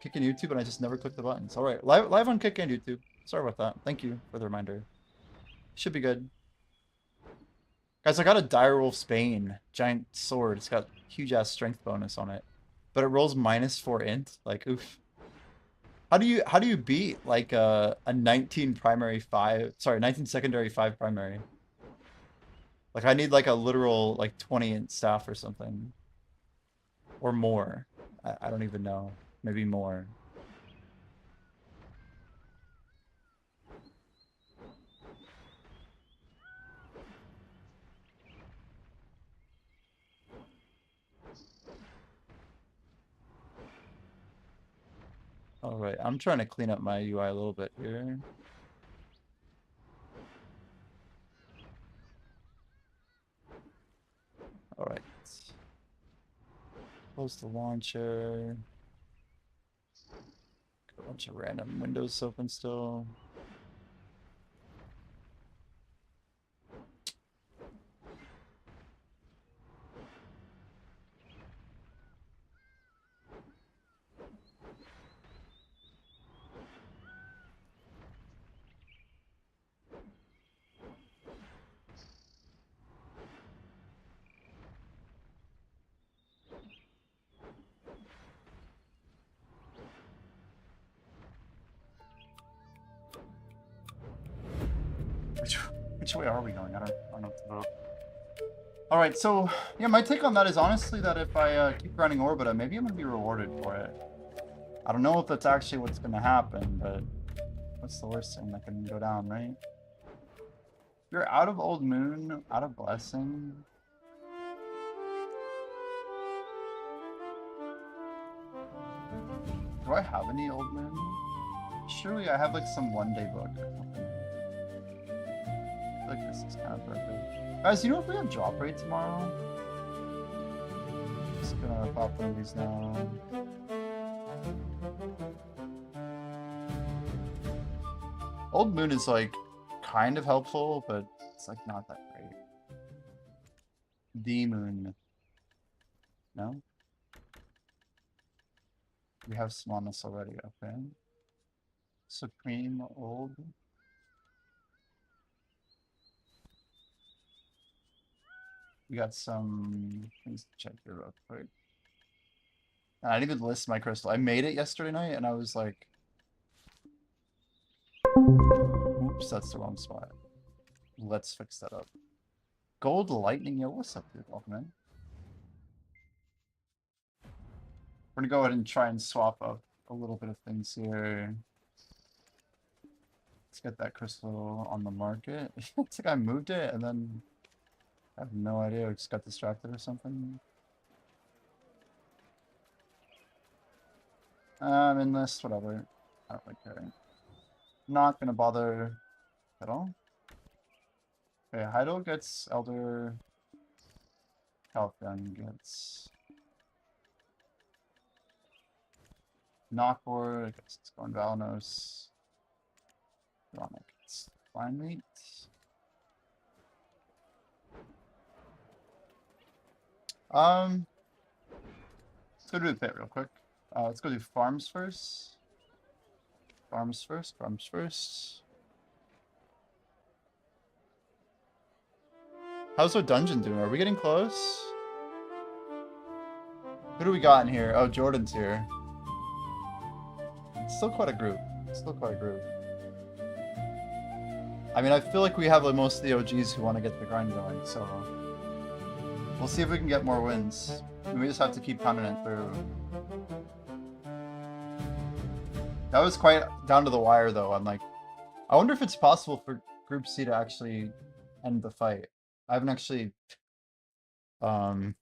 Kick in YouTube and I just never clicked the buttons. All right, live on Kick and YouTube. Sorry about that. Thank you for the reminder. Should be good. Guys, I got a Direwolf's Bane giant sword. It's got huge ass strength bonus on it, but it rolls -4 int. Like, oof. How do you beat like a 19 primary 5? Sorry, 19 secondary 5 primary. Like I need like a literal like 20 int staff or something, or more. I don't even know. Maybe more. All right, I'm trying to clean up my UI a little bit here. All right. Close the launcher. Got a bunch of random windows open still. Which way are we going? I don't know what to vote. All right, so yeah, my take on that is honestly that if I keep running Orbita, maybe I'm gonna be rewarded for it. I don't know if that's actually what's gonna happen, but what's the worst thing that can go down, right? You're out of Old Moon, out of Blessing. Do I have any Old Moon? Surely I have like some one-day book or something. I feel like this is kind of perfect. Guys, you know if we have drop rate tomorrow? Just gonna pop one of these now. Old Moon is like kind of helpful, but it's like not that great. The Moon. No? We have some on this already, okay. Supreme Old. We got some things to check here real quick. I didn't even list my crystal. I made it yesterday night and I was like, oops, that's the wrong spot. Let's fix that up. Gold Lightning, yo, what's up, dude? Welcome in. We're gonna go ahead and try and swap up a little bit of things here. Let's get that crystal on the market. It's like I moved it and then I have no idea. I just got distracted or something. In this, whatever. I don't really care. Not gonna bother at all. Okay, Heidel gets Elder. Calphen gets Knockboard. I guess it's going Valanos. Ronic gets Fine Meat. Let's go do the pit real quick. Let's go do farms first. Farms first. Farms first. How's our dungeon doing? Are we getting close? Who do we got in here? Oh, Jordan's here. It's still quite a group. Still quite a group. I mean, I feel like we have like, most of the OGs who want to get the grind going, so we'll see if we can get more wins. We just have to keep pounding it through. That was quite down to the wire, though. I'm like, I wonder if it's possible for Group C to actually end the fight. I haven't actually, um,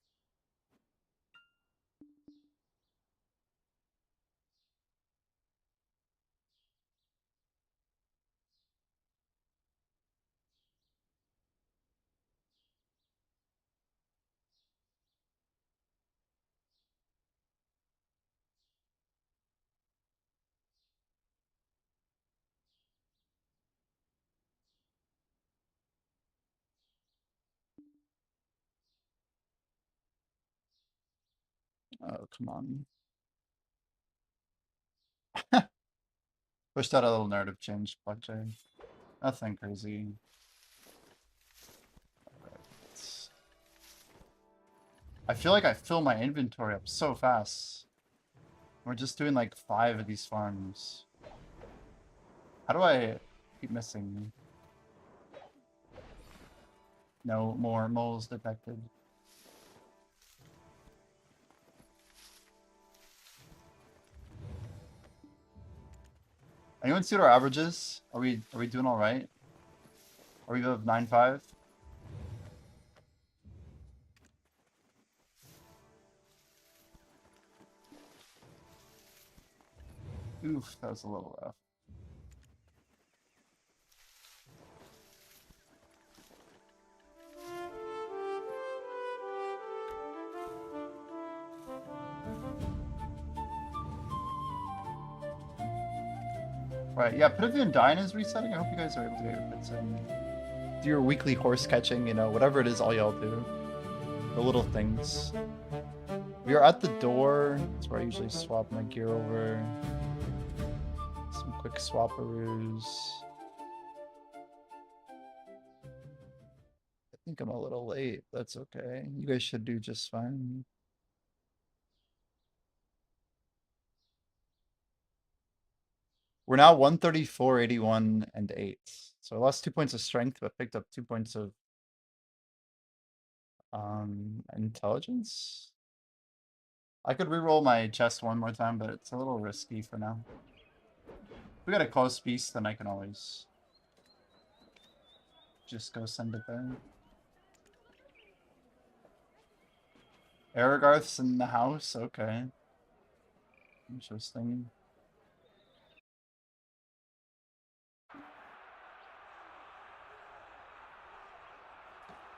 oh, come on. Pushed out a little narrative change, Blackjack. Nothing crazy. I feel like I fill my inventory up so fast. We're just doing like 5 of these farms. How do I keep missing? No more moles detected. Anyone see what our average is? Are we doing all right? Are we above 9.5? Oof, that was a little rough. Right, yeah, Pitavian Dine is resetting. I hope you guys are able to get your bits in. Do your weekly horse catching, you know, whatever it is, all y'all do. The little things. We are at the door. That's where I usually swap my gear over. Some quick swaparoos. I think I'm a little late. That's okay. You guys should do just fine. We're now 134, 81, and 8. So I lost 2 points of strength, but picked up 2 points of intelligence. I could reroll my chest one more time, but it's a little risky for now. If we got a close beast, then I can always just go send it there. Aragarth's in the house? Okay. Interesting.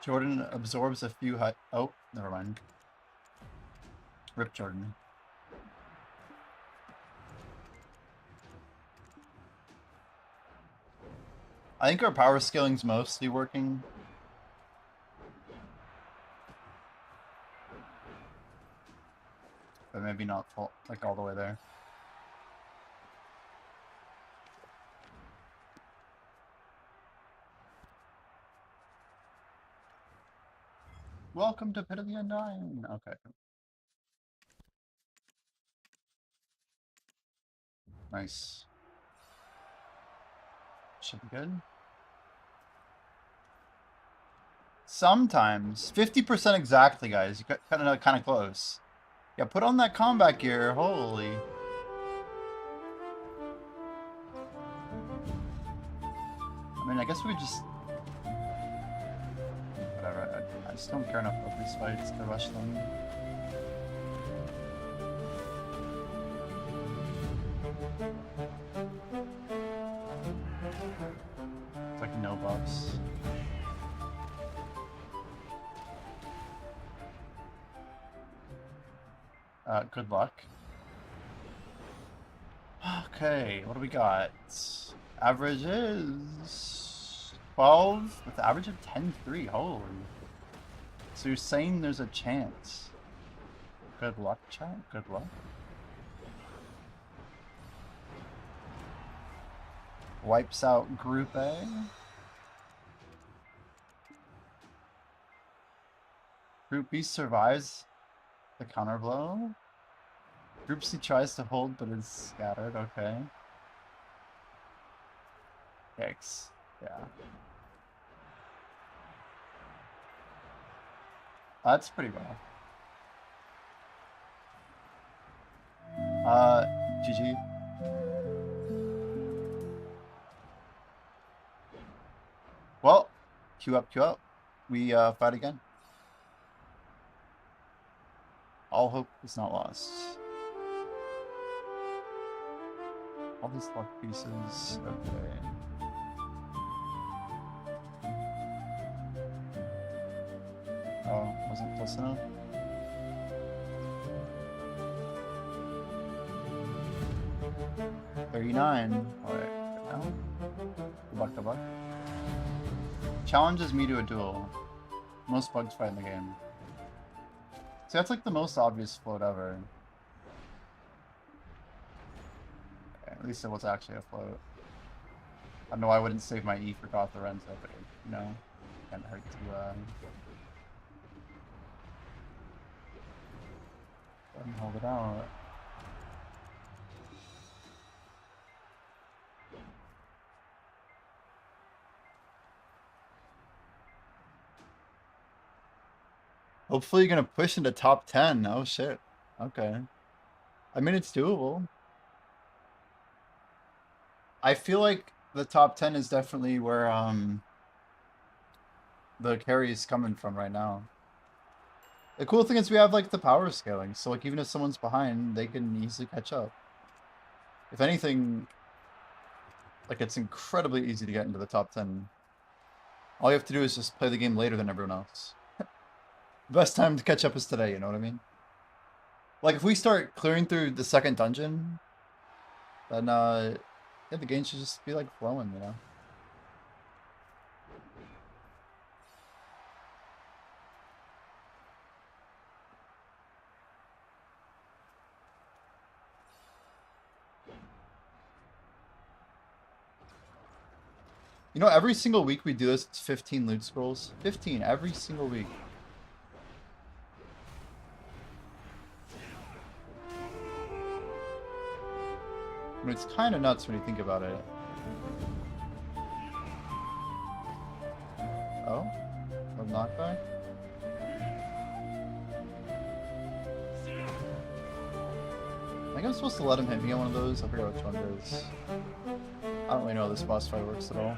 Jordan absorbs a few oh, never mind. Rip Jordan. I think our power scaling's mostly working. But maybe not full, like all the way there. Welcome to Pit of the Undying. Okay. Nice. Should be good. Sometimes 50% exactly, guys. You got kind of close. Yeah, put on that combat gear. Holy. I mean, I guess we just whatever. I just don't care enough about these fights to rush them. It's like no buffs. Good luck. Okay, what do we got? Average is 12 with an average of 10-3. Holy. So you're saying there's a chance. Good luck, chat. Good luck. Wipes out Group A. Group B survives the counter blow. Group C tries to hold but is scattered. Okay. Yikes. Yeah. That's pretty rough. GG. Well, queue up, queue up. We fight again. All hope is not lost. All these luck pieces. Okay. Oh, wasn't close enough. $39. Alright, now. Good luck, good luck. Challenges me to a duel. Most bugs fight in the game. See, that's like the most obvious float ever. At least it was actually afloat. I know I wouldn't save my E for Goth Lorenzo, but you know, can't hurt to go ahead and hold it out. Hopefully you're gonna push into top 10. Oh shit. Okay. I mean, it's doable. I feel like the top 10 is definitely where the carry is coming from right now. The cool thing is we have like the power scaling, so like even if someone's behind, they can easily catch up. If anything, like it's incredibly easy to get into the top 10. All you have to do is just play the game later than everyone else. Best time to catch up is today, you know what I mean? Like if we start clearing through the second dungeon, then yeah, the game should just be like flowing, you know? You know, every single week we do this, it's 15 loot scrolls. 15 every single week. I mean, it's kind of nuts when you think about it. Oh? A knockback? I think I'm supposed to let him hit me on one of those. I forget which one it is. I don't really know how this boss fight works at all.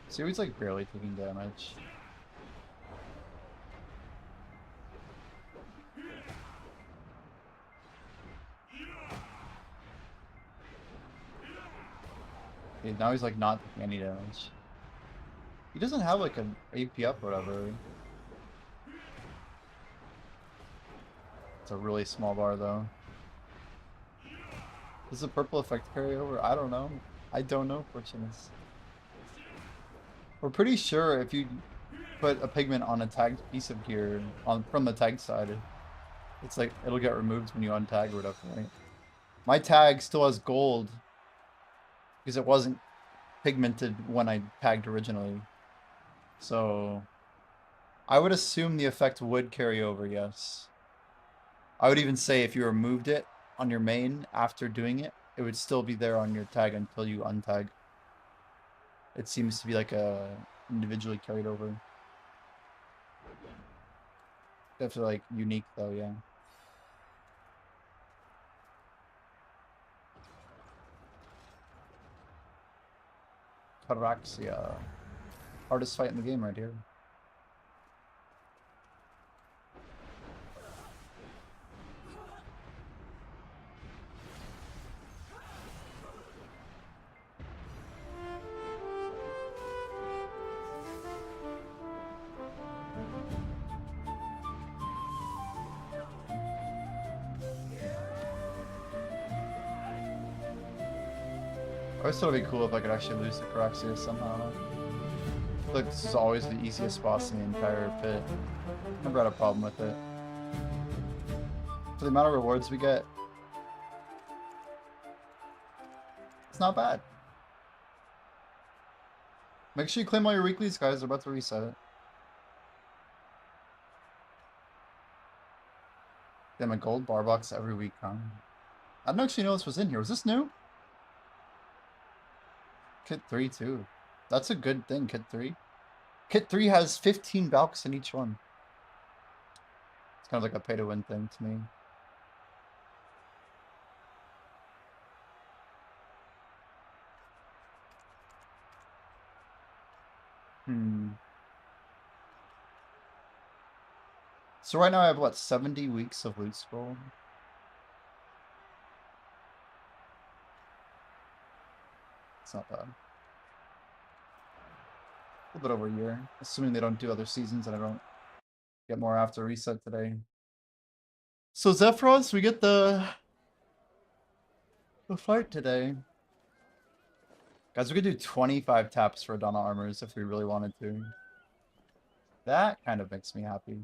See, he's like barely taking damage. Okay, now he's like not taking any damage. He doesn't have like an AP up or whatever. It's a really small bar though. Does the purple effect carry over? I don't know. I don't know, fortunates. We're pretty sure if you put a pigment on a tagged piece of gear from the tag side, it's like it'll get removed when you untag or whatever, right? My tag still has gold because it wasn't pigmented when I tagged originally. So I would assume the effect would carry over, yes. I would even say if you removed it on your main after doing it, it would still be there on your tag until you untag. It seems to be like a individually carried over. Definitely like unique though, yeah. Taraxia. Hardest fight in the game right here. I always thought it'd be cool if I could actually lose the Caraxia somehow. I feel like this is always the easiest boss in the entire pit. Never had a problem with it. For the amount of rewards we get, it's not bad. Make sure you claim all your weeklies, guys. They're about to reset it. Damn, a gold bar box every week, huh? I didn't actually know this was in here. Was this new? Kit 3 too. That's a good thing, Kit 3. Kit 3 has 15 Valks in each one. It's kind of like a pay-to-win thing to me. So right now I have, what, 70 weeks of loot scroll? It's not bad. A little bit over a year. Assuming they don't do other seasons and I don't get more after reset today. So Zephyros, we get the fight today. Guys, we could do 25 taps for Adana armors if we really wanted to. That kind of makes me happy.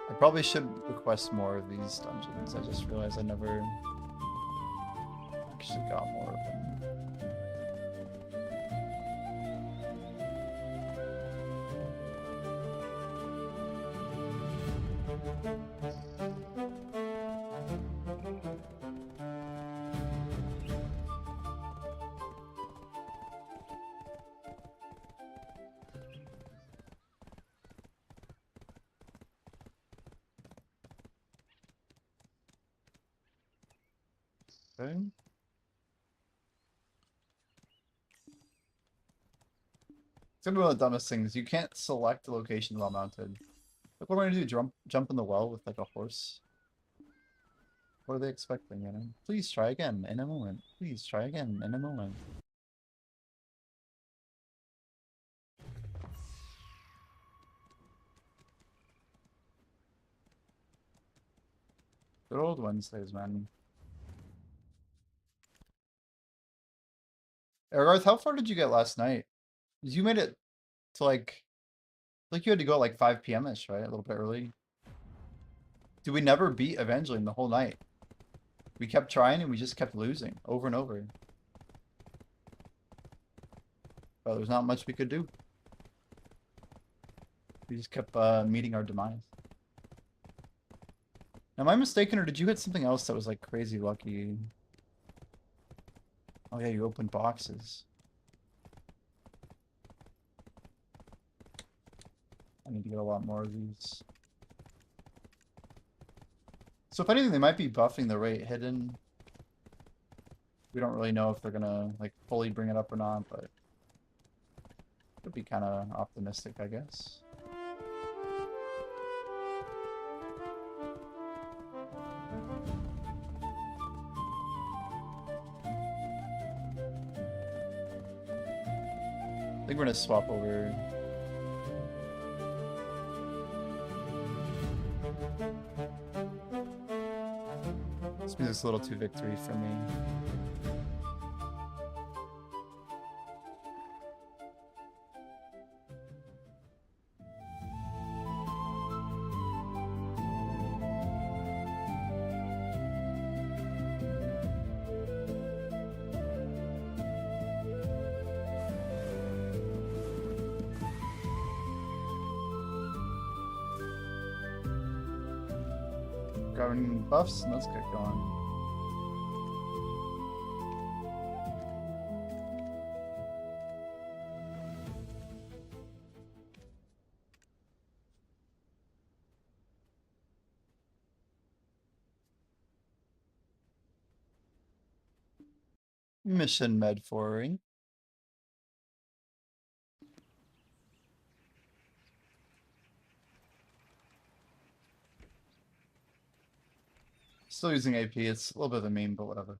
I probably should request more of these dungeons. I just realized I never actually got more of them. Okay. It's gonna be one of the dumbest things. You can't select the location while mounted. Like, what am I gonna do? Jump in the well with like a horse? What are they expecting, you know? Please try again in a moment. Please try again in a moment. Good old Wednesdays, man. Garth, how far did you get last night? 'Cause you made it to like you had to go at like 5 p.m.-ish, right? A little bit early. Did we never beat Evangeline the whole night? We kept trying and we just kept losing over and over. But there's not much we could do. We just kept meeting our demise. Am I mistaken, or did you hit something else that was like crazy lucky? Oh yeah, you opened boxes. I need to get a lot more of these. So if anything, they might be buffing the rate hidden. We don't really know if they're gonna like fully bring it up or not, but could be kind of optimistic, I guess. I think we're gonna swap over. This music's a little too victory for me. Grabbing buffs, and let's get going. Mission med forwarding. Still using AP, it's a little bit of a meme, but whatever.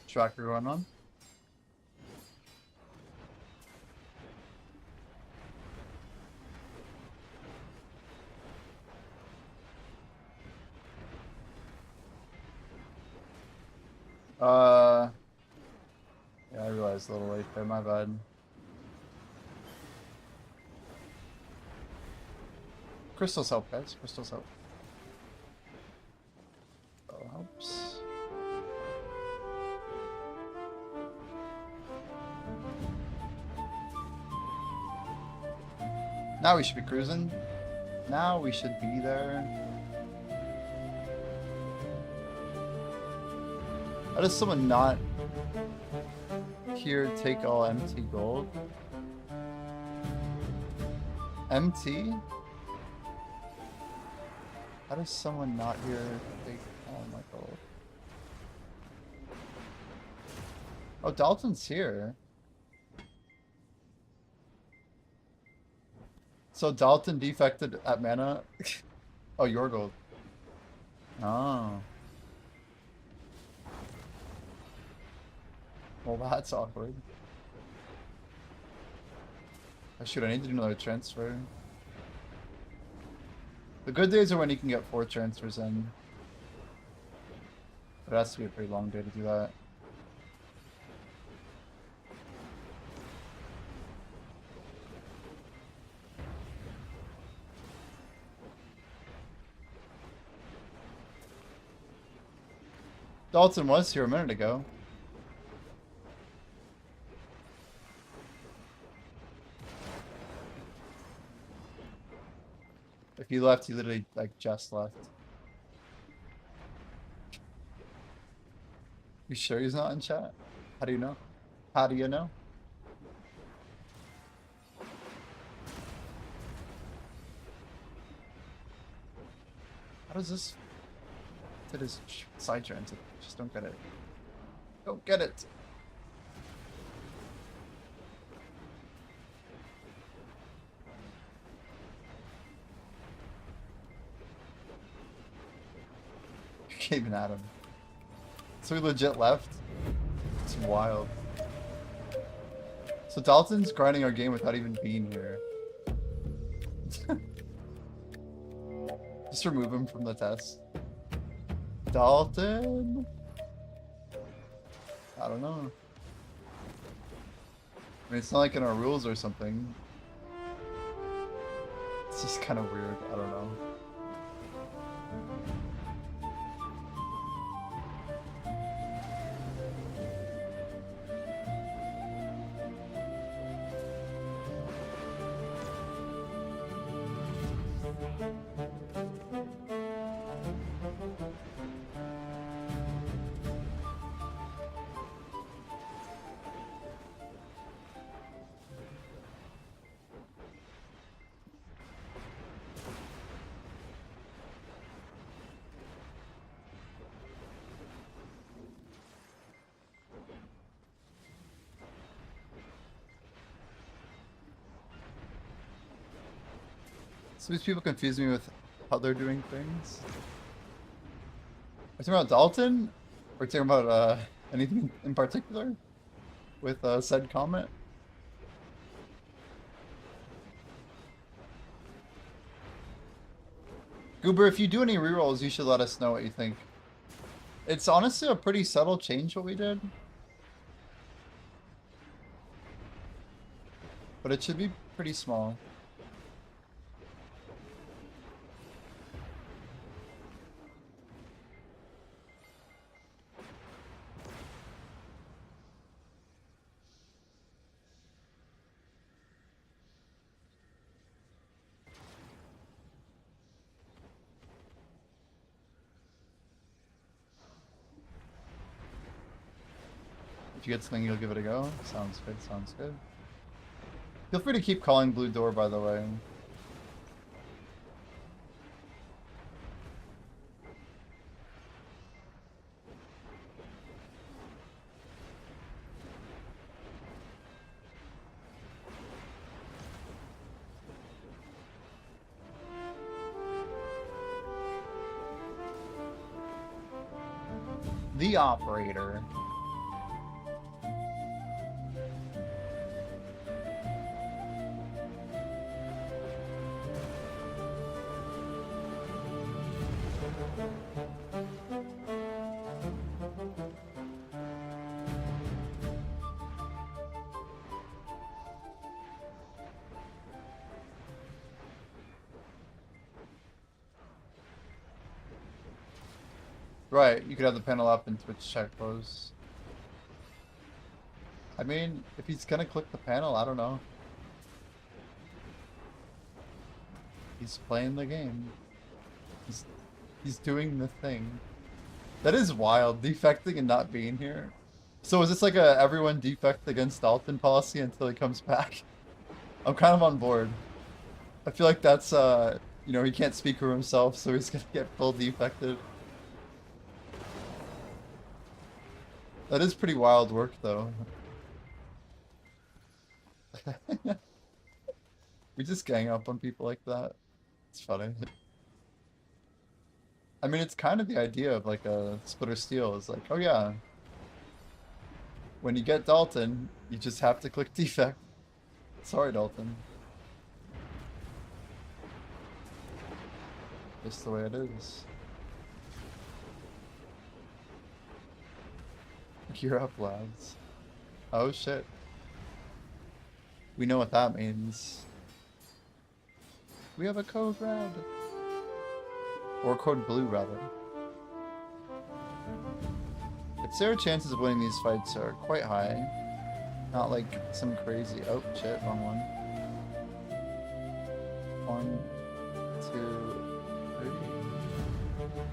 Tracker going on. Yeah, I realized a little late there, my bad. Crystals help, guys. Crystals help. Oh, helps. Now we should be cruising. Now we should be there. How does someone not here take all MT gold? MT? How does someone not here take all my gold? Oh, Dalton's here. So Dalton defected at mana? Oh, your gold. Oh. Well, that's awkward. Oh, shoot, I need to do another transfer. The good days are when you can get 4 transfers in. But it has to be a pretty long day to do that. Dalton was here a minute ago. If he left, he literally, like, just left. You sure he's not in chat? How do you know? How do you know? How does this fit his side transit? Just don't get it. Don't get it. You can't even at him. So he legit left? It's wild. So Dalton's grinding our game without even being here. Just remove him from the test. Dalton? I don't know. I mean, it's not like in our rules or something. It's just kind of weird. I don't know. So these people confuse me with how they're doing things. Are you talking about Dalton? Or are you talking about anything in particular? With said comment? Goober, if you do any rerolls, you should let us know what you think. It's honestly a pretty subtle change what we did. But it should be pretty small. If you get something, you'll give it a go. Sounds good, sounds good. Feel free to keep calling Blue Door, by the way. The operator. Right, you could have the panel up and Twitch chat close. I mean, if he's gonna click the panel, I don't know. He's playing the game. He's doing the thing. That is wild, defecting and not being here. So is this like a everyone defect against Dalton policy until he comes back? I'm kind of on board. I feel like that's, you know, he can't speak for himself, so he's gonna get full defected. That is pretty wild work, though. We just gang up on people like that. It's funny. I mean, it's kind of the idea of like a splitter steal. Is like, oh yeah, when you get Dalton, you just have to click defect. Sorry, Dalton. Just the way it is. You're up, lads. Oh shit. We know what that means. We have a code red. Or code blue, rather. Its Sarah chances of winning these fights are quite high. Not like some crazy... Oh, shit, wrong one. 1, 2,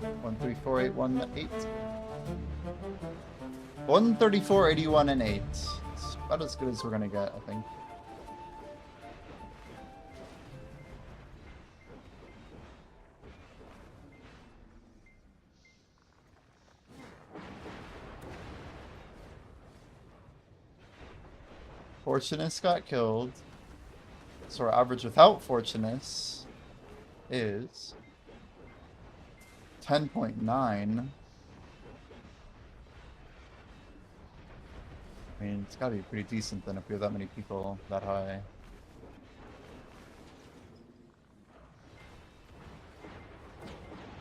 3. 1, 3, 4, 8, 1, 8. 134, 81, and 8. It's about as good as we're gonna get, I think. Fortunus got killed. So our average without Fortunus is 10.9. I mean, it's gotta be pretty decent then if we have that many people that high.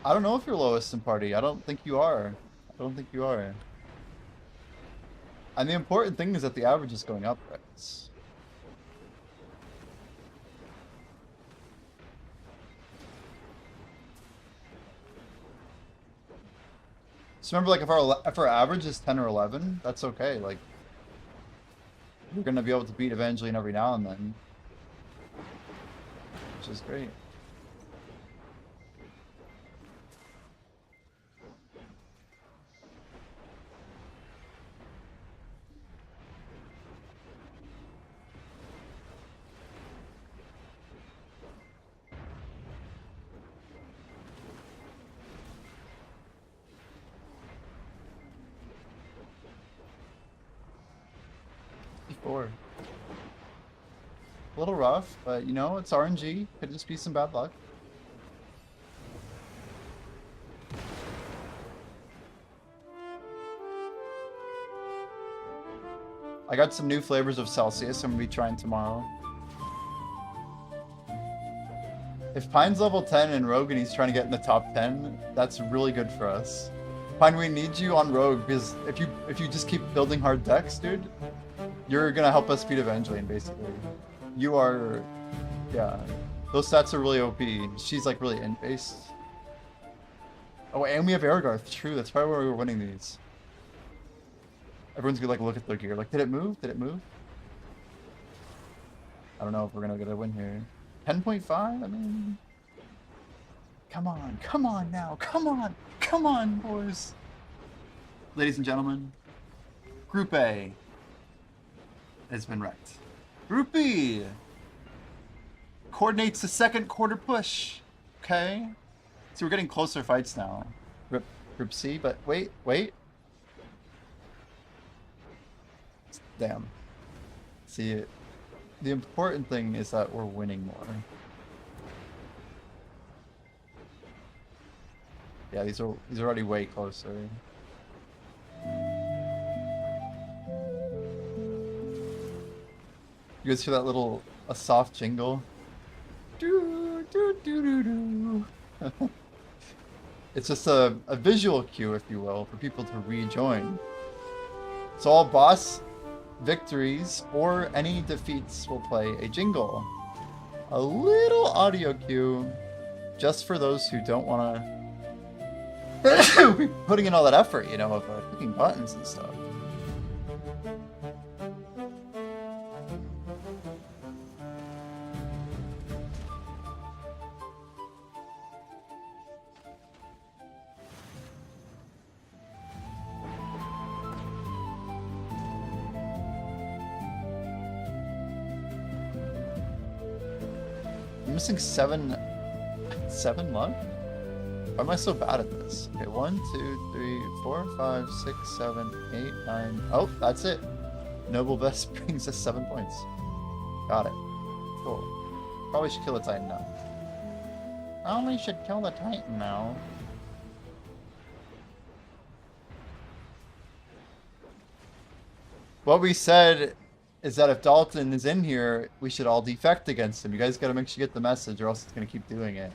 I don't know if you're lowest in party. I don't think you are. I don't think you are. And the important thing is that the average is going up, right? So remember, like, if our average is 10 or 11, that's okay. Like, we're gonna be able to beat Evangeline every now and then, which is great. A little rough, but you know, it's RNG. Could just be some bad luck. I got some new flavors of Celsius I'm gonna be trying tomorrow. If Pine's level 10 and Rogue and he's trying to get in the top 10, that's really good for us. Pine, we need you on Rogue because if you just keep building hard decks, dude, you're gonna help us beat Evangeline, basically. You are, yeah. Those stats are really OP. She's like really in-based. Oh, and we have Airgarth. True, that's probably where we were winning these. Everyone's gonna like look at their gear. Like, did it move? Did it move? I don't know if we're gonna get a win here. 10.5? I mean, come on now, come on, boys. Ladies and gentlemen, Group A has been wrecked. Group B coordinates the second quarter push. Okay, so we're getting closer fights now. Group C, but wait. Damn. See, the important thing is that we're winning more. Yeah, these are already way closer. You guys hear that little a soft jingle? Do do do do do. It's just a visual cue, if you will, for people to rejoin. So all boss victories or any defeats will play a jingle. A little audio cue just for those who don't want to be putting in all that effort, you know, of clicking buttons and stuff. I'm missing seven luck? Why am I so bad at this? Okay, 1, 2, 3, 4, 5, 6, 7, 8, 9. Oh, that's it. Noble Vest brings us 7 points. Got it. Cool. Probably should kill the Titan now. Probably should kill the Titan now. What we said is that if Dalton is in here, we should all defect against him. You guys gotta make sure you get the message or else it's gonna keep doing it.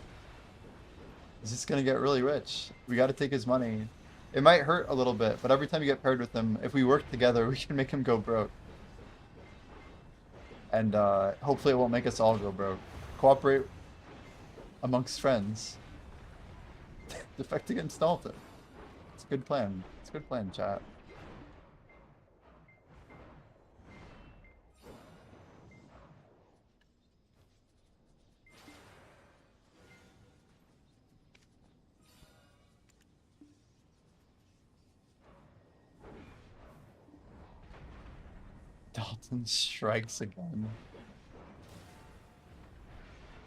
He's just gonna get really rich. We gotta take his money. It might hurt a little bit, but every time you get paired with him, if we work together, we can make him go broke. And hopefully it won't make us all go broke. Cooperate amongst friends. Defect against Dalton. It's a good plan. It's a good plan, chat. Dalton strikes again.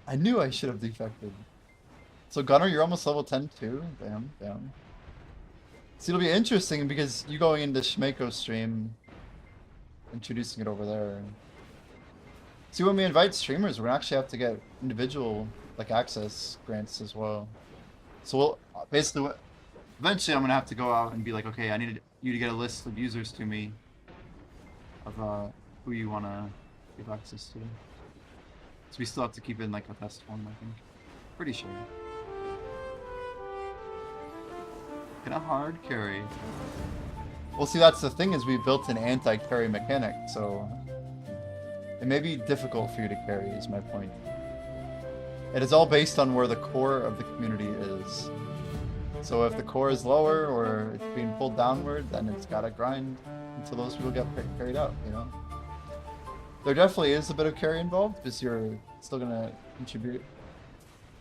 I knew I should have defected. So Gunner, you're almost level 10 too? Damn, damn. See, it'll be interesting because you going into Shmeiko's stream, introducing it over there. See, when we invite streamers, we're gonna actually have to get individual like access grants as well. So we'll basically, eventually I'm gonna have to go out and be like, okay, I need you to get a list of users to me of who you wanna give access to. So we still have to keep it in like a test form, I think. Pretty sure. Can a hard carry? Well, see, that's the thing is we built an anti-carry mechanic, so it may be difficult for you to carry, is my point. It is all based on where the core of the community is. So if the core is lower or it's being pulled downward, then it's gotta grind until those people get carried out, you know? There definitely is a bit of carry involved because you're still gonna contribute.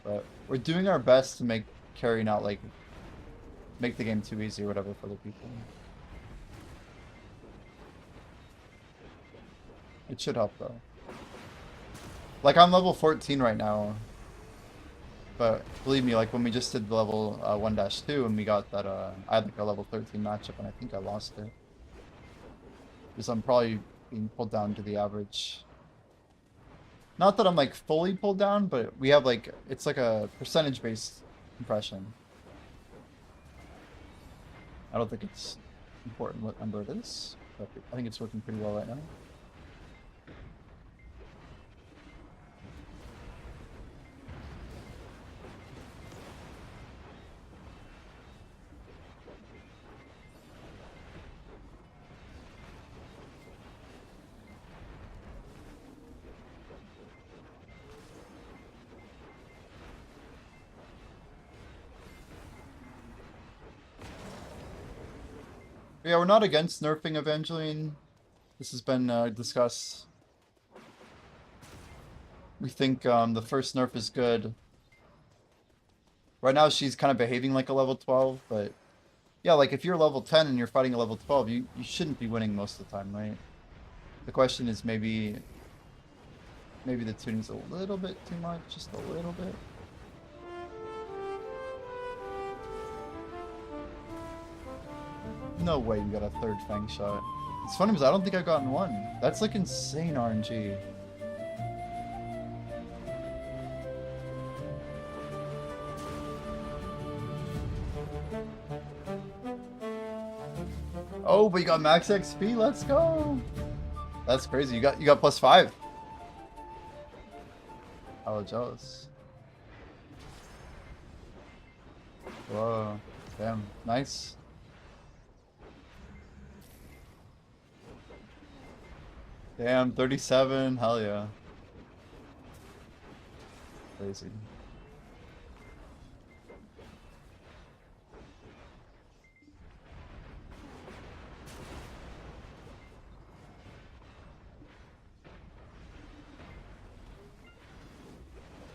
But we're doing our best to make carry not like make the game too easy or whatever for other people. It should help though. Like I'm level 14 right now. But believe me, like when we just did the level 1-2 and we got that I had like a level 13 matchup and I think I lost it. Because I'm probably being pulled down to the average. Not that I'm like fully pulled down, but we have like, it's like a percentage based compression. I don't think it's important what number it is, but I think it's working pretty well right now. Yeah, we're not against nerfing Evangeline. This has been discussed. We think the first nerf is good. Right now she's kind of behaving like a level 12, but yeah, like if you're level 10 and you're fighting a level 12, you shouldn't be winning most of the time, right? The question is maybe the tuning's a little bit too much, just a little bit. No way you got a third Fang shot. It's funny because I don't think I've gotten one. That's like insane RNG. Oh, but you got max XP. Let's go. That's crazy. You got +5. Oh, jealous. Whoa. Damn. Nice. Damn, 37. Hell yeah. Crazy.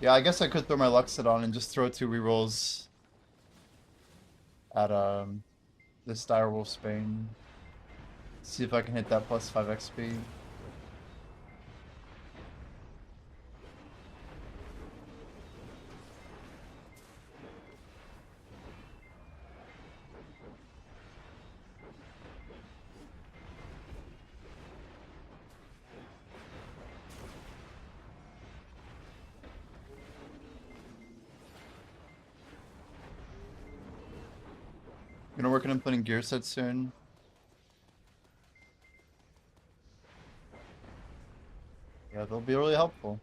Yeah, I guess I could throw my Luxit on and just throw 2 rerolls at this Direwolf Bane. See if I can hit that +5 XP. Gonna work on implementing gear sets soon. Yeah, they'll be really helpful.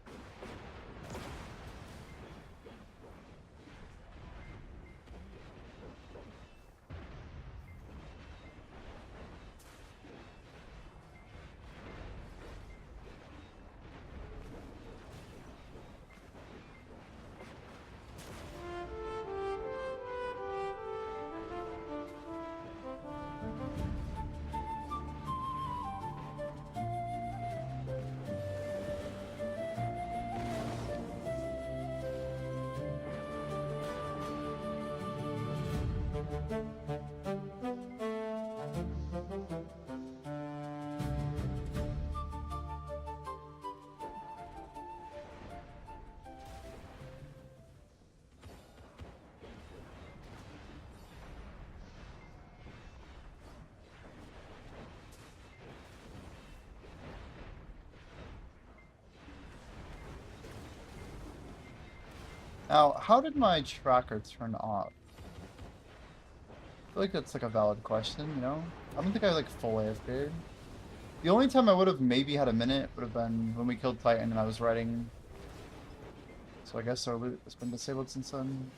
Now, how did my tracker turn off? I feel like that's like a valid question, you know? I don't think I like full AFK'd. The only time I would have maybe had a minute would have been when we killed Titan and I was riding. So I guess our loot has been disabled since then.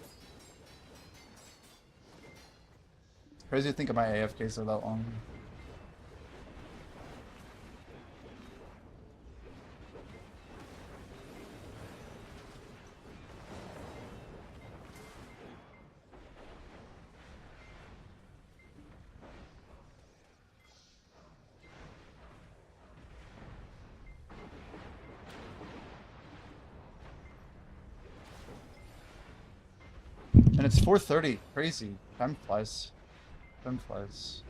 It's crazy to think of my AFKs are that long. And it's 4:30. Crazy. Time flies. Time flies.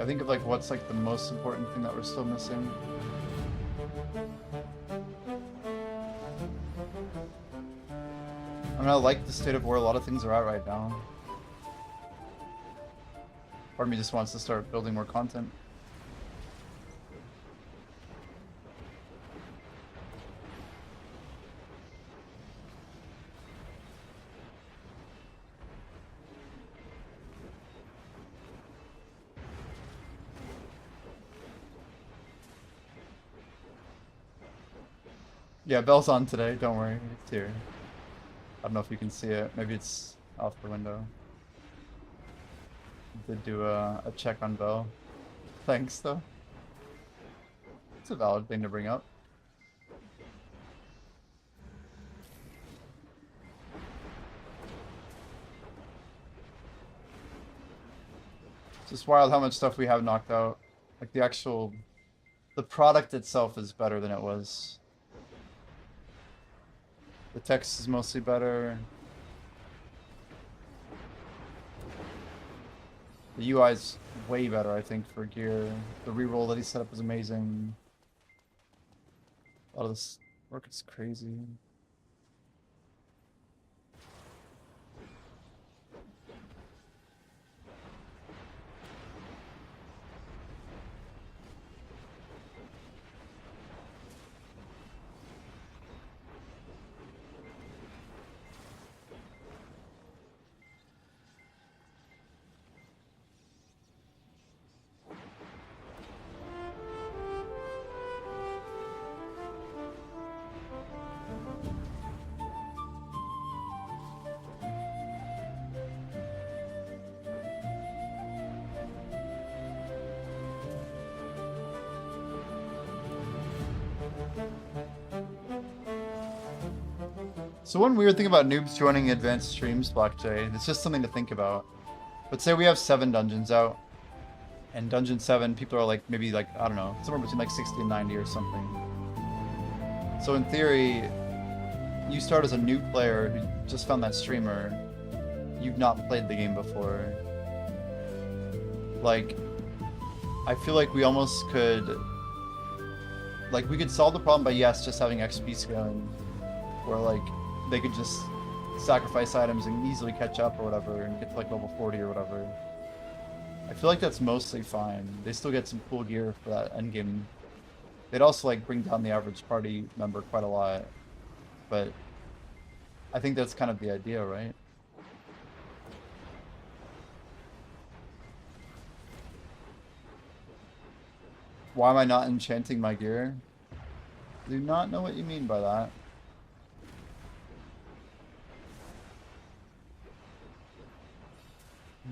I think of like what's like the most important thing that we're still missing. I mean, I like the state of where a lot of things are at right now. Part of me just wants to start building more content. Yeah, Bell's on today, don't worry, it's here. I don't know if you can see it, maybe it's off the window. Did do a check on Bell. Thanks though. It's a valid thing to bring up. It's just wild how much stuff we have knocked out. Like the product itself is better than it was. The text is mostly better. The UI is way better, I think, for gear. The reroll that he set up is amazing. A lot of this work is crazy. So one weird thing about noobs joining advanced streams, BlackJ, it's just something to think about. But say we have 7 dungeons out, and dungeon 7, people are like, maybe like, I don't know, somewhere between like 60 and 90 or something. So in theory, you start as a new player who just found that streamer. You've not played the game before. Like, I feel like we almost could... Like, we could solve the problem by, yes, just having XP scaling. Where, like, they could just sacrifice items and easily catch up or whatever and get to, like, level 40 or whatever. I feel like that's mostly fine. They still get some cool gear for that endgame. They'd also, like, bring down the average party member quite a lot. But I think that's kind of the idea, right? Why am I not enchanting my gear? I do not know what you mean by that.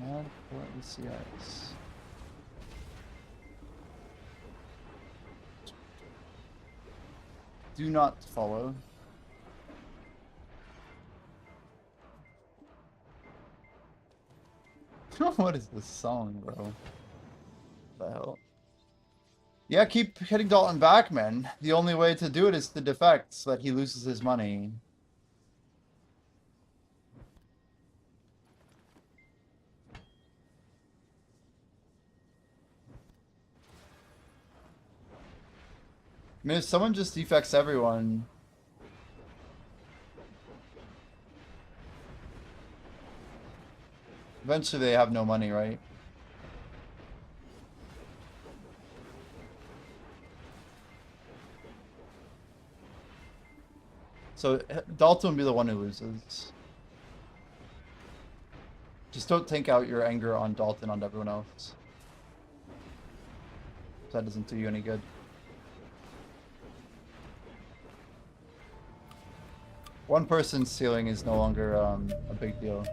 Mad for ECX. Do not follow. What is this song, bro? What the hell? Yeah, keep hitting Dalton back, man. The only way to do it is to defect so that he loses his money. I mean, if someone just defects everyone... Eventually they have no money, right? So Dalton will be the one who loses. Just don't take out your anger on Dalton on everyone else. That doesn't do you any good. One person's stealing is no longer a big deal.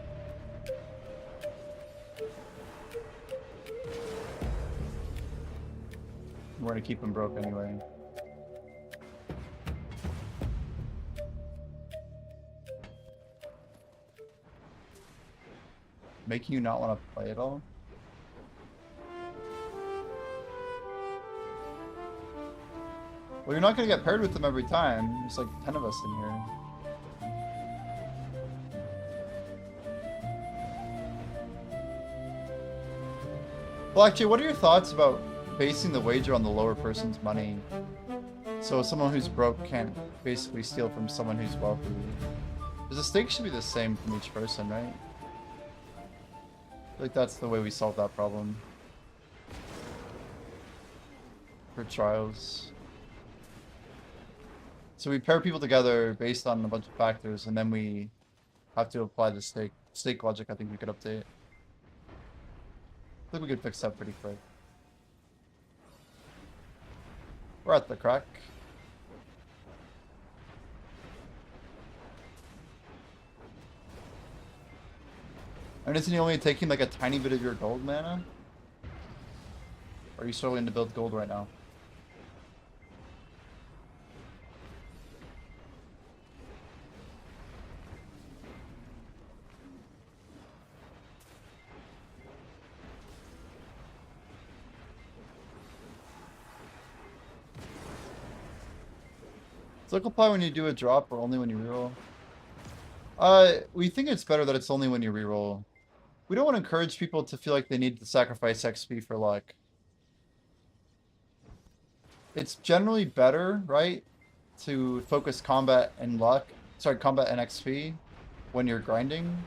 We're gonna keep him broke anyway. Making you not want to play at all? Well, you're not gonna get paired with them every time. There's like 10 of us in here. Well, actually, what are your thoughts about basing the wager on the lower person's money? So someone who's broke can't basically steal from someone who's wealthy. Because the stakes should be the same from each person, right? I feel like that's the way we solve that problem. For trials. So we pair people together based on a bunch of factors, and then we have to apply the stake logic. I think we could update. I think we could fix that pretty quick. We're at the crack. And isn't he only taking like a tiny bit of your gold mana? Or are you struggling to build gold right now? Does it apply when you do a drop or only when you reroll? We think it's better that it's only when you reroll. We don't want to encourage people to feel like they need to sacrifice XP for luck. It's generally better, right, to focus combat and luck. Sorry, combat and XP when you're grinding.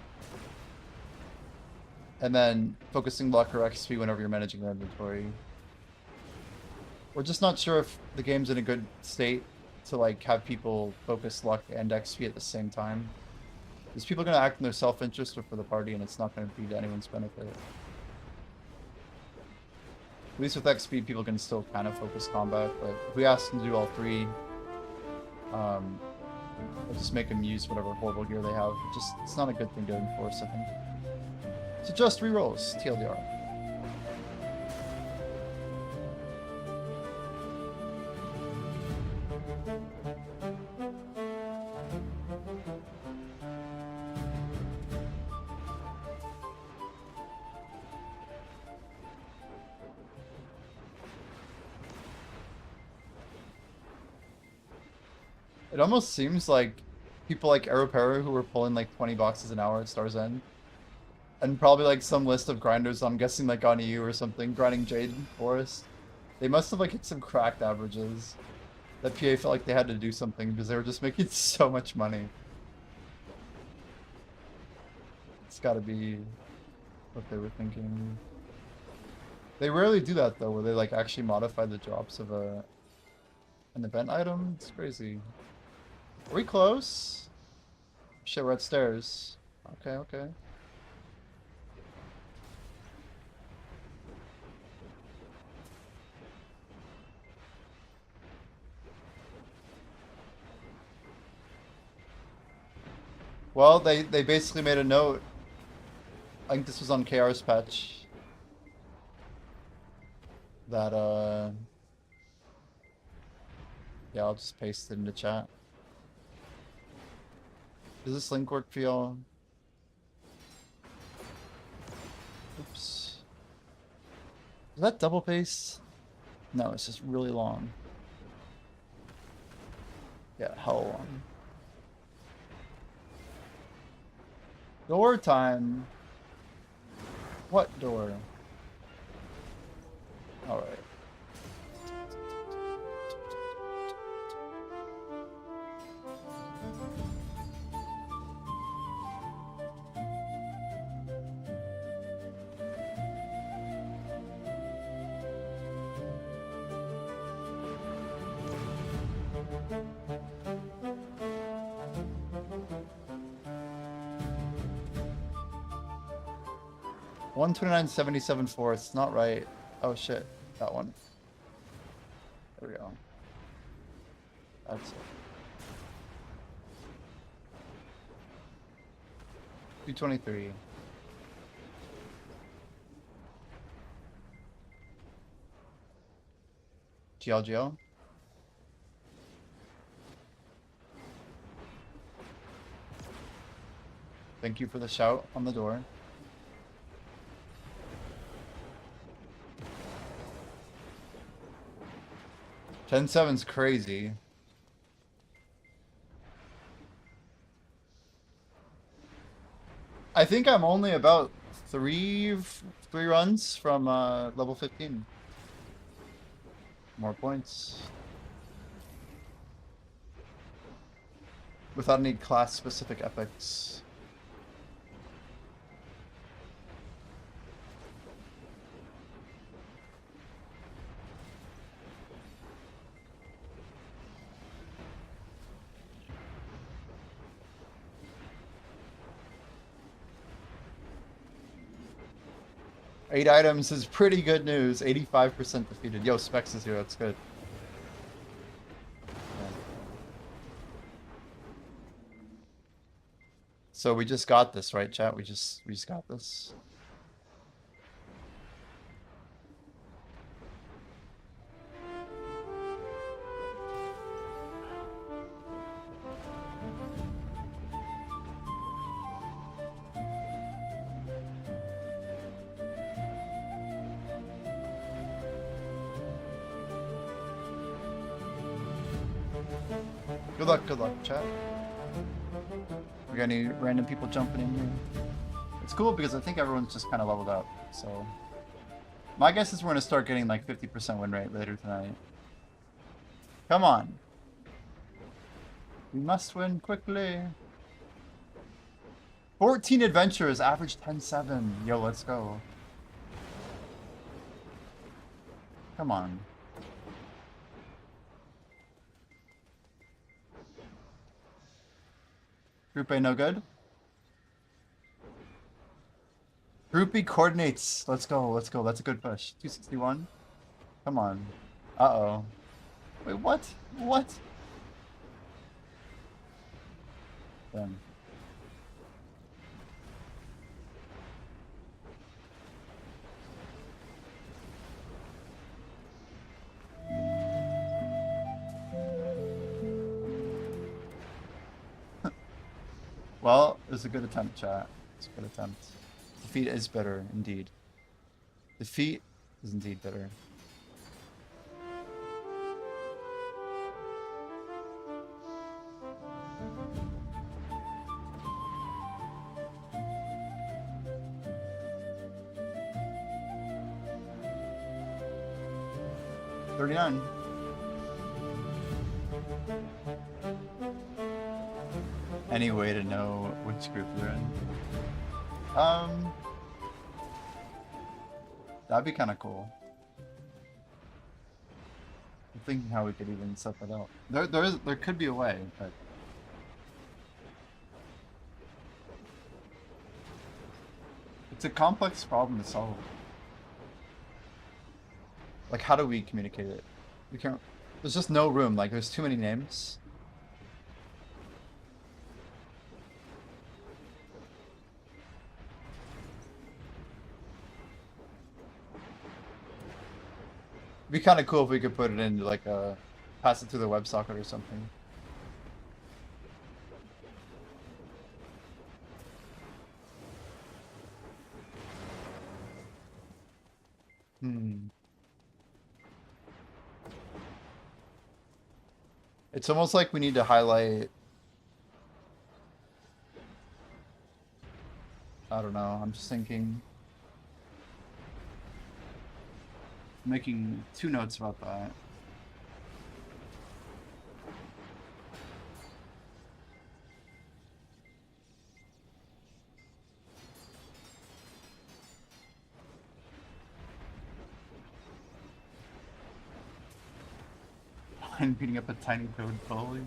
And then focusing luck or XP whenever you're managing your inventory. We're just not sure if the game's in a good state to like have people focus luck and XP at the same time. Because people are going to act in their self-interest or for the party, and it's not going to be to anyone's benefit. At least with XP, people can still kind of focus combat, but if we ask them to do all three, we'll just make them use whatever horrible gear they have. It's not a good thing to enforce, I think. So just rerolls, TLDR. It almost seems like people like Aeropera who were pulling like 20 boxes an hour at Star's End, and probably like some list of grinders, I'm guessing like on EU or something, grinding Jade Forest. They must have like hit some cracked averages. That PA felt like they had to do something because they were just making so much money. It's gotta be what they were thinking. They rarely do that though, where they like actually modify the drops of an event item. It's crazy. Are we close? Shit, we're at stairs. Okay, okay. Well, they basically made a note. I think this was on KR's patch. That yeah, I'll just paste it into chat. Does this link work for y'all? Oops. Is that double paste? No, it's just really long. Yeah, hell long. Door time. What door? Alright. $129.77 not right. Oh shit, that one. There we go. That's it. 223. GLGL. Thank you for the shout on the door. $10.7's crazy. I think I'm only about three runs from level 15. More points. Without any class-specific epics. Eight items is pretty good news. 85% defeated. Yo, Specs is here. That's good. So we just got this, right, chat? We just got this. Good luck, chat. We got any random people jumping in here? It's cool because I think everyone's just kind of leveled up, so... My guess is we're gonna start getting like 50% win rate later tonight. Come on. We must win quickly. 14 adventures, average 10.7. Yo, let's go. Come on. Group A no good? Group B coordinates. Let's go, let's go. That's a good push. 261. Come on. Uh-oh. Wait, what? What? Damn. Well, it was a good attempt, chat. It's a good attempt. Defeat is better, indeed. Defeat is indeed better. 39. Any way to know which group you're in? That'd be kind of cool. I'm thinking how we could even set that up. There could be a way, but it's a complex problem to solve. Like, how do we communicate it? We can't. There's just no room. Like, there's too many names. It'd be kind of cool if we could put it into like a pass it through the WebSocket or something. It's almost like we need to highlight. I don't know. I'm just thinking. Making 2 notes about that. And beating up a tiny toad bully.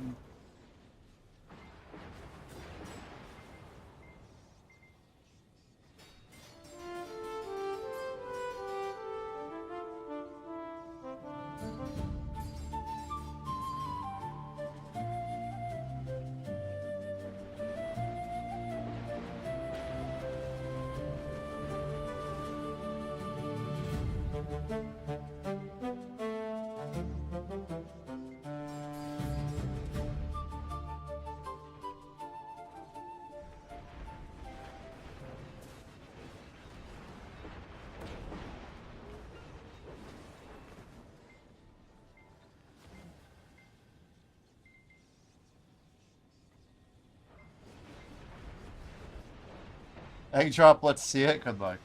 Egg drop, let's see it. Good luck.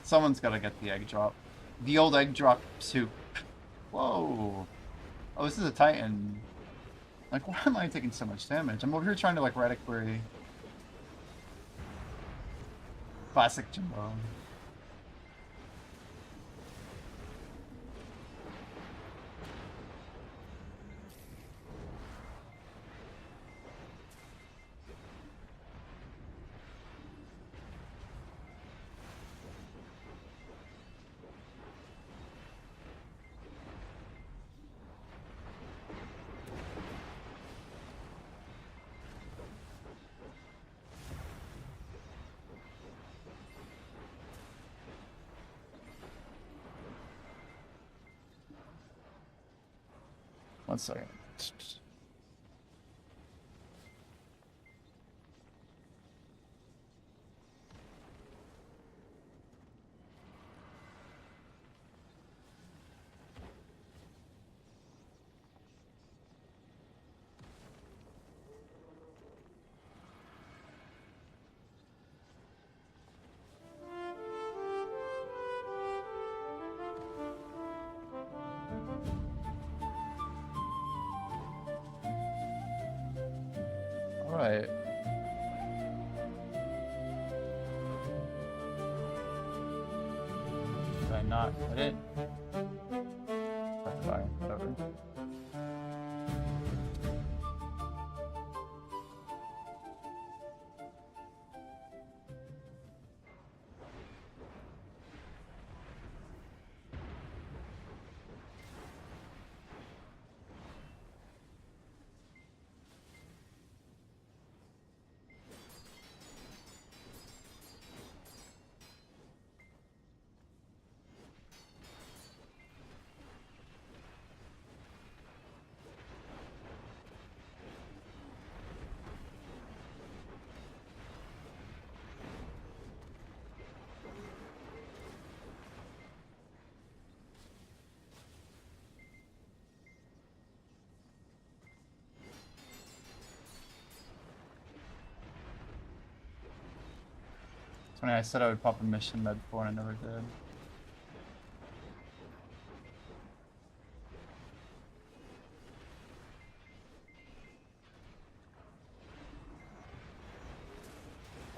Someone's gotta get the egg drop. The old egg drop soup. Whoa. Oh, this is a Titan. Like, why am I taking so much damage? I'm over here trying to, like, Radic query. Classic Jimbo. One second. Alright. Did I not hit it? That's fine, whatever. It's funny, I said I would pop a mission med before and I never did.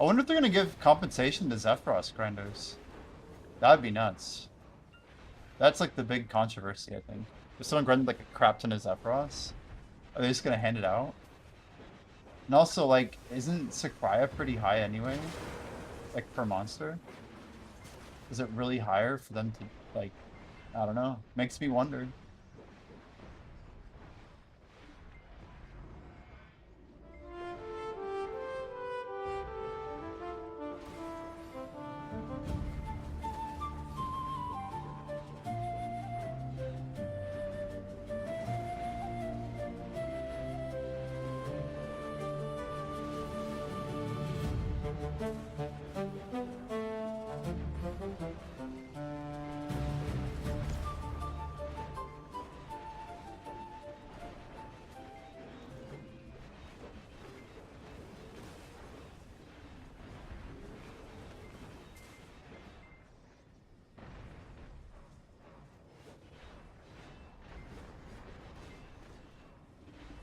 I wonder if they're gonna give compensation to Zephyros grinders. That'd be nuts. That's like the big controversy, I think. If someone grinded like a crap ton of Zephyros, are they just gonna hand it out? And also, like, isn't Sakraya pretty high anyway? Like, per monster? Is it really higher for them to, like, I don't know. Makes me wonder.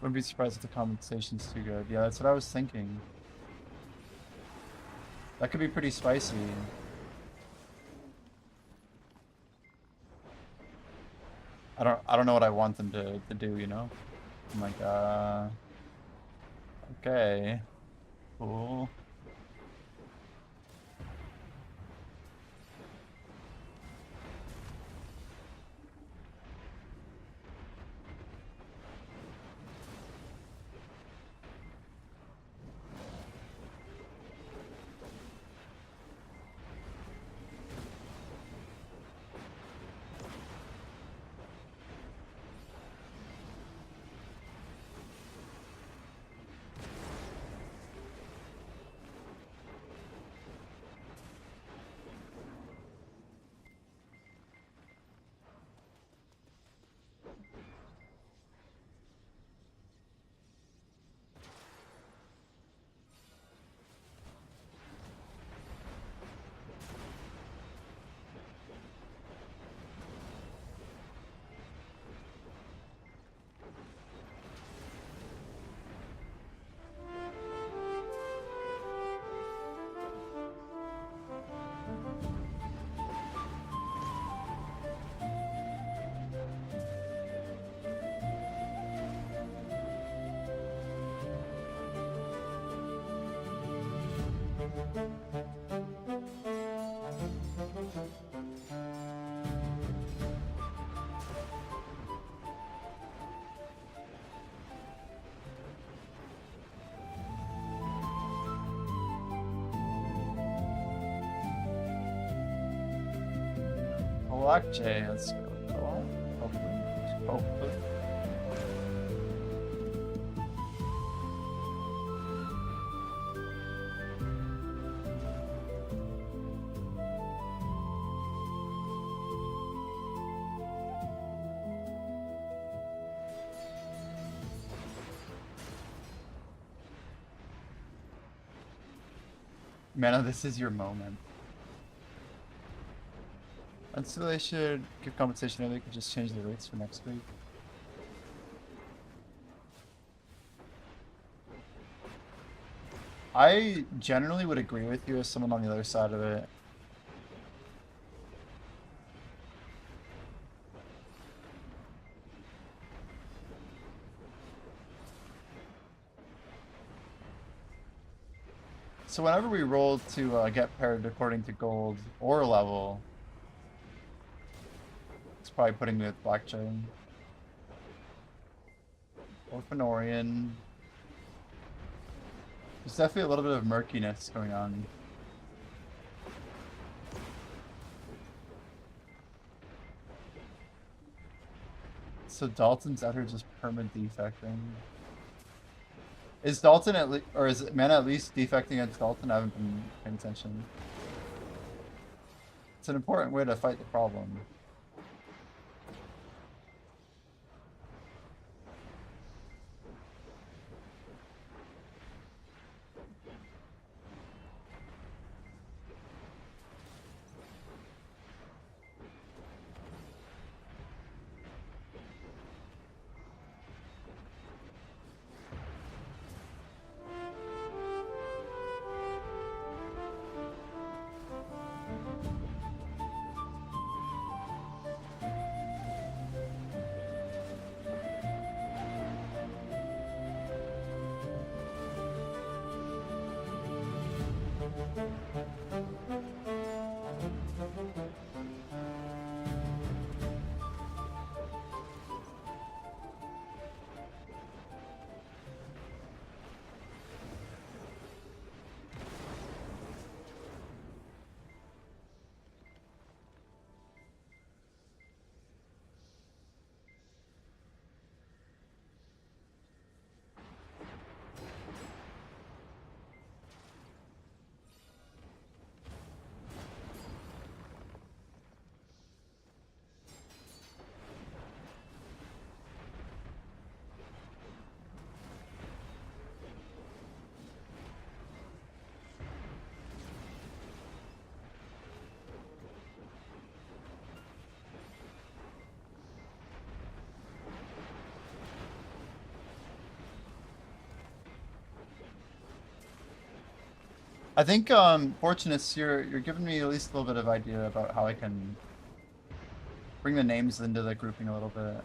Wouldn't be surprised if the compensation's too good. Yeah, that's what I was thinking. That could be pretty spicy. I don't know what I want them to do, you know? I'm like, okay. Cool. Black J, let's go. Cool. Hopefully. Hopefully. Mana, this is your moment. And so they should give compensation, or they could just change the rates for next week. I generally would agree with you as someone on the other side of it. So whenever we roll to get paired according to gold or level, it's probably putting me with Blackjack. Or Fenorian. There's definitely a little bit of murkiness going on. So Dalton's out here just perma-defecting. Is Dalton at least, or is Mana at least defecting against Dalton? I haven't been paying attention. It's an important way to fight the problem. I think Fortunates, you're giving me at least a little bit of idea about how I can bring the names into the grouping a little bit.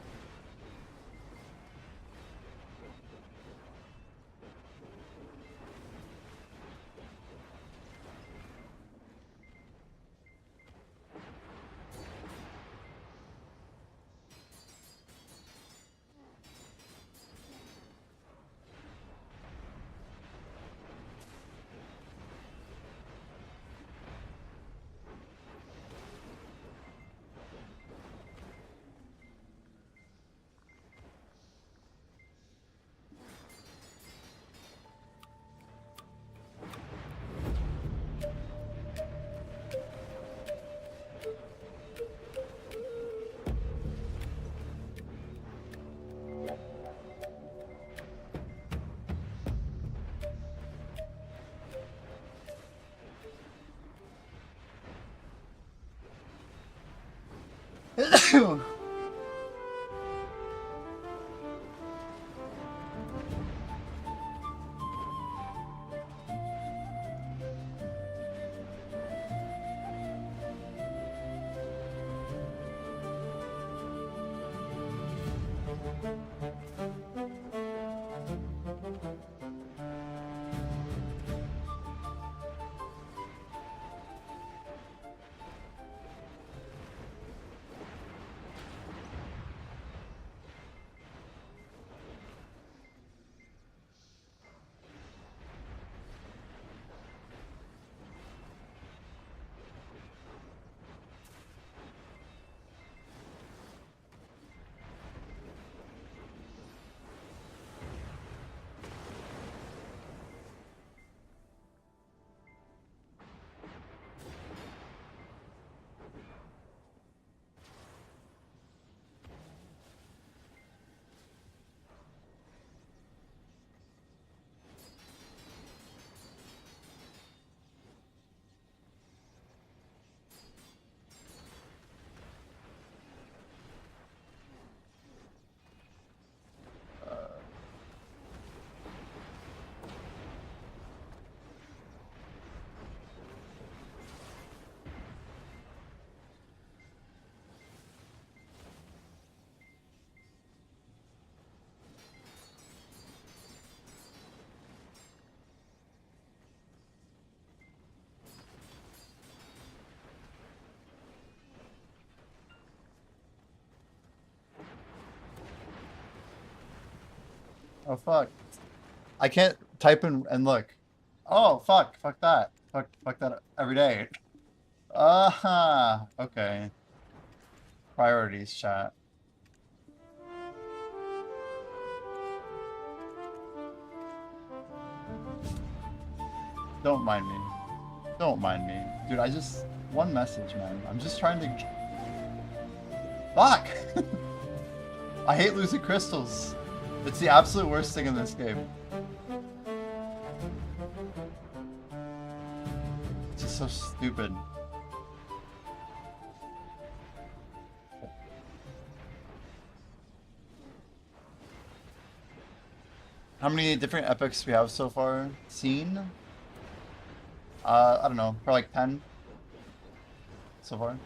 Oh fuck. I can't type and look. Oh fuck, fuck that. Fuck that every day. Okay. Priorities, chat. Don't mind me. Don't mind me. Dude, I just one message, man. I'm just trying to fuck. I hate losing crystals. It's the absolute worst thing in this game. It's just so stupid. How many different epics we have so far seen? I don't know, probably like 10 so far.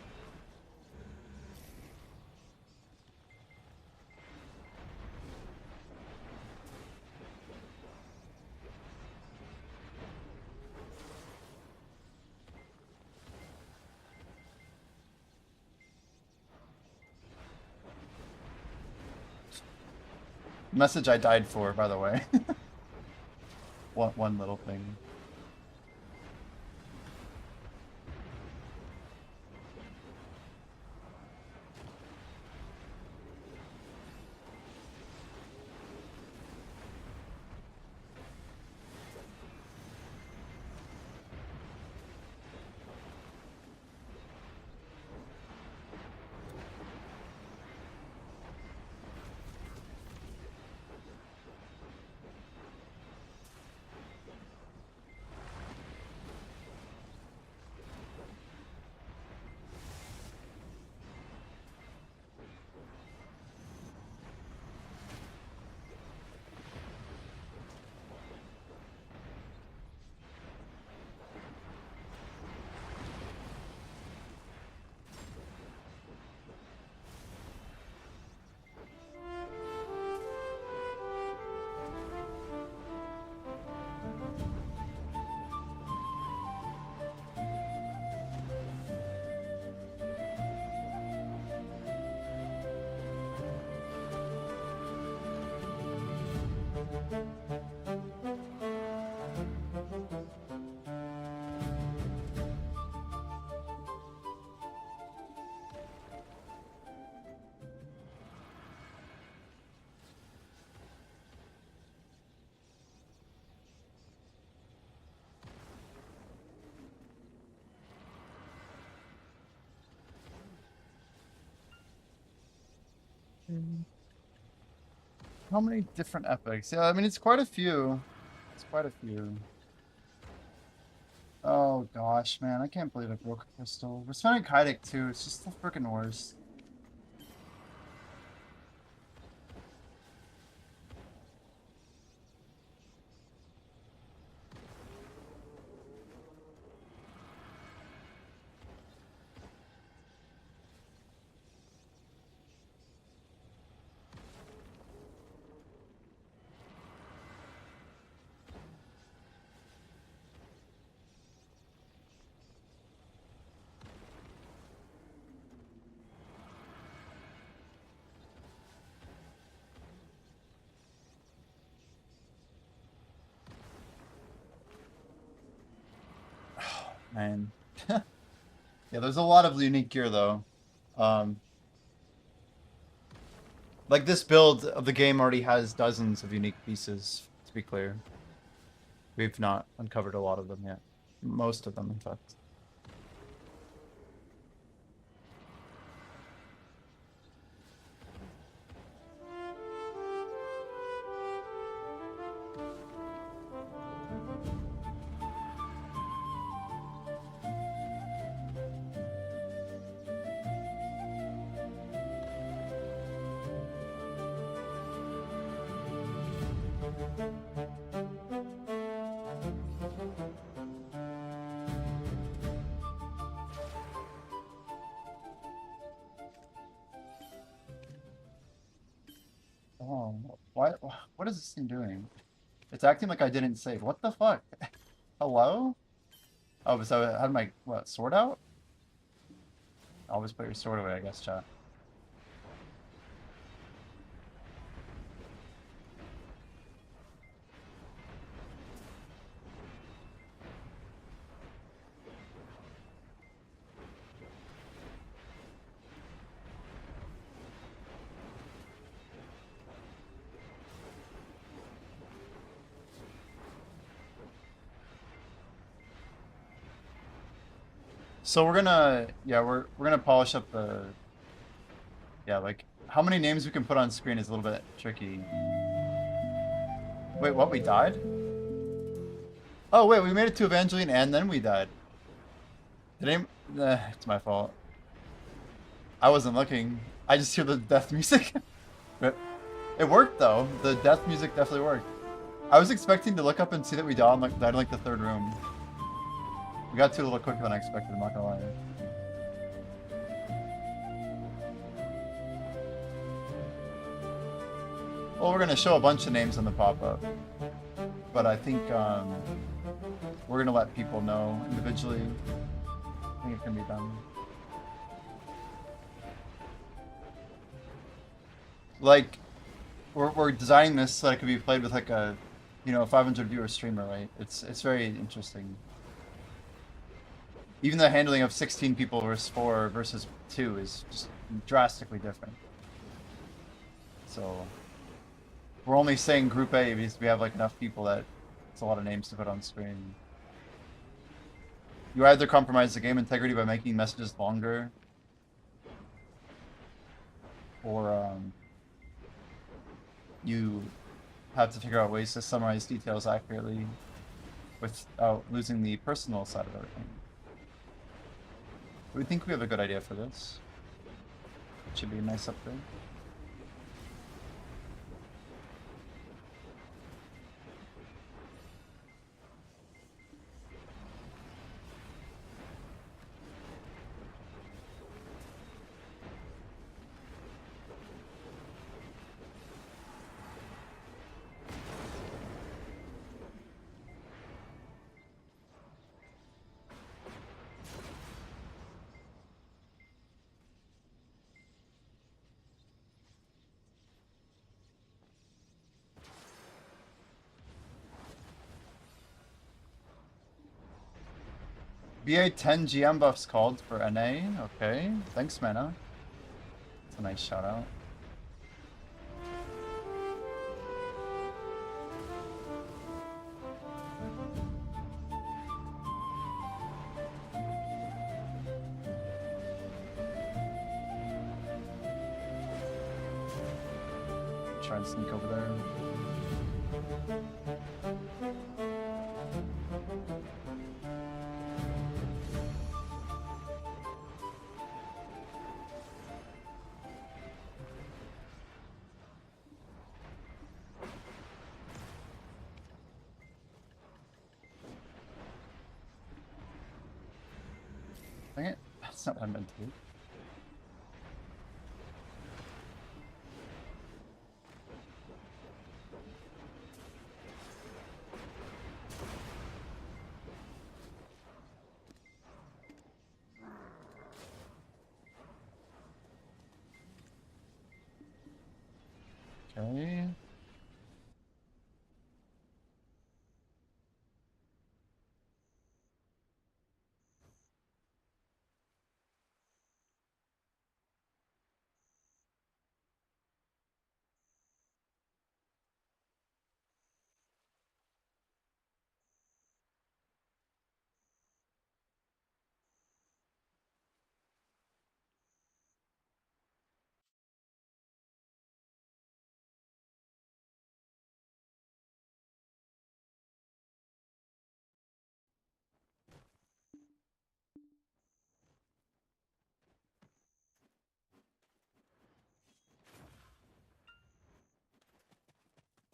Message I died for, by the way. One little thing. How many different epics? Yeah, I mean, it's quite a few. It's quite a few. Oh gosh, man, I can't believe I broke a crystal. We're spending Kydic too. It's just the freaking worst. Man. Yeah, there's a lot of unique gear though. Um, like this build of the game already has dozens of unique pieces, to be clear. We've not uncovered a lot of them yet. Most of them, in fact. Oh, why? What is this thing doing? It's acting like I didn't save. What the fuck? Hello? Oh, so I had my, what, sword out? Always put your sword away, I guess, chat. So we're gonna, yeah, we're gonna polish up the, yeah, like how many names we can put on screen is a little bit tricky. Wait, what? We died? Oh wait, we made it to Evangeline and then we died. The name, it's my fault. I wasn't looking. I just hear the death music. It worked though. The death music definitely worked. I was expecting to look up and see that we died in like the third room. We got to a little quicker than I expected, I'm not gonna lie. Well, we're gonna show a bunch of names on the pop-up, but I think we're gonna let people know individually. I think it can be done. Like, we're designing this so that it could be played with like a, you know, a 500 viewer streamer, right? It's very interesting. Even the handling of 16 people versus 4 versus 2 is just drastically different. So we're only saying Group A because we have like enough people that it's a lot of names to put on screen. You either compromise the game integrity by making messages longer, or you have to figure out ways to summarize details accurately without losing the personal side of everything. We think we have a good idea for this. It should be a nice upgrade. BA 10 GM buffs called for NA. Okay. Thanks, Mana. That's a nice shout out. Try and sneak over there. Dang it. That's not what I meant to do. Okay.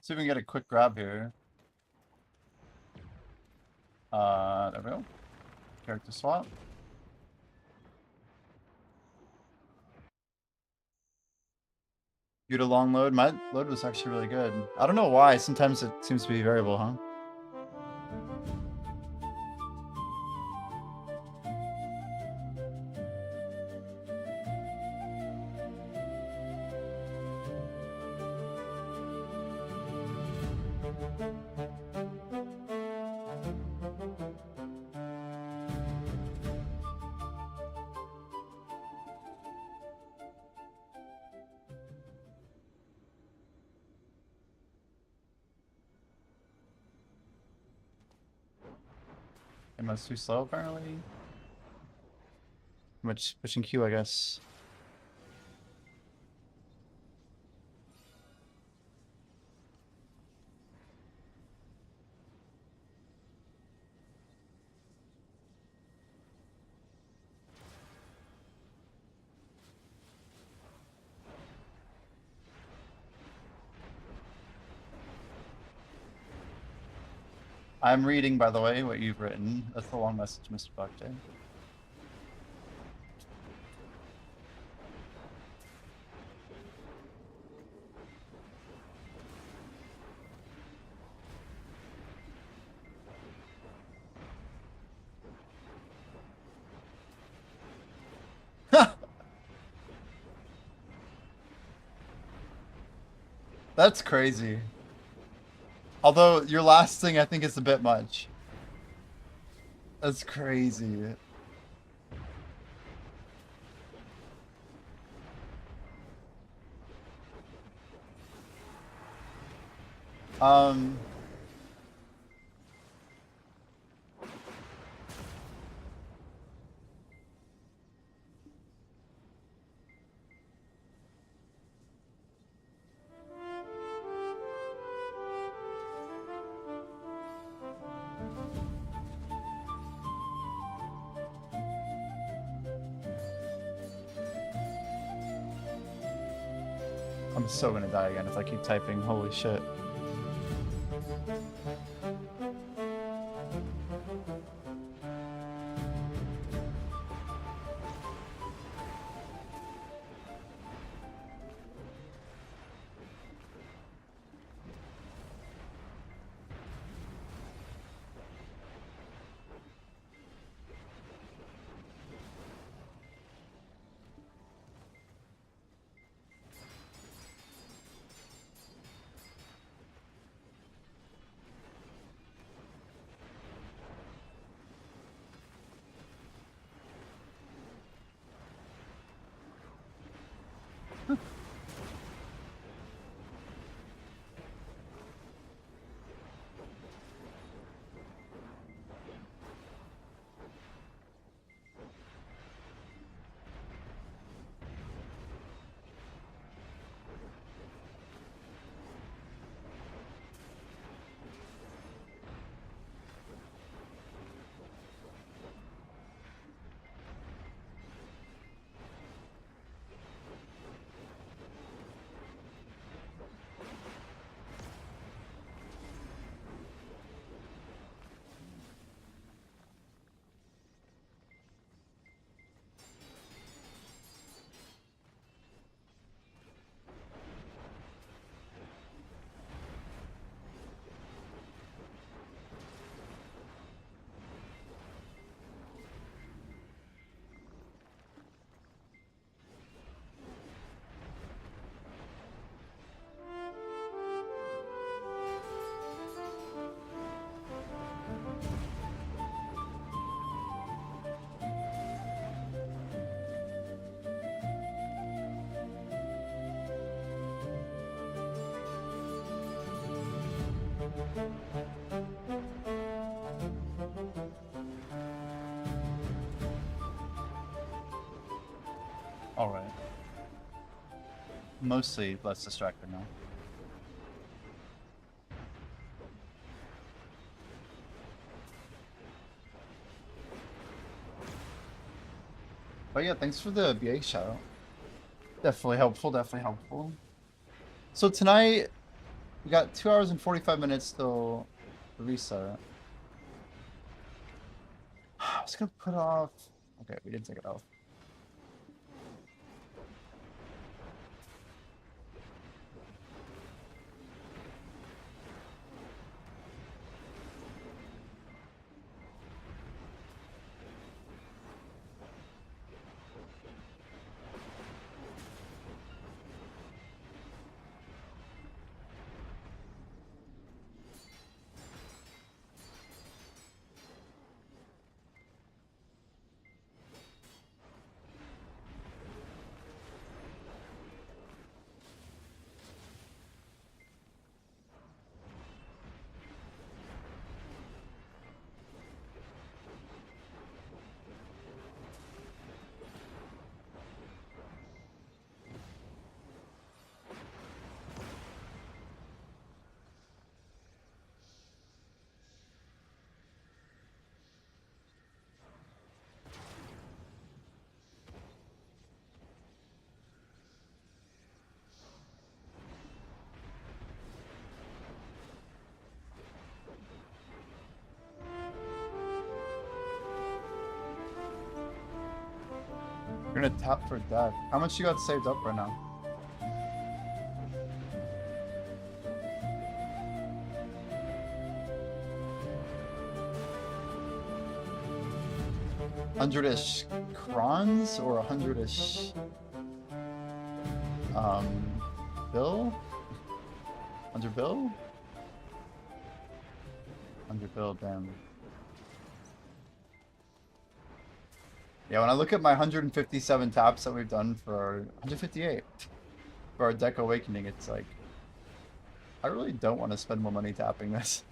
See if we can get a quick grab here. There we go. Character swap. You had a long load. My load was actually really good. I don't know why. Sometimes it seems to be variable, huh? Am I too slow apparently? Too much pushing Q, I guess. I'm reading, by the way, what you've written. That's the long message, Mr. Buckday. That's crazy. Although your last thing I think is a bit much. That's crazy. Um I'm so gonna die again if I keep typing. Holy shit. Alright. Mostly less distracted now. But yeah, thanks for the BA shout. Definitely helpful, definitely helpful. So tonight, we got 2 hours and 45 minutes till the reset. I was gonna put off... Okay, we didn't take it off. You're gonna tap for death. How much you got saved up right now? $100-ish crons or 100-ish bill? 100 bill? 100 bill, damn. Yeah, when I look at my 157 taps that we've done for our 158 for our Deck Awakening, it's like I really don't want to spend more money tapping this.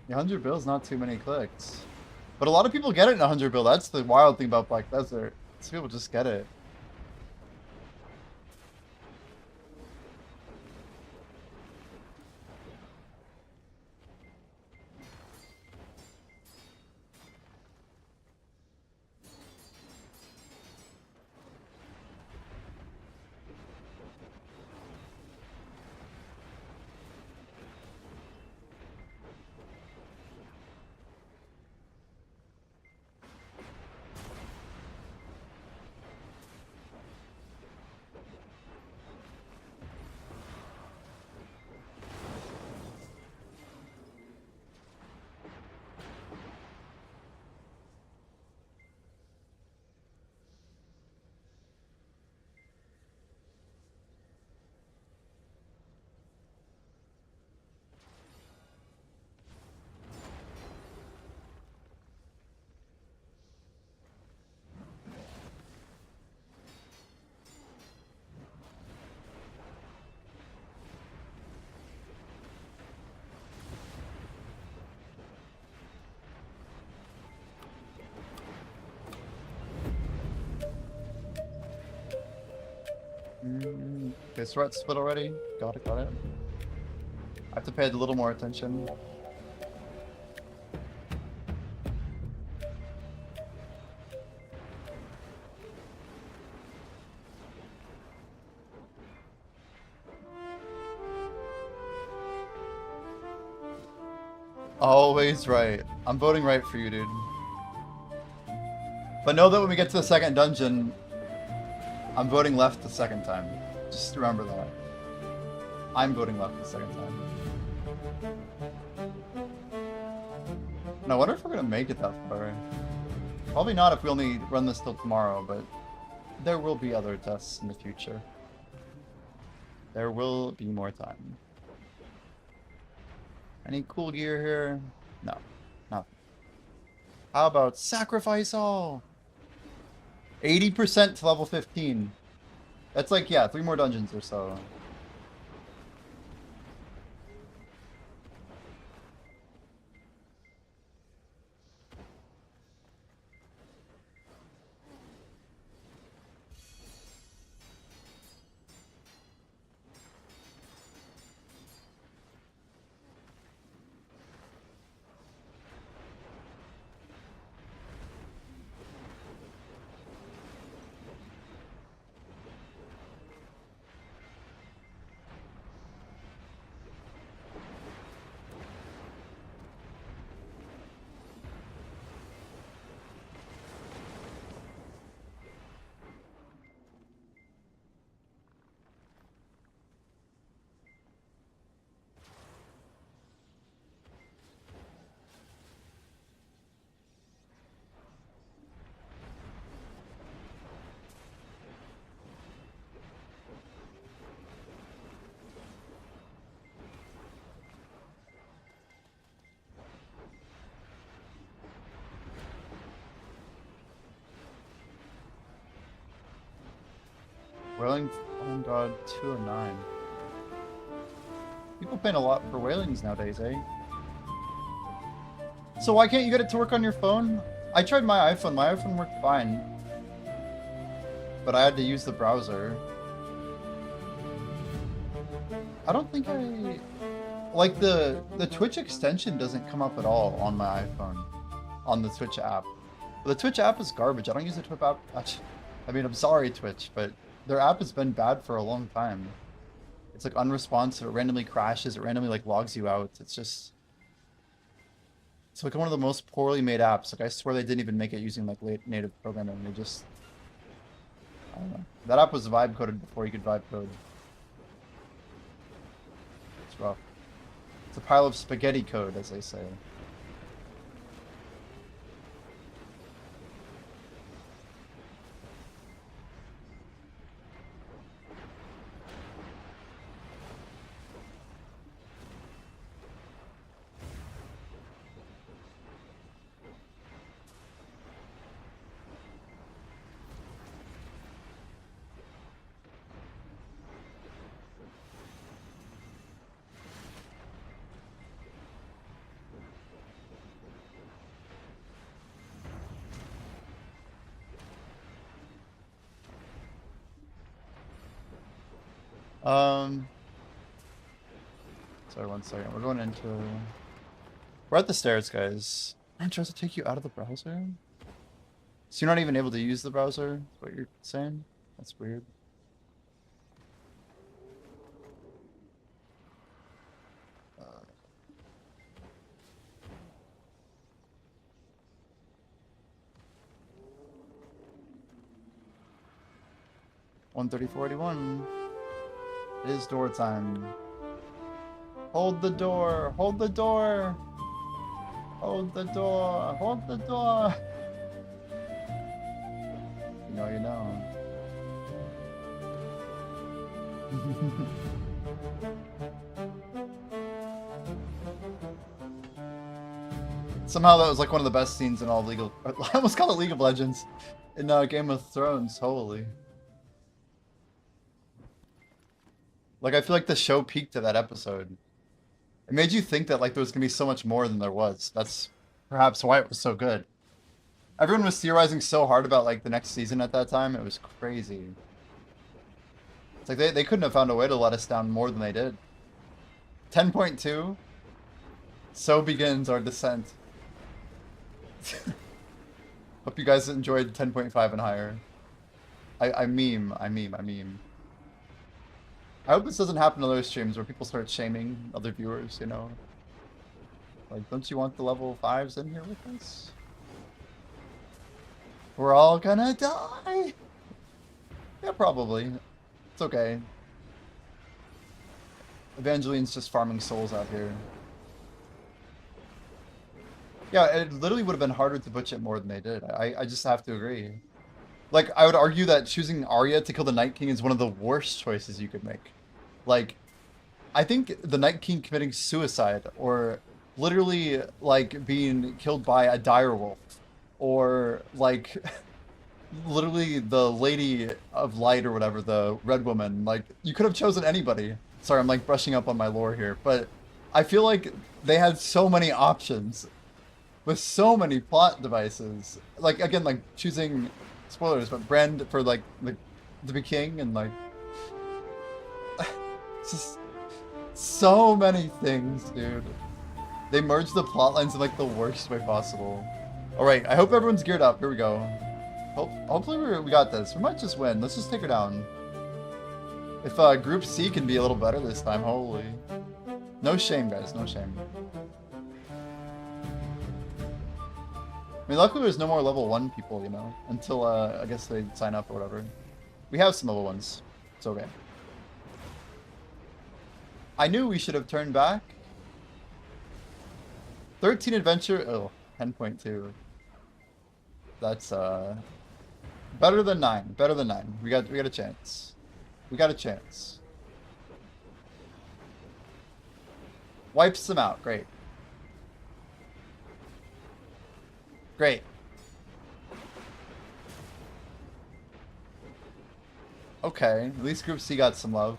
The 100 bill is not too many clicks. But a lot of people get it in 100 bill. That's the wild thing about Black Desert. Some people just get it. Okay, threat split already. Got it, got it. I have to pay a little more attention. Always right. I'm voting right for you, dude. But know that when we get to the second dungeon, I'm voting left the second time. Just remember that. I'm voting left the second time. And I wonder if we're gonna make it that far. Probably not if we only run this till tomorrow, but there will be other tests in the future. There will be more time. Any cool gear here? No, nothing. How about sacrifice all? 80% to level 15. That's like, yeah, 3 more dungeons or so. Whaling, oh god, 209. People paying a lot for whalings nowadays, eh? So why can't you get it to work on your phone? I tried my iPhone. My iPhone worked fine. But I had to use the browser. I don't think I... Like, the Twitch extension doesn't come up at all on my iPhone. On the Twitch app. But the Twitch app is garbage. I don't use the Twitch app. I mean, I'm sorry, Twitch, but their app has been bad for a long time. It's like unresponsive. It randomly crashes. It randomly like logs you out. It's just... It's like one of the most poorly made apps. Like, I swear they didn't even make it using like late native programming. They just... I don't know. That app was vibe coded before you could vibe code. It's rough. It's a pile of spaghetti code, as they say. Sorry, 1 second. We're going into... We're at the stairs, guys. Man, tries to take you out of the browser? So you're not even able to use the browser? Is what you're saying? That's weird. $134.81. It is door time. Hold the door! Hold the door! Hold the door! Hold the door! You know, you know. Somehow that was like one of the best scenes in all of League of... I almost called it League of Legends. In Game of Thrones, holy. Like, I feel like the show peaked at that episode. It made you think that like there was gonna be so much more than there was. That's perhaps why it was so good. Everyone was theorizing so hard about like the next season at that time. It was crazy. It's like they couldn't have found a way to let us down more than they did. 10.2. So begins our descent. Hope you guys enjoyed 10.5 and higher. I meme. I hope this doesn't happen to other streams where people start shaming other viewers, you know? Like, don't you want the level 5s in here with us? We're all gonna die! Yeah, probably. It's okay. Evangeline's just farming souls out here. Yeah, it literally would have been harder to butch it more than they did. I just have to agree. Like, I would argue that choosing Arya to kill the Night King is one of the worst choices you could make. Like, I think the Night King committing suicide, or literally, like, being killed by a direwolf, or, like, literally the Lady of Light or whatever, the Red Woman, like, you could have chosen anybody. Sorry, I'm, like, brushing up on my lore here, but I feel like they had so many options, with so many plot devices. Like, again, like, choosing... Spoilers, but Brand for like to be king and like just so many things, dude. They merged the plot lines in like the worst way possible. All right, I hope everyone's geared up. Here we go. Hopefully we got this. We might just win. Let's just take her down. If Group C can be a little better this time, holy. No shame, guys. No shame. I mean, luckily there's no more level 1 people, you know, until, I guess they sign up or whatever. We have some level 1s. It's okay. I knew we should have turned back. 13 adventure, oh, 10.2. That's, better than 9, better than 9. We got a chance. We got a chance. Wipes them out, great. Great. Oh Okay, at least Group C got some love.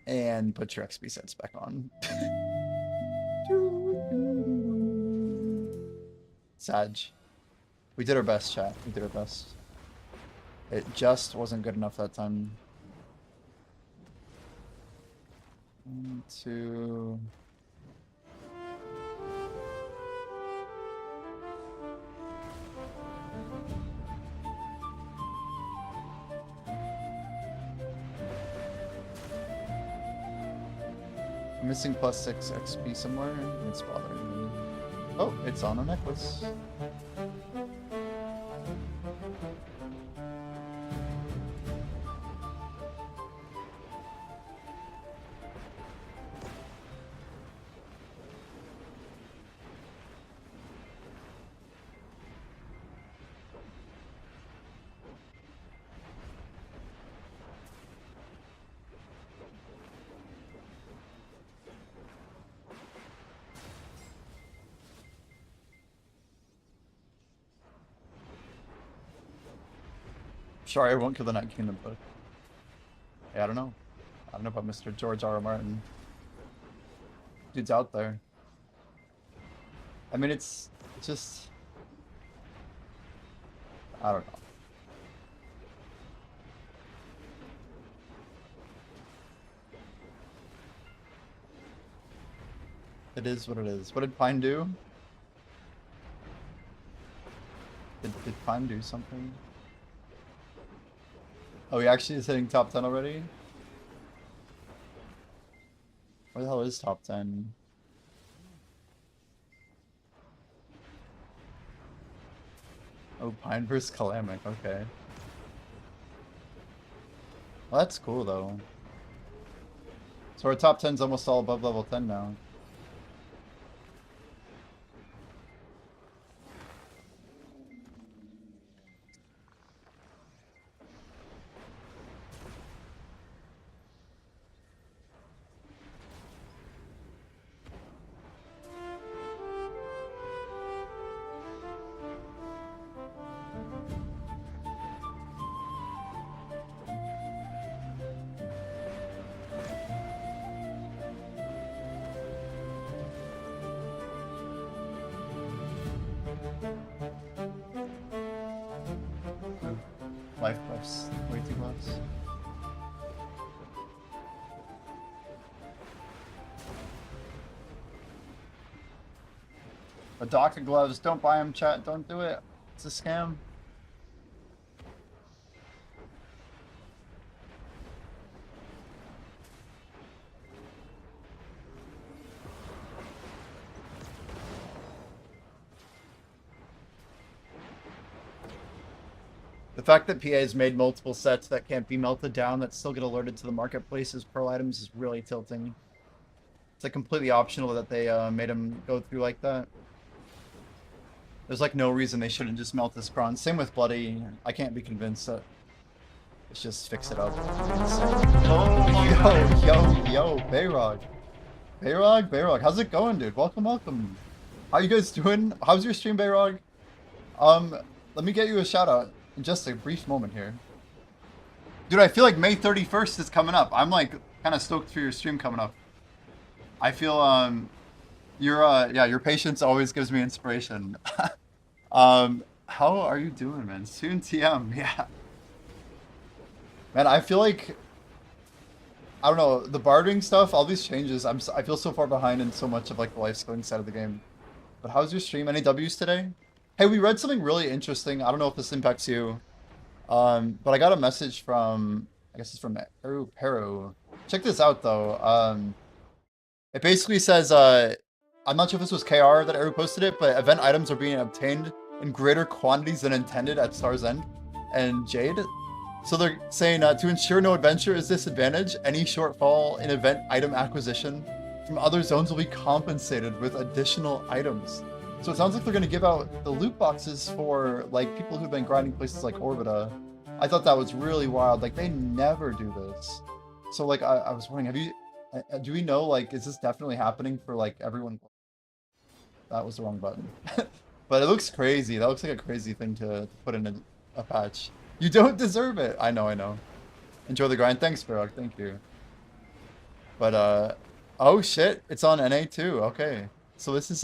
And put your XP sets back on. Sag. We did our best, chat. We did our best. It just wasn't good enough that time. 1, 2... I'm missing +6 XP somewhere. It's bothering me. Oh, it's on a necklace. Sorry, I won't kill the Night Kingdom, but yeah, I don't know. I don't know about Mr. George R. R. Martin. Dude's out there. I mean, it's just... I don't know. It is what it is. What did Pine do? Did Pine do something? Oh, he actually is hitting top 10 already? Where the hell is top 10? Oh, Pine vs. Kalamic, okay. Well, that's cool, though. So our top 10's almost all above level 10 now. Life buffs, way too buffs. But doctor gloves, don't buy them, chat, don't do it. It's a scam. The fact that PA has made multiple sets that can't be melted down that still get alerted to the marketplace as pearl items is really tilting. It's like completely optional that they made them go through like that. There's like no reason they shouldn't just melt this bronze. Same with Bloody. I can't be convinced that. Let's just fix it up. Oh, yo, Bayrog. Bayrog, how's it going, dude? Welcome. How you guys doing? How's your stream, Bayrog? Let me get you a shout out. In just a brief moment here. Dude, I feel like May 31st is coming up. I'm like kind of stoked for your stream coming up. I feel your patience always gives me inspiration. How are you doing, man? Soon TM, yeah. Man, I feel like I don't know, the barding stuff, all these changes, I feel so far behind in so much of like the life skilling side of the game. But how's your stream? Any W's today? Hey, we read something really interesting. I don't know if this impacts you. But I got a message from, I guess it's from Peru. Check this out, though. It basically says, I'm not sure if this was KR that Eru posted it, but event items are being obtained in greater quantities than intended at Star's End and Jade. So they're saying, to ensure no adventure is disadvantaged, any shortfall in event item acquisition from other zones will be compensated with additional items. So it sounds like they're going to give out the loot boxes for like people who've been grinding places like Orbita. I thought that was really wild. Like they never do this. So like I was wondering, Do we know, like, is this definitely happening for, like, everyone? That was the wrong button. But it looks crazy. That looks like a crazy thing to put in a patch. You don't deserve it. I know, I know. Enjoy the grind. Thanks, Barok. Thank you. But, oh shit. It's on NA too. Okay. So this is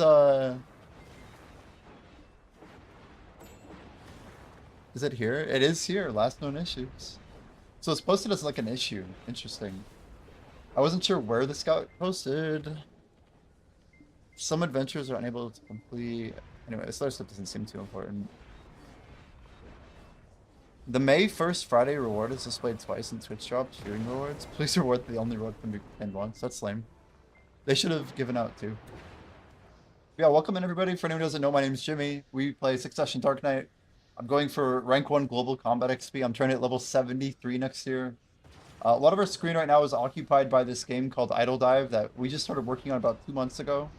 it here? It is here. Last known issues. So it's posted as like an issue. Interesting. I wasn't sure where this got posted. Some adventures are unable to complete. Anyway, this other stuff doesn't seem too important. The May 1st Friday reward is displayed twice in Twitch drops viewing rewards. Please reward the only reward can be pinned once. That's lame. They should have given out too. Yeah, welcome in everybody. For anyone who doesn't know, my name is Jimmy. We play Succession Dark Knight. I'm going for rank 1 global combat XP. I'm trying to hit level 73 next year. A lot of our screen right now is occupied by this game called Idledive that we just started working on about 2 months ago.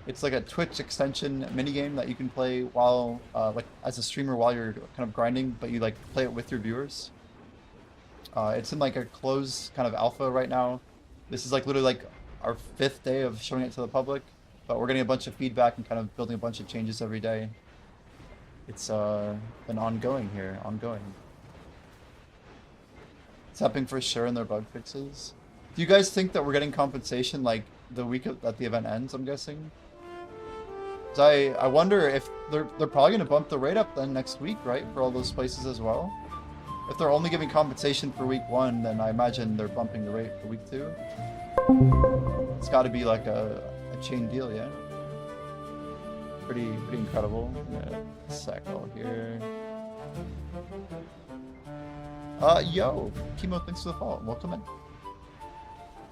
It's like a Twitch extension minigame that you can play while, like, as a streamer while you're kind of grinding, but you, like, play it with your viewers. It's in, like, a closed kind of alpha right now. This is, like, literally, like, our 5th day of showing it to the public, but we're getting a bunch of feedback and kind of building a bunch of changes every day. It's, been ongoing here, ongoing. It's happening for sure in their bug fixes. Do you guys think that we're getting compensation, like, the week that the event ends, I'm guessing? I wonder if they're probably gonna bump the rate up then next week, right? For all those places as well. If they're only giving compensation for week 1, then I imagine they're bumping the rate for week 2. It's got to be like a chain deal, yeah. Pretty incredible. Yeah, sec all here. Yo, Chemo, thanks for the follow. Welcome in.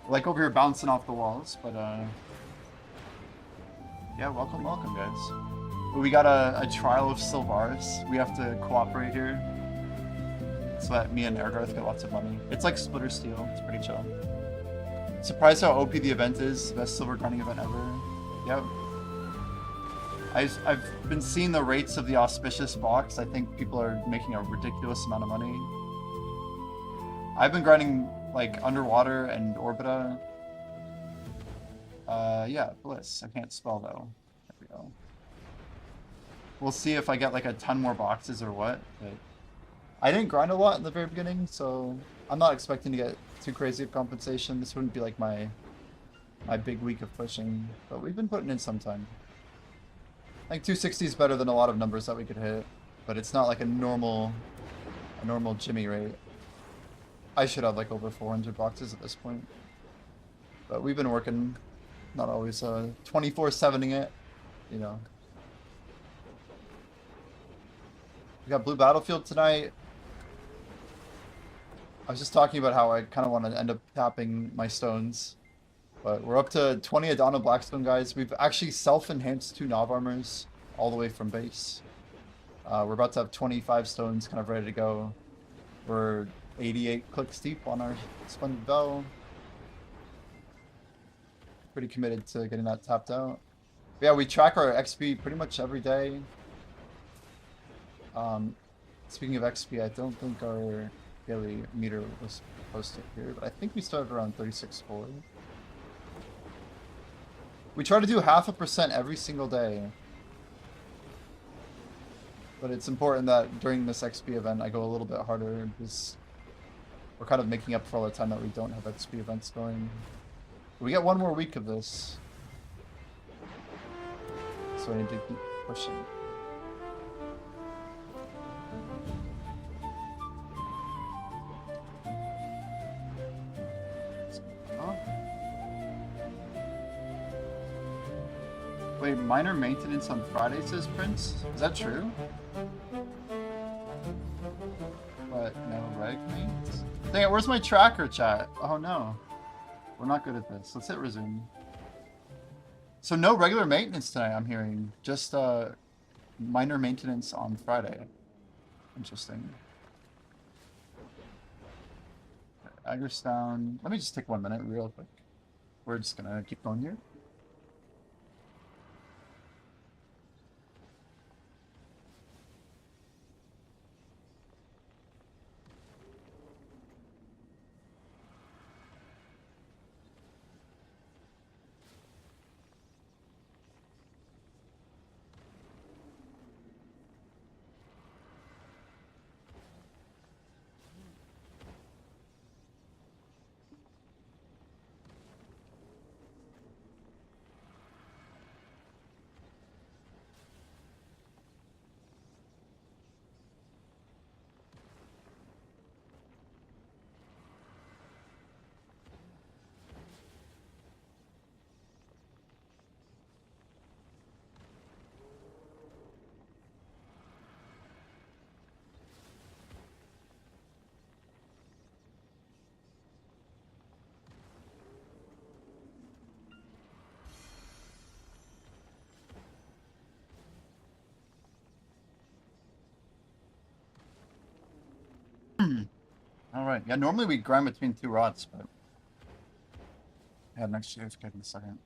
Like over here bouncing off the walls, but yeah, welcome, guys. We got a trial of Sylvaris. We have to cooperate here. So that me and Ergarth get lots of money. It's like Splitter Steel. It's pretty chill. Surprised how OP the event is. Best silver grinding event ever. Yep. I've been seeing the rates of the auspicious box. I think people are making a ridiculous amount of money. I've been grinding like Underwater and Orbita. Yeah, Bliss. I can't spell though. There we go. We'll see if I get like a ton more boxes or what. But I didn't grind a lot in the very beginning, so I'm not expecting to get too crazy of compensation. This wouldn't be like my big week of pushing, but we've been putting in some time. I think 260 is better than a lot of numbers that we could hit, but it's not like a normal Jimmy rate. I should have like over 400 boxes at this point, but we've been working, not always 24/7ing it, you know. We got Blue Battlefield tonight. I was just talking about how I kind of want to end up tapping my stones. But we're up to 20 Adana Blackstone, guys. We've actually self-enhanced 2 Nav armors all the way from base. We're about to have 25 stones kind of ready to go. We're 88 clicks deep on our Splendid Bow. Pretty committed to getting that tapped out. But yeah, we track our XP pretty much every day. Speaking of XP, I don't think our daily meter was posted here, but I think we started around 36.4. We try to do 0.5% every single day. But it's important that during this XP event I go a little bit harder because we're kind of making up for all the time that we don't have XP events going. We get 1 more week of this. So I need to keep pushing. Wait, minor maintenance on Friday, says Prince? Is that true? But no reg maintenance? Dang it, where's my tracker, chat? Oh no. We're not good at this. Let's hit resume. So no regular maintenance tonight, I'm hearing. Just minor maintenance on Friday. Interesting. Okay, Agger's down. Let me just take 1 minute real quick. We're just gonna keep going here. Alright, yeah, normally we grind between 2 rods, but... Yeah, next year it's good in a second.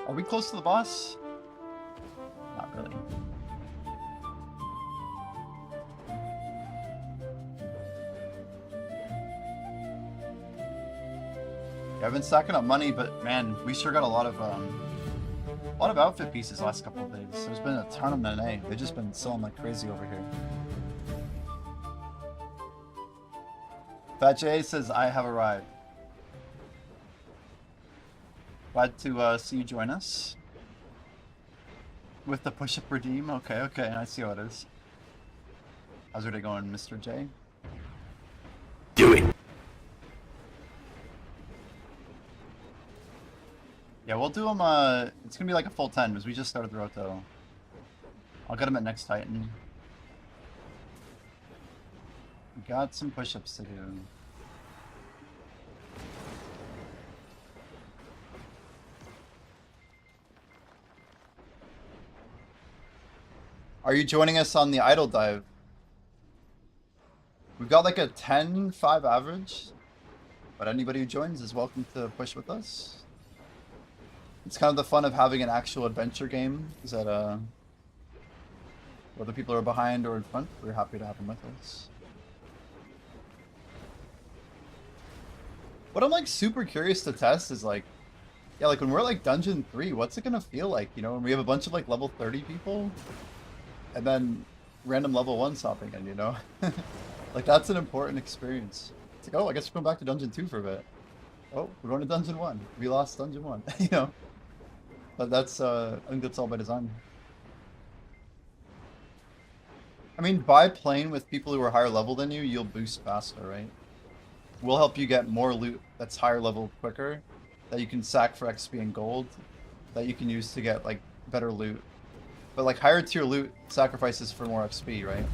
Are we close to the boss? Not really. Yeah, I've been stacking up money, but man, we sure got a lot of outfit pieces last couple of days. There's been a ton of them in A. They've just been selling like crazy over here. Fat J says, I have arrived. Glad to see you join us. With the push-up redeem? Okay, okay, I see how it is. How's your day going, Mr. J? Do it! Yeah, we'll do them, it's gonna be like a full 10, because we just started the Roto. I'll get him at next Titan. We got some push-ups to do. Are you joining us on the Idledive? We've got like a 10-5 average, but anybody who joins is welcome to push with us. It's kind of the fun of having an actual adventure game, is that whether people are behind or in front, we're happy to have them with us. What I'm like super curious to test is like, yeah, like when we're like Dungeon 3, what's it gonna feel like, you know, when we have a bunch of like level 30 people, and then random level 1 stopping in, you know? Like that's an important experience. It's like, oh, I guess we're going back to Dungeon 2 for a bit. Oh, we're going to Dungeon 1. We lost Dungeon 1, you know? But that's, I think that's all by design. I mean, by playing with people who are higher level than you, you'll boost faster, right? We'll help you get more loot that's higher level quicker, that you can sack for XP and gold, that you can use to get, like, better loot. But, like, higher tier loot sacrifices for more XP, right?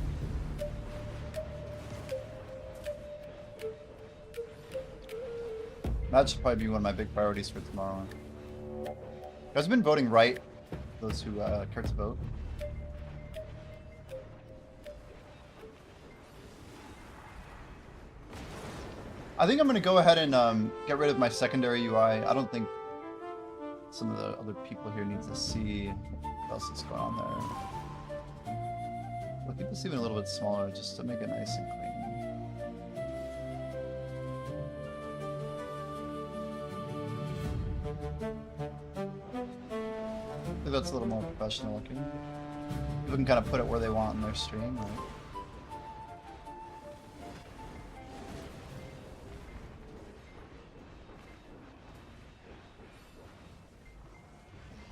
That should probably be one of my big priorities for tomorrow. You guys have been voting right, those who care to vote. I think I'm going to go ahead and get rid of my secondary UI. I don't think some of the other people here need to see what else is going on there. We'll keep this even a little bit smaller just to make it nice and clean. I think that's a little more professional looking. People can kind of put it where they want in their stream, right?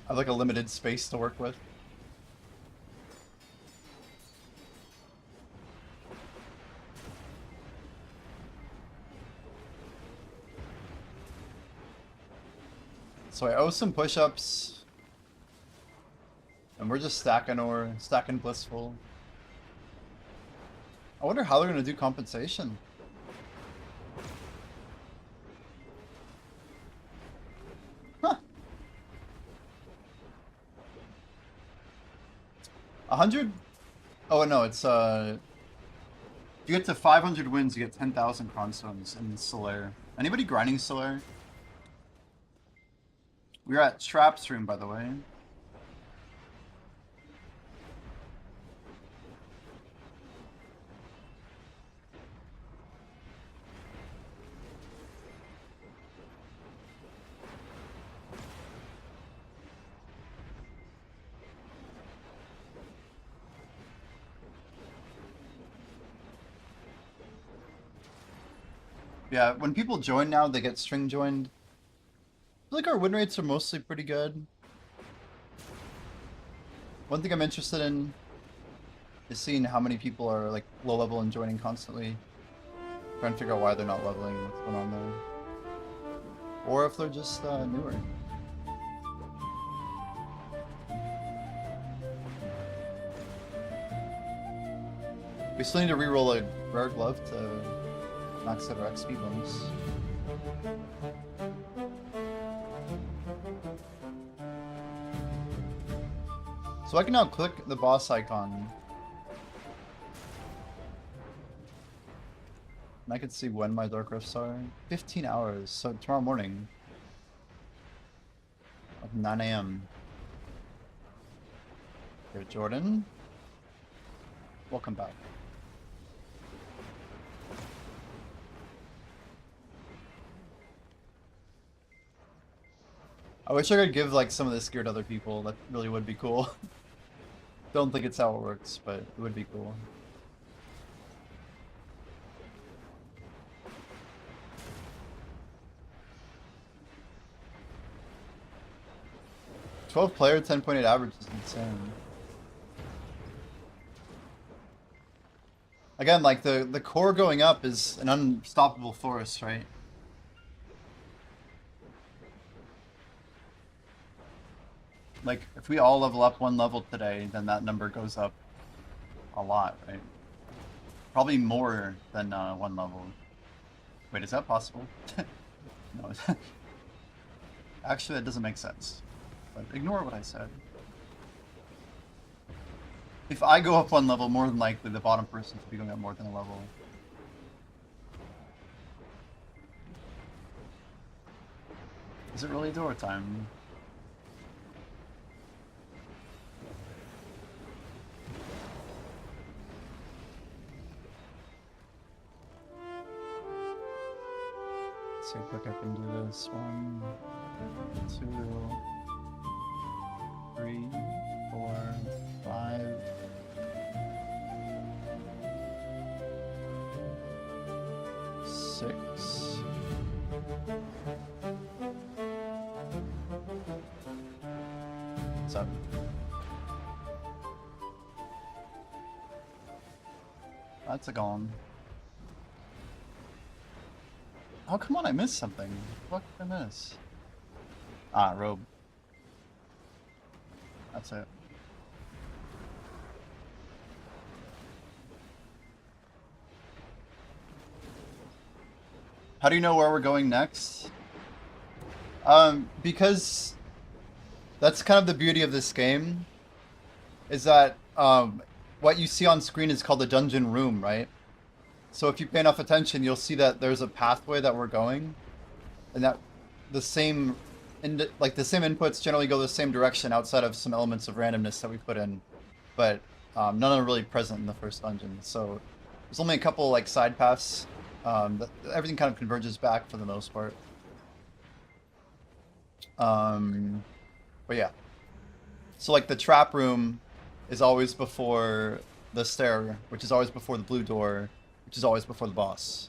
I have like a limited space to work with. So I owe some push-ups. And we're just stacking ore, stacking blissful. I wonder how they're gonna do compensation. Huh. 100? Oh no, it's if you get to 500 wins, you get 10,000 cronstones in Solaire. Anybody grinding Solaire? We're at Trap's room, by the way. Yeah, when people join now, they get string joined. I feel like our win rates are mostly pretty good. One thing I'm interested in is seeing how many people are like low level and joining constantly. Trying to figure out why they're not leveling, what's going on there. Or if they're just newer. We still need to reroll a rare glove to max out our XP bonus. So I can now click the boss icon And I can see when my dark rifts are. 15 hours, so tomorrow morning. At 9 a.m. Here, Jordan. Welcome back. I wish I could give like some of this gear to other people. That really would be cool. Don't think it's how it works, but it would be cool. $12 player, 10.8 average is insane. Again, like the core going up is an unstoppable force, right? Like, if we all level up 1 level today, then that number goes up a lot, right? Probably more than 1 level. Wait, is that possible? No. Actually, that doesn't make sense. But ignore what I said. If I go up 1 level, more than likely the bottom person should be going up more than a level. Is it really door time? Let's see how quick I can do this. 1, 2, 3, 4, 5. 6. What's up? That's a golem. Oh, come on, I missed something. What did I miss? Ah, robe. That's it. How do you know where we're going next? Because that's kind of the beauty of this game, is that what you see on screen is called the dungeon room, right? So if you pay enough attention, you'll see that there's a pathway that we're going, and that the same inputs generally go the same direction outside of some elements of randomness that we put in, but none are really present in the first dungeon. So there's only a couple like side paths. Everything kind of converges back for the most part. But yeah. So like the trap room is always before the stair, which is always before the blue door, which is always before the boss.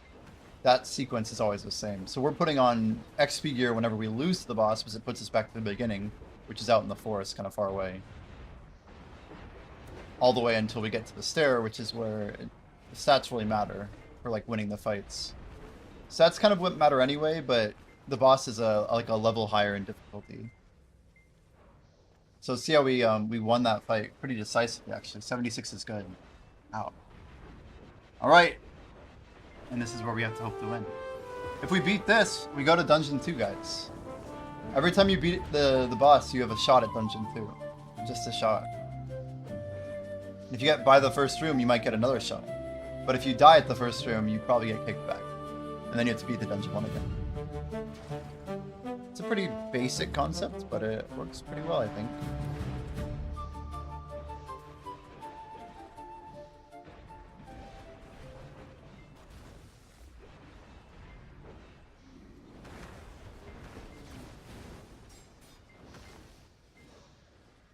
That sequence is always the same. So we're putting on XP gear whenever we lose to the boss, because it puts us back to the beginning, which is out in the forest, kind of far away. All the way until we get to the stair, which is where the stats really matter for like winning the fights. Stats kind of wouldn't matter anyway, but the boss is like a level higher in difficulty. So see how we won that fight pretty decisively, actually. 76 is good. Ow. All right. And this is where we have to hope to win. If we beat this, we go to Dungeon 2, guys. Every time you beat the boss, you have a shot at Dungeon 2. Just a shot. If you get by the first room, you might get another shot. But if you die at the first room, you probably get kicked back. And then you have to beat the Dungeon 1 again. It's a pretty basic concept, but it works pretty well, I think.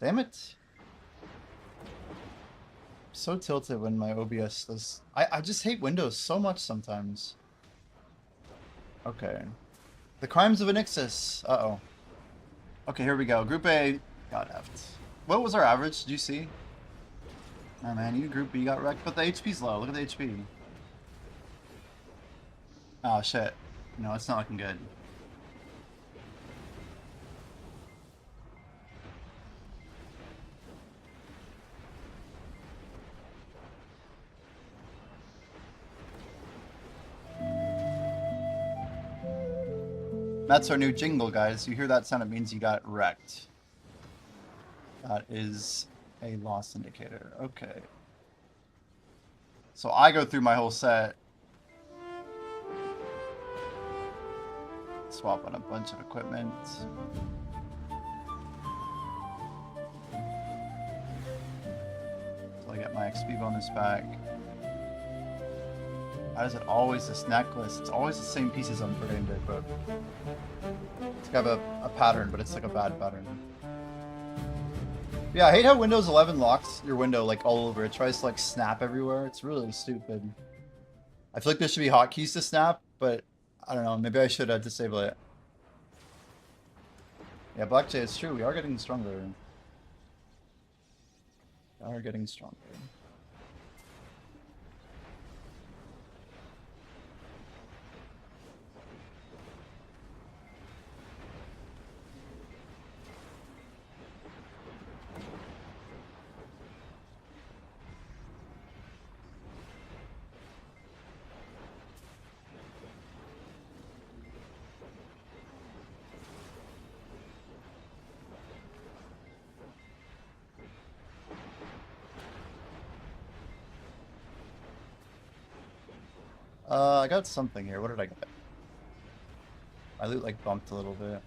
Damn it. I'm so tilted when my OBS does... I just hate Windows so much sometimes. Okay. The Crimes of Anixis. Uh-oh. Okay, here we go. Group A got effed. What was our average? Did you see? Oh man, you Group B got wrecked, but the HP's low. Look at the HP. Oh shit. No, it's not looking good. That's our new jingle, guys. You hear that sound, it means you got wrecked. That is a loss indicator. Okay. So I go through my whole set. Swap on a bunch of equipment. Until I get my XP bonus back. Why is it always this necklace? It's always the same pieces I'm putting into it, but it's got a pattern, but it's like a bad pattern. Yeah, I hate how Windows 11 locks your window like all over. It tries to like snap everywhere. It's really stupid. I feel like there should be hotkeys to snap, but I don't know. Maybe I should disable it. Yeah, Black Jay, it's true. We are getting stronger. We are getting stronger. I got something here. What did I get? My loot like bumped a little bit.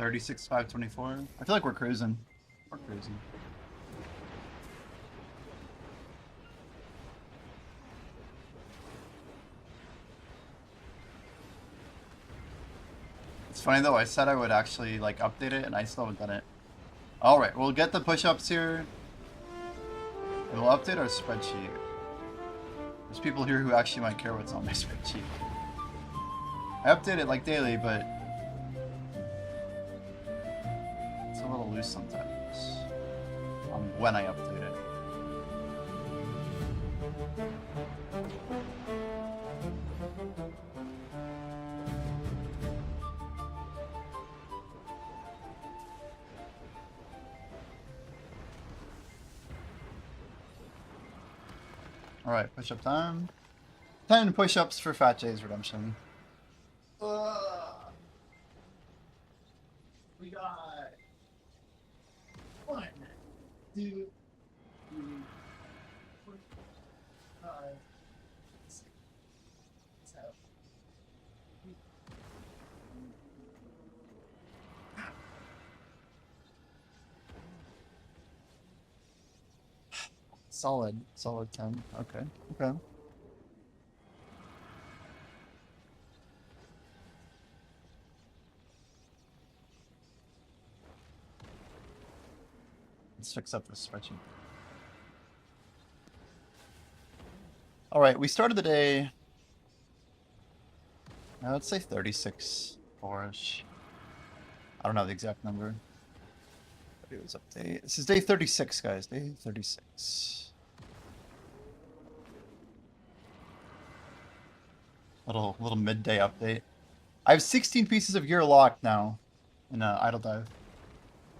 $36,524. I feel like we're cruising. We're cruising. It's funny though, I said I would actually like update it and I still haven't done it. Alright, we'll get the push-ups here. We'll update our spreadsheet. There's people here who actually might care what's on my spreadsheet. I update it like daily, but it's a little loose sometimes on when I update it. Alright, push-up time. 10 push-ups for Fat J's redemption. We got 1, 2, 3, 4, 5, 6, 7, 8. Solid 10. Okay. Let's fix up this spreadsheet. Alright, we started the day. Let's say 36-4-ish. I don't know the exact number. But it was update. This is day 36, guys. Day 36. Little midday update. I have 16 pieces of gear locked now in Idledive.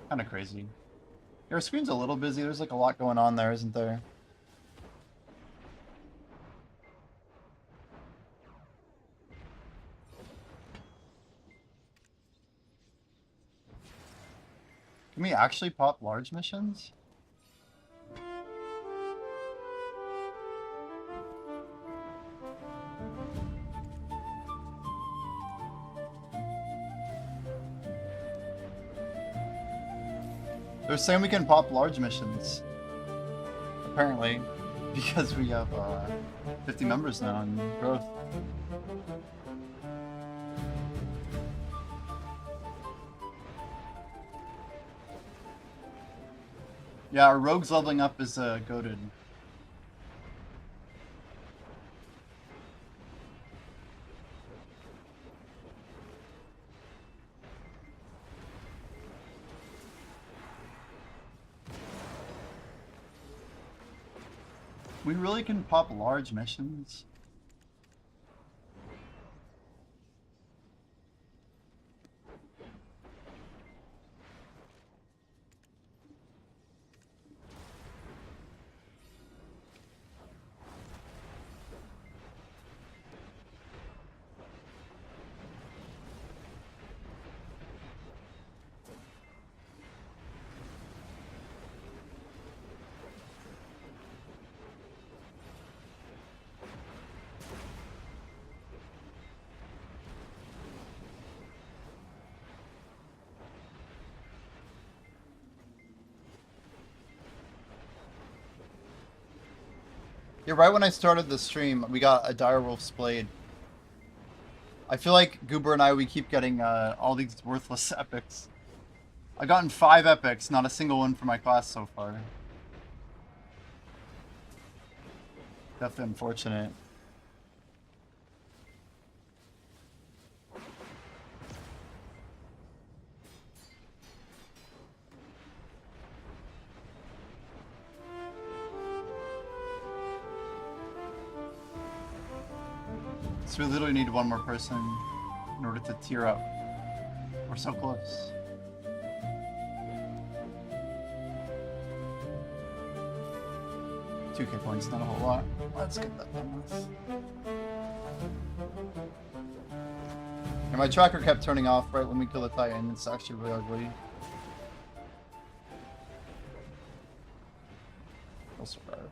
Kind of crazy. Your screen's a little busy. There's like a lot going on there, isn't there? Can we actually pop large missions? They're saying we can pop large missions. Apparently. Because we have 50 members now in growth. Yeah, our rogues leveling up is goated. We really can pop large missions. Yeah, right when I started the stream, we got a direwolf's blade. I feel like Goober and I, we keep getting all these worthless epics. I've gotten 5 epics, not a single one for my class so far. Definitely unfortunate. So we literally need one more person in order to tier up. We're so close. $2K points, not a whole lot. Let's get that done with. And my tracker kept turning off right when we kill the Titan. It's actually really ugly. We'll survive.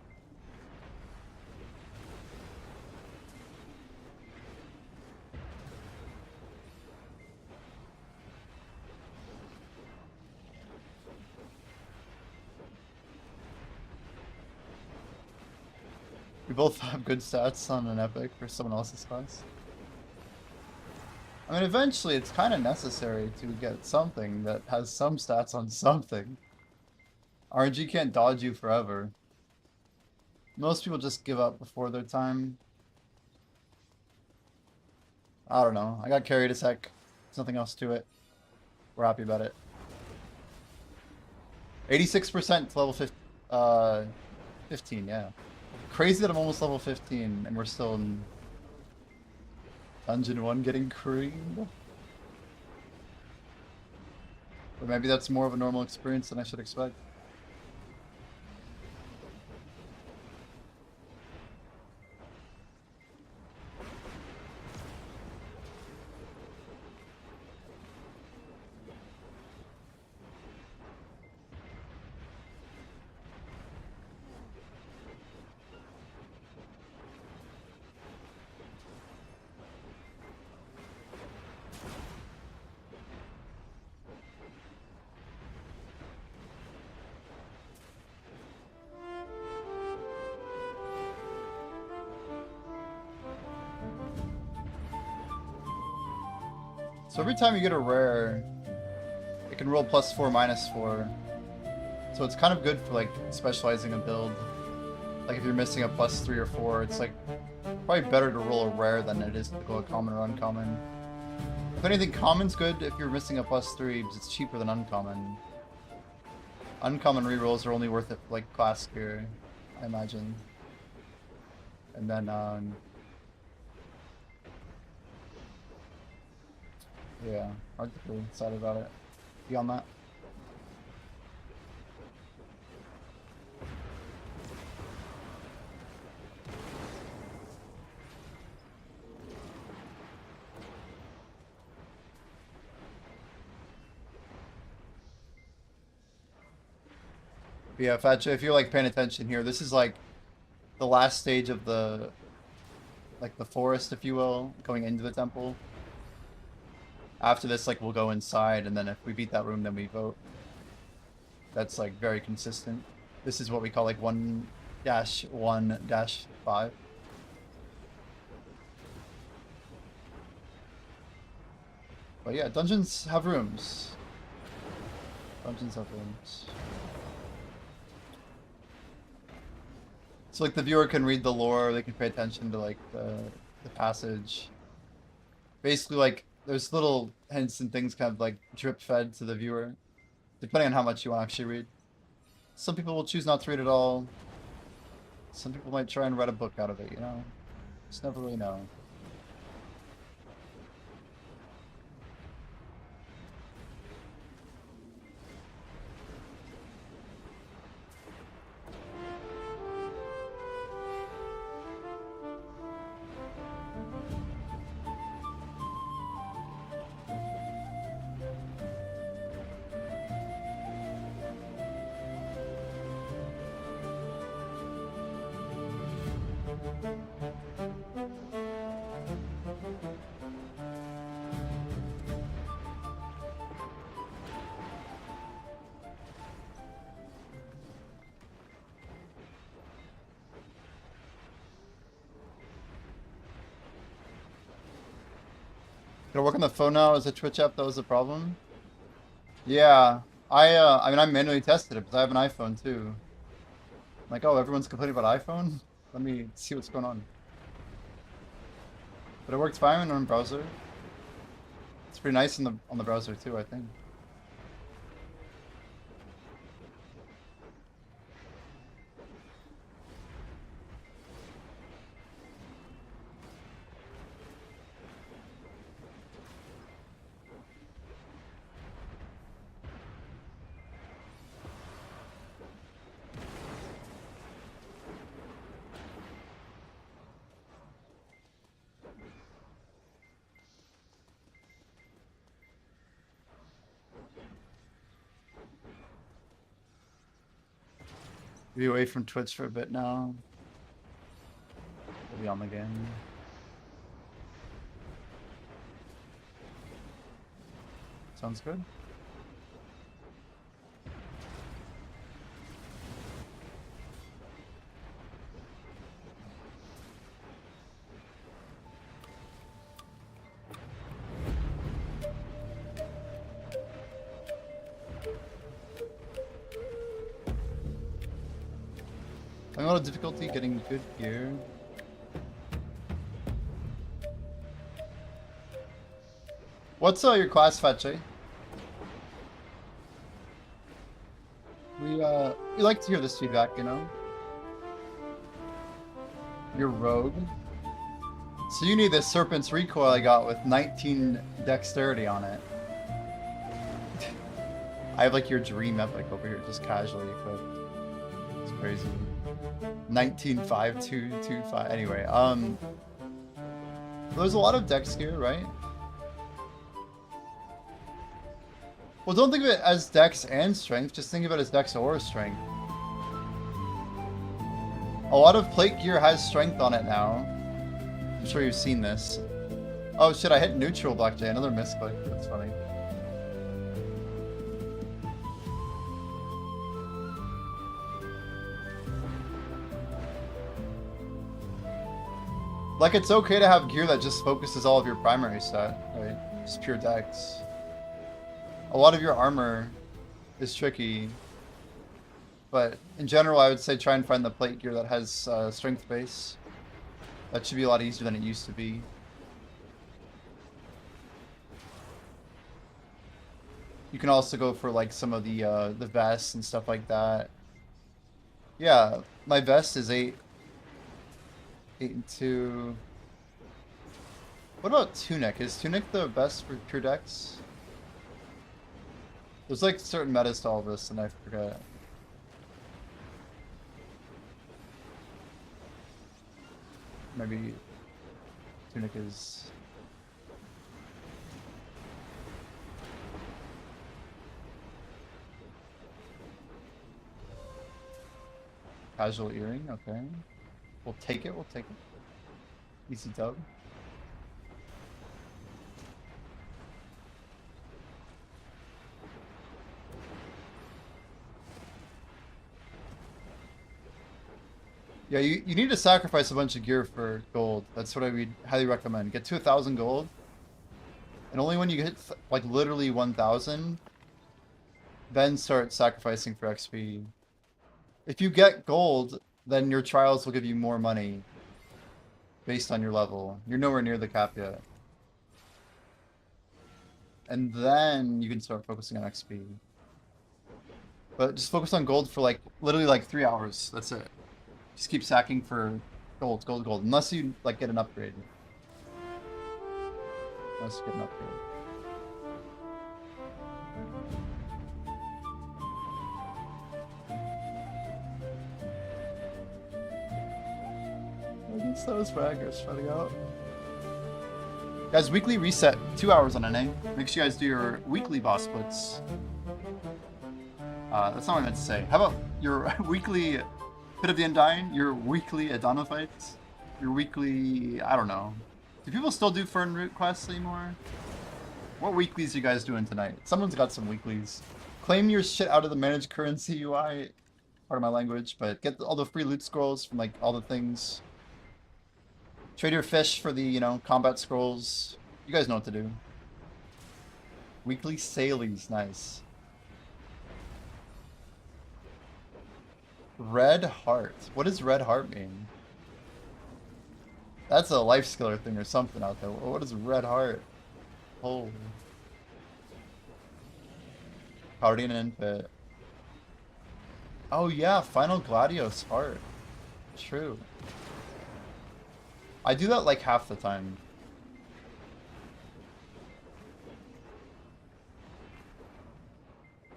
We both have good stats on an epic for someone else's class. I mean, eventually it's kind of necessary to get something that has some stats on something. RNG can't dodge you forever. Most people just give up before their time. I don't know. I got carried a sec. There's nothing else to it. We're happy about it. 86% to level 15, yeah. Crazy that I'm almost level 15 and we're still in Dungeon 1 getting creamed. Or maybe that's more of a normal experience than I should expect. So every time you get a rare, it can roll +4, -4. So it's kind of good for like specializing a build. Like if you're missing a +3 or 4, it's like probably better to roll a rare than it is to go a common or uncommon. If anything, common's good if you're missing a +3 because it's cheaper than uncommon. Uncommon rerolls are only worth it for like class gear, I imagine. And then yeah, hard to be excited about it. Beyond that. But yeah, Fatcha, if you're like paying attention here, this is like the last stage of the forest, if you will, going into the temple. After this, like, we'll go inside, and then if we beat that room, then we vote. That's, like, very consistent. This is what we call, like, 1-1-5. But yeah, dungeons have rooms. Dungeons have rooms. So, like, the viewer can read the lore, they can pay attention to, like, the passage. Basically, like, there's little hints and things kind of like drip fed to the viewer, depending on how much you want to actually read. Some people will choose not to read at all. Some people might try and write a book out of it, you know? Just never really know. Gotta work on the phone now. Is the Twitch app that was the problem? Yeah. I mean, I manually tested it because I have an iPhone too. I'm like, oh, everyone's complaining about iPhone? Let me see what's going on. But it worked fine on browser. It's pretty nice on the browser too, I think. Be away from Twitch for a bit now. We'll be on again. Sounds good. I'm a lot of difficulty getting good gear. What's your class fetch, eh? We like to hear this feedback, you know? You're rogue. So you need this Serpent's Recoil I got with 19 dexterity on it. I have like your dream epic over here, just casually equipped. It's crazy. 195225. Anyway, there's a lot of dex gear, right? Well, don't think of it as dex and strength, just think of it as dex or strength. A lot of plate gear has strength on it now. I'm sure you've seen this. Oh shit, I hit neutral, Blackjay, another misclick. That's funny. Like, it's okay to have gear that just focuses all of your primary set, right? Just pure dex. A lot of your armor is tricky, but in general, I would say try and find the plate gear that has strength base. That should be a lot easier than it used to be. You can also go for like some of the vests and stuff like that. Yeah, my vest is 8 and 2. What about Tunic? Is Tunic the best for pure dex? There's like certain metas to all this, and I forget. Maybe Tunic is... Casual earring, okay. We'll take it, we'll take it. Easy dub. Yeah, you need to sacrifice a bunch of gear for gold. That's what I would highly recommend. Get to 1,000 gold. And only when you hit, like, literally 1,000, then start sacrificing for XP. If you get gold, then your trials will give you more money based on your level. You're nowhere near the cap yet. And then you can start focusing on XP. But just focus on gold for, like, literally, like, 3 hours. That's it. Just keep sacking for gold, gold, gold. Unless you, like, get an upgrade. Unless you get an upgrade. I guess that was braggers running out. Guys, weekly reset. 2 hours on NA. Make sure you guys do your weekly boss splits. That's not what I meant to say. How about your weekly Pit of the Undying, your weekly Adana fights, your weekly, I don't know. Do people still do Fern Root quests anymore? What weeklies are you guys doing tonight? Someone's got some weeklies. Claim your shit out of the managed currency UI, pardon my language, but get all the free loot scrolls from like all the things. Trade your fish for the, you know, combat scrolls. You guys know what to do. Weekly Salies, nice. Red Heart. What does Red Heart mean? That's a life skiller thing or something out there. What is Red Heart? Oh. Guardian and Infit. Oh yeah, Final Gladios Heart. True. I do that like half the time.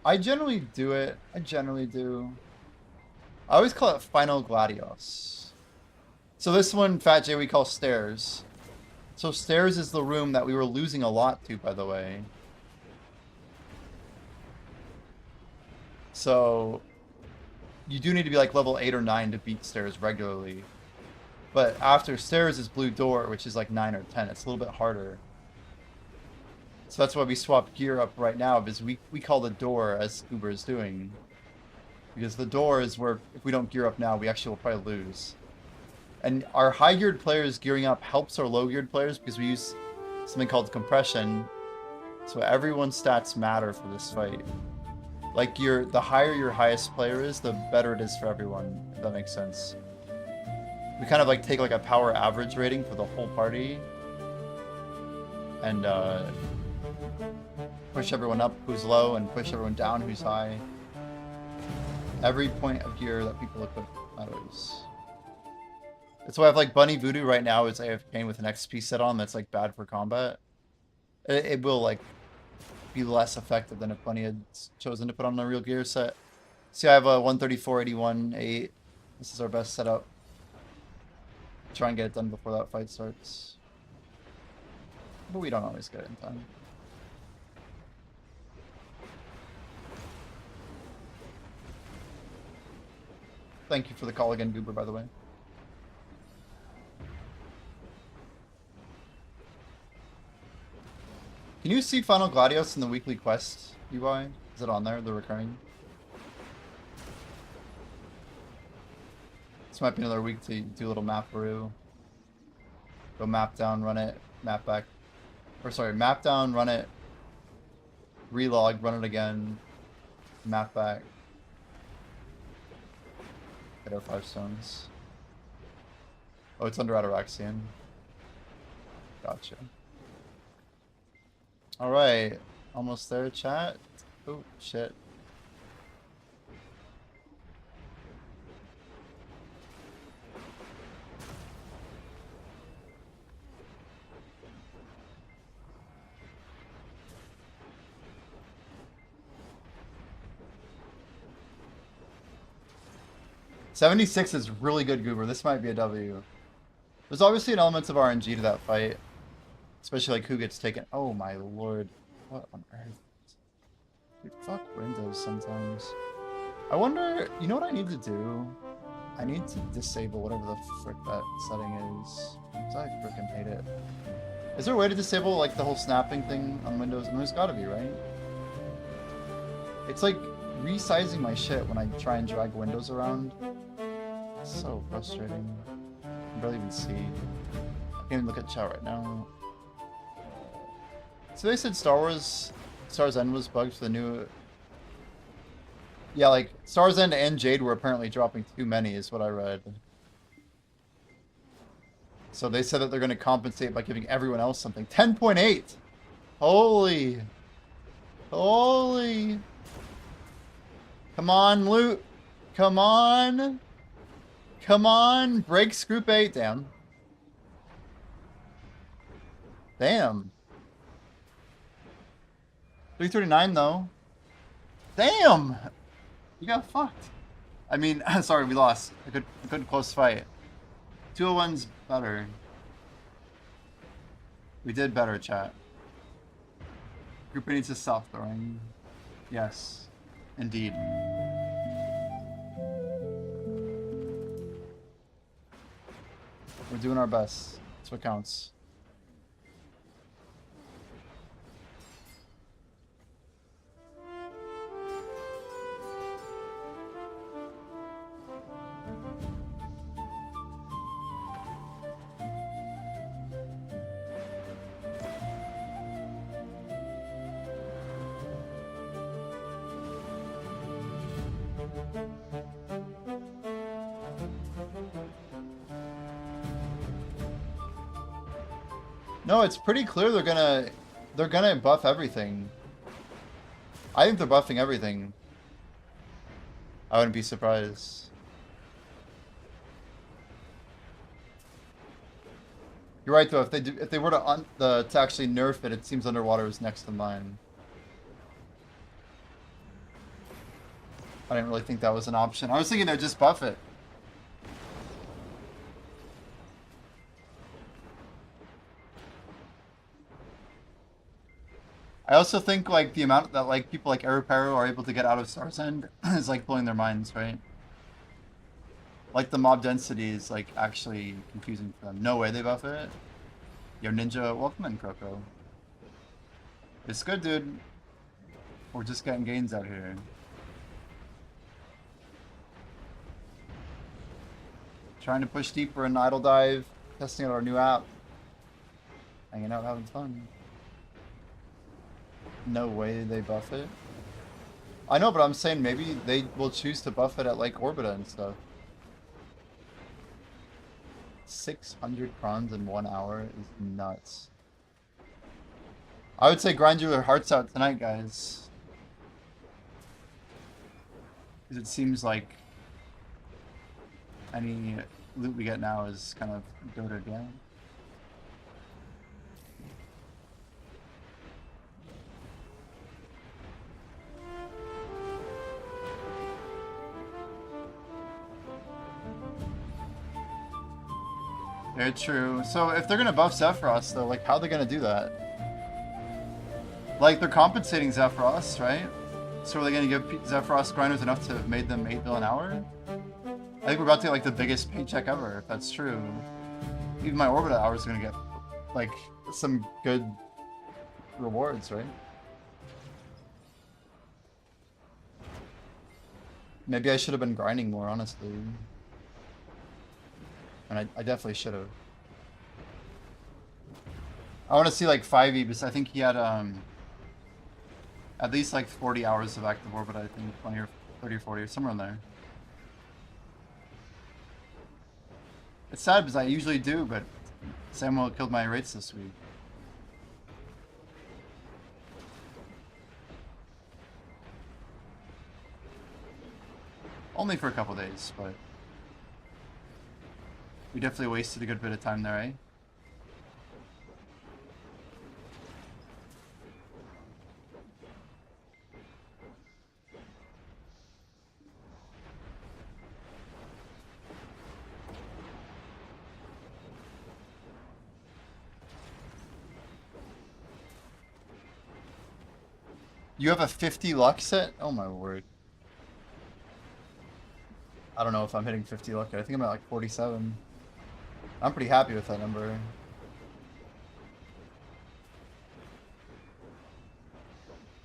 I generally do it. I generally do. I always call it Final Gladios. So this one, Fat J, we call Stairs. So Stairs is the room that we were losing a lot to, by the way. So you do need to be like level 8 or 9 to beat Stairs regularly. But after Stairs is Blue Door, which is like 9 or 10. It's a little bit harder. So that's why we swapped gear up right now, because we call the door as Uber is doing. Because the door is where, if we don't gear up now, we actually will probably lose. And our high geared players gearing up helps our low geared players because we use something called compression. So everyone's stats matter for this fight. Like the higher your highest player is, the better it is for everyone, if that makes sense. We kind of like take like a power average rating for the whole party. And push everyone up who's low and push everyone down who's high. Every point of gear that people equip matters. That's why I have like Bunny Voodoo right now is AFK with an XP set on that's like bad for combat. It will like be less effective than if Bunny had chosen to put on a real gear set. See, I have a 134, 81, 8. This is our best setup. Try and get it done before that fight starts. But we don't always get it in time. Thank you for the call again, Goober, by the way. Can you see Final Gladios in the weekly quest UI? Is it on there, the recurring? This might be another week to do a little map-a-roo. Go map down, run it, map back. Or sorry, map down, run it, relog, run it again, map back. Get our 5 stones. Oh, it's under Ataraxian. Gotcha. Alright. Almost there, chat. Oh, shit. $76 is really good, Goober. This might be a W. There's obviously an element of RNG to that fight. Especially like who gets taken. Oh my lord. What on earth? Dude, fuck Windows sometimes. I wonder, you know what I need to do? I need to disable whatever the frick that setting is. Because I frickin' hate it. Is there a way to disable like the whole snapping thing on Windows? And there's gotta be, right? It's like resizing my shit when I try and drag windows around. It's so frustrating. I can barely even see. I can't even look at chat right now. So they said Star's End was bugged for the new... Yeah, like, Star's End and Jade were apparently dropping too many, is what I read. So they said that they're going to compensate by giving everyone else something. 10.8! Holy! Holy! Come on, loot! Come on! Come on! Breaks group 8, damn. Damn. 339 though. Damn! You got fucked. I mean, sorry, we lost. A good close fight. 201's better. We did better, chat. Group needs to stop throwing. Yes. Indeed. We're doing our best. That's what counts. No, it's pretty clear they're gonna buff everything. I think they're buffing everything. I wouldn't be surprised. You're right though. If they were to actually nerf it, it seems underwater is next in line. I didn't really think that was an option. I was thinking they'd just buff it. I also think like the amount that like people like Aeroparo are able to get out of Star's End is like blowing their minds, right? Like the mob density is like actually confusing for them. No way they buff it. Yo Ninja, welcome in Kroko. It's good, dude. We're just getting gains out here. Trying to push deeper in Idledive, testing out our new app. Hanging out, having fun. No way they buff it. I know, but I'm saying maybe they will choose to buff it at like Orbita and stuff. 600 crons in 1 hour is nuts. I would say grind your hearts out tonight, guys. Because it seems like any loot we get now is kind of goated down. Very true. So if they're gonna buff Zephyros though, like how are they gonna do that? Like they're compensating Zephyros, right? So are they gonna give Zephyros grinders enough to have made them 8 bill an hour? I think we're about to get like the biggest paycheck ever, if that's true. Even my Orbita hours are gonna get like some good rewards, right? Maybe I should have been grinding more, honestly. And I definitely should have. I want to see like 5e, because I think he had at least like 40 hours of active orbit, I think 20 or 30 or 40 or somewhere in there. It's sad because I usually do, but Samuel killed my rates this week. Only for a couple days, but we definitely wasted a good bit of time there, eh? You have a 50 luck set? Oh my word. I don't know if I'm hitting 50 luck. I think I'm at like 47. I'm pretty happy with that number.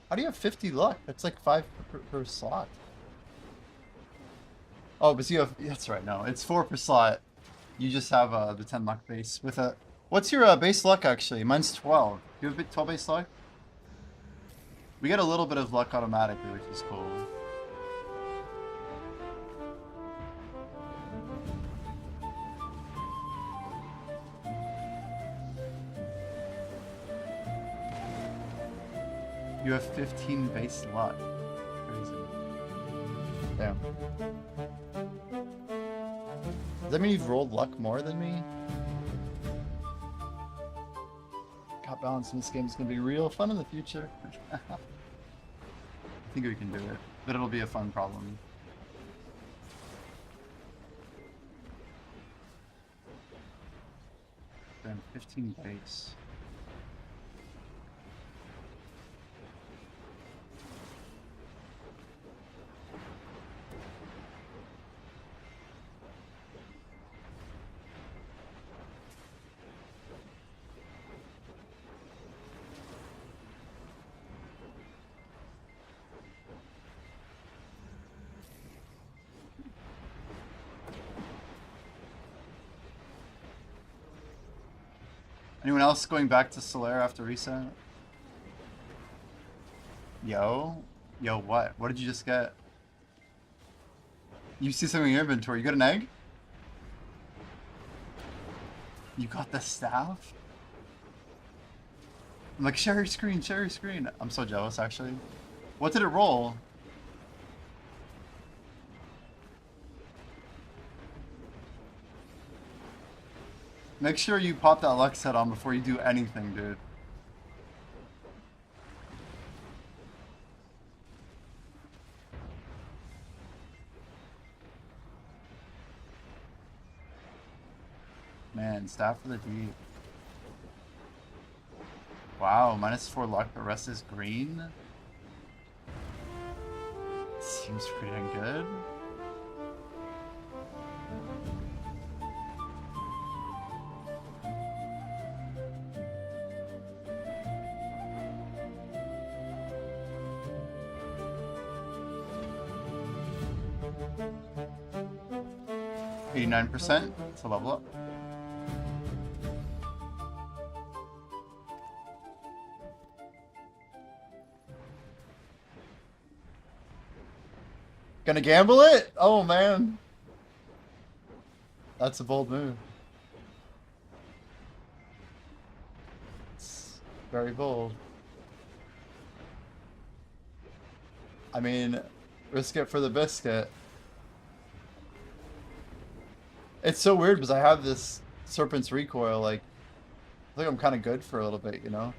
How do you have 50 luck? That's like 5 per slot. Oh, but you have... That's right, no. It's 4 per slot. You just have the 10 luck base. With a... What's your base luck, actually? Mine's 12. Do you have 12 base luck? We get a little bit of luck automatically, which is cool. You have 15 base luck. Crazy. Damn. Does that mean you've rolled luck more than me? God, balance in this game is going to be real fun in the future. I think we can do it, but it'll be a fun problem. Damn, 15 base. Anyone else going back to Solaire after reset? Yo? Yo, what? What did you just get? You see something in your inventory. You got an egg? You got the staff? I'm like, share your screen, share your screen. I'm so jealous, actually. What did it roll? Make sure you pop that Lux head on before you do anything, dude. Man, Staff for the Deep. Wow, -4 luck, the rest is green? Seems pretty dang good. %89% to level up. Gonna gamble it? Oh man. That's a bold move. It's very bold. I mean, risk it for the biscuit. It's so weird because I have this Serpent's Recoil, like, I think I'm kind of good for a little bit, you know?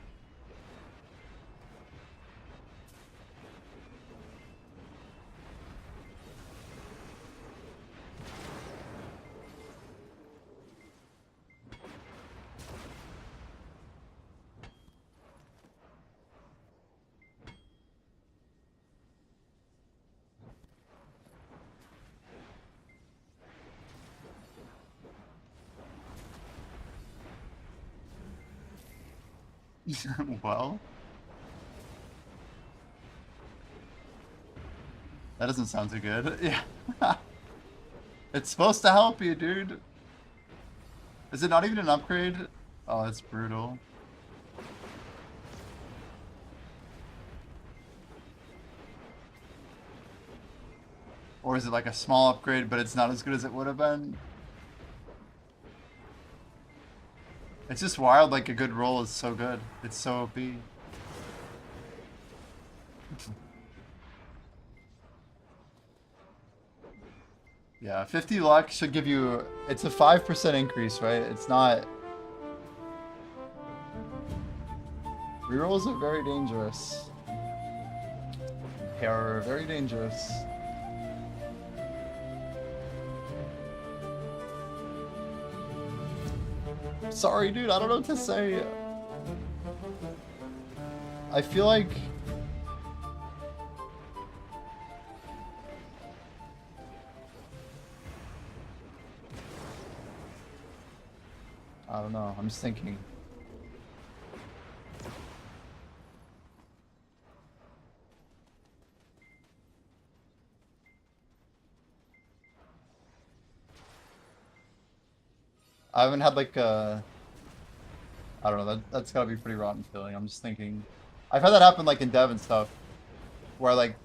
Well, that doesn't sound too good. Yeah. It's supposed to help you, dude. Is it not even an upgrade? Oh, that's brutal. Or is it like a small upgrade, but it's not as good as it would have been? It's just wild, like a good roll is so good. It's so OP. Yeah, 50 luck should give you... It's a 5% increase, right? It's not... Rerolls are very dangerous. They are very dangerous. Sorry, dude, I don't know what to say. I feel like... I don't know, I'm just thinking. I haven't had like a... I don't know, that's gotta be pretty rotten feeling. I'm just thinking. I've had that happen like in dev and stuff. Where like...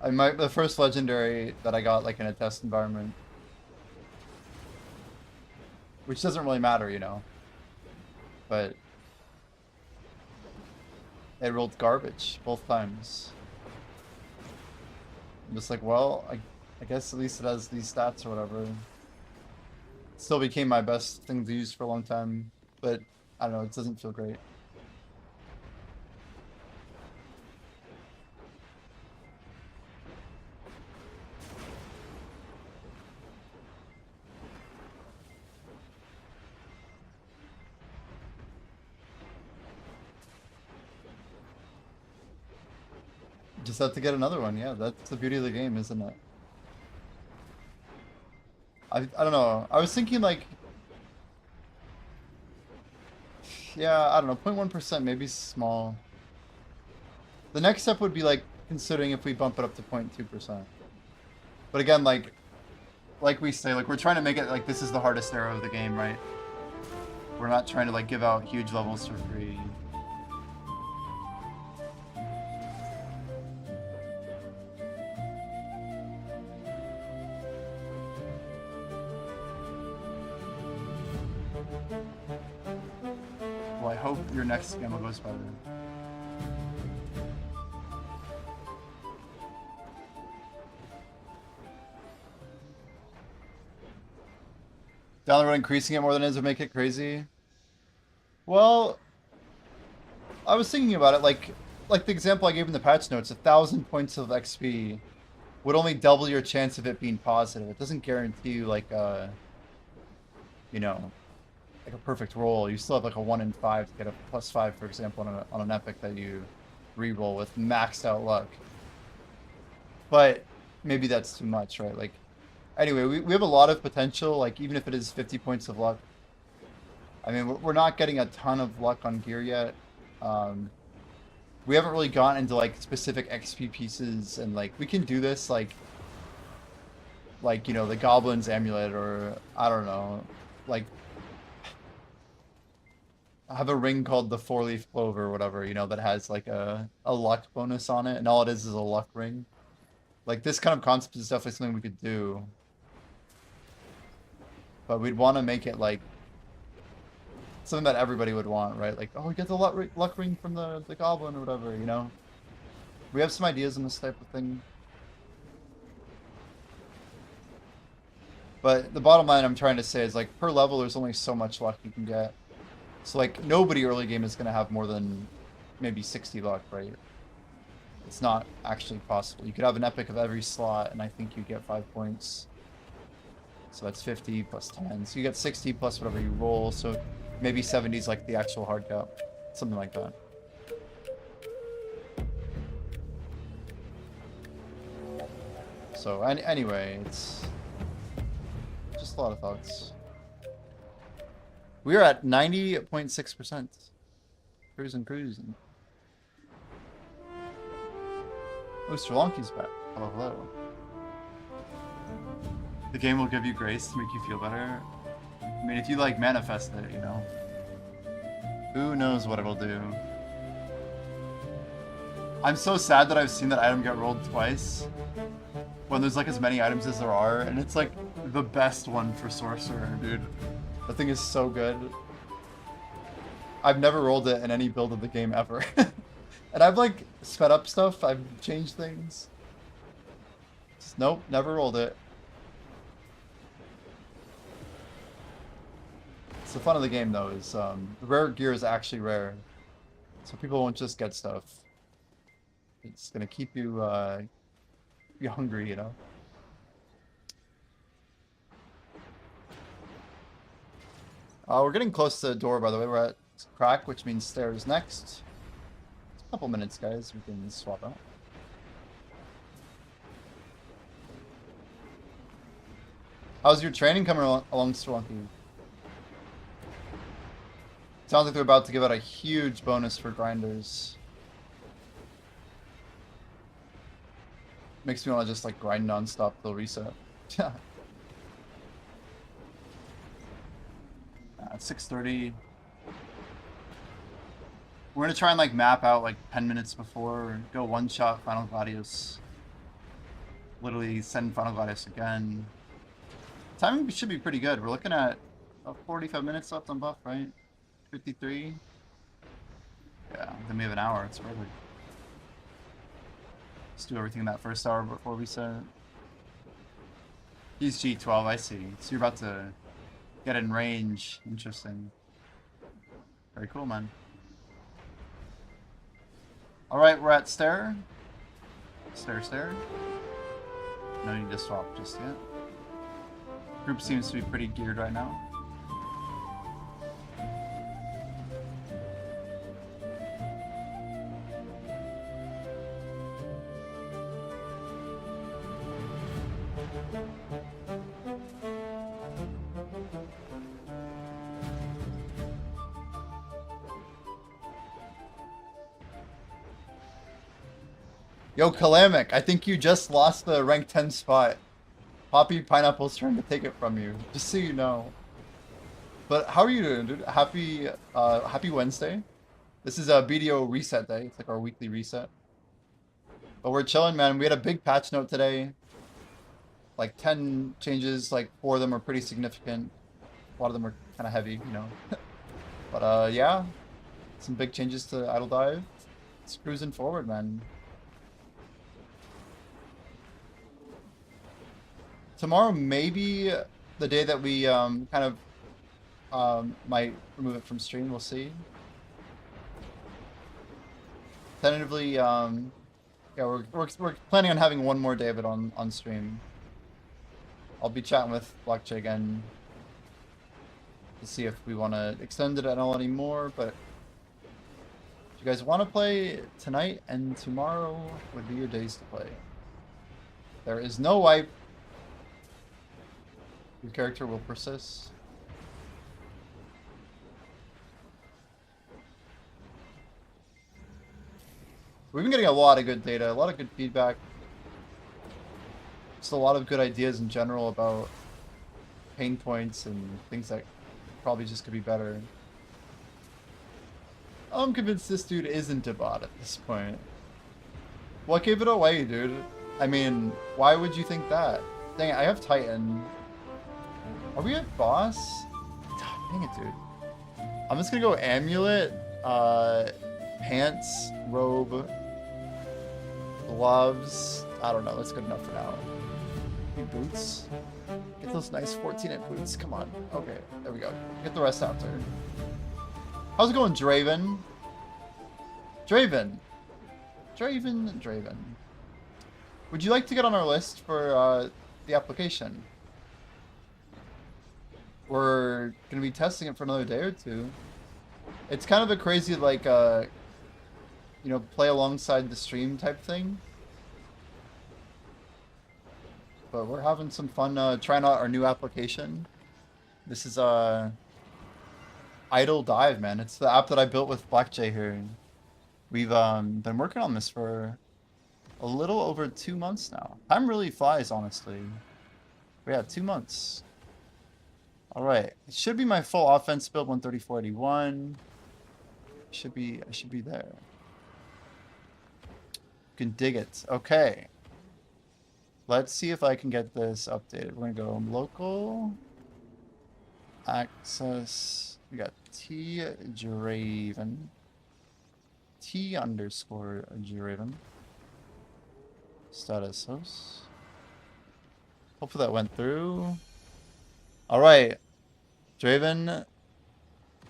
the first legendary that I got like in a test environment. Which doesn't really matter, you know. But... it rolled garbage both times. I'm just like, well, I guess at least it has these stats or whatever. Still became my best thing to use for a long time, but I don't know, it doesn't feel great. Just have to get another one, yeah, that's the beauty of the game, isn't it? I don't know, I was thinking like... Yeah, I don't know, 0.1% maybe small. The next step would be like considering if we bump it up to 0.2%. But again, like we say, like we're trying to make it like this is the hardest era of the game, right? We're not trying to like give out huge levels for free. I hope your next gamma goes better. Down the road, increasing it more than it is would make it crazy. Well, I was thinking about it, like the example I gave in the patch notes, 1,000 points of XP would only double your chance of it being positive. It doesn't guarantee you like you know, like a perfect roll. You still have like a 1 in 5 to get a +5, for example, on an epic that you re-roll with maxed out luck. But maybe that's too much, right? Like, anyway, we have a lot of potential, like even if it is 50 points of luck. I mean, we're not getting a ton of luck on gear yet. We haven't really gotten into like specific XP pieces, and like we can do this like you know, the Goblin's Amulet, or I don't know, like I have a ring called the 4-leaf clover or whatever, you know, that has like a luck bonus on it, and all it is a luck ring. Like this kind of concept is definitely something we could do, but we'd want to make it like something that everybody would want, right? Like, oh, we get the luck ring from the goblin or whatever, you know? We have some ideas on this type of thing. But the bottom line I'm trying to say is, like, per level, there's only so much luck you can get. So, like, nobody early game is going to have more than maybe 60 luck, right? It's not actually possible. You could have an epic of every slot, and I think you get 5 points. So that's 50 plus 10. So you get 60 plus whatever you roll. So maybe 70 is like the actual hard cap. Something like that. So anyway, it's just a lot of thoughts. We are at 90.6%. Cruising. Oh, Sri Lanka's back. Hello. The game will give you grace to make you feel better. I mean, if you like manifest it, you know. Who knows what it'll do. I'm so sad that I've seen that item get rolled twice. When there's like as many items as there are, and it's like the best one for Sorcerer, dude. That thing is so good. I've never rolled it in any build of the game ever. And I've like sped up stuff, I've changed things. Just, nope, never rolled it. It's the fun of the game though, is the rare gear is actually rare. So people won't just get stuff. It's gonna keep you hungry, you know. We're getting close to the door, by the way. We're at crack, which means stairs next. It's a couple minutes, guys. We can swap out. How's your training coming along, Swampy? Sounds like they're about to give out a huge bonus for grinders. Makes me want to just like grind non-stop till reset. At 6:30. We're gonna try and like map out like 10 minutes before, go one shot Final Gladius. Literally send Final Gladius again. Timing should be pretty good. We're looking at 45 minutes left on buff, right? 53. Yeah, then we have an hour. It's perfect. Let's do everything in that first hour before we set. He's G12, I see. So you're about to get in range. Interesting. Very cool, man. Alright, we're at stair. Stair. No need to swap just yet. Group seems to be pretty geared right now. Yo, Kalamic, I think you just lost the rank 10 spot. Poppy Pineapple's trying to take it from you, just so you know. But how are you doing, dude? Happy Wednesday. This is a BDO reset day. It's like our weekly reset. But we're chilling, man. We had a big patch note today. Like 10 changes, like 4 of them are pretty significant. A lot of them are kind of heavy, you know. But yeah, Some big changes to Idledive. It's cruising forward, man. Tomorrow maybe the day that we kind of might remove it from stream. We'll see. Tentatively, yeah, we're planning on having one more David on stream. I'll be chatting with Blockchain again to see if we want to extend it at all anymore, but if you guys want to play tonight and tomorrow would be your days to play. There is no wipe. Your character will persist. We've been getting a lot of good data, a lot of good feedback. Just a lot of good ideas in general about pain points and things that probably just could be better. I'm convinced this dude isn't a bot at this point. What gave it away, dude? I mean, why would you think that? Dang it, I have Titan. Are we at boss? Dang it, dude. I'm just gonna go amulet, pants, robe, gloves. I don't know, that's good enough for now. Need boots. Get those nice 14-inch boots. Come on. Okay, there we go. Get the rest after. How's it going, Draven? Draven. Would you like to get on our list for the application? We're gonna be testing it for another day or two. It's kind of a crazy, like, you know, play alongside the stream type thing. But we're having some fun trying out our new application. This is Idledive, man. It's the app that I built with Blackjay here. We've been working on this for a little over 2 months now. Time really flies, honestly. But yeah, 2 months. All right, it should be my full offense build, 134.81. I should be there. You can dig it. Okay. Let's see if I can get this updated. We're gonna go local access. We got T Draven. T underscore Draven. Status host. Hopefully that went through. All right, Draven.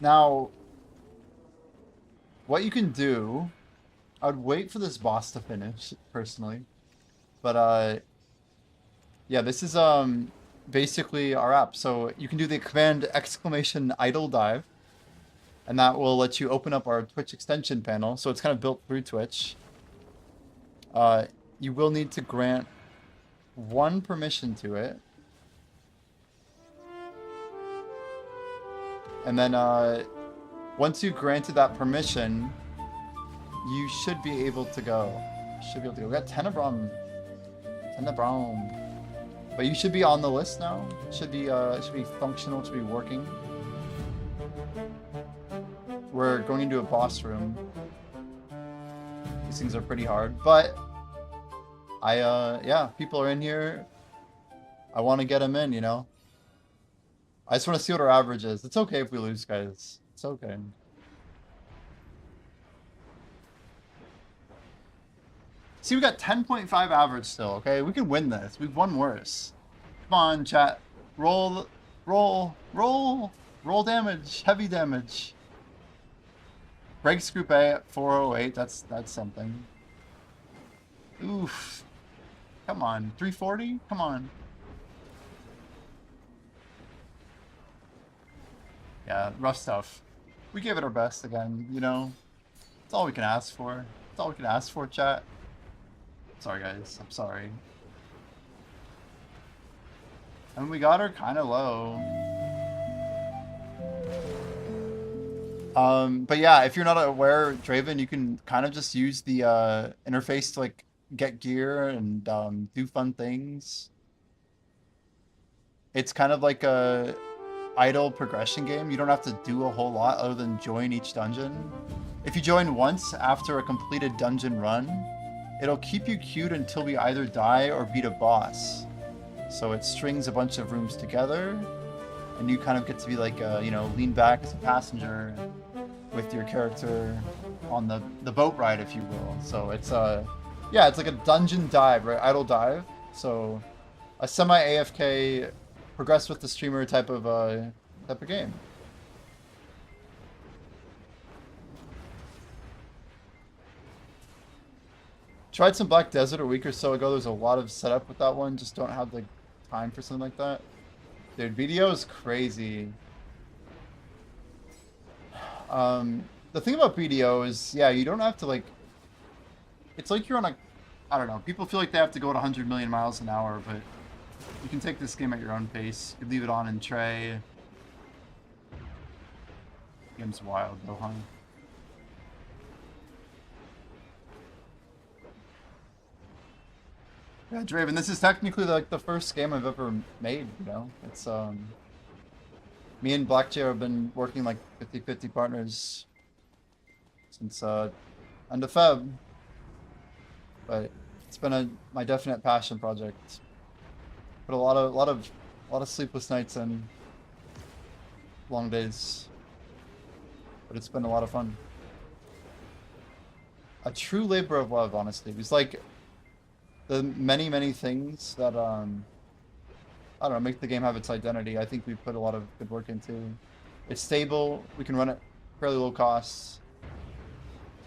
Now, what you can do, I would wait for this boss to finish personally, but yeah, this is basically our app. So you can do the command !idledive, and that will let you open up our Twitch extension panel. So it's kind of built through Twitch. You will need to grant one permission to it. And then once you granted that permission, you should be able to go. We got Tenebrum. But you should be on the list now. It should be functional, should be working. We're going into a boss room. These things are pretty hard, but yeah, people are in here. I want to get them in, you know. I just want to see what our average is. It's okay if we lose, guys. It's okay. See, we got 10.5 average still, okay? We can win this. We've won worse. Come on, chat. Roll damage. Heavy damage. Breaks group A at 408. That's something. Oof. Come on. 340? Come on. Yeah, rough stuff. We gave it our best again, you know? That's all we can ask for. That's all we can ask for, chat. Sorry, guys. I'm sorry. And we got her kind of low. But yeah, if you're not aware, Draven, you can kind of just use the interface to like get gear and do fun things. It's kind of like a idle progression game. You don't have to do a whole lot other than join each dungeon. If you join once after a completed dungeon run, it'll keep you queued until we either die or beat a boss. So it strings a bunch of rooms together, and you kind of get to be like, you know, lean back as a passenger, with your character on the boat ride, if you will. So it's yeah, it's like a dungeon dive, right? Idle dive. So a semi AFK progress with the streamer type of game. Tried some Black Desert a week or so ago. There's a lot of setup with that one. Just don't have the time for something like that. Dude, BDO is crazy. The thing about BDO is, yeah, you don't have to like. It's like you're on a, I don't know. People feel like they have to go at 100 million miles an hour, but you can take this game at your own pace. You leave it on in tray. Game's wild though, huh? Yeah, Draven, this is technically like the first game I've ever made, you know? It's, me and Blackjair have been working like 50-50 partners since, end of Feb. But it's been my definite passion project. Put a lot of sleepless nights and long days. But it's been a lot of fun. A true labor of love, honestly. It was like the many things that I don't know, make the game have its identity. I think we put a lot of good work into. It's stable. We can run it fairly low costs.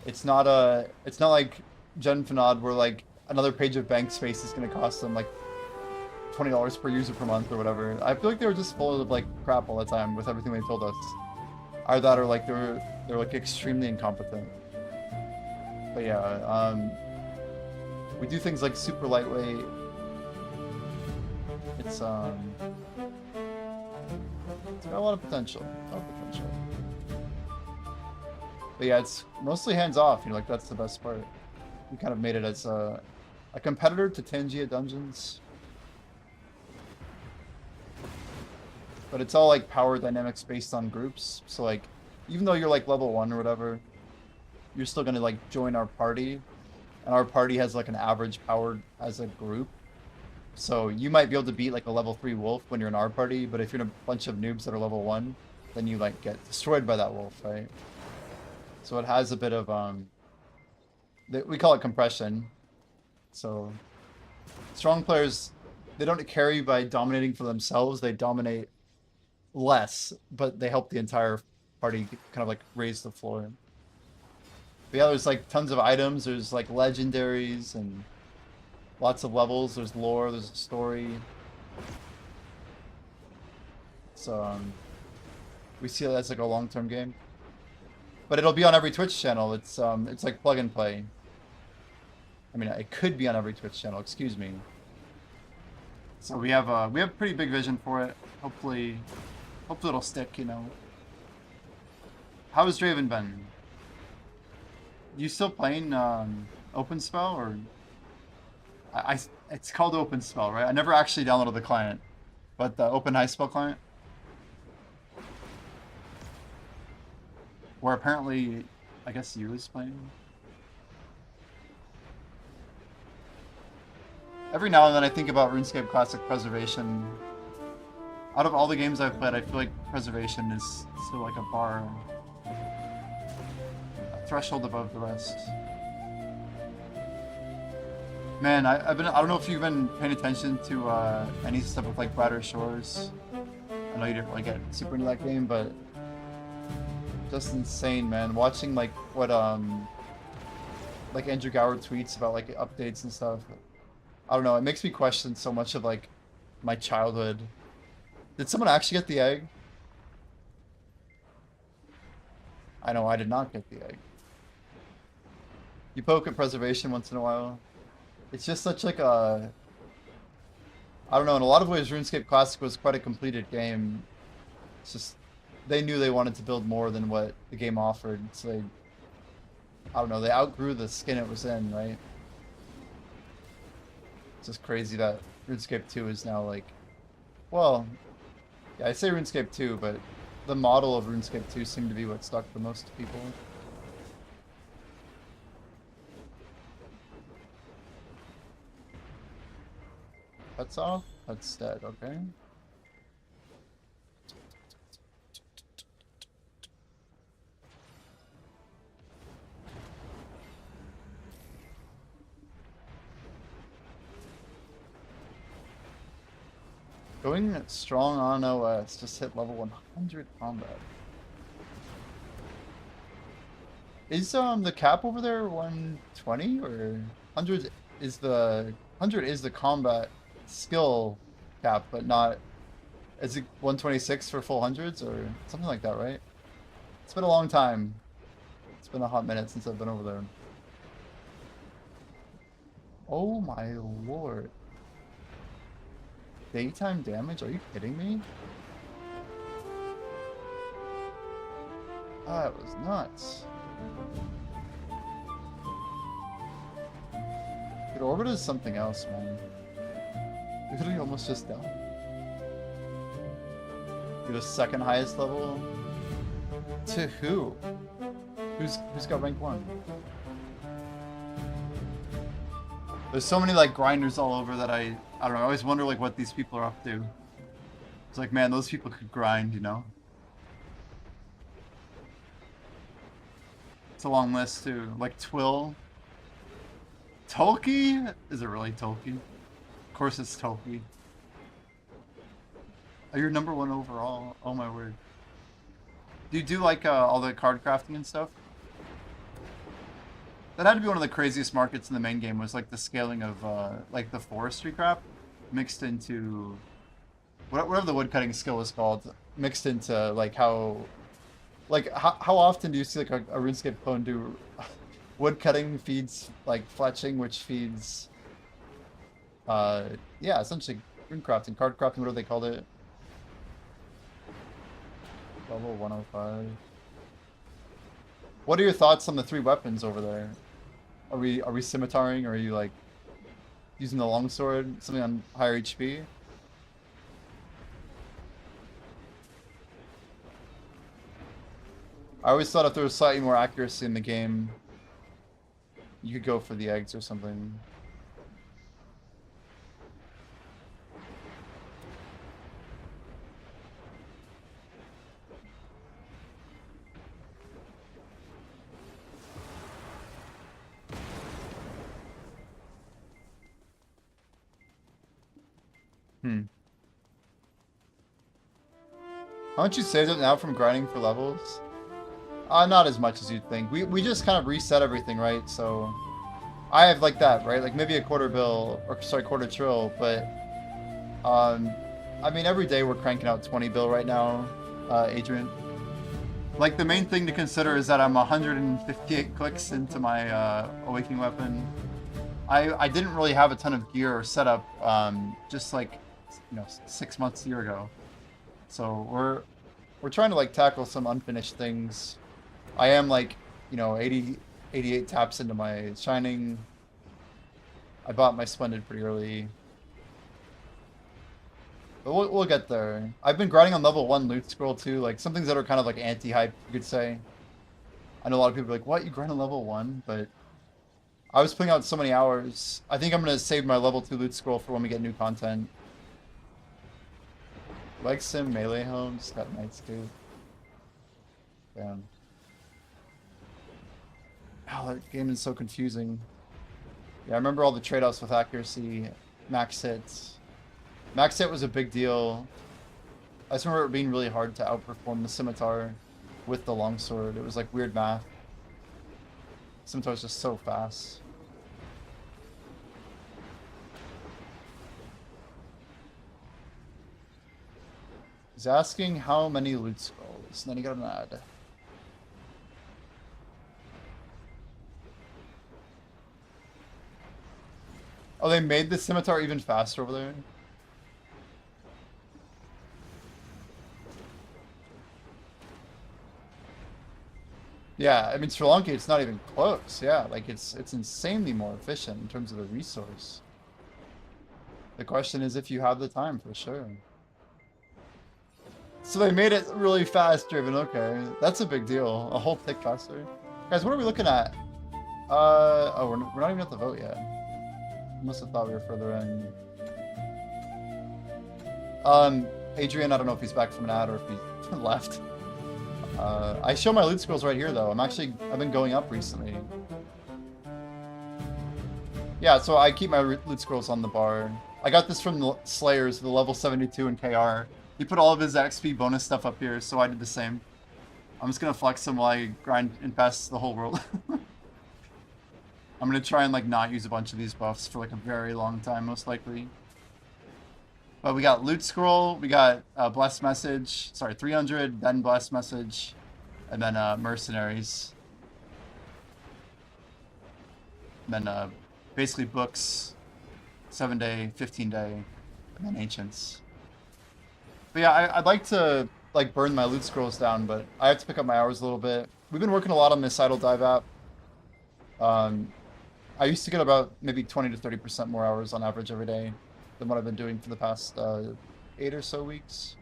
It's not like Gen Finod where like another page of bank space is going to cost them like $20 per user per month or whatever. I feel like they were just full of like crap all the time with everything they told us. Either that or like they're like extremely incompetent. But yeah, we do things like super lightweight. It's got a lot of potential. But yeah, it's mostly hands off, you know, like that's the best part. We kind of made it as a competitor to Tangia Dungeons. But it's all like power dynamics based on groups. So like, even though you're like level 1 or whatever, you're still gonna like join our party. And our party has like an average power as a group. So you might be able to beat like a level 3 wolf when you're in our party, but if you're in a bunch of noobs that are level 1, then you like get destroyed by that wolf, right? So it has a bit of we call it compression. So strong players, they don't carry by dominating for themselves, they dominate less, but they help the entire party kind of like raise the floor. But yeah, there's like tons of items, there's like legendaries and lots of levels, there's lore, there's a story. So we see that as like a long-term game. But it'll be on every Twitch channel. It's like plug and play. I mean, it could be on every Twitch channel, excuse me. So we have pretty big vision for it. Hopefully it'll stick, you know. How has Draven been? You still playing Open Spell or it's called Open Spell, right? I never actually downloaded the client, but the Open High Spell client, where apparently, I guess you is playing. Every now and then I think about RuneScape Classic Preservation. Out of all the games I've played, I feel like Preservation is still like a bar, a threshold above the rest. Man, I don't know if you've been paying attention to any stuff with like Brighter Shores. I know you didn't really get super into that game, but just insane, man. Watching like what like Andrew Gower tweets about like updates and stuff. I don't know, it makes me question so much of like my childhood. Did someone actually get the egg? I know I did not get the egg. You poke at Preservation once in a while. It's just such like a, I don't know, in a lot of ways RuneScape Classic was quite a completed game. It's just, they knew they wanted to build more than what the game offered, so they, I don't know, they outgrew the skin it was in, right? It's just crazy that RuneScape 2 is now like, well, yeah, I say RuneScape 2, but the model of RuneScape 2 seemed to be what stuck the most to people. That's off? That's dead, okay. Going strong on OS. Just hit level 100 combat. Is the cap over there 120 or 100 is the combat skill cap, but not, is it 126 for full hundreds or something like that, right? It's been a long time. It's been a hot minute since I've been over there. Oh my lord. Daytime damage? Are you kidding me? That was nuts. Dude, Orbit is something else, man. Literally almost just down. You're the second highest level? To who? Who's got rank 1? There's so many like grinders all over that I don't know, I always wonder like what these people are up to. It's like, man, those people could grind, you know? It's a long list too. Like Twill. Tolkien? Is it really Tolkien? Of course it's Tolkien. Oh, you're number 1 overall. Oh my word. Do you do like all the card crafting and stuff? That had to be one of the craziest markets in the main game, was like the scaling of like the forestry crap mixed into whatever the woodcutting skill is called, mixed into like how often do you see like a RuneScape clone do woodcutting feeds like fletching, which feeds yeah, essentially rune crafting, card crafting, what do they call it? Level 105. What are your thoughts on the 3 weapons over there? Are we scimitaaring, or are you like using the longsword, something on higher HP? I always thought if there was slightly more accuracy in the game, you could go for the eggs or something. How much you saved it now from grinding for levels? Not as much as you'd think. We just kind of reset everything, right? So I have like that, right? Like maybe a quarter bill, or sorry, quarter trill, but I mean every day we're cranking out 20 bill right now, Adrian. Like the main thing to consider is that I'm 158 clicks into my awakening weapon. I didn't really have a ton of gear or setup just like 6 months, a year ago. So we're trying to like tackle some unfinished things. I am like 88 taps into my shining. I bought my splendid pretty early, but we'll get there. I've been grinding on level 1 loot scroll too, like some things that are kind of like anti-hype, you could say. I know a lot of people are like, what, you grind on level 1? But I was putting out so many hours. I think I'm gonna save my level 2 loot scroll for when we get new content. Like sim melee homes, got Nightscape. Damn. Oh, that game is so confusing. Yeah, I remember all the trade-offs with accuracy, max hits. Max hit was a big deal. I just remember it being really hard to outperform the scimitar with the longsword. It was like weird math. Scimitar's just so fast. He's asking how many loot scrolls, and then he got an ad. Oh, they made the scimitar even faster over there? Yeah, I mean, Sri Lanka, it's not even close. Yeah, like it's insanely more efficient in terms of the resource. The question is if you have the time, for sure. So they made it really fast driven. Okay, that's a big deal. A whole tick faster. Guys, what are we looking at? Oh, we're not even at the vote yet. I must have thought we were further in. Adrian, I don't know if he's back from an ad or if he left. I show my loot scrolls right here though. I've been going up recently. Yeah, so I keep my loot scrolls on the bar. I got this from the Slayers, the level 72 in KR. He put all of his XP bonus stuff up here, so I did the same. I'm just gonna flex him while I grind and pass the whole world. I'm gonna try and like not use a bunch of these buffs for like a very long time, most likely. But we got Loot Scroll, we got Blessed Message, sorry, 300, then Blessed Message, and then Mercenaries. And then basically books, 7-day, 15-day, and then Ancients. But yeah, I'd like to like burn my Loot Scrolls down, but I have to pick up my hours a little bit. We've been working a lot on this Idledive app. I used to get about maybe 20 to 30% more hours on average every day than what I've been doing for the past 8 or so weeks.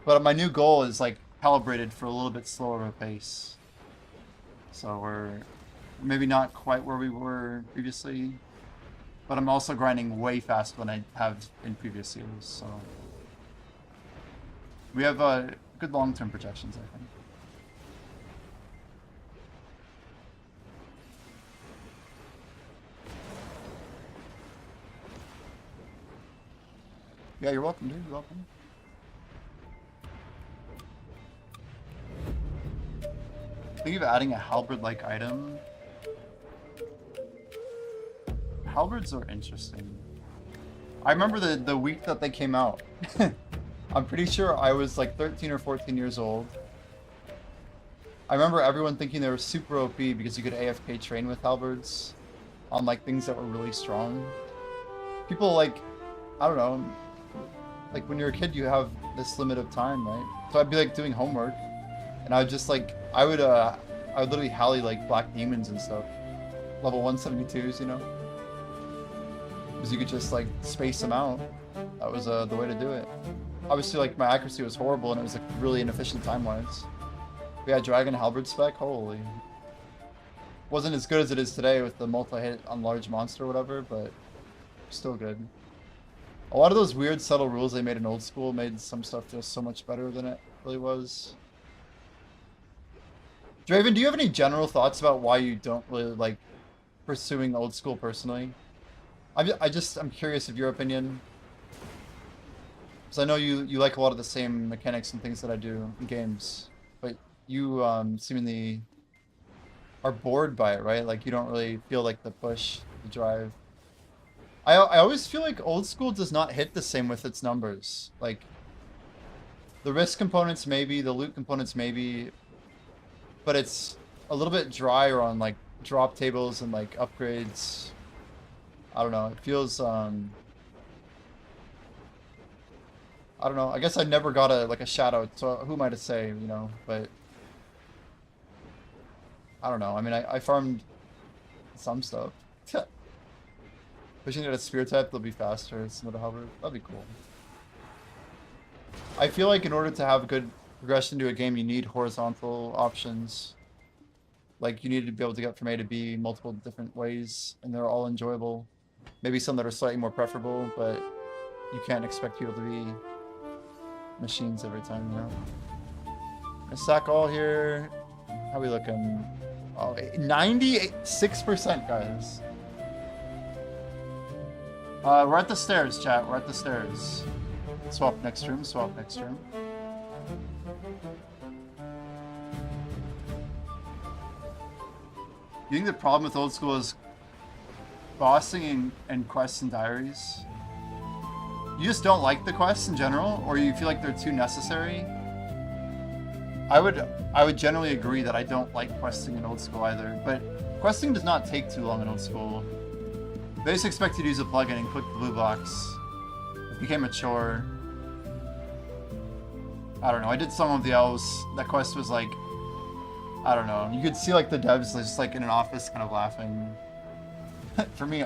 But my new goal is like calibrated for a little bit slower of a pace. So we're maybe not quite where we were previously, but I'm also grinding way faster than I have in previous years. So we have good long-term projections, I think. Yeah, you're welcome, dude. You're welcome. Think of adding a halberd-like item. Halberds are interesting. I remember the week that they came out. I'm pretty sure I was like 13 or 14 years old. I remember everyone thinking they were super OP because you could AFK train with halberds on like things that were really strong. People like, I don't know, like when you're a kid you have this limit of time, right? So I'd be like doing homework and I would just like, I would literally Halley like black demons and stuff. Level 172s, you know? Because you could just like space them out. That was the way to do it. Obviously like my accuracy was horrible and it was like really inefficient time-wise. We had Dragon Halberd spec, holy. Wasn't as good as it is today with the multi-hit on large monster or whatever, but still good. A lot of those weird subtle rules they made in old school made some stuff feel so much better than it really was. Draven, do you have any general thoughts about why you don't really like pursuing old school personally? I'm curious of your opinion. Because I know you like a lot of the same mechanics and things that I do in games. But you seemingly are bored by it, right? Like you don't really feel like the push, the drive. I always feel like old school does not hit the same with its numbers. Like the risk components maybe, the loot components maybe, but it's a little bit drier on like drop tables and like upgrades. I don't know. It feels I don't know. I guess I never got a shadow, so who am I to say, you know? But I don't know. I mean, I farmed some stuff. Pushing at a spear type, they'll be faster. It's not a hover. That'd be cool. I feel like in order to have good progression to a game, you need horizontal options. Like, you need to be able to get from A to B multiple different ways, and they're all enjoyable. Maybe some that are slightly more preferable, but you can't expect people to be machines every time, you know? I sack all here. How we looking? Oh, 96%, guys. We're at the stairs, chat. We're at the stairs. Swap next room, swap next room. You think the problem with old school is bossing and quests and diaries? You just don't like the quests in general, or you feel like they're too necessary? I would generally agree that I don't like questing in old school either, but questing does not take too long in old school. They just expect you to use a plugin and click the blue box. It became a chore. I don't know, I did some of the elves. That quest was like, I don't know. You could see like the devs just like in an office kind of laughing. For me,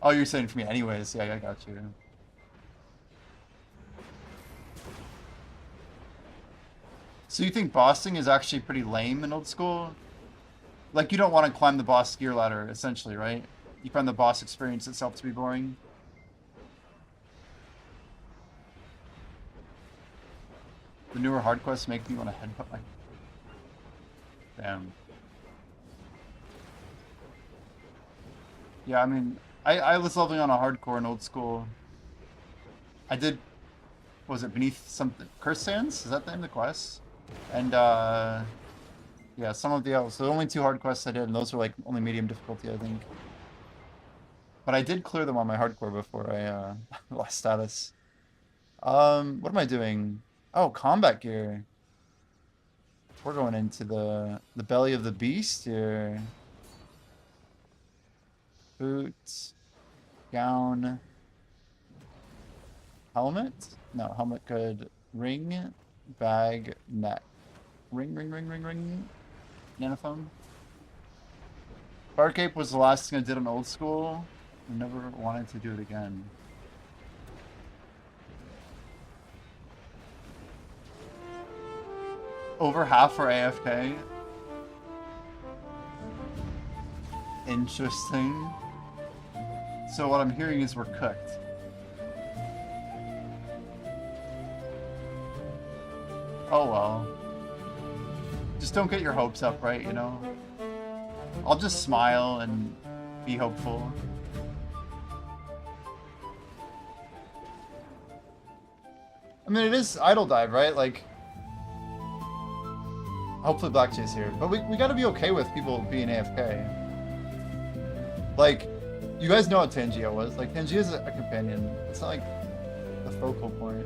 oh, you're saying for me anyways. Yeah, I got you. So you think bossing is actually pretty lame in old school? Like you don't want to climb the boss gear ladder, essentially, right? You find the boss experience itself to be boring? The newer hard quests make me want to headbutt my... Damn. Yeah, I mean, I was leveling on a hardcore in old school. I did, what was it, Beneath something, Curse Sands? Is that the name of the quest? And yeah, some of the others. So the only 2 hard quests I did, and those were like only medium difficulty, I think. But I did clear them on my hardcore before I lost status. What am I doing? Oh, combat gear. We're going into the belly of the beast here. Boots, gown, helmet? No, helmet good. Ring, bag, net. Ring, ring, ring, ring, ring. Nanophone. Barcape was the last thing I did on old school. I never wanted to do it again. Over half for AFK. Interesting. So what I'm hearing is we're cooked. Oh well. Just don't get your hopes up, right, you know? I'll just smile and be hopeful. I mean, it is Idledive, right? Like, hopefully Black Jay's here. But we gotta be okay with people being AFK. Like, you guys know what Tangia was. Like, Tangia's a companion. It's not like the focal point.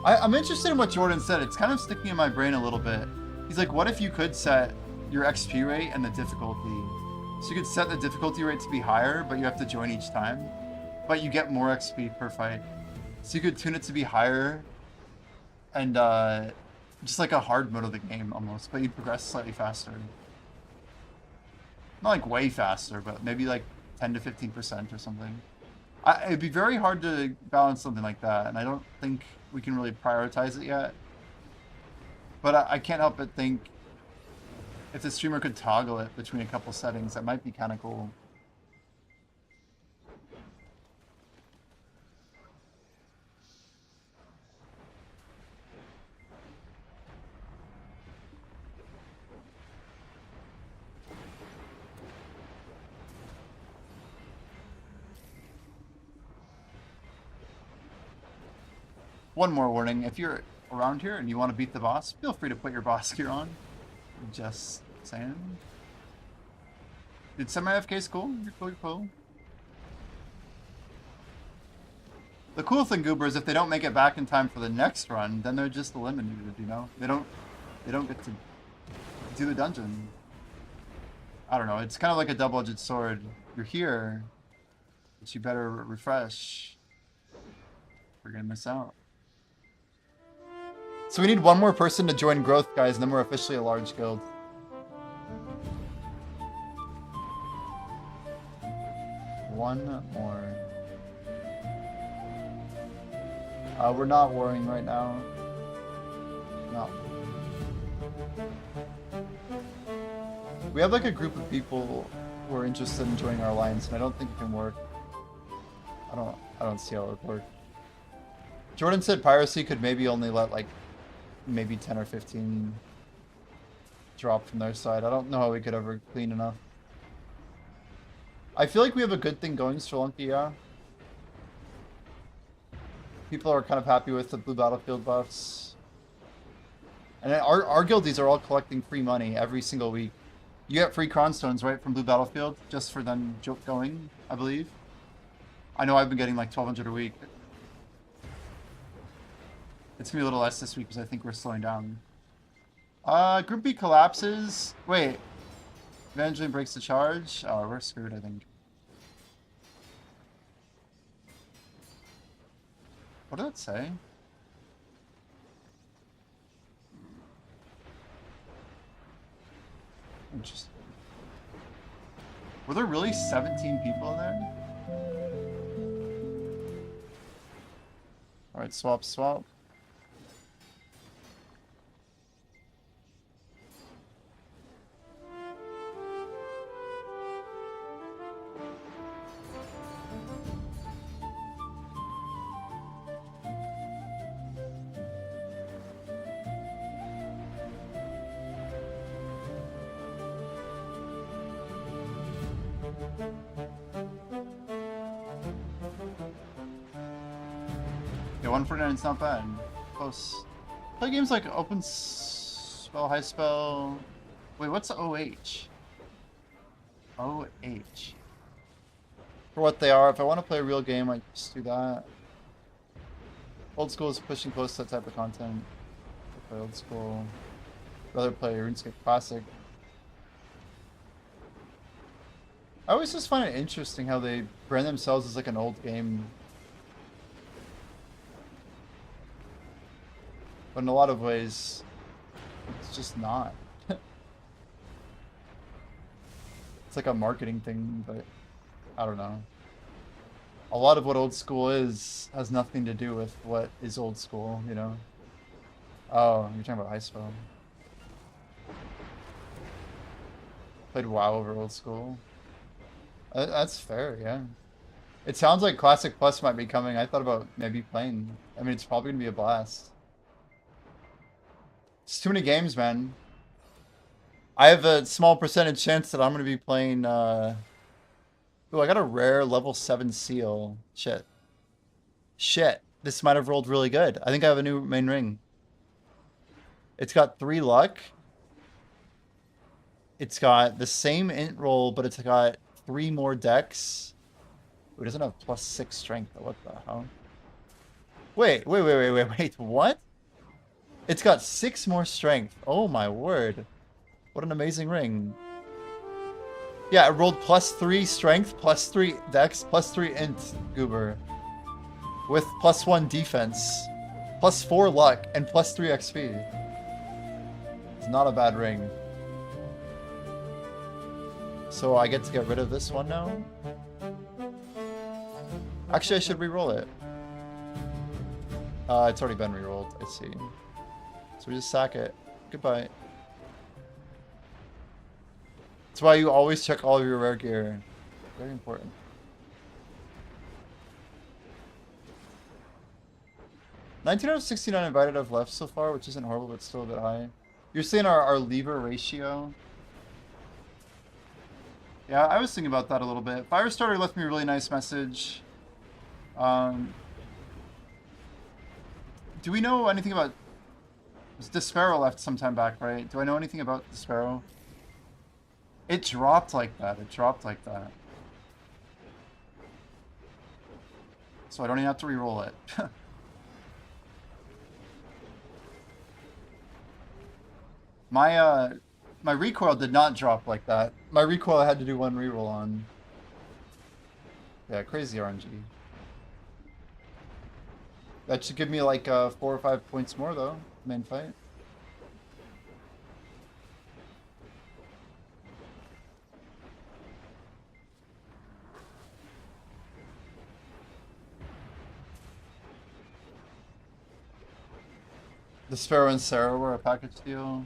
I'm interested in what Jordan said. It's kind of sticking in my brain a little bit. He's like, what if you could set your XP rate and the difficulty? So you could set the difficulty rate to be higher, but you have to join each time. But you get more XP per fight. So you could tune it to be higher and just like a hard mode of the game almost, but you'd progress slightly faster. Not like way faster, but maybe like 10 to 15% or something. It'd be very hard to balance something like that, and I don't think we can really prioritize it yet. But I can't help but think if the streamer could toggle it between a couple settings, that might be kind of cool. One more warning, if you're around here and you want to beat the boss, feel free to put your boss gear on. Just saying. Dude, semi-AFK's cool. You're cool, you're cool. The cool thing, Goober, is if they don't make it back in time for the next run, then they're just eliminated, you know? They don't get to do the dungeon. I don't know, it's kind of like a double-edged sword. You're here, but you better refresh. We're gonna miss out. So we need one more person to join Growth, guys, and then we're officially a large guild. One more. We're not warring right now. No. We have like a group of people who are interested in joining our alliance, and I don't think it can work. I don't see how it would work. Jordan said piracy could maybe only let like maybe 10 or 15 drop from their side. I don't know how we could ever clean enough. I feel like we have a good thing going, Sri Lanka, yeah. People are kind of happy with the blue battlefield buffs. And our guildies are all collecting free money every single week. You get free cronstones, right, from blue battlefield, just for them going, I believe. I know I've been getting like 1,200 a week. It's gonna be a little less this week because I think we're slowing down. Group B collapses. Wait. Evangeline breaks the charge. Oh, we're screwed, I think. What did that say? Interesting. Were there really 17 people in there? Alright, swap, swap. 149 is not bad. Close. Play games like Open Spell, High Spell. Wait, what's OH? OH. For what they are, if I want to play a real game, I just do that. Old School is pushing close to that type of content. I play Old School. I'd rather play RuneScape Classic. I always just find it interesting how they brand themselves as like an old game. But in a lot of ways, it's just not. It's like a marketing thing, but I don't know. A lot of what old school is has nothing to do with what is old school, you know? Oh, you're talking about high spell. Played WoW over old school. That's fair, yeah. It sounds like Classic Plus might be coming. I thought about maybe playing. I mean, it's probably going to be a blast. It's too many games, man. I have a small percentage chance that I'm going to be playing... Ooh, I got a rare level 7 seal. Shit. Shit. This might have rolled really good. I think I have a new main ring. It's got 3 luck. It's got the same int roll, but it's got 3 more dex. Ooh, it doesn't have +6 strength. What the hell? Wait. What? It's got 6 more strength. Oh my word. What an amazing ring. Yeah, it rolled +3 strength, +3 dex, +3 int goober. With +1 defense, +4 luck, and +3 XP. It's not a bad ring. So I get to get rid of this one now? Actually, I should re-roll it. It's already been re-rolled, I see. So we just sack it. Goodbye. That's why you always check all of your rare gear. Very important. $19 out of 69 invited I've left so far, which isn't horrible, but still a bit high. You're saying our lever ratio? Yeah, I was thinking about that a little bit. Firestarter left me a really nice message. Do we know anything about... Despero left some time back, right? Do I know anything about Despero? It dropped like that. It dropped like that. So I don't even have to re-roll it. My recoil did not drop like that. My recoil I had to do 1 reroll on. Yeah, crazy RNG. That should give me like 4 or 5 points more though, main fight. The Sparrow and Sarah were a package deal.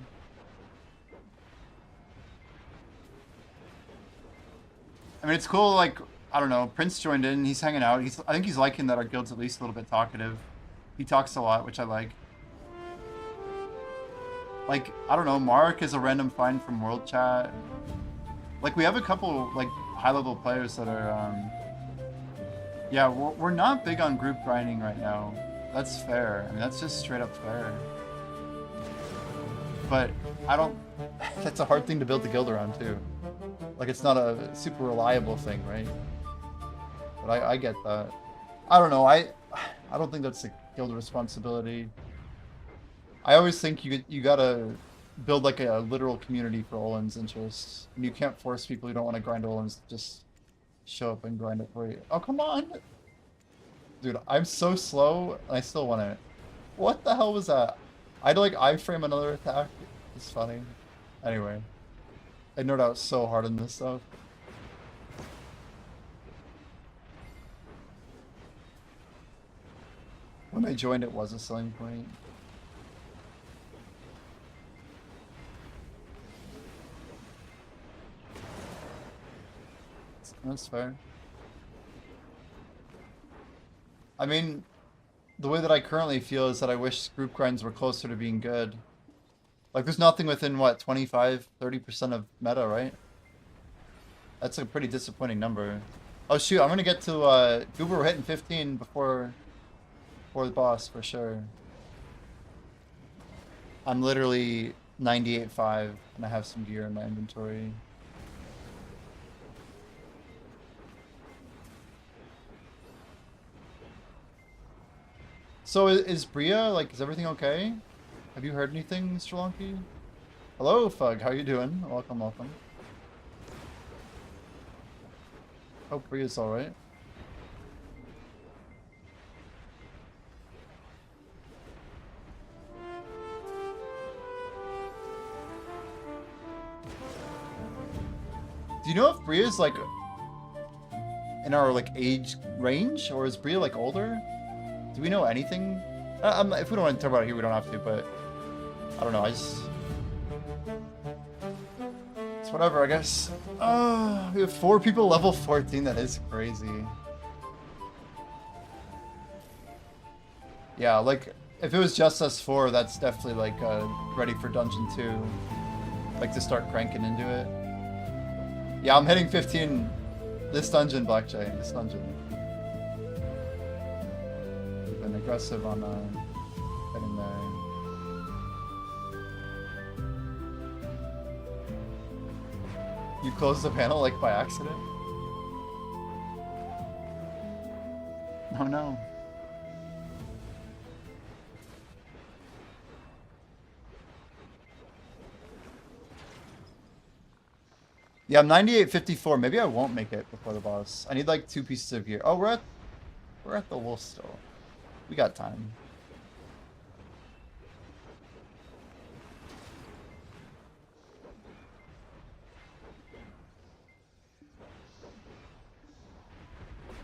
I mean, it's cool, like, I don't know, Prince joined in, he's hanging out. I think he's liking that our guild's at least a little bit talkative. He talks a lot, which I like. Like, I don't know, Mark is a random find from World Chat. Like, we have a couple, like, high-level players that are, yeah, we're not big on group grinding right now. That's fair. I mean, that's just straight up fair. But I don't... That's a hard thing to build the guild around, too. Like, it's not a super reliable thing, right? But I get that. I don't know, I don't think that's a guild responsibility. I always think you gotta build, like, a literal community for Olin's interests. And you can't force people who don't want to grind Olin's to just show up and grind it for you. Oh, come on! Dude, I'm so slow, and I still want it. What the hell was that? I had to, like, iframe another attack. It's funny. Anyway. I nerd out so hard on this stuff. When I joined, it was a selling point. That's fair. I mean, the way that I currently feel is that I wish group grinds were closer to being good. Like, there's nothing within, what, 25–30% of meta, right? That's a pretty disappointing number. Oh, shoot, I'm gonna get to, Goober, we're hitting 15 before For the boss, for sure. I'm literally 98.5 and I have some gear in my inventory. So is Bria, like, is everything okay? Have you heard anything, Mr. Lonky? Hello, Fug, how you doing? Welcome, welcome. Hope Bria's alright. Do you know if Bria's, like, in our, like, age range? Or is Bria, like, older? Do we know anything? If we don't want to talk about it here, we don't have to, but... I don't know, it's whatever, I guess. We have 4 people level 14, that is crazy. Yeah, like, if it was just us 4, that's definitely, like, ready for Dungeon 2. Like, to start cranking into it. Yeah, I'm hitting 15 this dungeon, Blackjay, this dungeon. We've been aggressive on, getting there. You closed the panel, like, by accident? Oh, no. Yeah, I'm 98.54. Maybe I won't make it before the boss. I need like 2 pieces of gear. Oh, we're at the wolf still. We got time.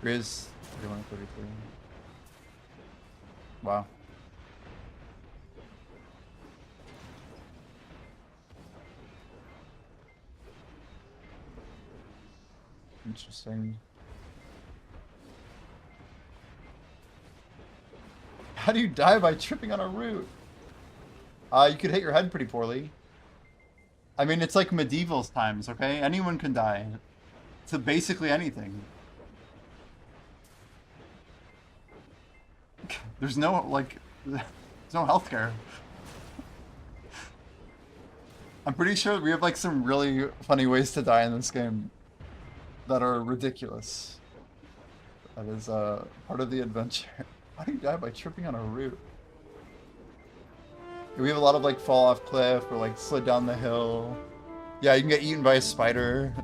Grizz 3133. Wow. Interesting. How do you die by tripping on a root? You could hit your head pretty poorly. I mean, it's like medieval times, okay? Anyone can die. To basically anything. There's no, like, there's no healthcare. I'm pretty sure we have, like, some really funny ways to die in this game that are ridiculous. That is, part of the adventure. How do you die by tripping on a root? We have a lot of, like, fall off cliff or, like, slid down the hill. Yeah, you can get eaten by a spider.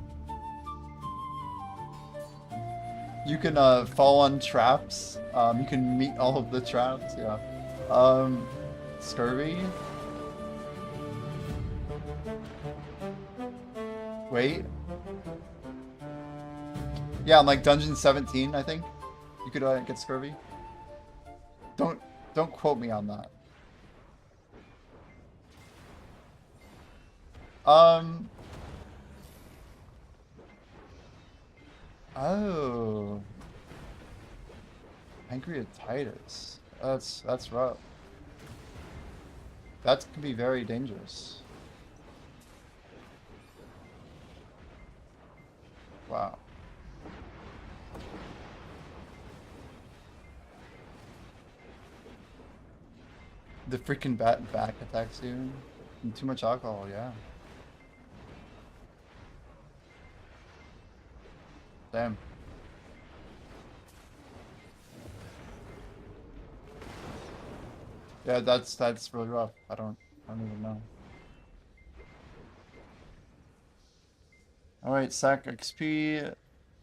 You can, fall on traps. You can meet all of the traps, yeah. Scurvy. Wait. Yeah, on, like, Dungeon 17, I think. You could, get scurvy. Don't quote me on that. Oh. Pancreatitis. That's rough. That can be very dangerous. Wow. The freaking bat back attacks you. And too much alcohol, yeah. Damn. Yeah, that's really rough. I don't even know. All right, sack XP.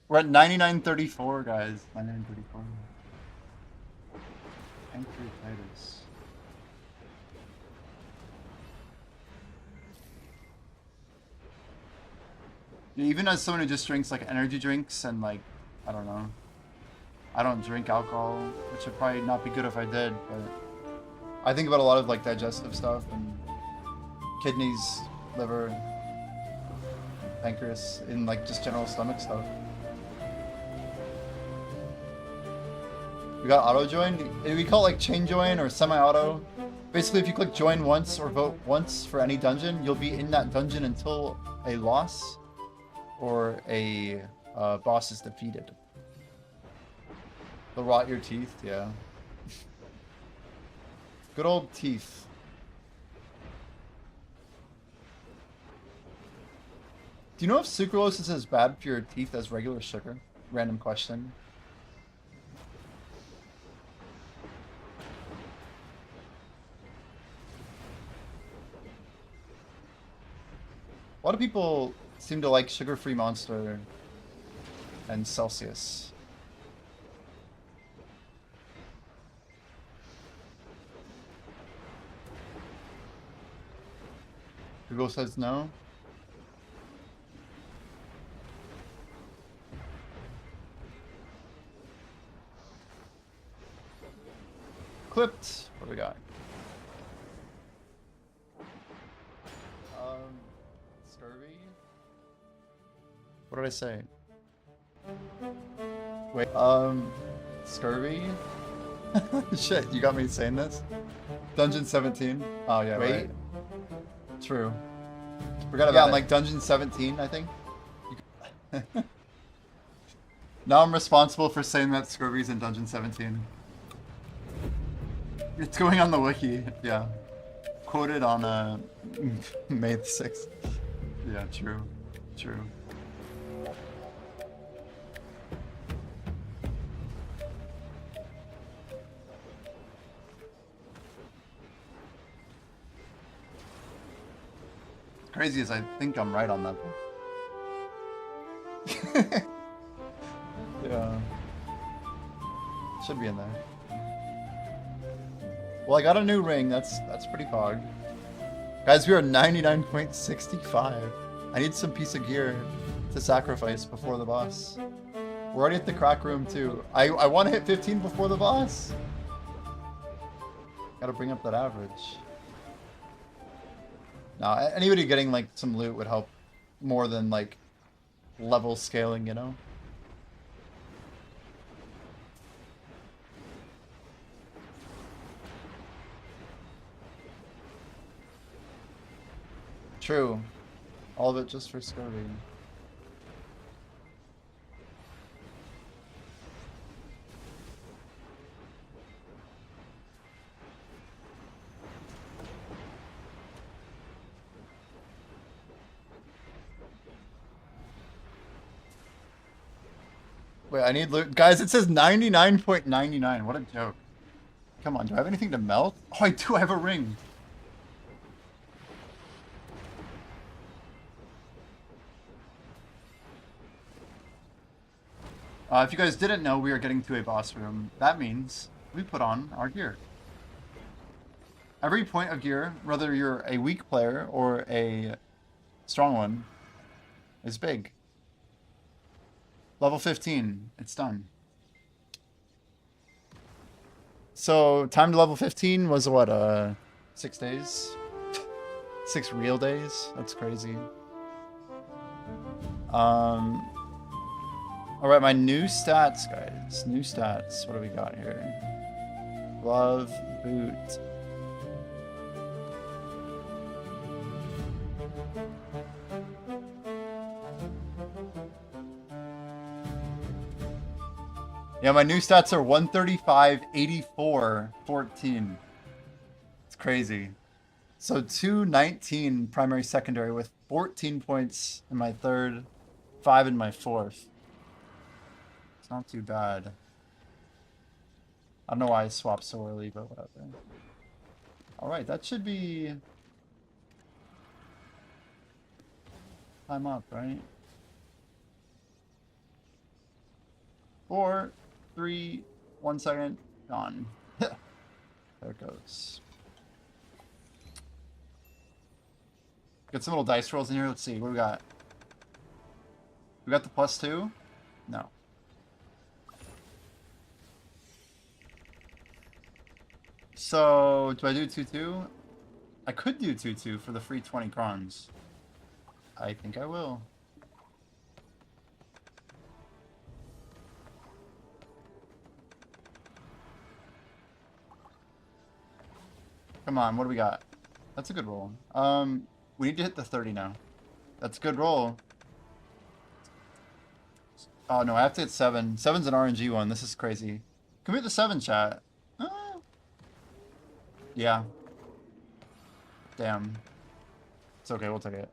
We're at 99.34, guys. 99.34. Pancreatitis. Even as someone who just drinks like energy drinks and like, I don't know. I don't drink alcohol, which would probably not be good if I did, but I think about a lot of like digestive stuff and kidneys, liver, pancreas, and like just general stomach stuff. We got auto join. We call it like chain join or semi-auto. Basically, if you click join once or vote once for any dungeon, you'll be in that dungeon until a loss or a boss is defeated. They'll rot your teeth, yeah. Good old teeth. Do you know if sucralose is as bad for your teeth as regular sugar? Random question. A lot of people seem to like sugar-free Monster and Celsius. Google says no. Clipped. What do we got? Scurvy. What did I say? Wait. Scurvy. Shit, you got me saying this. Dungeon 17. Oh yeah. Wait. Right. True. Forgot about it. Like Dungeon 17, I think. Now I'm responsible for saying that Scurvy's in Dungeon 17. It's going on the wiki, yeah. Quoted on May the 6th. Yeah, true. True. Crazy as I think I'm right on that. Yeah. Should be in there. Well, I got a new ring. That's pretty pog. Guys, we are 99.65. I need some piece of gear to sacrifice before the boss. We're already at the crack room too. I want to hit 15 before the boss. Gotta bring up that average. Now, anybody getting like some loot would help more than like level scaling, you know? True. All of it just for scurvy. Wait, I need loot. Guys, it says 99.99. What a joke. Come on, do I have anything to melt? Oh, I do. I have a ring. If you guys didn't know, we are getting to a boss room. That means we put on our gear. Every point of gear, whether you're a weak player or a strong one, is big. Level 15, it's done. So, time to level 15 was what, 6 days? 6 real days? That's crazy. Alright, my new stats, guys. New stats. What do we got here? Glove, boot. Yeah, my new stats are 135, 84, 14. It's crazy. So 219 primary, secondary with 14 points in my third, 5 in my fourth. It's not too bad. I don't know why I swapped so early, but whatever. Alright, that should be time up, right? 4, 3, 1 second, gone. There it goes. Get some little dice rolls in here. Let's see, what we got? We got the +2? No. So, do I do 2-2? I could do 2-2 for the free 20 crons. I think I will. Come on, what do we got? That's a good roll. We need to hit the 30 now. That's a good roll. Oh no, I have to hit 7. 7's an RNG one. This is crazy. Can we hit the 7, chat? Yeah. Damn. It's okay, we'll take it.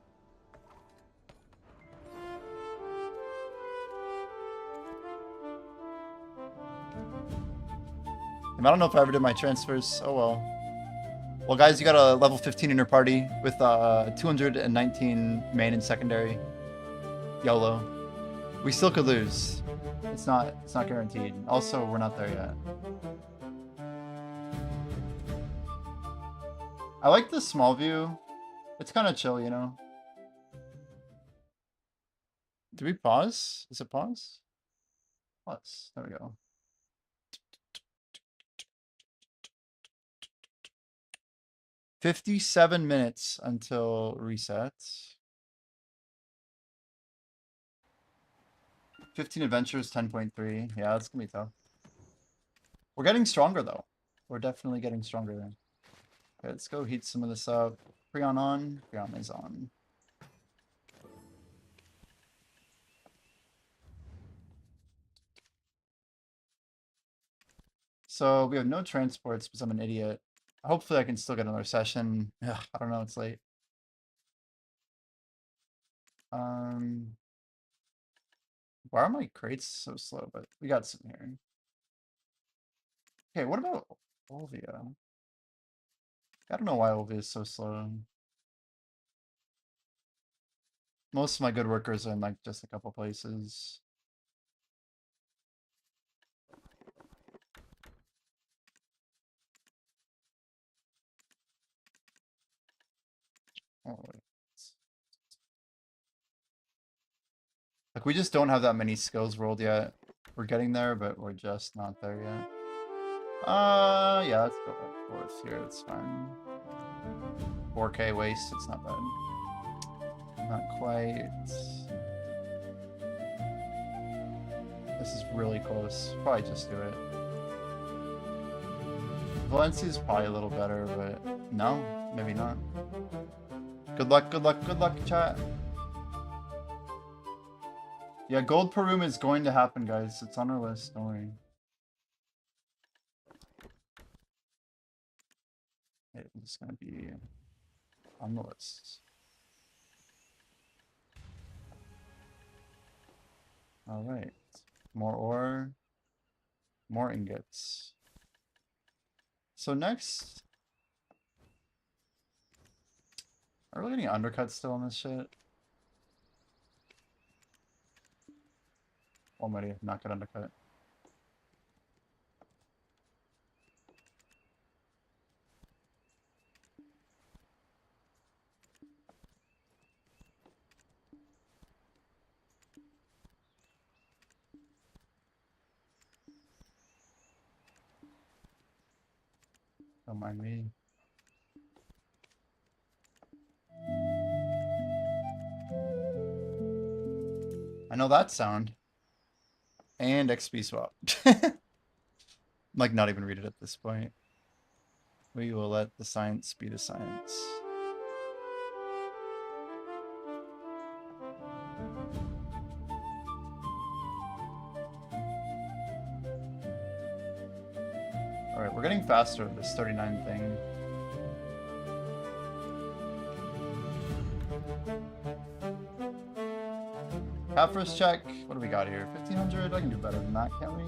I don't know if I ever did my transfers. Oh well. Well, guys, you got a level 15 in your party with 219 main and secondary. YOLO. We still could lose. It's not guaranteed. Also, we're not there yet. I like the small view. It's kind of chill, you know. Do we pause? Is it pause? Pause. There we go. 57 minutes until reset. 15 adventures, 10.3. Yeah, that's gonna be tough. We're getting stronger though. We're definitely getting stronger. Okay, let's go heat some of this up. Freon on. Freon is on. So we have no transports because I'm an idiot. Hopefully I can still get another session. Ugh, I don't know, it's late. Why are my crates so slow? But we got some here. Okay, what about Olvia? I don't know why Olvia is so slow. Most of my good workers are in like just a couple places. Oh, wait. Like we just don't have that many skills rolled yet. We're getting there, but we're just not there yet. Yeah, let's go back and forth here. It's fine. 4K waste. It's not bad. Not quite. This is really close. Probably just do it. Valencia's probably a little better, but no, maybe not. Good luck, good luck, good luck, chat. Yeah, gold per room is going to happen, guys. It's on our list, don't worry. It's gonna be on the list. Alright. More ore. More ingots. So next... Are we getting undercuts still on this shit? Already not get undercut. Don't mind me. I know that sound. And XP swap. Like not even read it at this point. We will let the science be the science. Alright, we're getting faster with this 39 thing. Half first check. What do we got here? 1500? I can do better than that, can't we?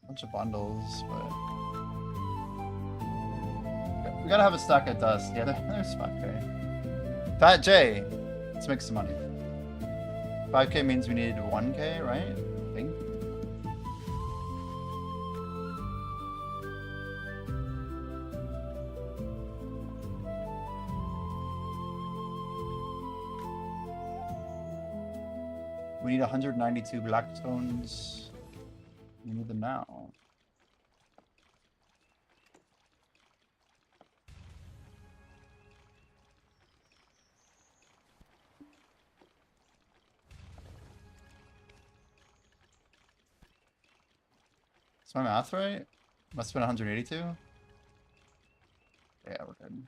Bunch of bundles, but... Okay, we gotta have a stack of dust. Yeah, there's 5k. Fat J! Let's make some money. 5k means we need 1k, right? I think. We need 192 black stones. We need them now. Is my math right? Must have been 182? Yeah, we're good.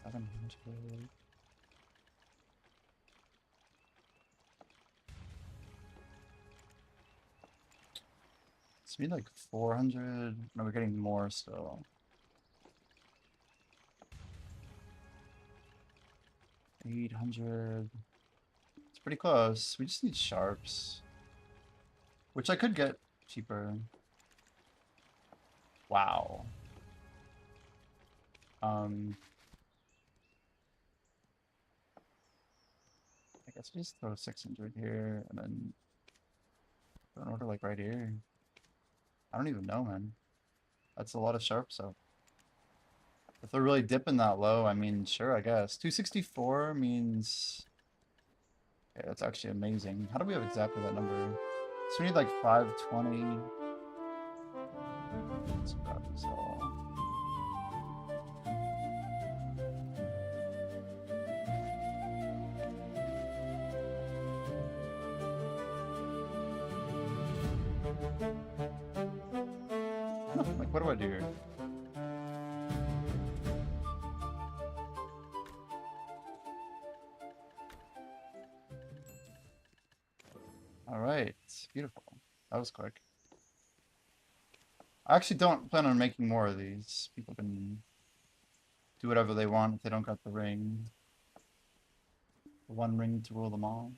700. It's be like 400. No, we're getting more still. 800. It's pretty close. We just need sharps, which I could get cheaper. Wow. I guess we just throw 600 here and then throw an order like right here. I don't even know, man. That's a lot of sharps, so if they're really dipping that low, I mean, sure, I guess. 264 means... Yeah, that's actually amazing. How do we have exactly that number? So we need like 520. Let's grab this all. Like, what do I do here? All right, beautiful. That was quick. I actually don't plan on making more of these. People can do whatever they want if they don't got the ring. The one ring to rule them all.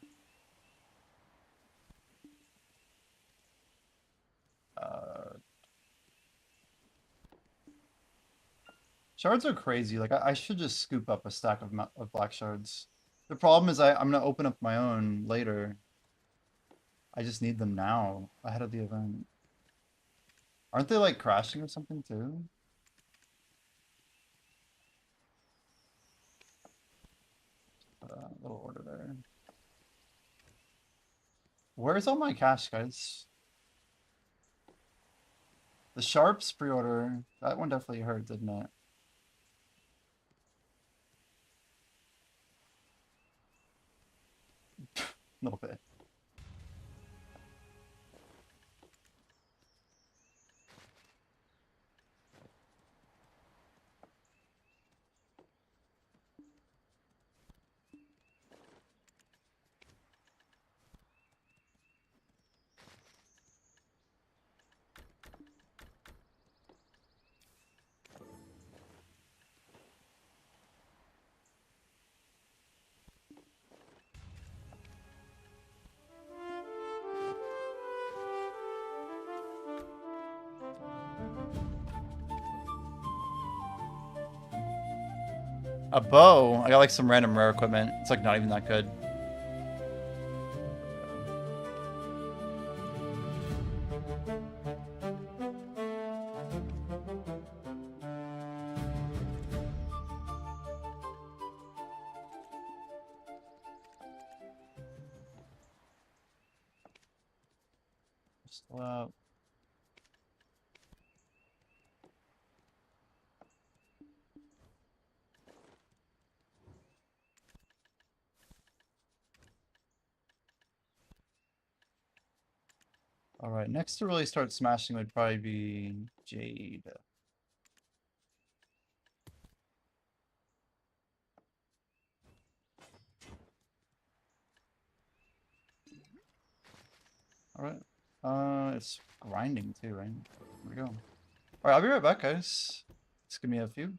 Shards are crazy. Like, I should just scoop up a stack of black shards. The problem is I'm going to open up my own later. I just need them now, ahead of the event. Aren't they, like, crashing or something, too? Little order there. Where's all my cash, guys? The Sharps pre-order, that one definitely hurt, didn't it? A little bit. A bow? I got like some random rare equipment. It's like not even that good. Still up. All right, next to really start smashing would probably be Jade. All right. It's grinding too, right? Here we go. All right, I'll be right back, guys. Just give me a few.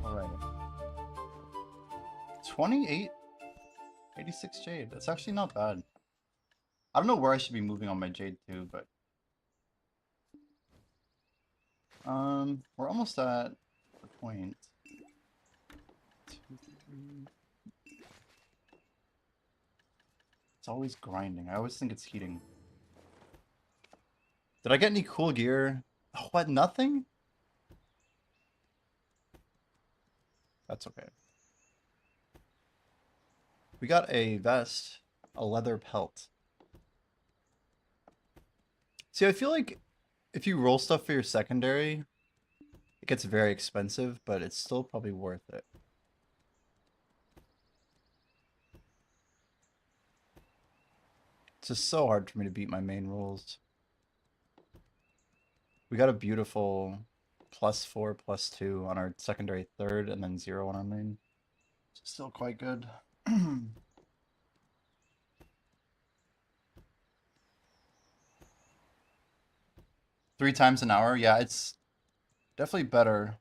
All right. 28, 86 jade. That's actually not bad. I don't know where I should be moving on my jade to, but we're almost at the point. 2, 3. It's always grinding. I always think it's heating. Did I get any cool gear? Oh, what? Nothing? That's okay. We got a vest, a leather pelt. See, I feel like if you roll stuff for your secondary, it gets very expensive, but it's still probably worth it. It's just so hard for me to beat my main rolls. We got a beautiful +4, +2 on our secondary third, and then 0 on our main. Still quite good. 3 times an hour, yeah, it's definitely better.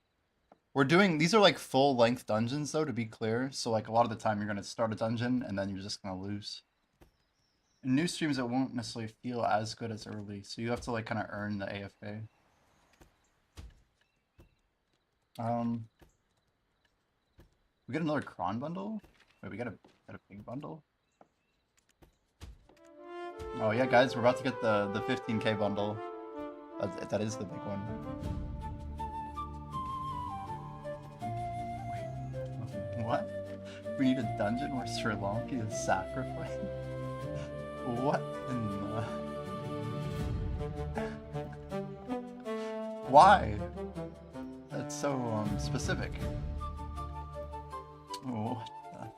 We're doing, these are like full length dungeons though, to be clear. So like a lot of the time you're gonna start a dungeon and then you're just gonna lose. In new streams, it won't necessarily feel as good as early, so you have to like kind of earn the AFK. We get another cron bundle? Wait, we got a big bundle? Oh yeah, guys, we're about to get the 15K bundle. That is the big one. Wait, what? We need a dungeon where Sri Lanka is sacrificed? What in the... Why? That's so specific. What the...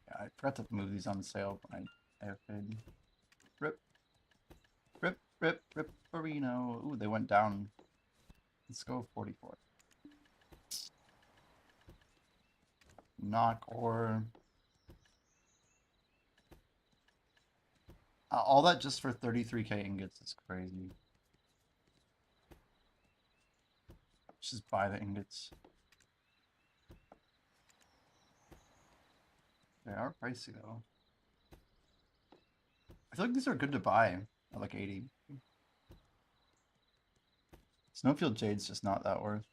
Yeah, I forgot to move these on sale when I AFK'd. Rip. Rip, rip, rip, Ripperino. Ooh, they went down. Let's go 44. Knock or... all that just for 33K ingots is crazy. Just buy the ingots. They are pricey though. I feel like these are good to buy at like 80. Snowfield Jade's just not that worth.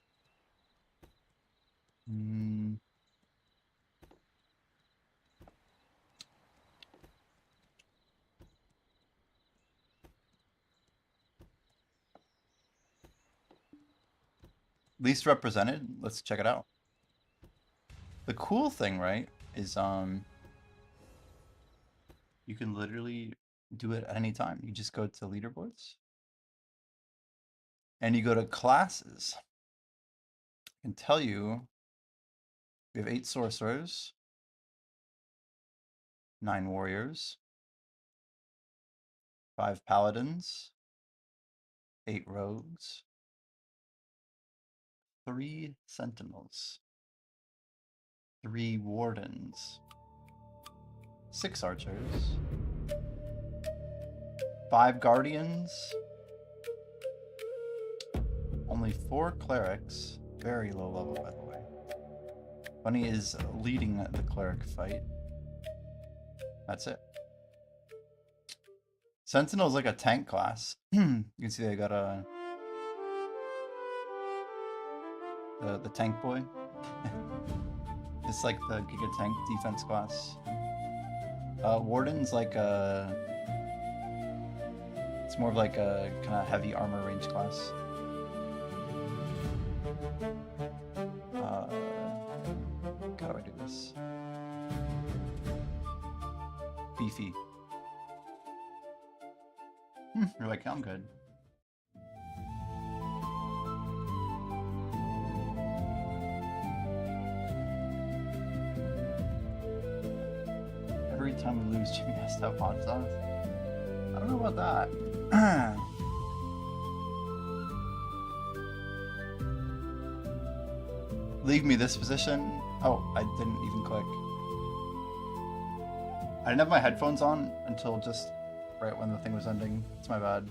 Least represented? Let's check it out. The cool thing, right, is you can literally do it at any time. You just go to leaderboards and you go to classes. I can tell you we have 8 sorcerers, 9 warriors, 5 paladins, 8 rogues, 3 sentinels, 3 wardens, 6 archers, 5 guardians, only 4 clerics, very low level by the way. Bunny is leading the cleric fight. That's it. Sentinel is like a tank class. You can see they got a the tank boy. It's like the Giga Tank defense class. Warden's like a... It's more of like a kind of heavy armor range class. How do I do this? Beefy. You're like, I'm good. Every time we lose, Jimmy has to have hot sauce. I don't know about that. Leave me this position. Oh, I didn't even click. I didn't have my headphones on until just right when the thing was ending. It's my bad.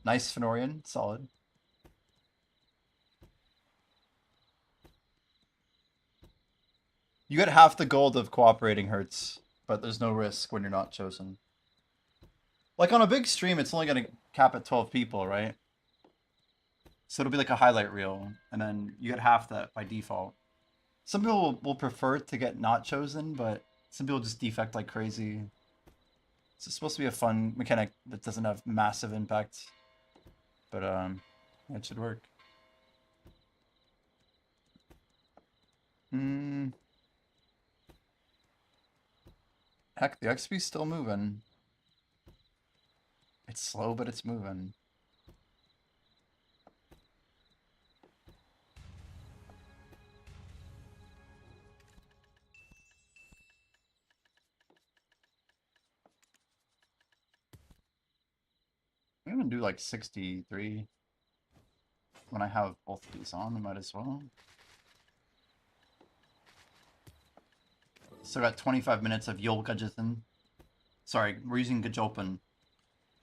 Nice Fenorian, solid. You get half the gold of cooperating hurts, but there's no risk when you're not chosen. Like on a big stream, it's only gonna cap at 12 people, right? So it'll be like a highlight reel, and then you get half that by default. Some people will prefer to get not chosen, but some people just defect like crazy. It's supposed to be a fun mechanic that doesn't have massive impact, but it should work. Heck, the XP's still moving. It's slow, but it's moving. even do like 63 when I have both of these on. I might as well. Still got 25 minutes of Yol Gajatan. Sorry, we're using Gajopan.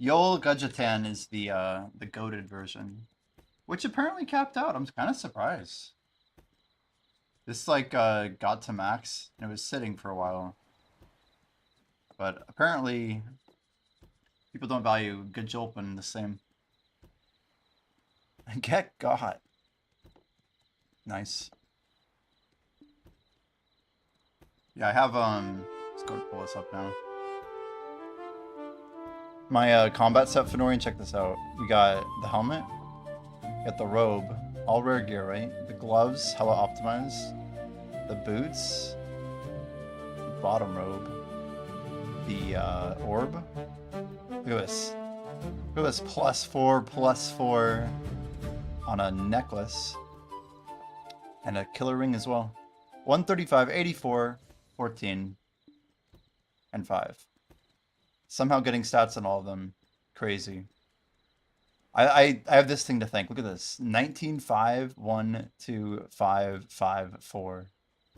Yol Gajatan is the goated version, which apparently capped out. I'm kind of surprised. This like got to max and it was sitting for a while, but apparently people don't value Gajopan the same. Get got. Nice. Yeah, I have let's go pull this up now. My combat set Fenorian, check this out. We got the helmet, got the robe, all rare gear, right? The gloves, hella optimized. The boots, the bottom robe, the orb. Look at this. Look at this, +4/+4 on a necklace. And a killer ring as well. 135, 84, 14, and 5. Somehow getting stats on all of them. Crazy. I have this thing to thank. Look at this. 19, 5, 1, 2, 5, 5, 4.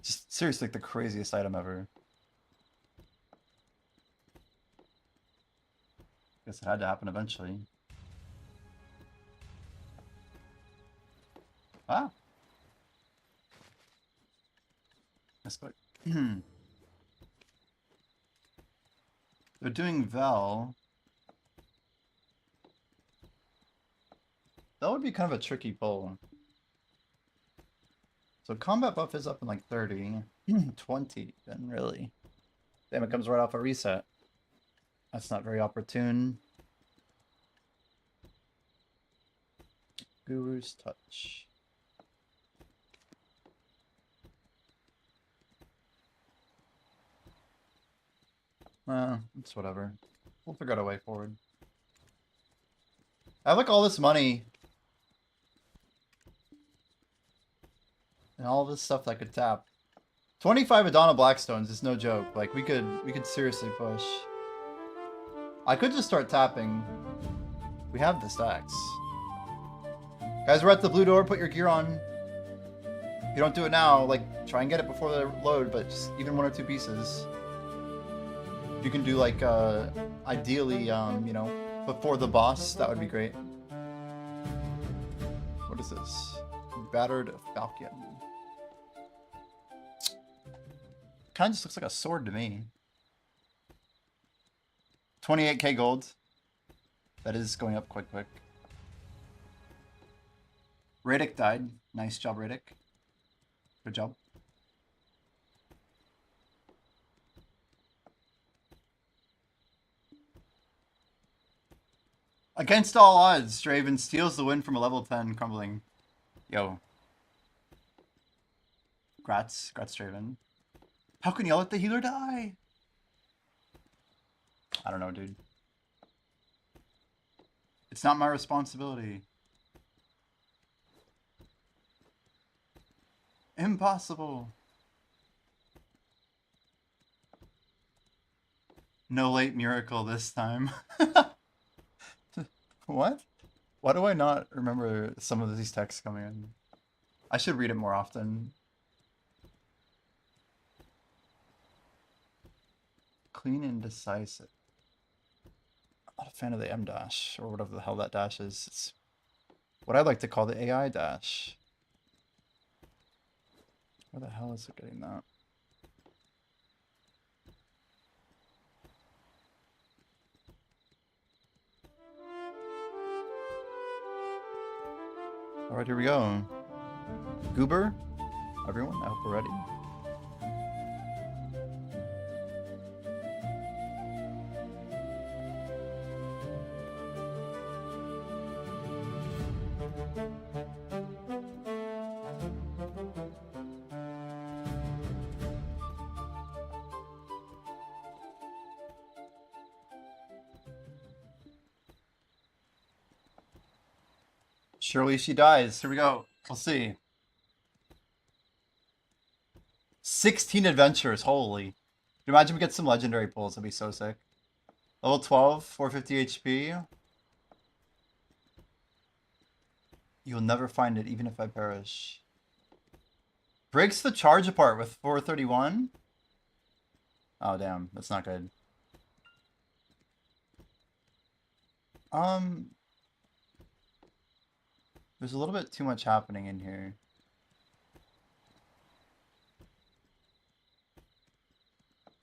Just seriously like the craziest item ever. Guess it had to happen eventually. Ah. That's good. They're doing Vel. That would be kind of a tricky pull. So combat buff is up in like 30, 20 then really. Damn, it comes right off a reset. That's not very opportune. Guru's Touch. It's whatever. We'll figure out a way forward. I have like all this money. And all this stuff that I could tap. 25 Adana Blackstones is no joke. Like we could seriously push. I could just start tapping. We have the stacks. Guys, we're at the blue door. Put your gear on. If you don't do it now, like try and get it before they load, but just even 1 or 2 pieces. If you can do like ideally, you know, before the boss, that would be great. What is this? Battered Falcon. Kind of just looks like a sword to me. 28k gold. That is going up quite quick. Riddick died. Nice job, Riddick. Good job. Against all odds, Draven steals the win from a level 10 crumbling. Yo. Grats, Draven. How can you let the healer die? I don't know, dude. It's not my responsibility. Impossible. No late miracle this time. What? Why do I not remember some of these texts coming in? I should read it more often. Clean and decisive. I'm not a fan of the M dash, or whatever the hell that dash is. It's what I like to call the AI dash. Where the hell is it getting that? Alright, here we go. Goober? Everyone, I hope we're ready. Surely she dies. Here we go. We'll see. 16 adventures. Holy. Can you imagine we get some legendary pulls? That'd be so sick. Level 12, 450 HP. You'll never find it, even if I perish. Breaks the charge apart with 431? Oh, damn. That's not good. There's a little bit too much happening in here.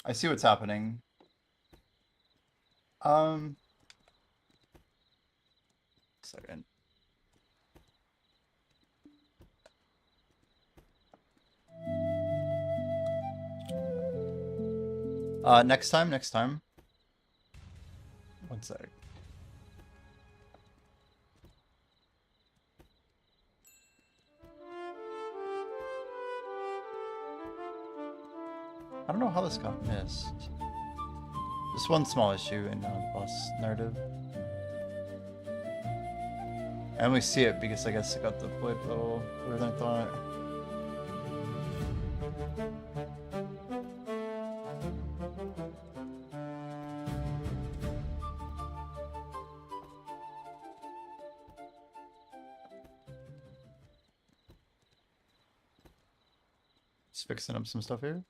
I see what's happening. Second. Next time. One sec. I don't know how this got missed. Just one small issue in the boss narrative. I only see it because I guess it got deployed a little weirder than I thought. Just fixing up some stuff here.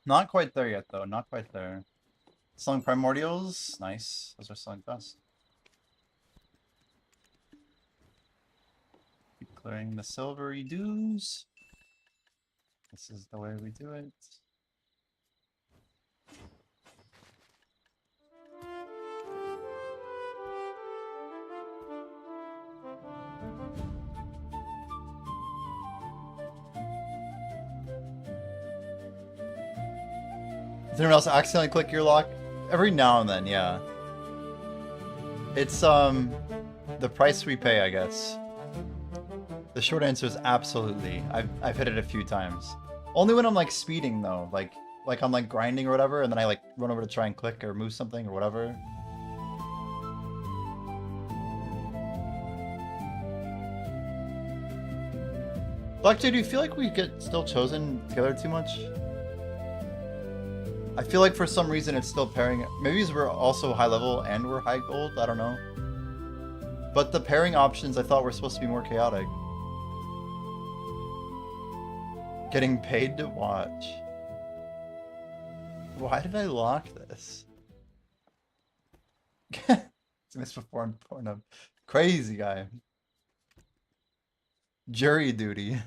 Not quite there yet, though. Not quite there. Selling primordials. Nice. Those are selling fast. Keep clearing the silvery dues. This is the way we do it. Does anyone else accidentally click your lock? Every now and then, yeah. It's the price we pay, I guess. The short answer is absolutely. I've hit it a few times. Only when I'm like speeding though, like I'm like grinding or whatever, and then I like run over to try and click or move something or whatever. Blackjay, do you feel like we get still chosen together too much? I feel like for some reason it's still pairing. Maybe because we're also high level and we're high gold. I don't know. But the pairing options I thought were supposed to be more chaotic. Getting paid to watch. Why did I lock this? It's misperformed porno. Crazy guy. Jury duty.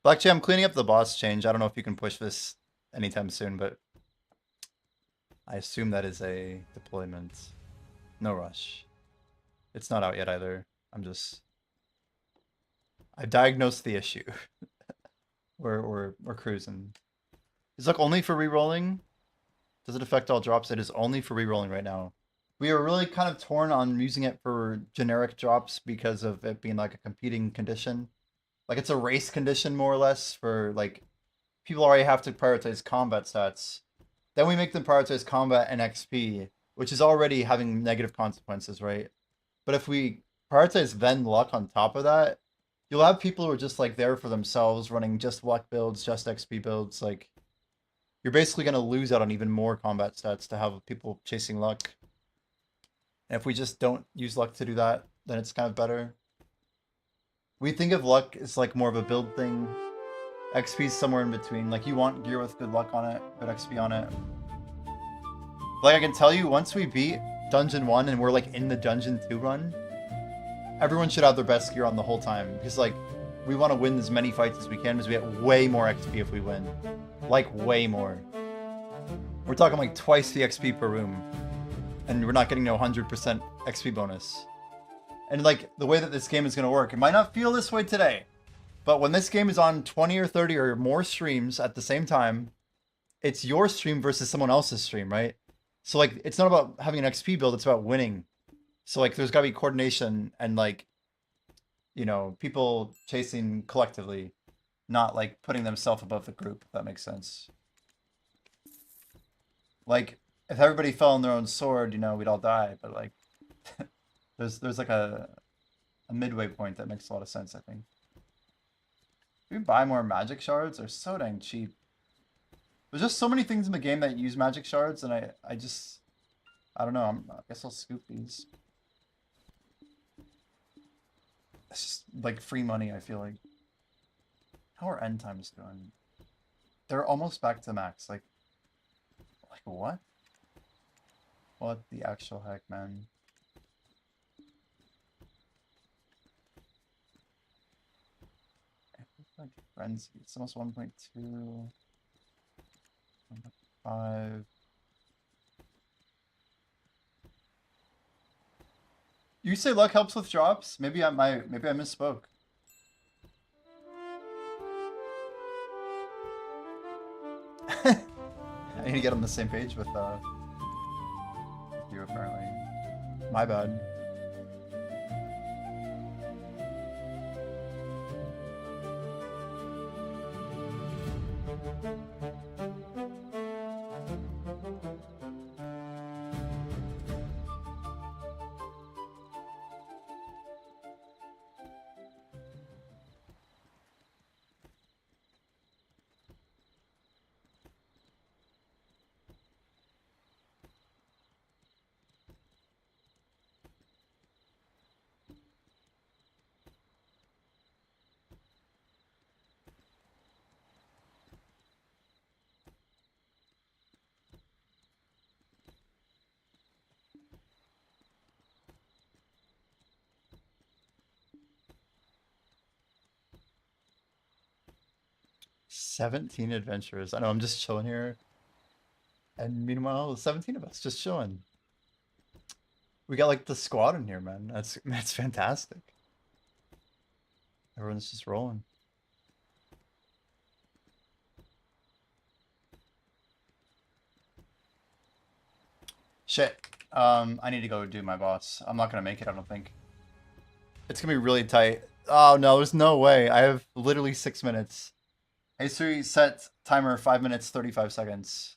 Blackjay, I'm cleaning up the boss change. I don't know if you can push this anytime soon, but I assume that is a deployment. No rush. It's not out yet either. I diagnosed the issue. we're cruising. Is luck only for rerolling? Does it affect all drops? It is only for rerolling right now. We are really kind of torn on using it for generic drops because of it being like a competing condition. Like it's a race condition more or less for like people already have to prioritize combat stats. Then we make them prioritize combat and XP, which is already having negative consequences, right? But if we prioritize then luck on top of that, you'll have people who are just like there for themselves, running just luck builds, just XP builds. Like you're basically going to lose out on even more combat stats to have people chasing luck. And if we just don't use luck to do that, then it's kind of better. We think of luck as like more of a build thing. XP is somewhere in between. Like you want gear with good luck on it, good XP on it. Like I can tell you, once we beat Dungeon 1 and we're like in the Dungeon 2 run, everyone should have their best gear on the whole time. Because like, we want to win as many fights as we can because we get way more XP if we win. Like, way more. We're talking like twice the XP per room. And we're not getting no 100% XP bonus. And like, the way that this game is going to work, it might not feel this way today. But when this game is on 20 or 30 or more streams at the same time, it's your stream versus someone else's stream, right? So like, it's not about having an XP build, it's about winning. So like, there's gotta be coordination and like, you know, people chasing collectively, not like putting themselves above the group, if that makes sense. Like, if everybody fell on their own sword, you know, we'd all die, but like, there's like a midway point that makes a lot of sense, I think. If we buy more magic shards, they're so dang cheap. There's just so many things in the game that use magic shards, and I don't know. I guess I'll scoop these. It's just like free money, I feel like. How are end times doing? They're almost back to max. Like what? What the actual heck, man? Like frenzy. It's almost 1.2. 1.5. You say luck helps with drops? Maybe I misspoke. I need to get on the same page with you apparently. My bad. "17 adventurers." I know, I'm just chilling here. And meanwhile, 17 of us just chilling. We got like the squad in here, man. That's fantastic. Everyone's just rolling. Shit. I need to go do my boss. I'm not gonna make it, I don't think. It's gonna be really tight. Oh no, there's no way. I have literally 6 minutes. Hey Siri, set timer 5 minutes 35 seconds.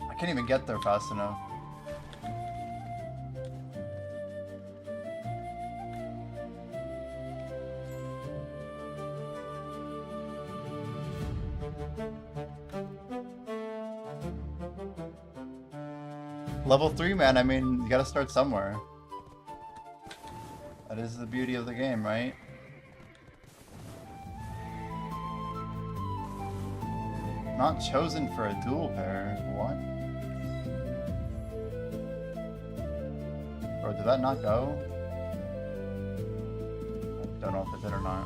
I can't even get there fast enough. Level 3, man. I mean, you gotta start somewhere. That is the beauty of the game, right? Not chosen for a dual pair. What? Bro, did that not go? I don't know if it did or not.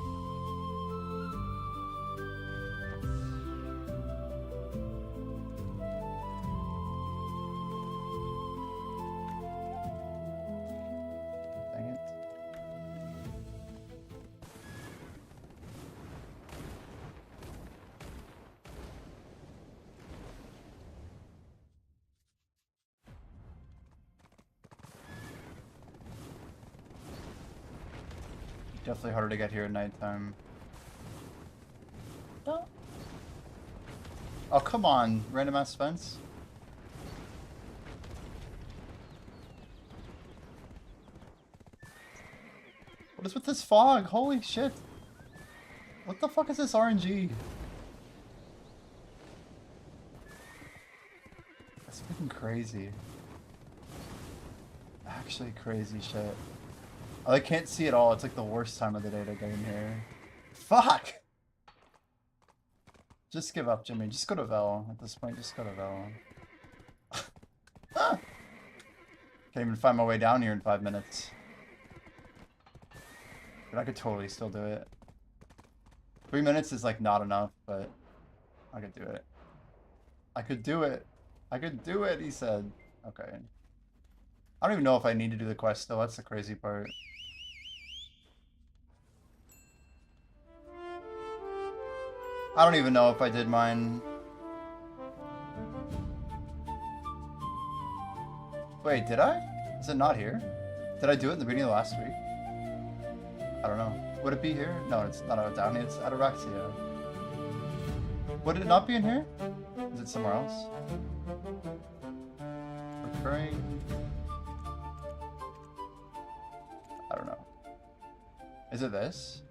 Dang it. Definitely harder to get here at nighttime. Oh, come on. Random ass fence. What is with this fog? Holy shit. What the fuck is this RNG? That's freaking crazy. Actually crazy shit. I can't see it all. It's like the worst time of the day to get in here. Fuck! Just give up, Jimmy. Just go to Vel. At this point, just go to Vel. Can't even find my way down here in 5 minutes. But I could totally still do it. 3 minutes is like not enough, but I could do it. I could do it. I could do it, he said. Okay. I don't even know if I need to do the quest still. That's the crazy part. I don't even know if I did mine. Wait, did I? Is it not here? Did I do it in the beginning of last week? I don't know. Would it be here? No, it's not out down here. It's Ataraxia. Would it not be in here? Is it somewhere else? Recurring? I don't know. Is it this?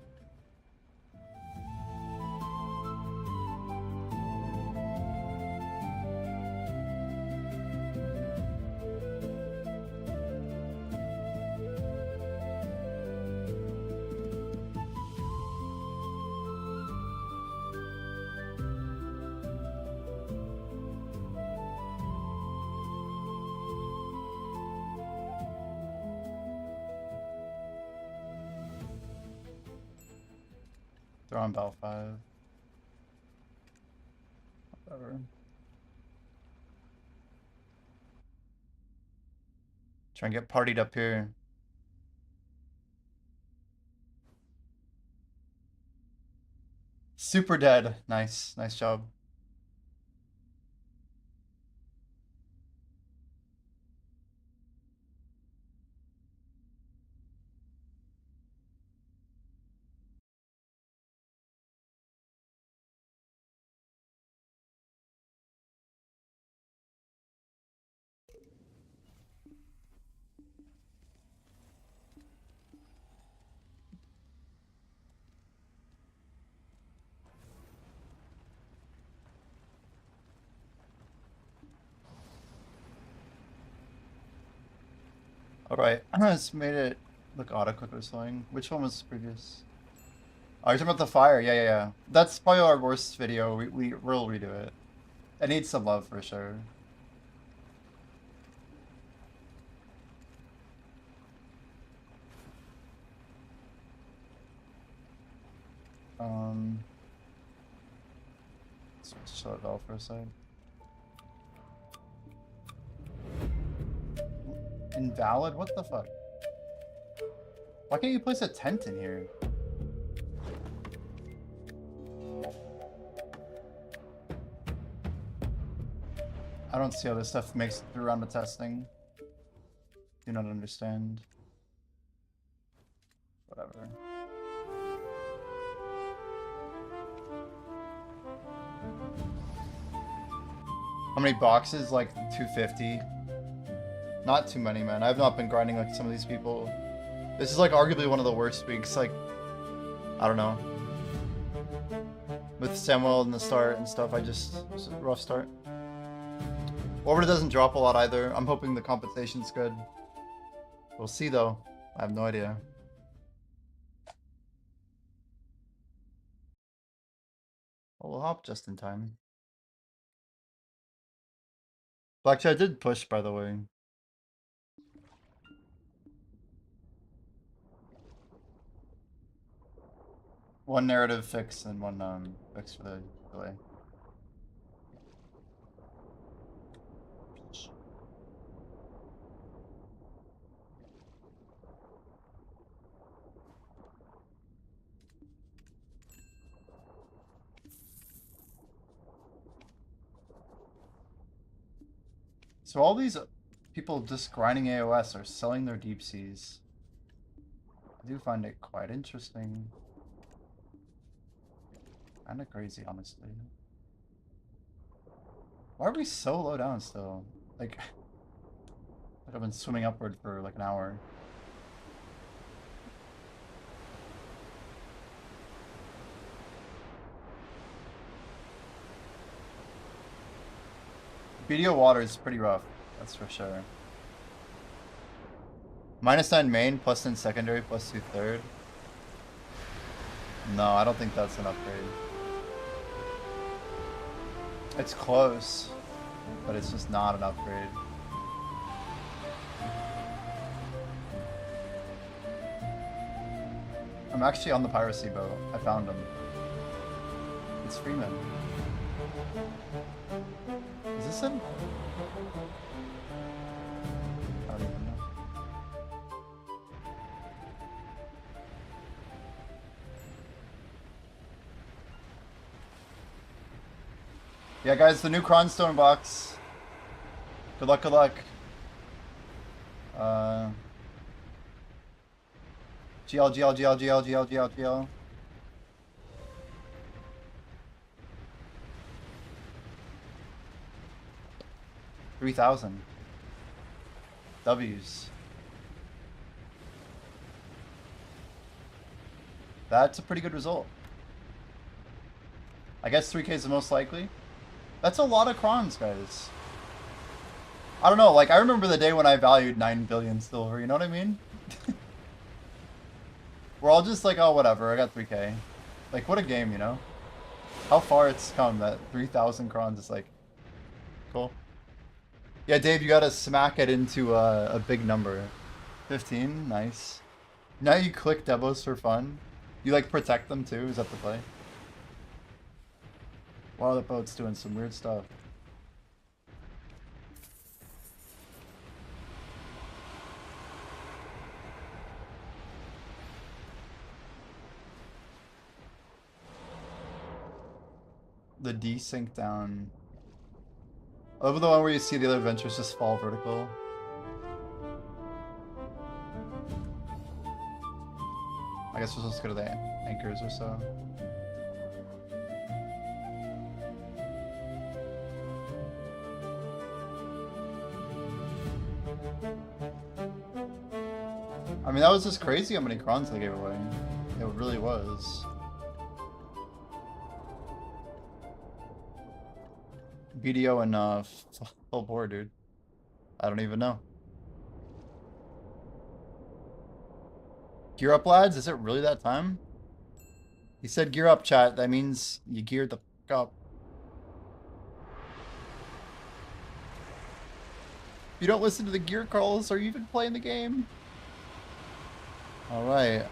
They're on Bell 5. Whatever. Try and get partied up here. Super dead. Nice. Nice job. Alright, I just made it look auto-click or something. Which one was previous? Oh, you're talking about the fire. Yeah. That's probably our worst video. We'll redo it. It needs some love for sure. Let's chill it Vel for a sec. Invalid? What the fuck? Why can't you place a tent in here? I don't see how this stuff makes it through round of testing. Do not understand. Whatever. How many boxes? Like 250. Not too many, man. I've not been grinding like some of these people. This is like arguably one of the worst weeks. Like, I don't know. With Samuel in the start and stuff, it was a rough start. Orbiter doesn't drop a lot either. I'm hoping the compensation's good. We'll see though. I have no idea. Well, we'll hop just in time. Blackjack, I did push, by the way. One narrative fix and one fix for the delay. So all these people just grinding AOS are selling their deep seas. I do find it quite interesting. Kinda crazy, honestly. Why are we so low down still? Like I've been swimming upward for like an hour. BDO water is pretty rough. That's for sure. -9 main, +10 secondary, +2 third. No, I don't think that's an upgrade. It's close, but it's just not an upgrade. I'm actually on the piracy boat. I found him. It's Freeman. Is this him? I don't even know. Yeah, guys, the new Cronstone box. Good luck, good luck. GL. 3,000. W's. That's a pretty good result. I guess 3K is the most likely. That's a lot of crons, guys. I don't know, like, I remember the day when I valued 9 billion silver, you know what I mean? We're all just like, oh, whatever, I got 3K. Like, what a game, you know? How far it's come that 3,000 crons is like, cool. Yeah, Dave, you gotta smack it into a big number. 15, nice. Now you click demos for fun. You like protect them too, is that the play? Wow, the boat's doing some weird stuff. The desync down. Over the one where you see the other adventures just fall vertical. I guess we're supposed to go to the anchors or so. I mean, that was just crazy how many crons they gave away. It really was. BDO and full board, dude. I don't even know. Gear up, lads? Is it really that time? He said gear up, chat. That means you geared the fuck up. If you don't listen to the gear calls, are you even playing the game? Alright.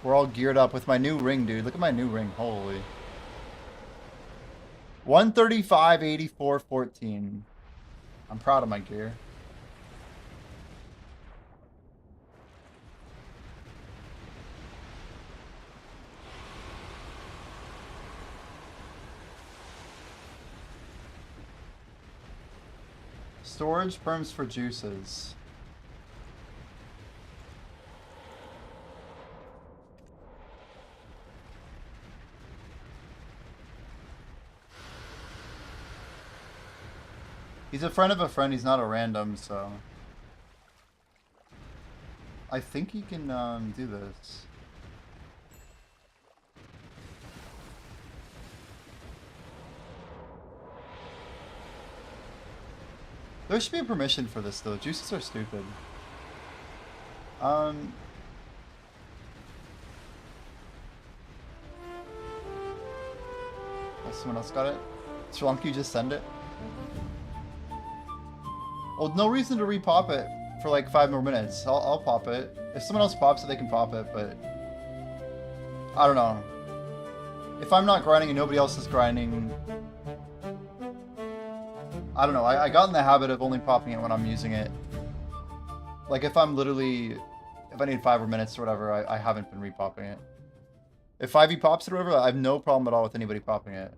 We're all geared up with my new ring, dude. Look at my new ring. Holy. 135, 84, 14. I'm proud of my gear. Storage perms for juices. He's a friend of a friend, he's not a random, so... I think he can do this. There should be a permission for this though, juices are stupid. Has someone else got it? Shrunk, you just send it? Well, no reason to repop it for like 5 more minutes. I'll pop it. If someone else pops it, they can pop it, but... I don't know. If I'm not grinding and nobody else is grinding... I don't know. I got in the habit of only popping it when I'm using it. Like, if I'm literally... If I need 5 more minutes or whatever, I haven't been repopping it. If 5e pops it or whatever, I have no problem at all with anybody popping it.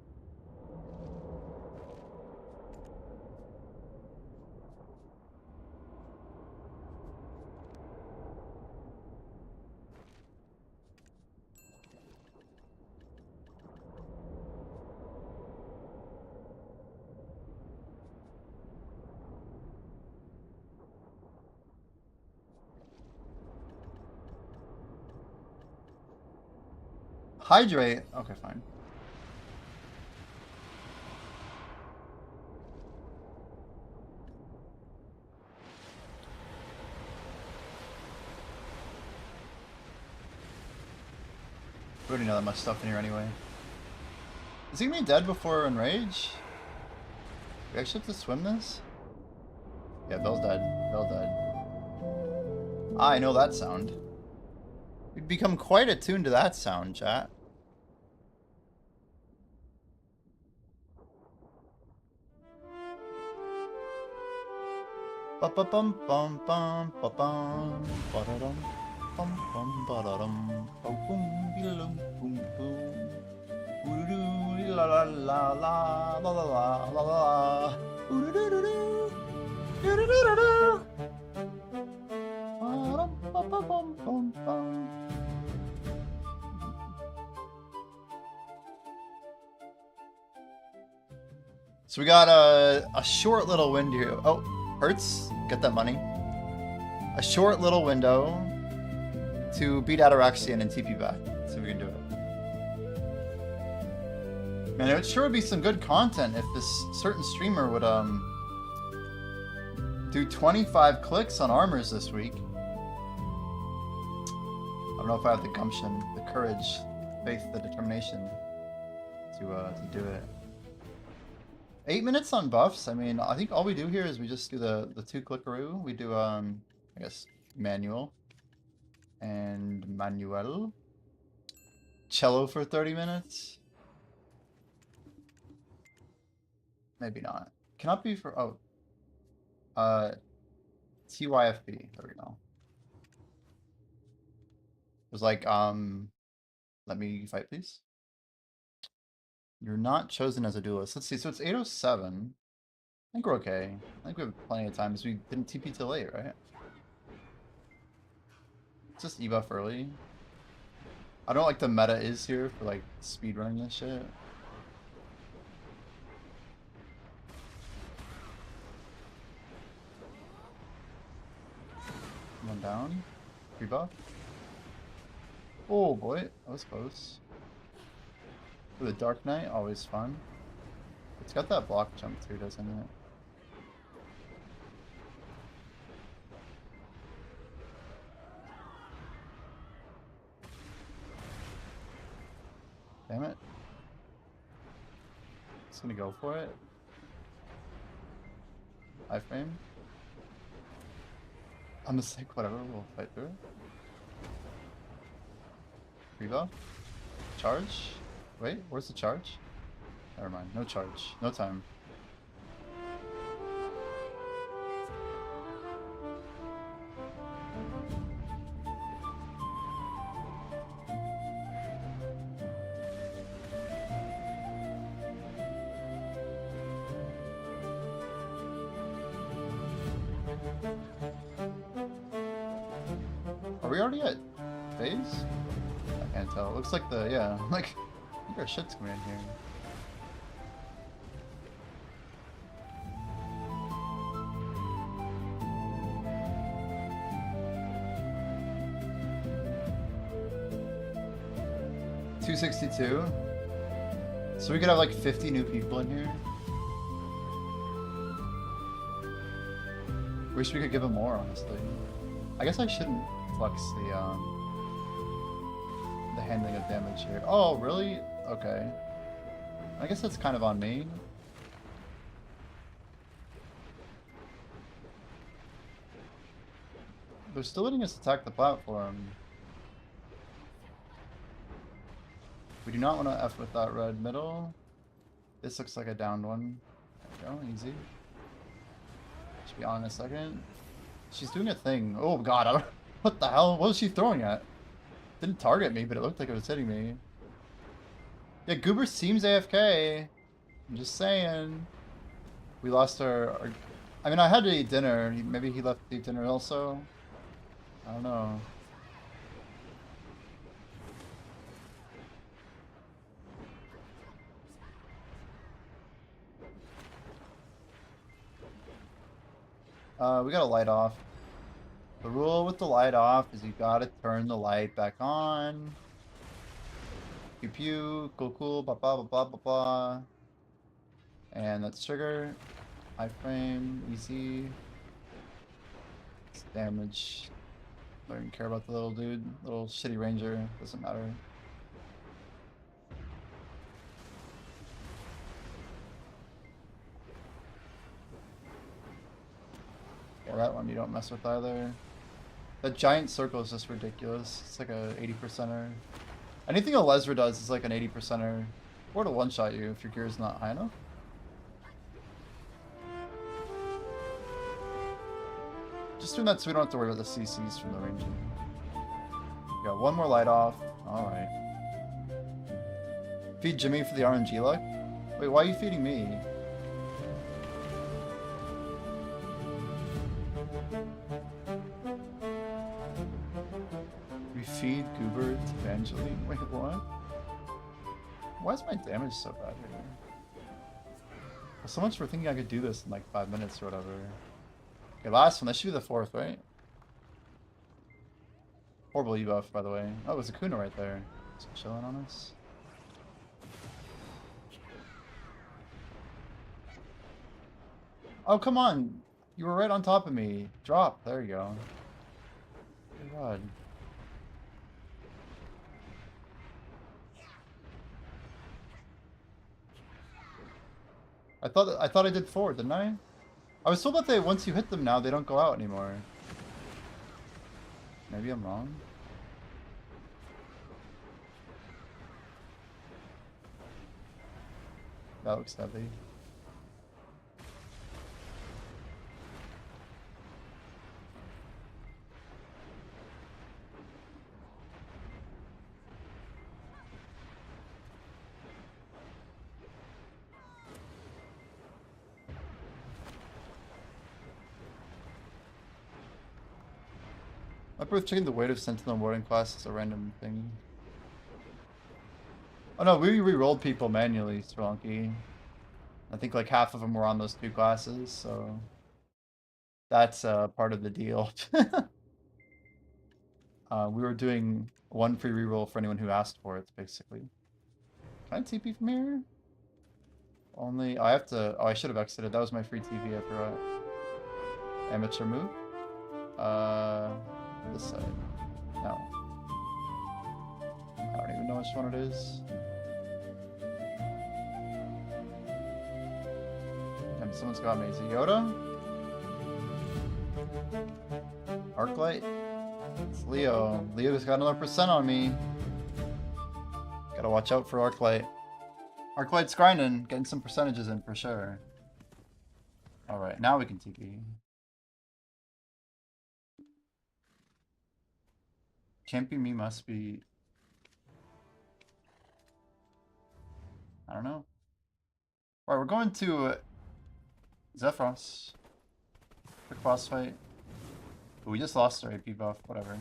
Hydrate? Okay, fine. We already know that much stuff in here anyway. Is he gonna be dead before Enrage? We actually have to swim this? Yeah, Bell's dead. Bell's dead. I know that sound. We've become quite attuned to that sound, chat. Ba ba bum bum bum ba bum ba da dum bum bum ba da dum ba boom bilum boom boom ooh la la la la la la la la la ooh doo doo doo doo doo doo doo ba dum ba ba bum bum bum. So we got a short little window here. Oh, Hurts, get that money. A short little window to beat Ataraxian and TP back. So we can do it. Man, it sure would be some good content if this certain streamer would do 25 clicks on armors this week. I don't know if I have the gumption, the courage, faith, the determination to do it. 8 minutes on buffs. I mean, I think all we do here is we just do the 2-clickaroo. We do I guess manual and manuel. Cello for 30 minutes. Maybe not. Cannot be for TYFB. There we go. It was like let me fight please. You're not chosen as a duelist. Let's see. So it's 8:07. I think we're okay. I think we have plenty of time because we didn't TP till late, right? It's just ebuff early. I don't like the meta is here for like speedrunning this shit. One down. Rebuff. Oh boy, that was close. For the Dark Knight, always fun. It's got that block jump too, doesn't it? Damn it. Just gonna go for it. Iframe. I'm just like, whatever, we'll fight through it. Rebuff. Charge. Wait, where's the charge? Never mind, no charge. No time. Are we already at phase? I can't tell. It looks like the, yeah, like, I think our shit's coming in here. $262. So we could have like 50 new people in here. Wish we could give them more, honestly. I guess I shouldn't flex the handling of damage here. Oh, really? Okay. I guess that's kind of on me. They're still letting us attack the platform. We do not want to F with that red middle. This looks like a downed one. There we go, easy. Should be on in a second. She's doing a thing. Oh god, I don't... What the hell? What was she throwing at? Didn't target me, but it looked like it was hitting me. Yeah, Goober seems AFK. I'm just saying. We lost our... I mean, I had to eat dinner. Maybe he left to eat dinner also. I don't know. We got a light off. The rule with the light off is you gotta turn the light back on. Pew pew, cool cool, blah blah blah blah blah blah. And that's trigger. Iframe, easy. It's damage. I don't even care about the little dude. Little shitty ranger. Doesn't matter. That one you don't mess with either. That giant circle is just ridiculous. It's like a 80%er. Anything a Lesra does is like an 80%er. Or to one-shot you if your gear is not high enough. Just doing that so we don't have to worry about the CCs from the ranging. Got one more light off. Alright. Feed Jimmy for the RNG luck? Wait, why are you feeding me? We feed Goober to Evangeline? Wait, what? Why is my damage so bad here? Well, so much for thinking I could do this in like 5 minutes or whatever. Okay, last one. That should be the 4th, right? Horrible ebuff, by the way. Oh, there's a Kuna right there. Just chilling on us. Oh, come on! You were right on top of me. Drop. There you go. Good God. I thought I did 4, didn't I? I was told that they once you hit them now they don't go out anymore. Maybe I'm wrong. That looks heavy. Up with checking the weight of Sentinel boarding class is a random thing. Oh no, we re-rolled people manually, Strelonky. I think like half of them were on those 2 classes, so that's part of the deal. We were doing 1 free reroll for anyone who asked for it, basically. Can I TP from here? Only I have to. Oh, I should have exited. That was my free TP. I forgot. Amateur move. This side. No. I don't even know which one it is. Damn, someone's got me. Is it Yoda? Arclight? It's Leo. Leo's got another percent on me. Gotta watch out for Arclight. Arclight's grinding, getting some percentages in for sure. Alright, now we can TP. Camping me must be... I don't know. Alright, we're going to Zephyros. Quick boss fight. But we just lost our AP buff, whatever.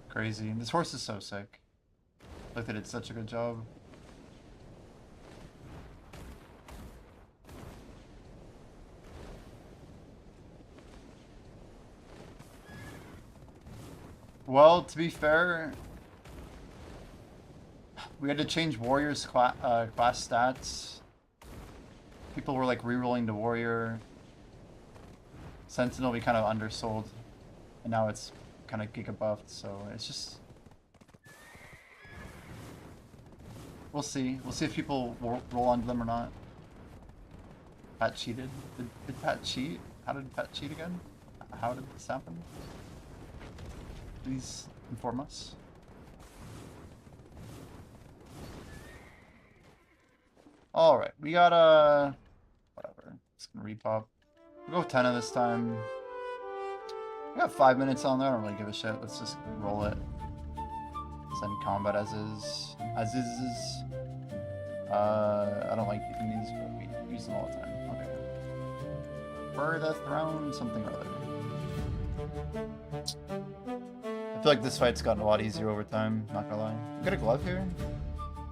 Crazy. This horse is so sick. Look, they did such a good job. Well, to be fair, we had to change Warrior's class stats. People were like rerolling to Warrior. Sentinel we kind of undersold, and now it's kind of giga buffed, so it's just... We'll see. We'll see if people roll onto them or not. Pat cheated. Did Pat cheat? How did Pat cheat again? How did this happen? Please inform us. Alright, we got whatever. Just gonna repop. We'll go 10 of this time. We got 5 minutes on there, I don't really give a shit. Let's just roll it. Send combat as is. As is. I don't like using these, but we use them all the time. Okay. For the throne, something or other. I feel like this fight's gotten a lot easier over time, not gonna lie. We got a glove here.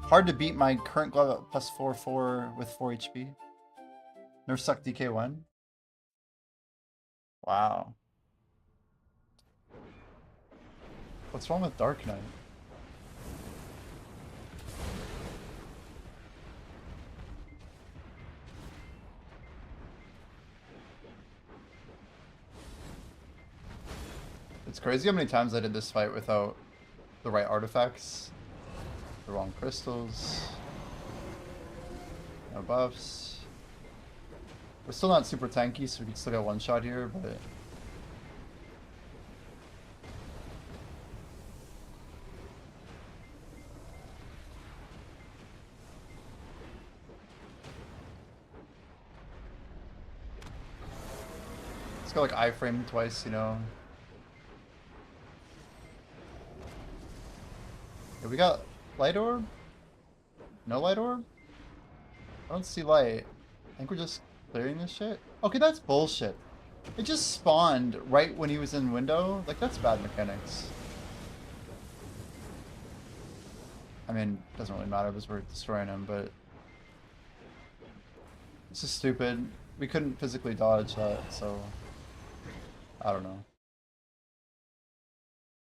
Hard to beat my current glove at plus 4/4 with 4 HP. Nerf suck DK1. Wow. What's wrong with Dark Knight? It's crazy how many times I did this fight without the right artifacts. The wrong crystals. No buffs. We're still not super tanky, so we can still get one shot here, but... Let's go like iframe twice, you know. Yeah, we got light orb? No light orb? I don't see light. I think we're just clearing this shit. Okay, that's bullshit. It just spawned right when he was in window. Like, that's bad mechanics. I mean, it doesn't really matter because we're destroying him, but... This is stupid. We couldn't physically dodge that, so... I don't know.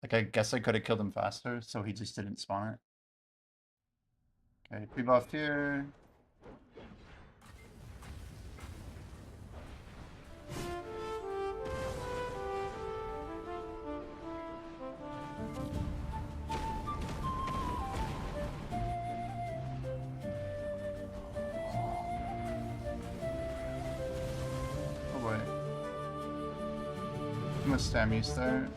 Like, I guess I could have killed him faster, so he just didn't spawn it. Okay, pre-buffed here. Oh boy. Too much stam use there.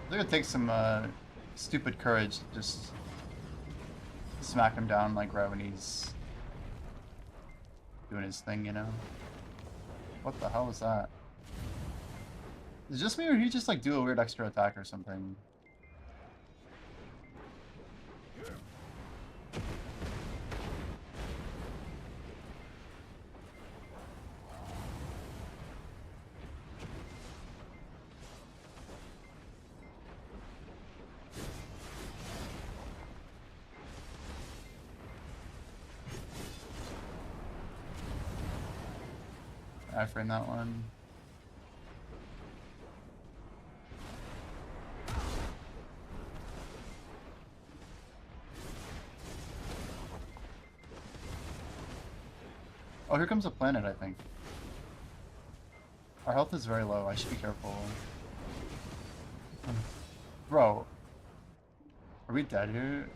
I think it takes some stupid courage to just smack him down like right when he's doing his thing, you know? What the hell was that? Is it just me or did he just like do a weird extra attack or something? I framed that one. Oh, here comes a planet, I think. Our health is very low. I should be careful. Bro. Are we dead here?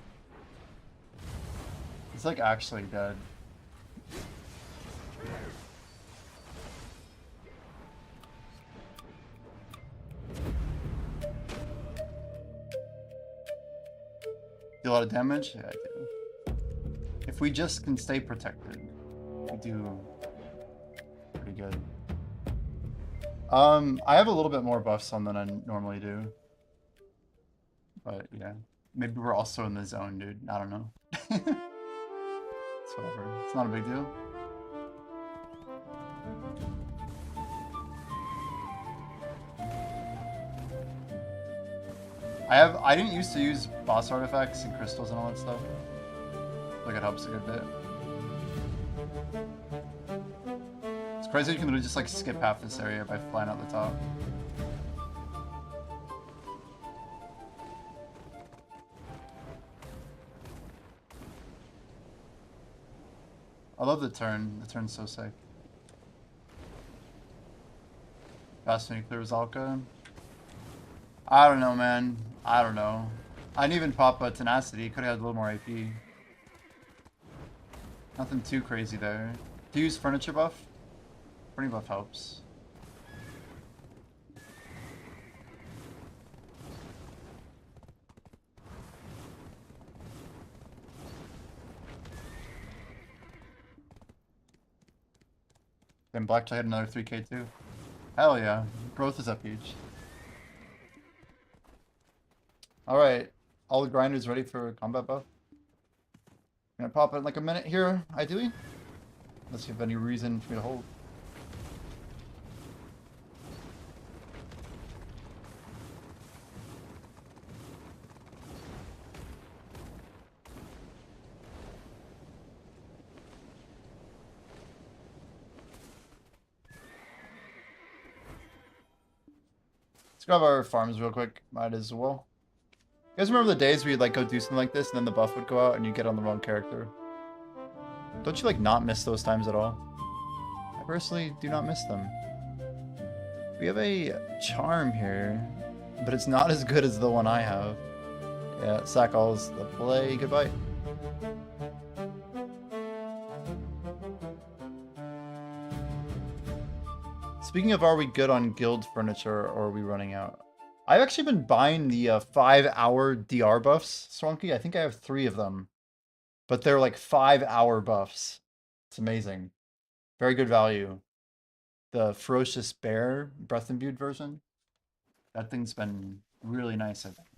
It's like actually dead. Do a lot of damage? Yeah, I do. If we just can stay protected, we do pretty good. I have a little bit more buffs on than I normally do. But yeah. Maybe we're also in the zone, dude. I don't know. It's whatever. It's not a big deal. I didn't used to use boss artifacts and crystals and all that stuff. Like it helps a good bit. It's crazy you can literally just like skip half this area by flying out the top. I love the turn. The turn's so sick. Fast nuclear Zalka. I don't know, man. I don't know. I didn't even pop a tenacity. Could have had a little more AP. Nothing too crazy there. Do you use furniture buff? Furniture buff helps. Then Blackjack had another 3k too. Hell yeah. Growth is up huge. Alright. All the grinders ready for combat buff. Gonna pop it in like a minute here, ideally. Unless you have any reason for me to hold. Let's grab our farms real quick. Might as well. You guys remember the days where you'd like go do something like this and then the buff would go out and you get on the wrong character? Don't you like not miss those times at all? I personally do not miss them. We have a charm here, but it's not as good as the one I have. Yeah, Sackall's the play. Goodbye. Speaking of, are we good on guild furniture or are we running out? I've actually been buying the 5-hour DR buffs, Swanky. I think I have 3 of them. But they're like 5-hour buffs. It's amazing. Very good value. The Ferocious Bear Breath Imbued version. That thing's been really nice, I think.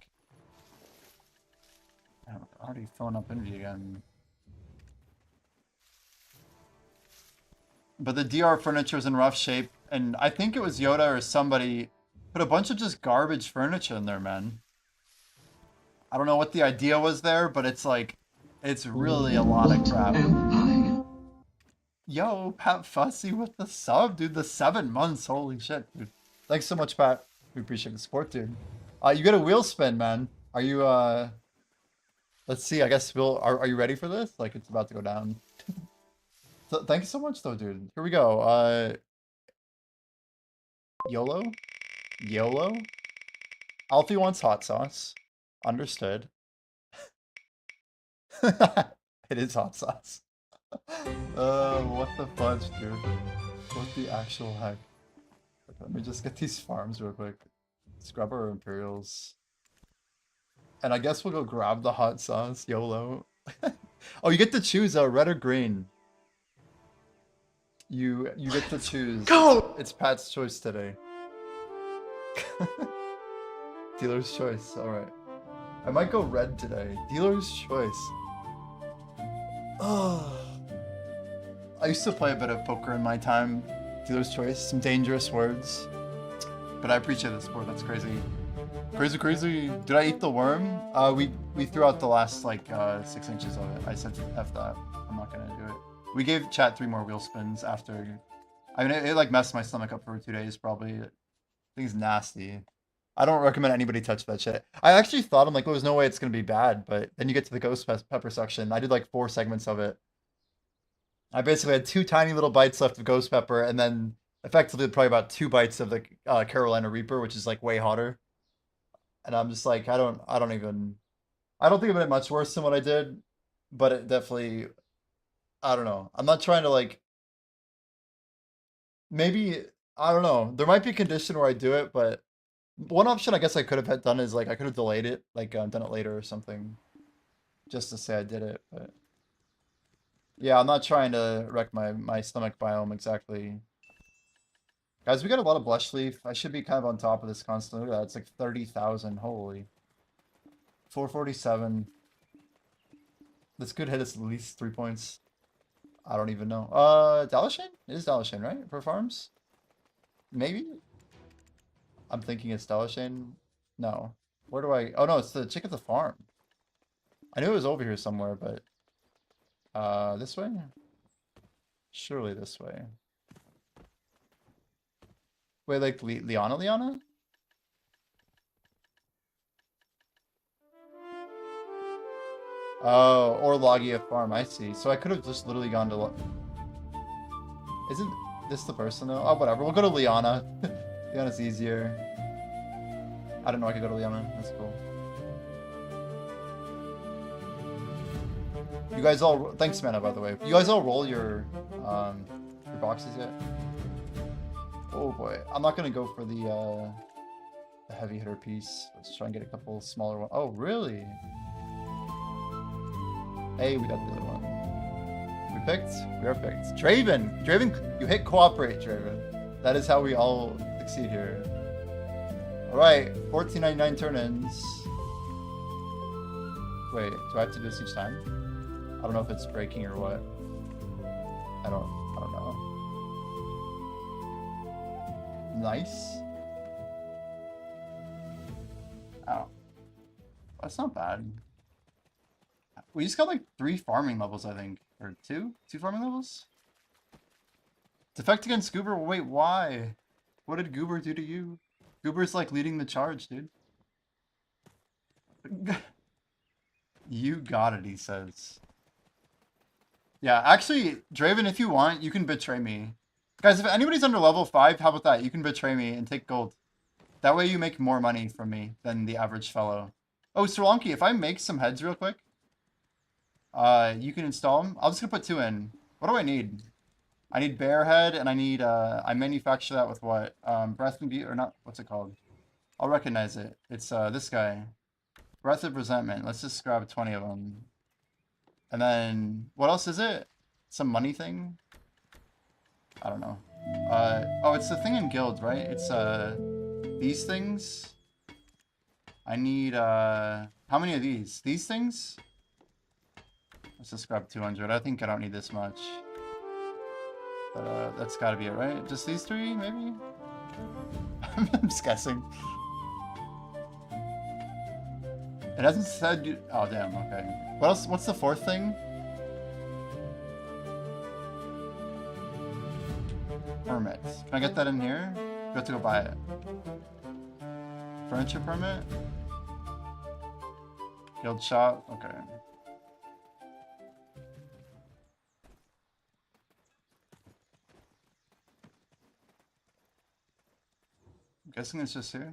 I'm already filling up energy again. But the DR furniture is in rough shape, and I think it was Yoda or somebody put a bunch of just garbage furniture in there, man. I don't know what the idea was there, but it's like, it's really a lot of crap. Yo, Pat Fussy with the sub, dude. The 7 months, holy shit, dude. Thanks so much, Pat. We appreciate the support, dude. You get a wheel spin, man. Are you, let's see, I guess are you ready for this? Like, it's about to go down. So, thank you so much, though, dude. Here we go. YOLO? YOLO? Alfie wants hot sauce. Understood. It is hot sauce. What the fudge, dude? What the actual heck? Okay, let me just get these farms real quick. Scrub our Imperials. And I guess we'll go grab the hot sauce. YOLO. Oh, you get to choose red or green. You get to choose. Go! It's Pat's choice today. Dealer's choice. Alright. I might go red today. Dealer's choice. Oh. I used to play a bit of poker in my time. Dealer's choice. Some dangerous words. But I appreciate the support. That's crazy. Crazy, crazy. Did I eat the worm? We threw out the last, like, 6 inches of it. I said, F that. I'm not gonna do it. We gave chat 3 more wheel spins after. I mean, it like messed my stomach up for 2 days, probably. I think it's nasty. I don't recommend anybody touch that shit. I actually thought, I'm like, well, there's no way it's gonna be bad, but then you get to the ghost pepper section. I did like 4 segments of it. I basically had 2 tiny little bites left of ghost pepper, and then effectively probably about 2 bites of the Carolina Reaper, which is like way hotter. And I'm just like, I don't think it made it much worse than what I did, but it definitely, I don't know. I'm not trying to like, maybe, I don't know. There might be a condition where I do it, but one option I guess I could have had done is like, I could have delayed it, like done it later or something, just to say I did it, but yeah, I'm not trying to wreck my stomach biome exactly. Guys, we got a lot of blush leaf. I should be kind of on top of this constantly. Look at that, it's like 30,000. Holy. 447. This could hit us at least 3 points. I don't even know. Dalashane? It is Dalashane, right? For farms? Maybe? I'm thinking it's Dalashane. No. Where do I... Oh, no, it's the chick at the farm. I knew it was over here somewhere, but... this way? Surely this way. Wait, like Liana? Oh, or Logia Farm, I see. So I could have just literally gone to... Isn't this the person though? Oh, whatever. We'll go to Liana. Liana's easier. I don't know, I could go to Liana. That's cool. You guys all... Thanks, Mana, by the way. You guys all roll your boxes yet? Oh boy. I'm not gonna go for the heavy hitter piece. Let's try and get a couple smaller ones. Oh, really? Hey, we got the other one. We picked? We are picked. Draven! Draven, you hit cooperate, Draven. That is how we all succeed here. Alright, 14.99 turn-ins. Wait, do I have to do this each time? I don't know if it's breaking or what. I don't know. Nice. Oh. That's not bad. We just got like 3 farming levels, I think. Or 2? 2 farming levels? Defect against Goober? Wait, why? What did Goober do to you? Goober's like leading the charge, dude. You got it, he says. Yeah, actually, Draven, if you want, you can betray me. Guys, if anybody's under level 5, how about that? You can betray me and take gold. That way you make more money from me than the average fellow. Oh, Sri Lanki, if I make some heads real quick, you can install them. I'm just gonna put 2 in. What do I need? I need bear head, and I need, I manufacture that with what? Breath and Beauty, or not, what's it called? I'll recognize it. It's, this guy. Breath of Resentment. Let's just grab 20 of them. And then, what else is it? Some money thing? I don't know. Oh, it's the thing in guilds, right? It's, these things. I need, how many of these? These things? Let's just grab 200. I think I don't need this much. But, that's gotta be it, right? Just these 3, maybe? I'm just guessing. It hasn't said you... Oh, damn, okay. What else? What's the 4th thing? Permit. Can I get that in here? You have to go buy it. Furniture permit? Guild shop? Okay. I'm guessing it's just here.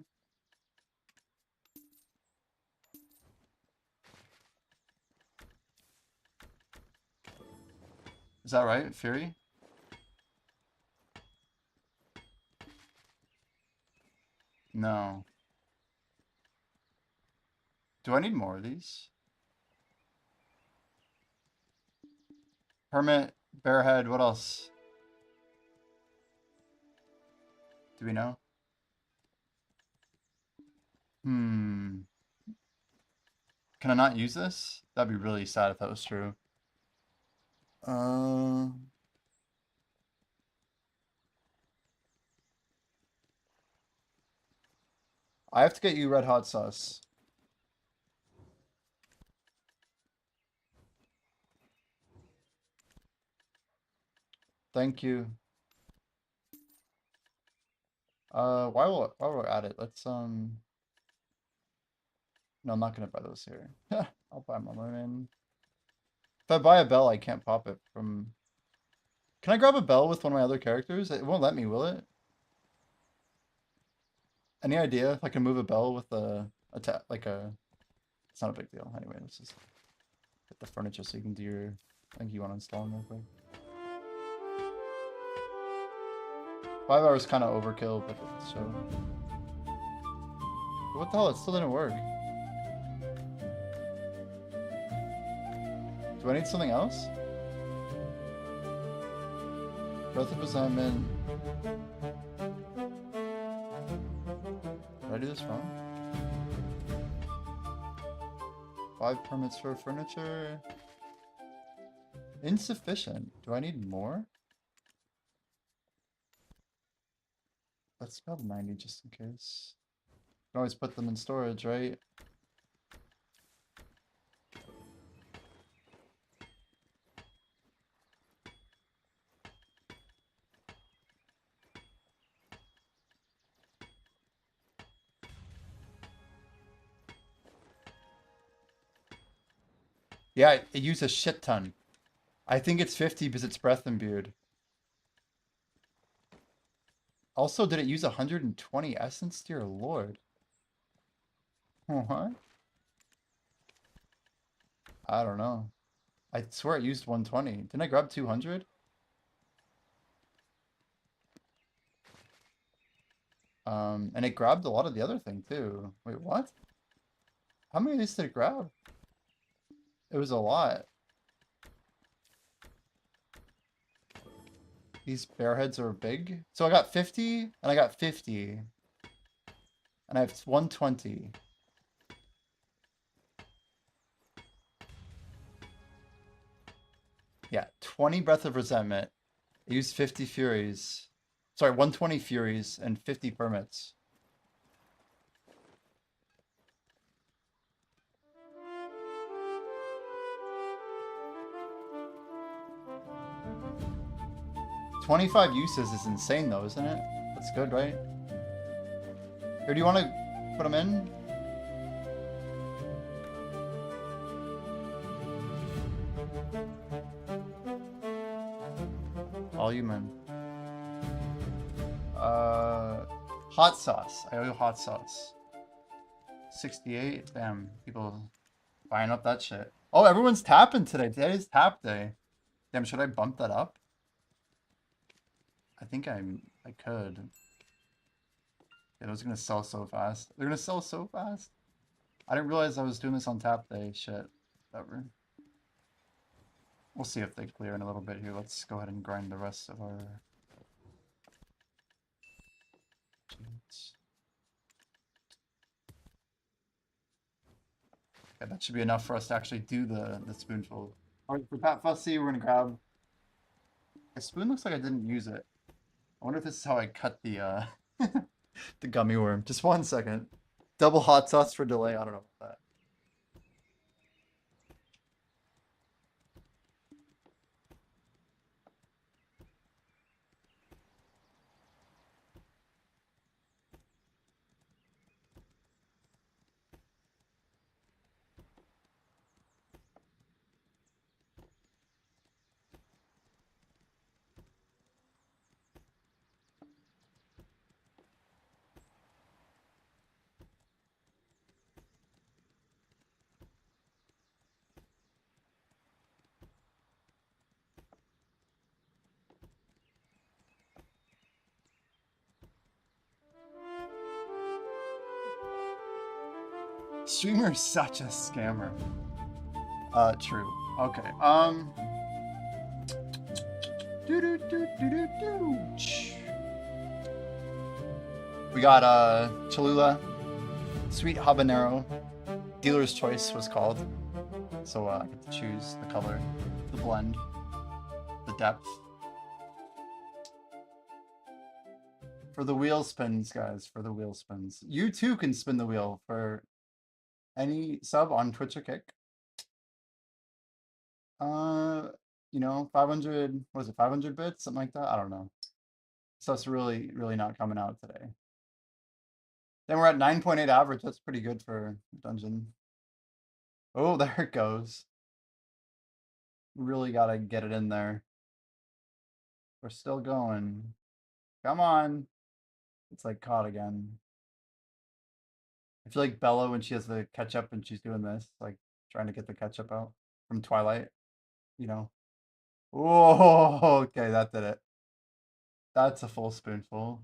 Is that right, Fury? No. Do I need more of these? Hermit, Bearhead, what else? Do we know? Can I not use this? That'd be really sad if that was true. I have to get you red hot sauce. Thank you. Why will I add it? Let's no, I'm not gonna buy those here. I'll buy my learning. If I buy a bell, I can't pop it from. Can I grab a bell with one of my other characters? It won't let me, will it? Any idea if I can move a bell with a like a? It's not a big deal. Anyway, let's just get the furniture so you can do your. I think you want to install them real quick. 5 hours kind of overkill, but so. What the hell? It still didn't work. Do I need something else? Breath of Resentment. Did I do this wrong? 5 permits for furniture. Insufficient. Do I need more? Let's grab 90 just in case. You can always put them in storage, right? Yeah, it used a shit ton. I think it's 50 because it's breath imbued. Also, did it use 120 essence? Dear lord. What? I don't know. I swear it used 120. Didn't I grab 200? And it grabbed a lot of the other thing too. Wait, what? How many of these did it grab? It was a lot. These bear heads are big. So I got 50, and I got 50. And I have 120. Yeah, 20 Breath of Resentment. I used 50 Furies. Sorry, 120 Furies and 50 permits. $25 uses is insane though, isn't it? That's good, right? Or do you want to put them in? value, man. Hot sauce. I owe you hot sauce. 68. Damn, people buying up that shit. Oh, everyone's tapping today. Today is tap day. Damn, should I bump that up? I think I could. Yeah, those are gonna sell so fast. They're gonna sell so fast. I didn't realize I was doing this on tap day. Shit. Whatever. We'll see if they clear in a little bit here. Let's go ahead and grind the rest of our... Yeah, that should be enough for us to actually do the spoonful. Alright, for Pat Fussy, we're gonna grab... A spoon looks like I didn't use it. I wonder if this is how I cut the the gummy worm. Just 1 second. Double hot sauce for delay. I don't know about that. Streamer is such a scammer. True. Okay. We got Cholula, Sweet Habanero, Dealer's Choice was called. So I get to choose the color, the blend, the depth. For the wheel spins, guys, for the wheel spins. You too can spin the wheel for any sub on Twitch or Kick. You know, 500, what is it, 500 bits? Something like that? I don't know. Stuff's really, really not coming out today. Then we're at 9.8 average. That's pretty good for dungeon. Oh, there it goes. Really gotta get it in there. We're still going. Come on. It's like caught again. I feel like Bella when she has the ketchup and she's doing this, like trying to get the ketchup out from Twilight, you know. Oh, okay, that did it. That's a full spoonful.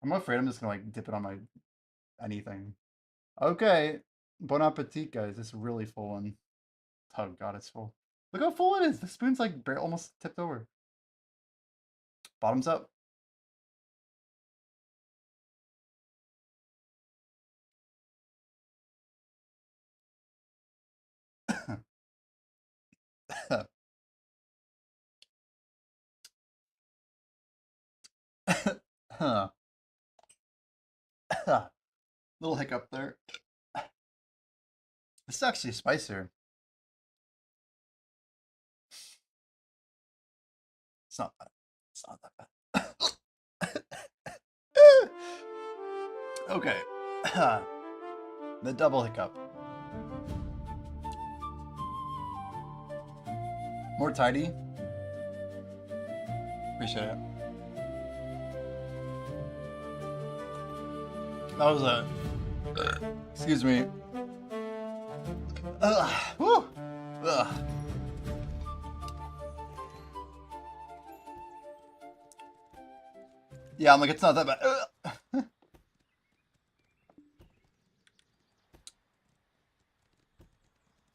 I'm afraid I'm just gonna like dip it on my anything. Okay, bon appetit, guys. This is really full one. Oh god, it's full. Look how full it is. The spoon's like almost tipped over. Bottoms up. Little hiccup there. This is actually spicier. It's not bad. It's not that bad. Okay. The double hiccup. More tidy. Appreciate it. That was a... Excuse me. Woo! Ugh. Yeah, I'm like, it's not that bad.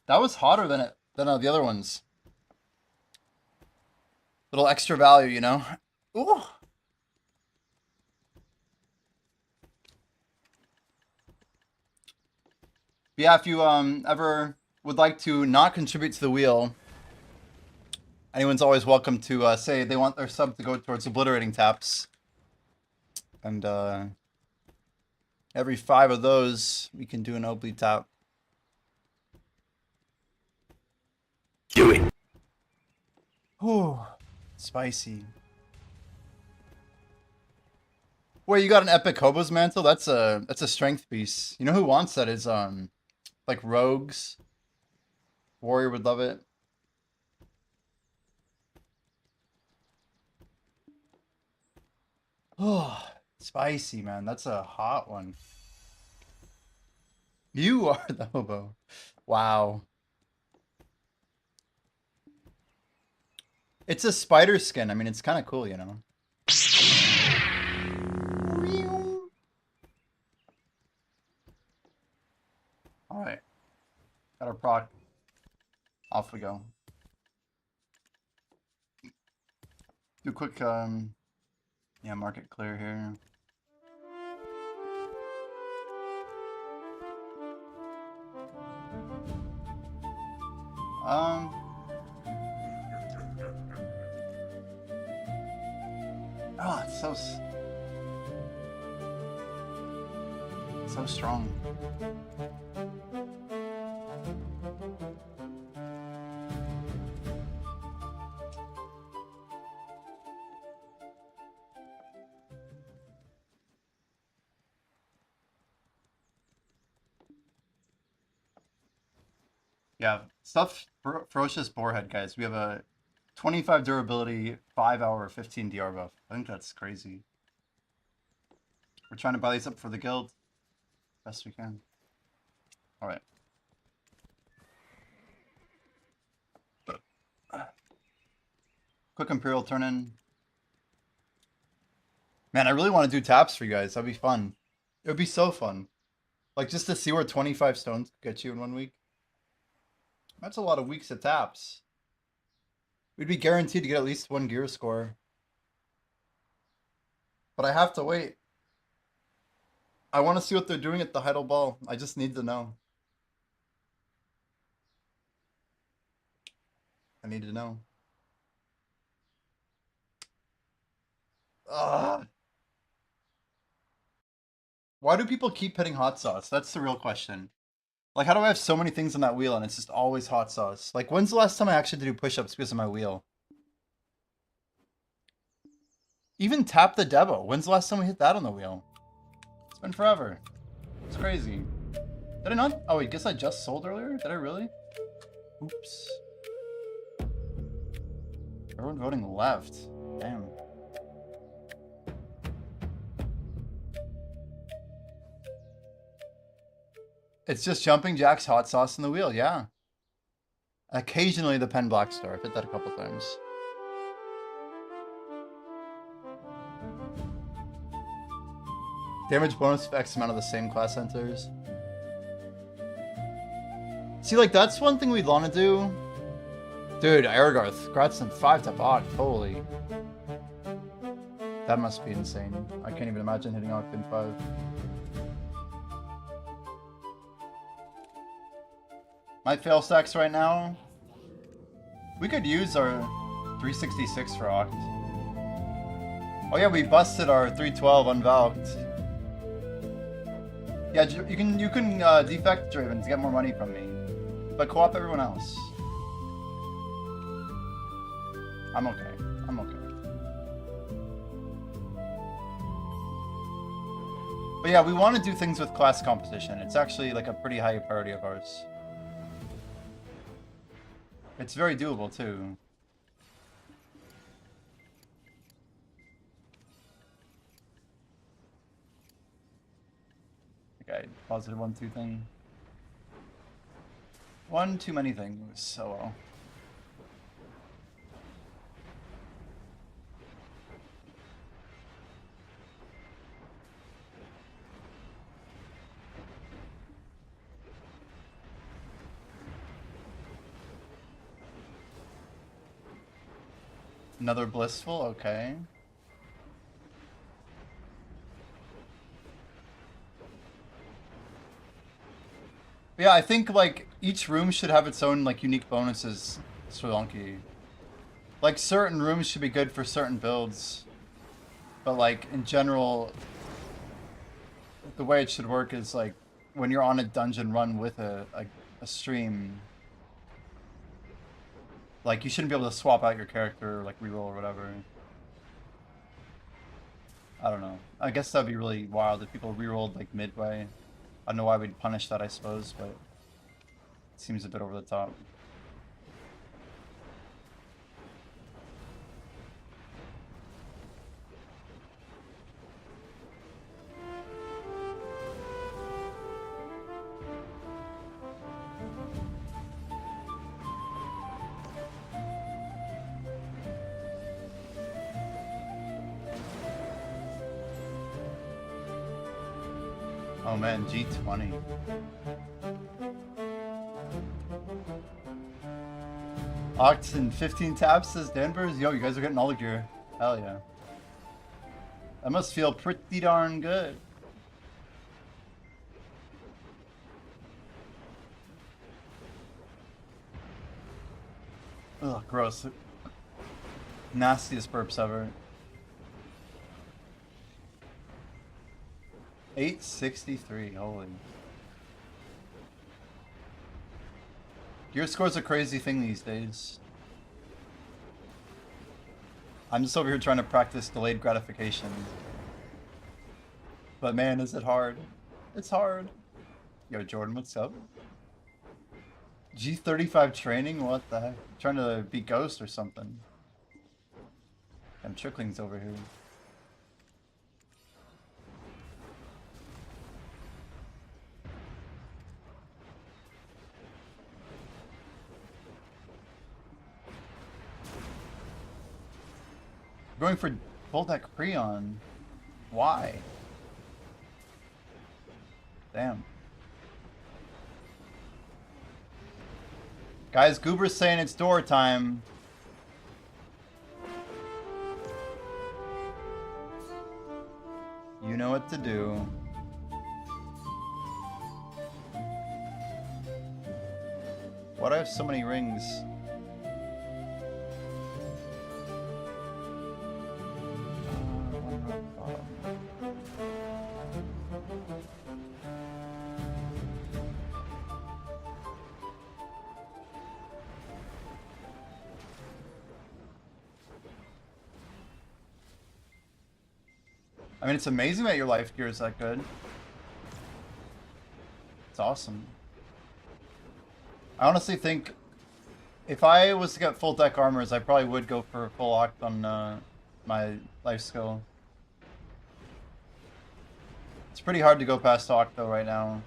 That was hotter than the other ones. Little extra value, you know? Ooh. But yeah, if you ever would like to not contribute to the wheel, anyone's always welcome to say they want their sub to go towards obliterating taps. And every 5 of those, we can do an obli tap. Do it. Whew. Spicy. Wait, you got an epic hobo's mantle? That's a strength piece. You know who wants that is like rogues. Warrior would love it. Oh, spicy, man. That's a hot one. You are the hobo. Wow. It's a spider skin. I mean, it's kind of cool, you know. All right. Got our proc. Off we go. Do a quick, yeah, market clear here. Oh, it's so strong. Yeah, stuff ferocious boarhead, guys. We have a 25 durability, 5-hour, 15 DR buff. I think that's crazy. We're trying to buy these up for the guild best we can. All right. Quick Imperial turn in. Man, I really want to do taps for you guys. That'd be fun. It would be so fun. Like, just to see where 25 stones could get you in 1 week. That's a lot of weeks of taps. We'd be guaranteed to get at least 1 gear score. But I have to wait. I want to see what they're doing at the Heidel Ball. I just need to know. I need to know. Ugh. Why do people keep hitting hot sauce? That's the real question. Like, how do I have so many things on that wheel and it's just always hot sauce? Like, when's the last time I actually did do push-ups because of my wheel? Even tap the Debo. When's the last time we hit that on the wheel? It's been forever. It's crazy. Did I not? Oh, I guess I just sold earlier? Did I really? Oops. Everyone voting left. Damn. It's just jumping jacks, hot sauce in the wheel, yeah. Occasionally the pen black star. I've hit that a couple times. Damage bonus of X amount of the same class enters. See, like, that's one thing we'd want to do. Dude, Airgarth, Gratson 5 to bot. Holy. That must be insane. I can't even imagine hitting Octane 5. Might fail stacks right now. We could use our 366 for Oct. Oh yeah, we busted our 312 unvalved. Yeah, you can defect Draven to get more money from me, but co-op everyone else. I'm okay. I'm okay. But yeah, we want to do things with class competition. It's actually like a pretty high priority of ours. It's very doable too. Okay, positive 1-2 thing. One too many things, so well. Another blissful, okay. But yeah, I think like each room should have its own like unique bonuses, Solanki. Like certain rooms should be good for certain builds. But like in general, the way it should work is like when you're on a dungeon run with a stream, like you shouldn't be able to swap out your character or like reroll or whatever. I don't know. I guess that'd be really wild if people rerolled like midway. I don't know why we'd punish that, I suppose, but it seems a bit over the top. Oh man, G20. Oct and 15 taps says Denver's. Yo, you guys are getting all the gear. Hell yeah. That must feel pretty darn good. Ugh, gross. Nastiest burps ever. 863, holy. Gear score's a crazy thing these days. I'm just over here trying to practice delayed gratification. But man, is it hard. It's hard. Yo, Jordan, what's up? G35 training? What the heck? Trying to be Ghost or something. Damn, Trickling's over here. Going for full deck Preon. Why? Damn. Guys, Goober's saying it's door time. You know what to do. Why do I have so many rings? I mean, it's amazing that your life gear is that good. It's awesome. I honestly think if I was to get full deck armors, I probably would go for full oct on my life skill. It's pretty hard to go past oct though right now.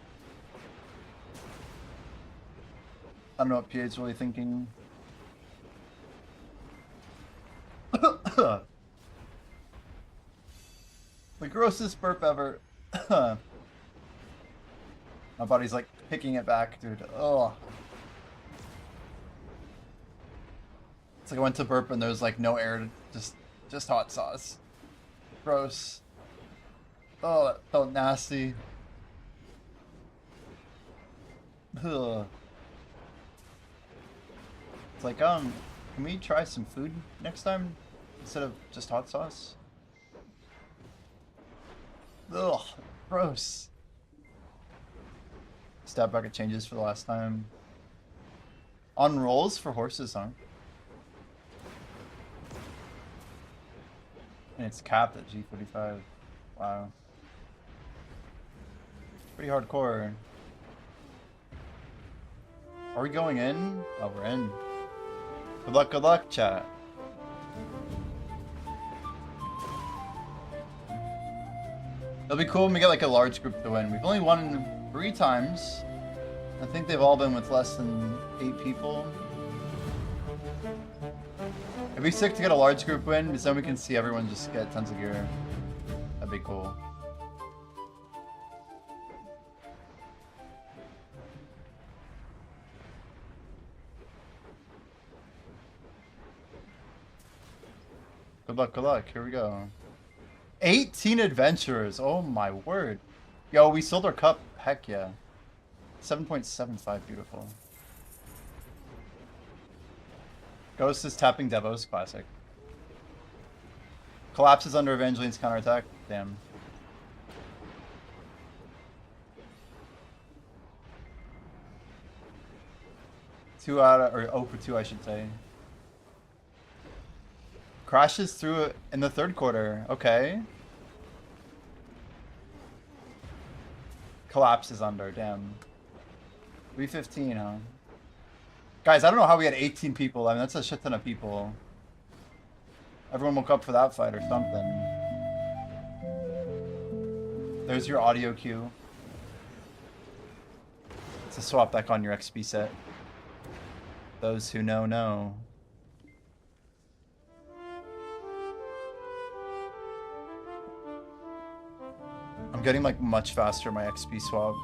I don't know what PA's really thinking. The grossest burp ever. My body's like picking it back, dude. Ugh. It's like I went to burp and there's like no air, just hot sauce. Gross. Oh, that felt nasty. Ugh. It's like, can we try some food next time instead of just hot sauce? Ugh, gross. Stab bracket changes for the last time. On rolls for horses, huh? And it's capped at G35. Wow. Pretty hardcore. Are we going in? Oh, we're in. Good luck, chat. It'll be cool when we get like a large group to win. We've only won 3 times. I think they've all been with less than 8 people. It'd be sick to get a large group win, because then we can see everyone just get tons of gear. That'd be cool. Good luck, good luck. Here we go. 18 adventurers. Oh my word. Yo, we sold our cup. Heck yeah. 7.75. Beautiful. Ghost is tapping Devos. Classic. Collapses under Evangeline's counterattack. Damn. Or 0 for 2, I should say. Crashes through it in the 3rd quarter. Okay. Collapses under. Damn. 315, huh? Guys, I don't know how we had 18 people. I mean, that's a shit ton of people. Everyone woke up for that fight or something. There's your audio cue. It's a swap deck on your XP set. Those who know, know. I'm getting like much faster my XP swap.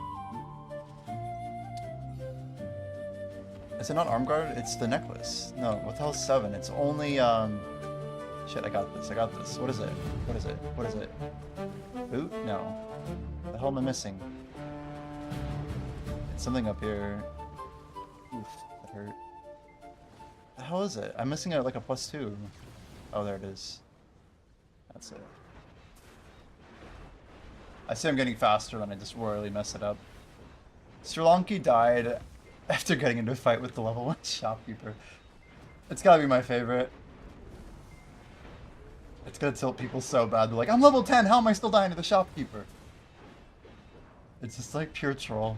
Is it not arm guard? It's the necklace. No, what the hell's 7? It's only shit, I got this. What is it? What is it? What is it? Boot? No. What the hell am I missing? It's something up here. Oof, that hurt. The hell is it? I'm missing like a +2. Oh, there it is. That's it. I say I'm getting faster, then I just royally mess it up. Sri Lanka died after getting into a fight with the level 1 shopkeeper. It's gotta be my favorite. It's gonna tilt people so bad. They're like, I'm level 10, how am I still dying to the shopkeeper? It's just like pure troll.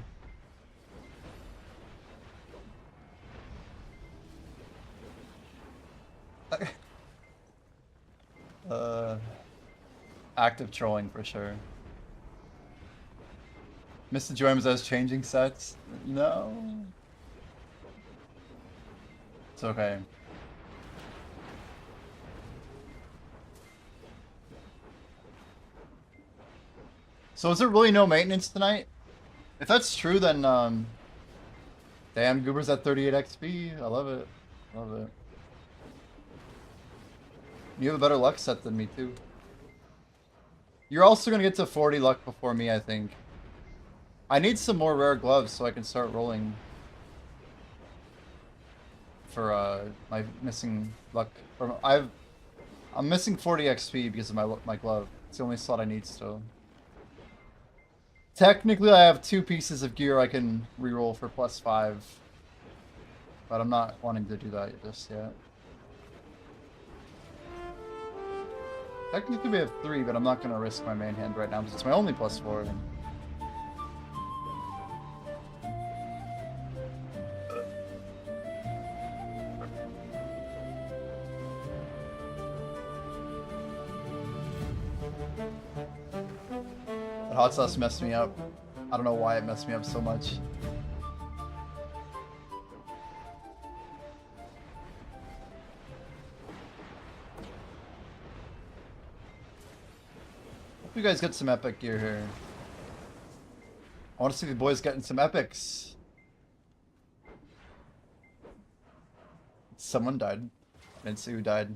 Active trolling for sure. Mr. Joymas as changing sets? No. It's okay. So is there really no maintenance tonight? If that's true, then damn, Goober's at 38 XP. I love it. Love it. You have a better luck set than me too. You're also gonna get to 40 luck before me, I think. I need some more rare gloves so I can start rolling for my missing luck. I'm missing 40 XP because of my glove. It's the only slot I need still. Technically, I have 2 pieces of gear I can reroll for +5, but I'm not wanting to do that just yet. Technically, we have 3, but I'm not going to risk my main hand right now because it's my only +4. That hot sauce messed me up. I don't know why it messed me up so much. Hope you guys get some epic gear here. I want to see the boys getting some epics. Someone died. I didn't see who died.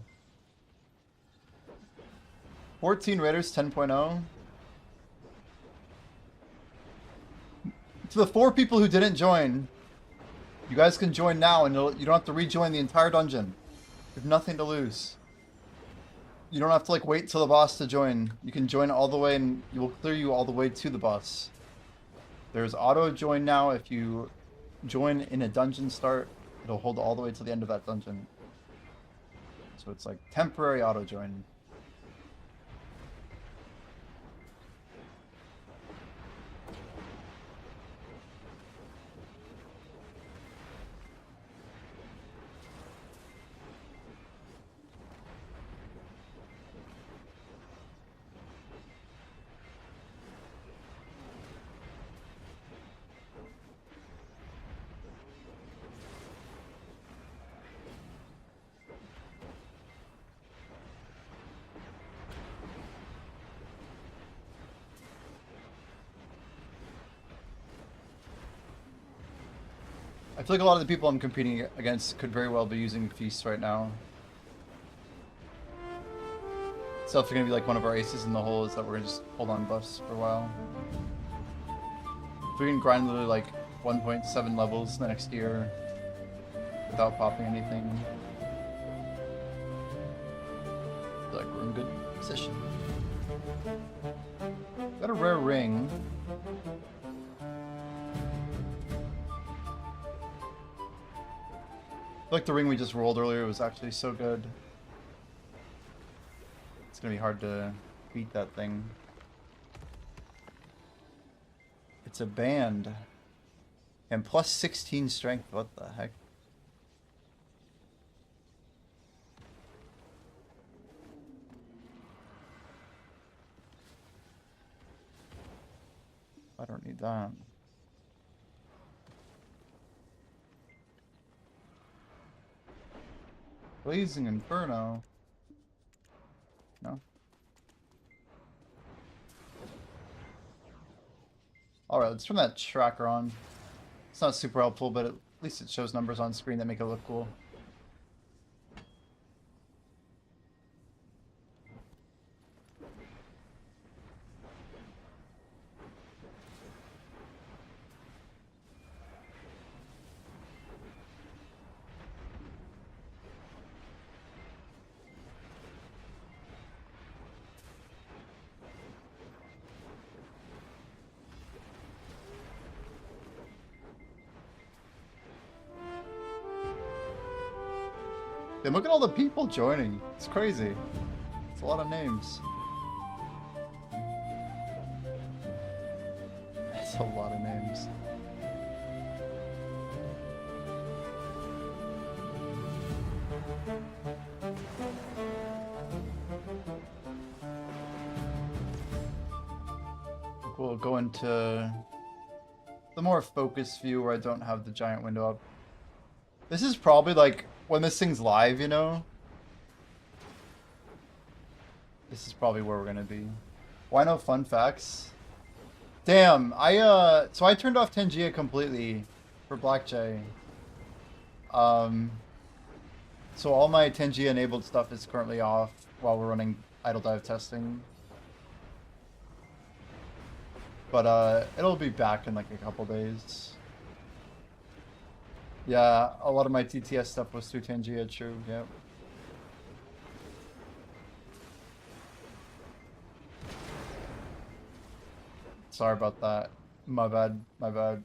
14 Raiders 10.0. To the 4 people who didn't join, you guys can join now and you don't have to rejoin the entire dungeon. You have nothing to lose. You don't have to like wait till the boss to join. You can join all the way and it will clear you all the way to the boss. There's auto join now. If you join in a dungeon start, it'll hold all the way to the end of that dungeon. So it's like temporary auto join. I feel like a lot of the people I'm competing against could very well be using Feast right now. It's definitely going to be like one of our aces in the hole is that we're going to just hold on buffs for a while. If we can grind literally like 1.7 levels the next year without popping anything, I feel like we're in good position. Got a rare ring. I feel like the ring we just rolled earlier was actually so good. It's gonna be hard to beat that thing. It's a band. And plus 16 strength, what the heck? I don't need that. Blazing Inferno. No. Alright, let's turn that tracker on. It's not super helpful, but at least it shows numbers on screen that make it look cool. Then look at all the people joining. It's crazy. It's a lot of names. It's a lot of names. We'll go into the more focused view where I don't have the giant window up. This is probably like when this thing's live, you know? This is probably where we're gonna be. Why no fun facts? Damn, so I turned off Tangia completely for Blackjay. So all my Tangia enabled stuff is currently off while we're running Idledive testing. But it'll be back in like a couple days. Yeah, a lot of my TTS stuff was through Tangia, true, yep. Sorry about that. My bad, my bad.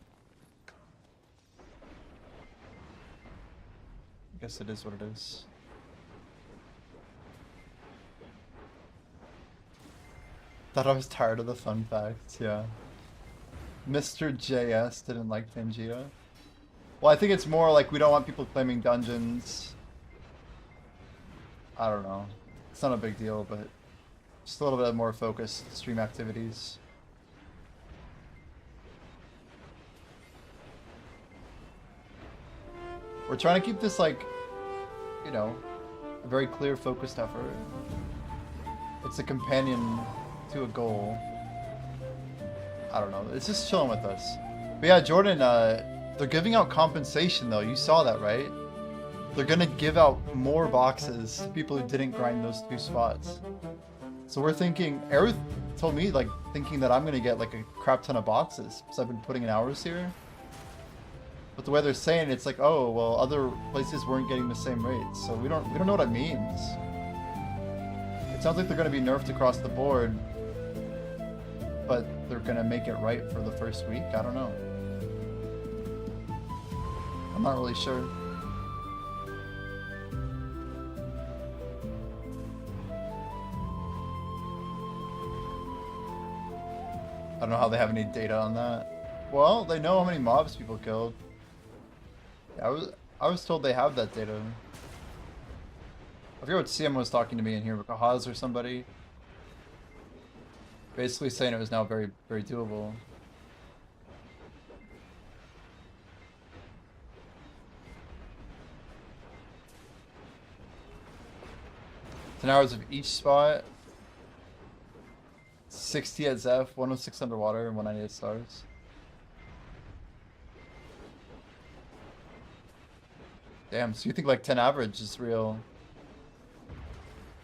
I guess it is what it is. Thought I was tired of the fun facts, yeah. Mr. JS didn't like Tangia. Well, I think it's more like we don't want people claiming dungeons. I don't know. It's not a big deal, but just a little bit more focused stream activities. We're trying to keep this like, you know, a very clear focused effort. It's a companion to a goal. I don't know. It's just chilling with us. But yeah, Jordan, they're giving out compensation though. You saw that, right? They're gonna give out more boxes to people who didn't grind those 2 spots. So we're thinking, Aerith told me like thinking that I'm gonna get like a crap ton of boxes because I've been putting in hours here. But the way they're saying it's like, oh well, other places weren't getting the same rates, so we don't know what it means. It sounds like they're gonna be nerfed across the board, but they're gonna make it right for the first week. I don't know. I'm not really sure. I don't know how they have any data on that. Well, they know how many mobs people killed. Yeah, I was told they have that data. I forget what CM was talking to me in here, but Haas or somebody. Basically saying it was now very, very doable. Ten hours of each spot. 60 at Zeph, 106 underwater, and 198 stars. Damn, so you think like 10 average is real?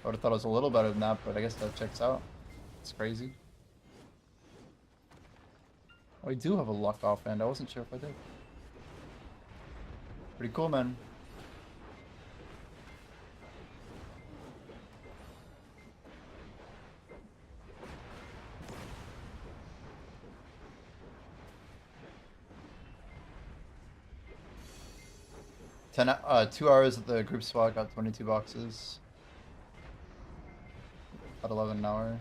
I would have thought it was a little better than that, but I guess that checks out. It's crazy. Oh, I do have a luck offhand. I wasn't sure if I did. Pretty cool, man. Ten, 2 hours at the group spot, got 22 boxes. About 11 an hour.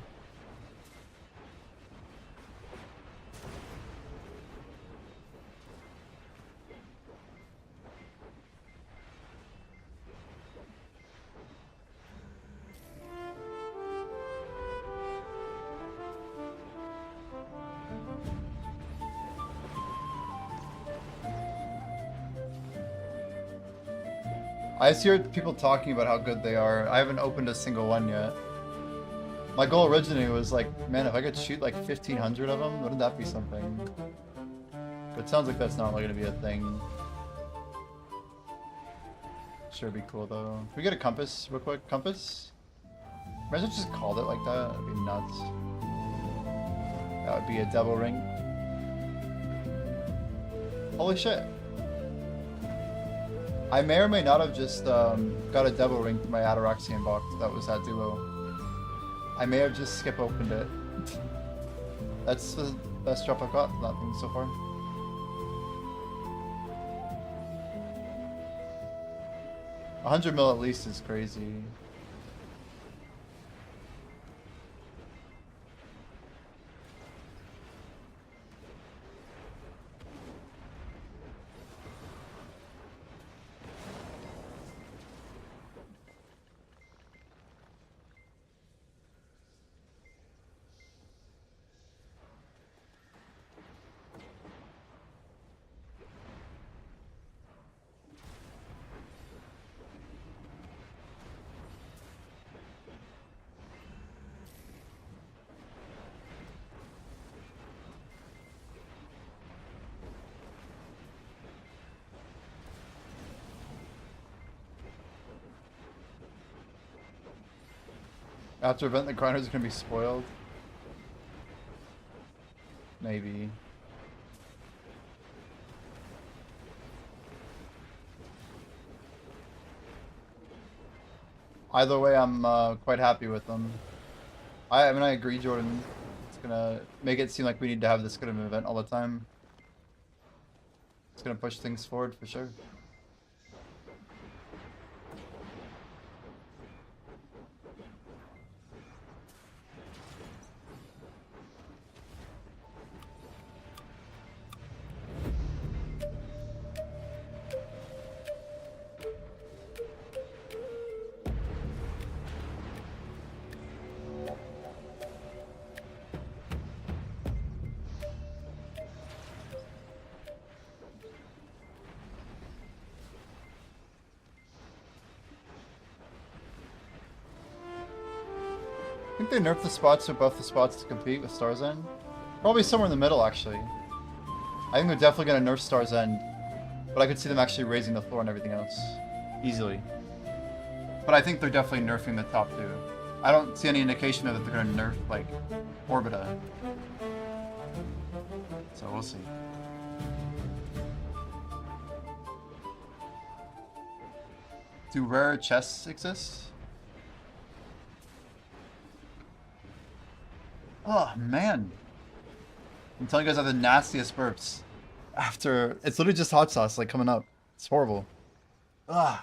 I just hear people talking about how good they are. I haven't opened a single one yet. My goal originally was like, man, if I could shoot like 1,500 of them, wouldn't that be something? It sounds like that's not really gonna be a thing. Sure, be cool though. Can we get a compass real quick? Compass? Imagine just called it like that. That'd be nuts. That would be a devil ring. Holy shit. I may or may not have just got a devil ring for my Ataraxian box. That was that duo. I may have just skip opened it. That's the best drop I've got that thing so far. $100 at least is crazy. After event, the grinders are gonna be spoiled. Maybe. Either way, I'm quite happy with them. I mean, I agree, Jordan. It's gonna make it seem like we need to have this kind of event all the time. It's gonna push things forward for sure. I think they nerfed the spots or buff the spots to compete with Star's End. Probably somewhere in the middle, actually. I think they're definitely going to nerf Star's End, but I could see them actually raising the floor and everything else. Easily. But I think they're definitely nerfing the top two. I don't see any indication of that they're going to nerf, like, Orbita. So we'll see. Do rare chests exist? Oh, man. I'm telling you guys I have the nastiest burps. After... It's literally just hot sauce, like, coming up. It's horrible. Ugh.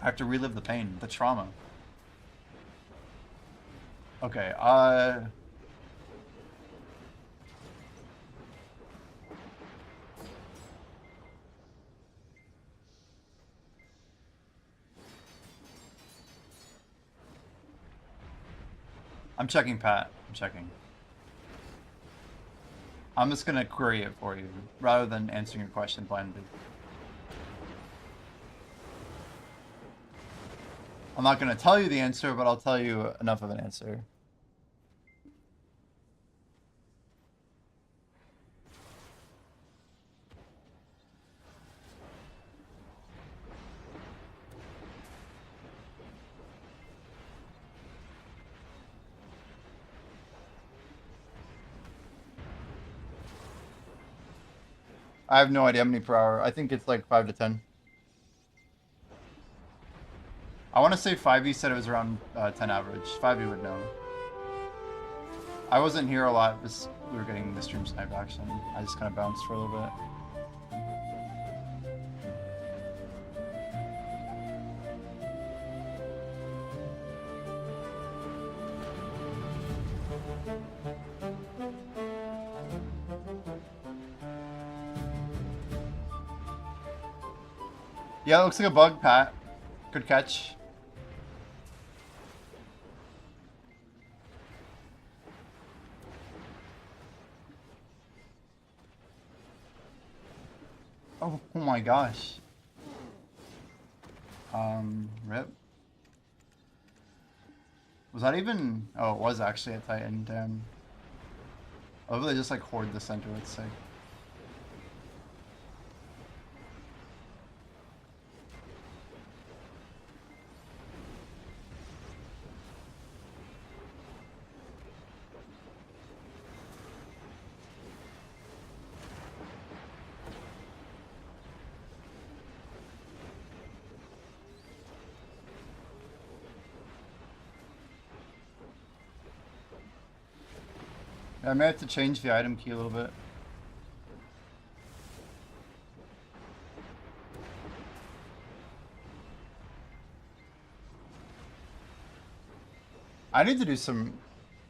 I have to relive the pain, the trauma. Okay, I'm checking, Pat. I'm checking. I'm just gonna query it for you, rather than answering your question blindly. I'm not gonna tell you the answer, but I'll tell you enough of an answer. I have no idea how many per hour. I think it's like 5 to 10. I want to say 5e said it was around 10 average. 5e would know. I wasn't here a lot because we were getting the stream snipe action. I just kind of bounced for a little bit. Yeah, it looks like a bug, Pat. Good catch. Oh my gosh. Rip. Was that even... Oh, it was actually a Titan, damn. I love they just like hoard the center, it's sick. I may have to change the item key a little bit. I need to do some...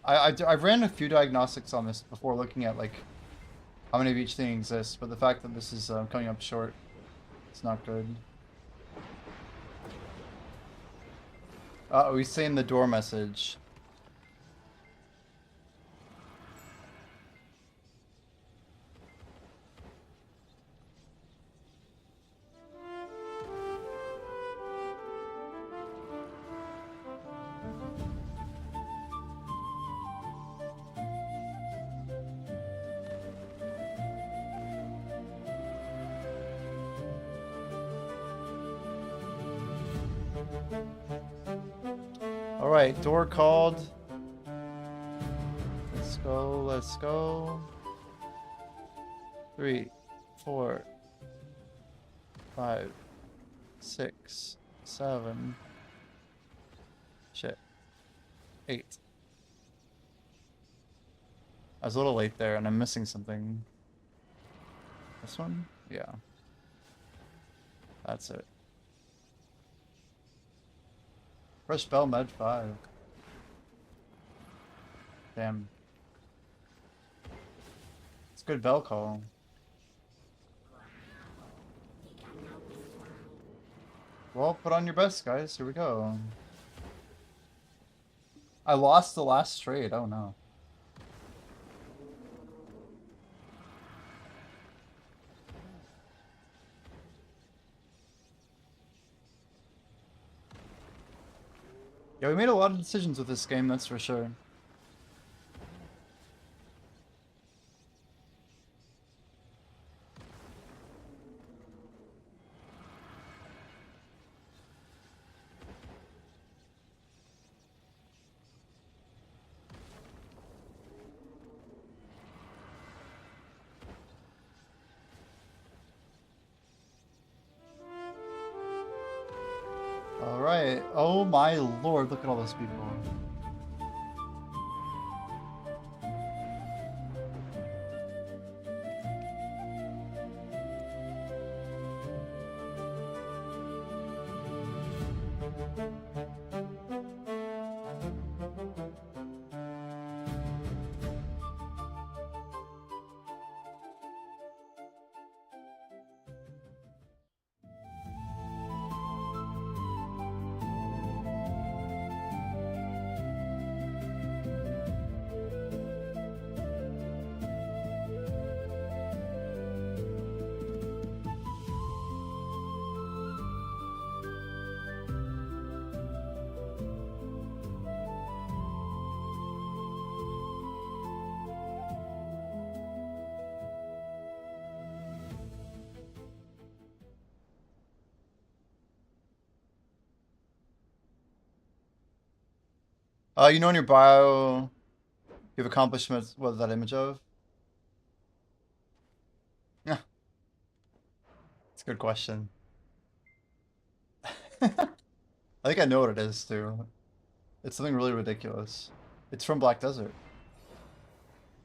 I've ran a few diagnostics on this before looking at, like, how many of each thing exists, but the fact that this is coming up short, it's not good. Uh-oh, he's saying the door message. Alright, door called. Let's go, let's go. 3, 4, 5, 6, 7. Shit. 8. I was a little late there and I'm missing something. This one? Yeah. That's it. Fresh bell med 5. Damn. It's a good bell call. Well, put on your best, guys. Here we go. I lost the last trade. Oh no. Yeah, we made a lot of decisions with this game, that's for sure. Alright. Oh my lord, look at all those people. You know in your bio, you have accomplishments, what is that image of? Yeah. It's a good question. I think I know what it is, too. It's something really ridiculous. It's from Black Desert.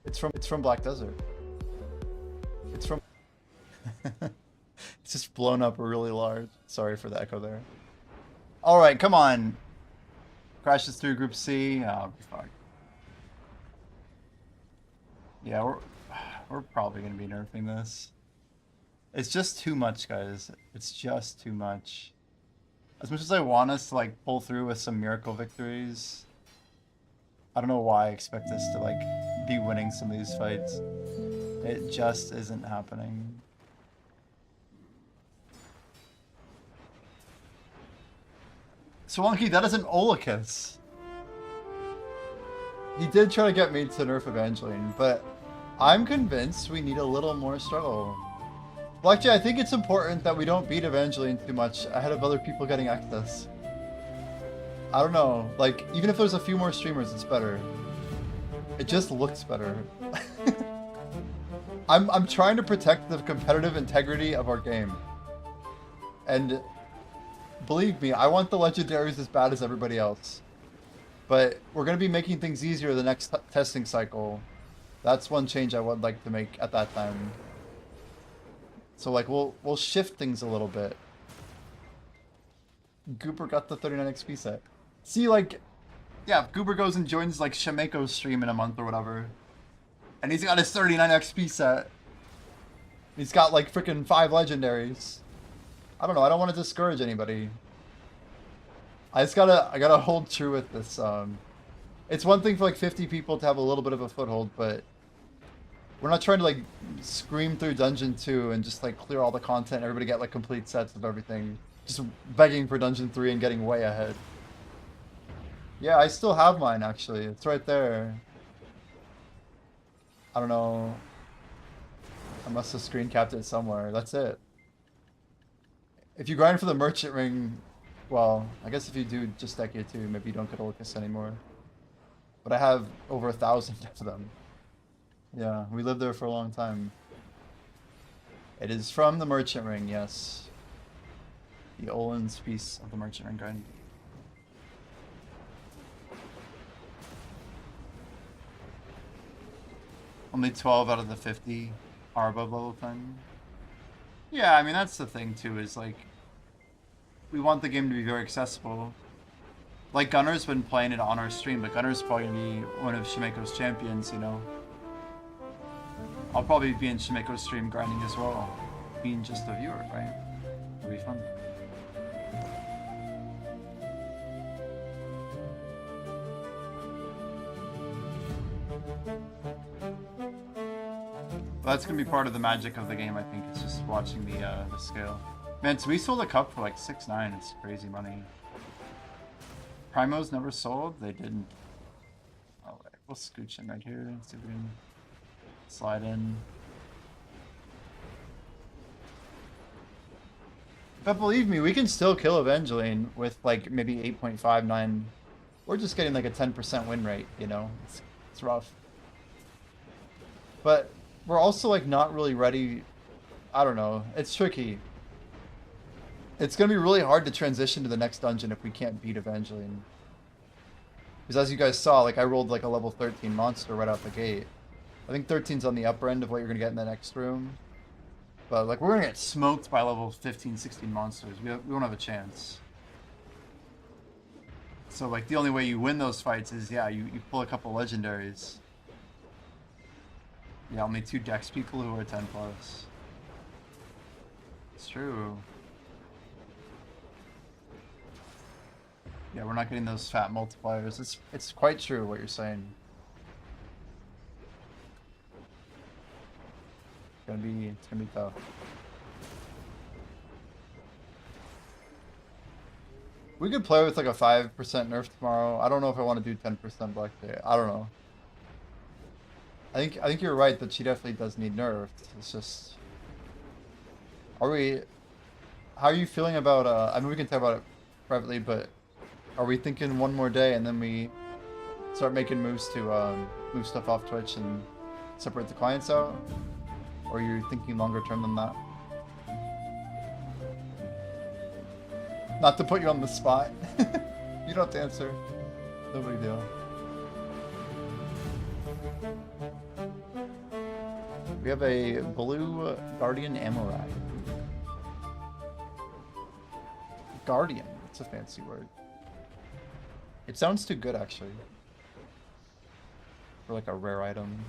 It's from Black Desert. It's from... It's just blown up really large. Sorry for the echo there. Alright, come on. Crashes through Group C. Oh, I'll be fine. Yeah, we're probably gonna be nerfing this. It's just too much, guys. It's just too much. As much as I want us to like pull through with some miracle victories, I don't know why I expect us to like be winning some of these fights. It just isn't happening. Swanky, that is an Olakis. He did try to get me to nerf Evangeline, but I'm convinced we need a little more struggle. Blackjack, I think it's important that we don't beat Evangeline too much ahead of other people getting access. I don't know, like, even if there's a few more streamers, it's better. It just looks better. I'm trying to protect the competitive integrity of our game. And believe me, I want the legendaries as bad as everybody else. But we're going to be making things easier the next testing cycle. That's one change I would like to make at that time. So like we'll shift things a little bit. Goober got the 39 XP set. See, like, yeah, if Goober goes and joins like Shameko's stream in a month or whatever, and he's got his 39 XP set. He's got like freaking 5 legendaries. I don't know. I don't want to discourage anybody. I gotta hold true with this. It's one thing for like 50 people to have a little bit of a foothold, but we're not trying to like scream through Dungeon 2 and just like clear all the content. Everybody get like complete sets of everything. Just begging for Dungeon 3 and getting way ahead. Yeah, I still have mine actually. It's right there. I don't know. I must have screen capped it somewhere. That's it. If you grind for the merchant ring, well, I guess if you do just that gear too, maybe you don't get Orcus anymore. But I have over 1,000 of them. Yeah, we lived there for a long time. It is from the merchant ring, yes. The Olin's piece of the merchant ring grind. Only 12 out of the 50 are above level 10. Yeah, I mean, that's the thing, too, is, like, we want the game to be very accessible. Like, Gunner's been playing it on our stream, but Gunner's probably going to be one of Shameko's champions, you know? I'll probably be in Shameko's stream grinding as well, being just a viewer, right? It'll be fun. But that's gonna be part of the magic of the game, I think. It's just watching the scale. Man, so we sold a cup for like 6.9. It's crazy money. Primos never sold. They didn't. Oh, wait. We'll scooch in right here. See if we can slide in. But believe me, we can still kill Evangeline with like maybe 8.59. We're just getting like a 10% win rate, you know? It's rough. But we're also like not really ready. I don't know. It's tricky. It's going to be really hard to transition to the next dungeon if we can't beat Evangeline. Because as you guys saw, like I rolled like a level 13 monster right out the gate. I think 13's on the upper end of what you're going to get in the next room. But like we're going to get smoked by level 15, 16 monsters. We won't have a chance. So like the only way you win those fights is, yeah, you pull a couple legendaries. Yeah, only 2 dex people who are 10 plus. It's true. Yeah, we're not getting those fat multipliers. It's quite true what you're saying. It's gonna be tough. We could play with like a 5% nerf tomorrow. I don't know if I want to do 10% Black Day. I don't know. I think you're right that she definitely does need nerfed. It's just, how are you feeling about I mean we can talk about it privately, but are we thinking one more day and then we start making moves to move stuff off Twitch and separate the clients out? Or are you thinking longer term than that? Not to put you on the spot. You don't have to answer. No big deal. We have a blue Guardian ammo rack. Guardian. It's a fancy word. It sounds too good, actually. For like a rare item.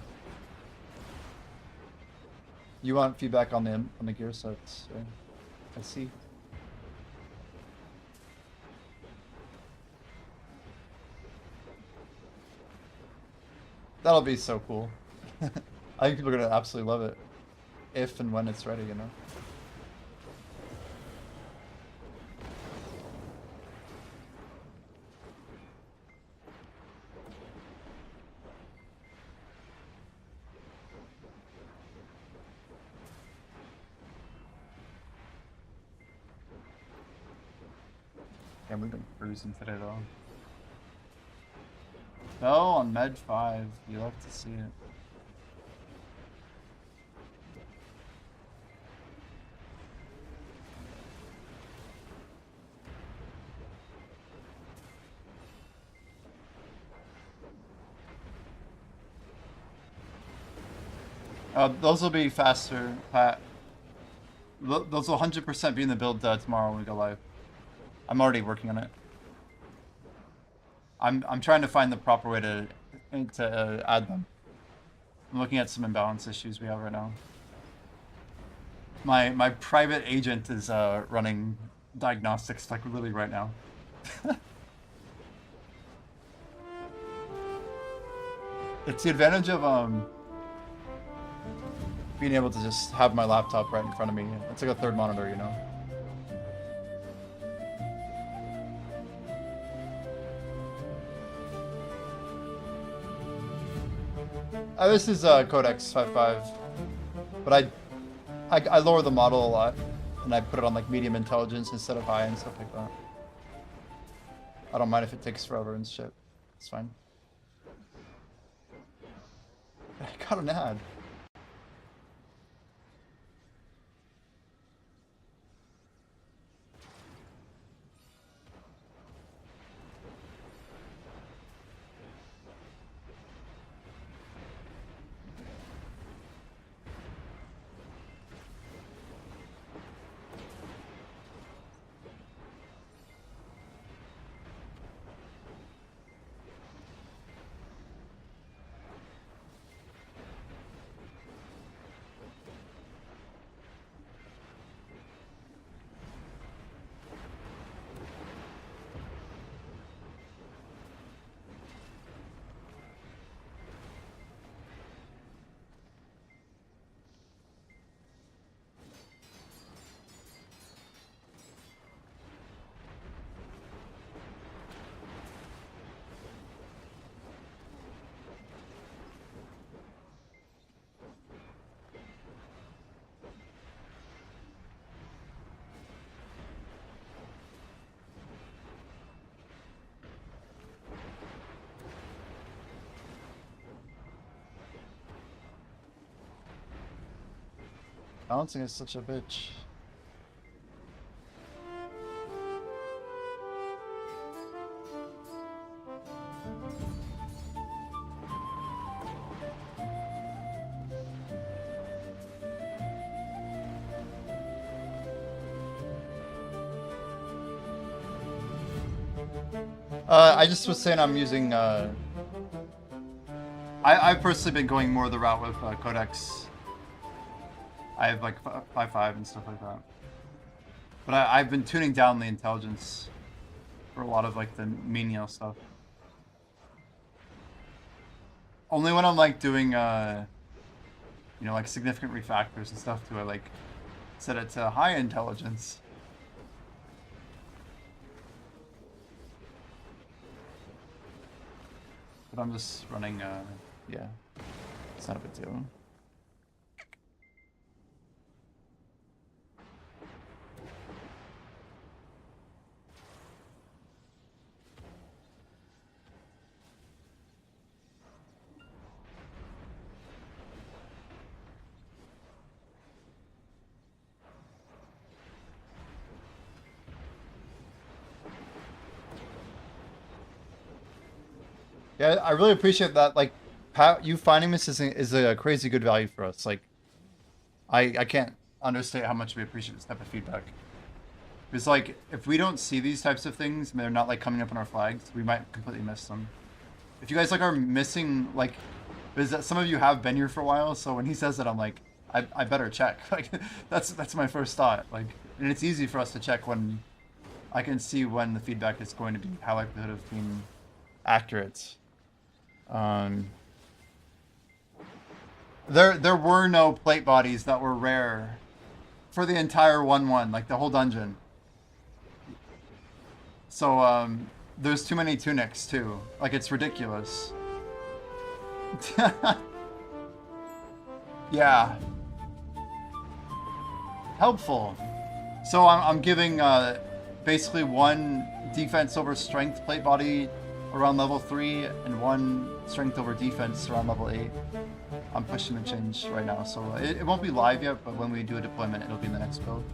You want feedback on the gear sets? Right? I see. That'll be so cool. I think people are gonna absolutely love it. If and when it's ready, you know? Yeah, we've been cruising today though. No, on Med 5. You love to see it. Those will be faster, Pat. Those will 100% be in the build tomorrow when we go live. I'm already working on it. I'm trying to find the proper way to add them. I'm looking at some imbalance issues we have right now. My private agent is running diagnostics like literally right now. It's the advantage of being able to just have my laptop right in front of me. It's like a third monitor, you know. This is Codex 5.5, but I lower the model a lot, and I put it on like medium intelligence instead of high and stuff like that. I don't mind if it takes forever and shit. It's fine. I got an ad. Balancing is such a bitch. I just was saying I'm using, I've personally been going more the route with Codex. I have like 5.5 and stuff like that. But I've been tuning down the intelligence for a lot of like the menial stuff. Only when I'm like doing, you know, like significant refactors and stuff do I like set it to high intelligence. But I'm just running, yeah, it's not a big deal. Yeah, I really appreciate that. Like, Pat, you finding this is a crazy good value for us. Like, I can't understate how much we appreciate this type of feedback. Because like, if we don't see these types of things, and they're not like coming up on our flags, we might completely miss them. If you guys like are missing, like, is that some of you have been here for a while, so when he says that, I'm like, I better check. Like, that's my first thought. Like, and it's easy for us to check when I can see when the feedback is going to be high likelihood of being accurate. There were no plate bodies that were rare for the entire 1-1, like the whole dungeon. So there's too many tunics too. Like, it's ridiculous. Yeah. Helpful. So I'm giving basically 1 defense over strength plate body around level 3 and 1 strength over defense around level 8. I'm pushing the change right now, so it won't be live yet, but when we do a deployment, it'll be in the next build.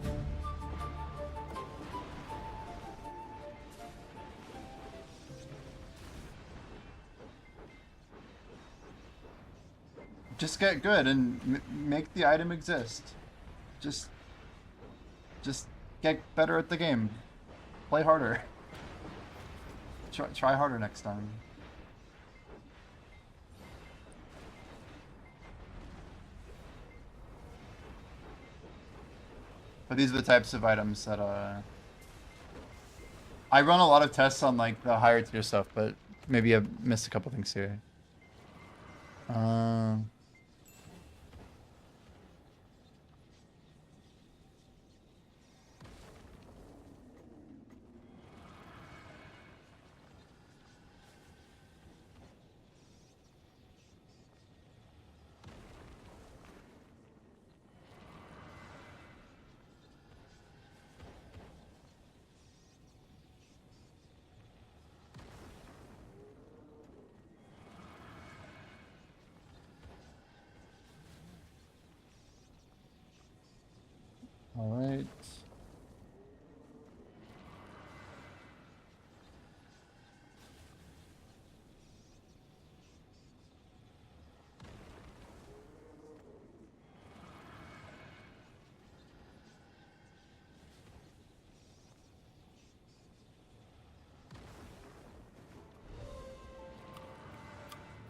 just get good and make the item exist. Just get better at the game. Play harder. Try harder next time. But these are the types of items that I run a lot of tests on like the higher tier stuff, but maybe I missed a couple things here. All right.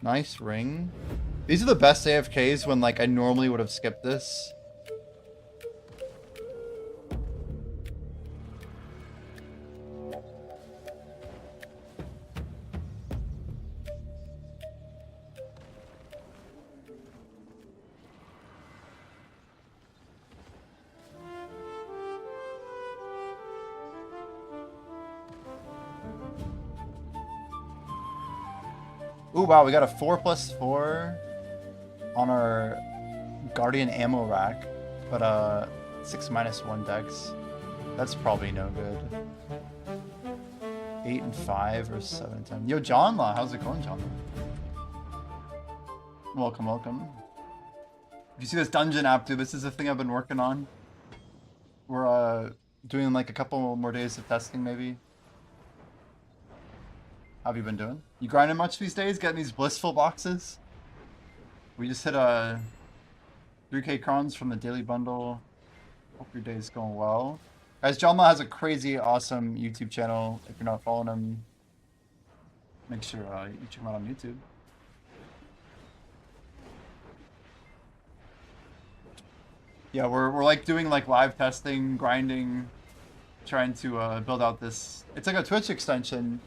Nice ring. These are the best AFKs when like I normally would have skipped this. Ooh, wow, we got a 4+4 on our Guardian ammo rack, but 6-1 dex. That's probably no good. 8 and 5 or 7 and 10. Yo, John Law, how's it going, John Law? Welcome, welcome. If you see this dungeon app, dude, this is the thing I've been working on. We're doing like a couple more days of testing, maybe. How have you been doing? You grinding much these days? Getting these blissful boxes? We just hit 3K crowns from the daily bundle. Hope your day's going well. Guys, John Law has a crazy awesome YouTube channel. If you're not following him, make sure you check him out on YouTube. Yeah, we're like doing like live testing, grinding, trying to build out this. It's like a Twitch extension,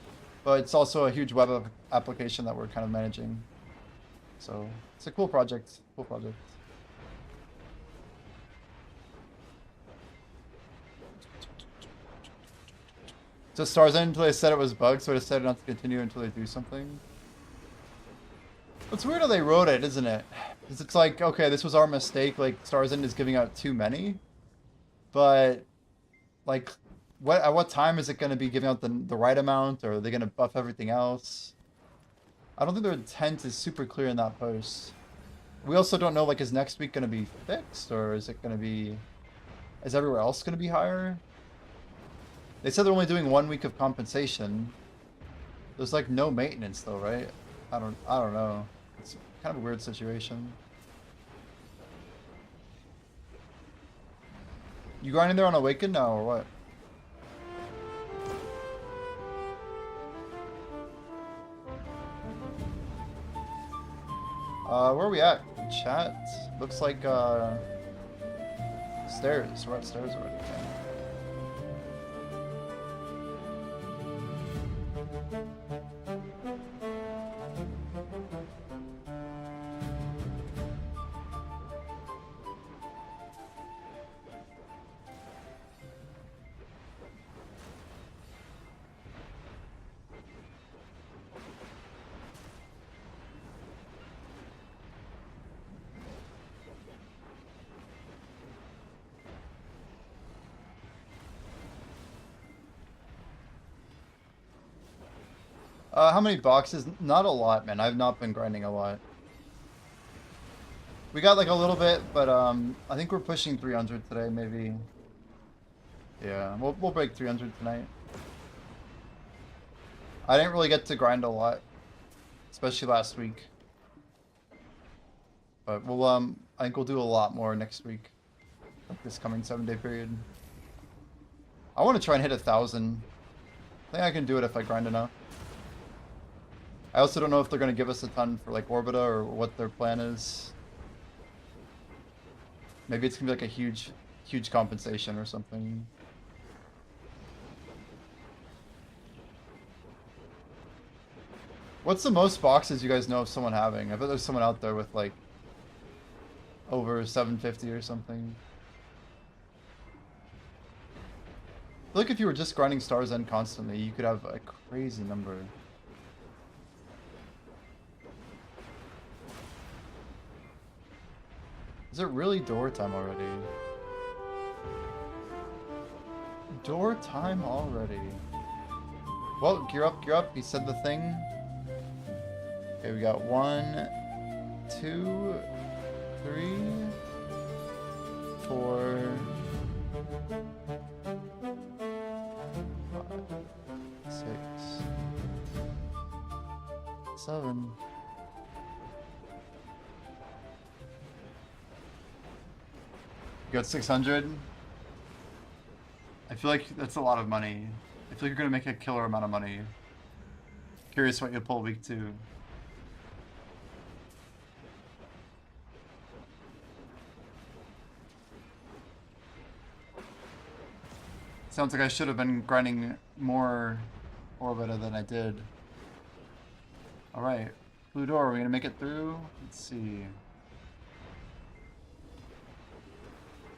but it's also a huge web application that we're kind of managing. So it's a cool project. Cool project. So Stars End until they said it was bugged, so I decided not to continue until they do something. It's weird how they wrote it, isn't it? Because it's like, okay, this was our mistake. Like Stars End is giving out too many, but like, at what time is it going to be giving out the right amount, or are they going to buff everything else? I don't think their intent is super clear in that post. We also don't know, like, is next week going to be fixed, or is it going to be... Is everywhere else going to be higher? They said they're only doing 1 week of compensation. There's, like, no maintenance, though, right? I don't know. It's kind of a weird situation. You grinding there on Awaken now, or what? Where are we at? Chat? Looks like, stairs. We're at stairs already. How many boxes? Not a lot, man. I've not been grinding a lot. We got like a little bit, but I think we're pushing 300 today, maybe. Yeah, we'll break 300 tonight. I didn't really get to grind a lot, especially last week. But we'll I think we'll do a lot more next week, like this coming 7-day period. I want to try and hit 1,000. I think I can do it if I grind enough. I also don't know if they're going to give us a ton for like Orbita or what their plan is. Maybe it's going to be like a huge compensation or something. What's the most boxes you guys know of someone having? I bet there's someone out there with like over 750 or something. I feel like if you were just grinding Stars End constantly, you could have a crazy number. Is it really door time already? Door time already. Well, gear up, gear up. He said the thing. Okay, we got 1, 2, 3, 4, 5, 6, 7. You got 600. I feel like that's a lot of money. I feel like you're gonna make a killer amount of money. Curious what you pull week 2. Sounds like I should have been grinding more Orbita than I did. Alright. Blue door, are we gonna make it through? Let's see.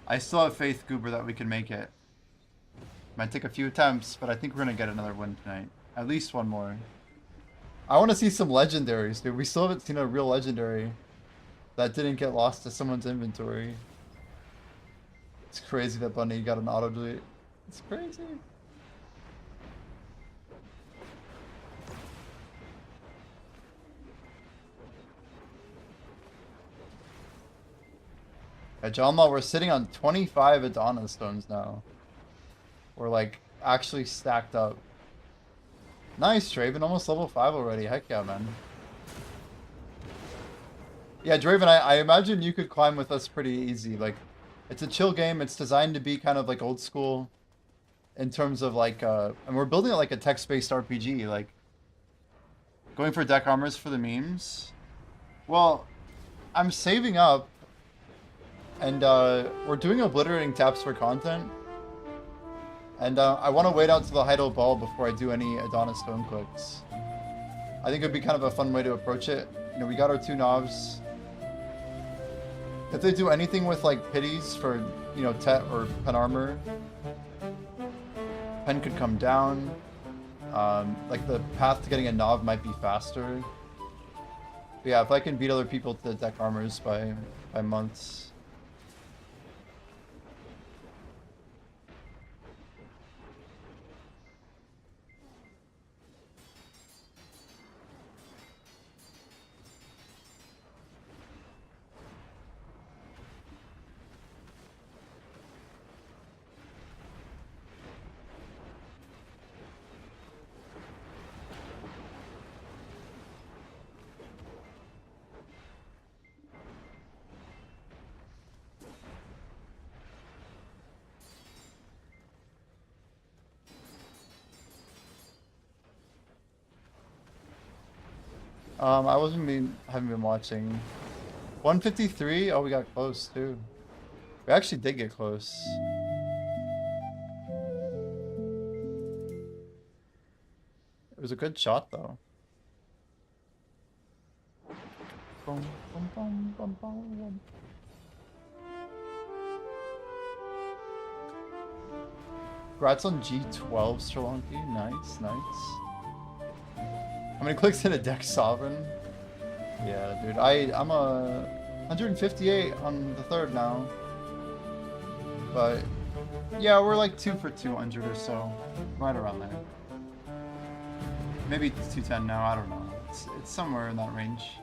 I still have faith, Goober, that we can make it. Might take a few attempts, but I think we're gonna get another win tonight. At least one more. I want to see some legendaries, dude. We still haven't seen a real legendary that didn't get lost to someone's inventory. It's crazy that Bunny got an auto delete. It's crazy. At John Law, we're sitting on 25 Adana stones now. We're like actually stacked up. Nice, Draven, almost level 5 already. Heck yeah, man. Yeah, Draven, I imagine you could climb with us pretty easy. Like, it's a chill game. It's designed to be kind of like old school in terms of like, and we're building it like a text-based RPG. Like, going for deck armors for the memes. Well, I'm saving up, and we're doing obliterating taps for content. And I want to wait out to the Heidel Ball before I do any Adana Stone clicks. I think it would be kind of a fun way to approach it. You know, we got our 2 knobs. If they do anything with like pities for, you know, Tet or Pen Armor, Pen could come down. Like the path to getting a knob might be faster. But yeah, if I can beat other people to deck armors by months. Haven't been watching. 153? Oh, we got close too. We actually did get close. It was a good shot though. Boom, boom, boom, boom, boom, boom. Congrats on G12, Strelonki. Nice, nice. How many clicks in a deck Sovereign? Yeah, dude. I'm a 158 on the 3rd now. But yeah, we're like 2 for 200 or so. Right around there. Maybe 210 now, I don't know. It's somewhere in that range.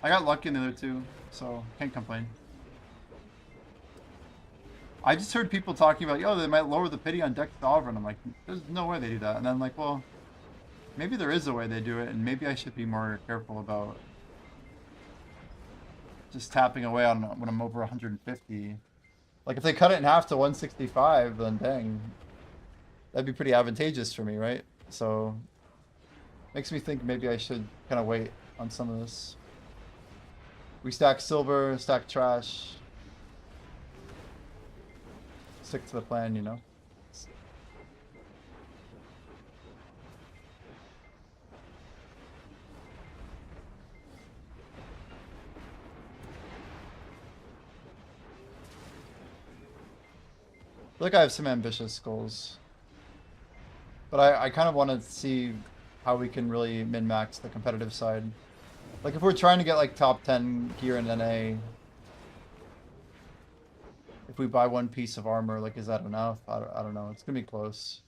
I got lucky in the other 2, so can't complain. I just heard people talking about, yo, they might lower the pity on deck Sovereign. I'm like, there's no way they do that. And then I'm like, well, maybe there is a way they do it, and maybe I should be more careful about just tapping away on when I'm over 150. Like if they cut it in half to 165, then dang, that'd be pretty advantageous for me, right? So makes me think maybe I should kind of wait on some of this. We stack silver, stack trash. Stick to the plan, you know? I feel like I have some ambitious goals. But I kind of want to see how we can really min-max the competitive side. Like if we're trying to get like top 10 gear in NA, if we buy one piece of armor, like is that enough? I don't know. It's gonna be close.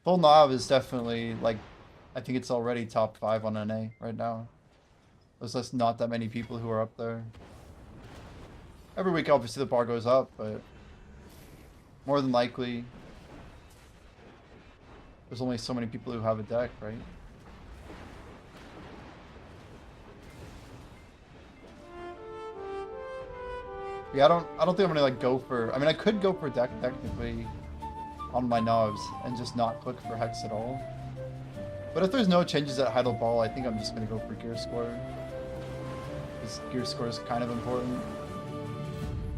Full Nav is definitely like, I think it's already top 5 on NA right now. There's just not that many people who are up there. Every week obviously the bar goes up, but more than likely there's only so many people who have a deck, right? Yeah, I don't think I'm gonna like go for, I mean I could go for deck technically on my knobs and just not click for Hex at all. But if there's no changes at Heidel Ball, I think I'm just gonna go for gear score. Because gear score is kind of important.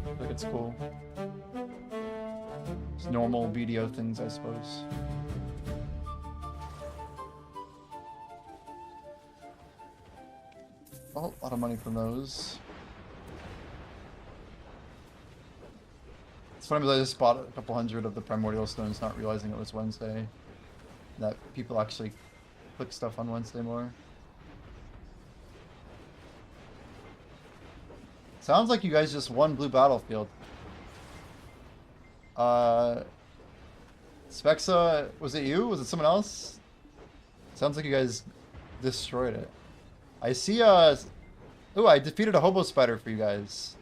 I think it's cool. It's normal BDO things, I suppose. Oh, a lot of money from those. It's funny because I just bought a couple hundred of the primordial stones, not realizing it was Wednesday. That people actually click stuff on Wednesday more. Sounds like you guys just won Blue Battlefield. Spexa, was it you? Was it someone else? Sounds like you guys destroyed it. I see, ooh, I defeated a hobo spider for you guys.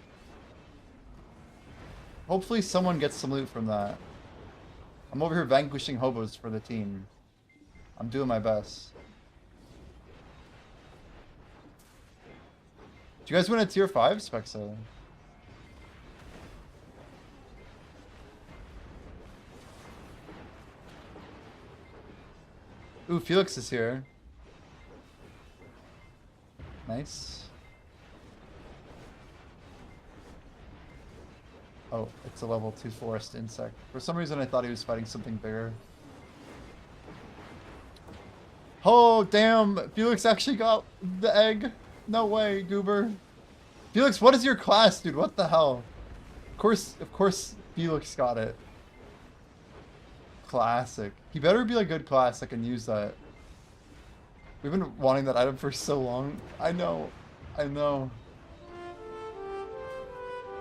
Hopefully someone gets some loot from that. I'm over here vanquishing hobos for the team. I'm doing my best. Did you guys win a tier 5, Spexa? Ooh, Felix is here. Nice. Oh, it's a level 2 forest insect. For some reason I thought he was fighting something bigger. Oh, damn! Felix actually got the egg. No way, Goober. Felix, what is your class, dude? What the hell? Of course Felix got it. Classic. He better be a good class that can use that. We've been wanting that item for so long. I know. I know.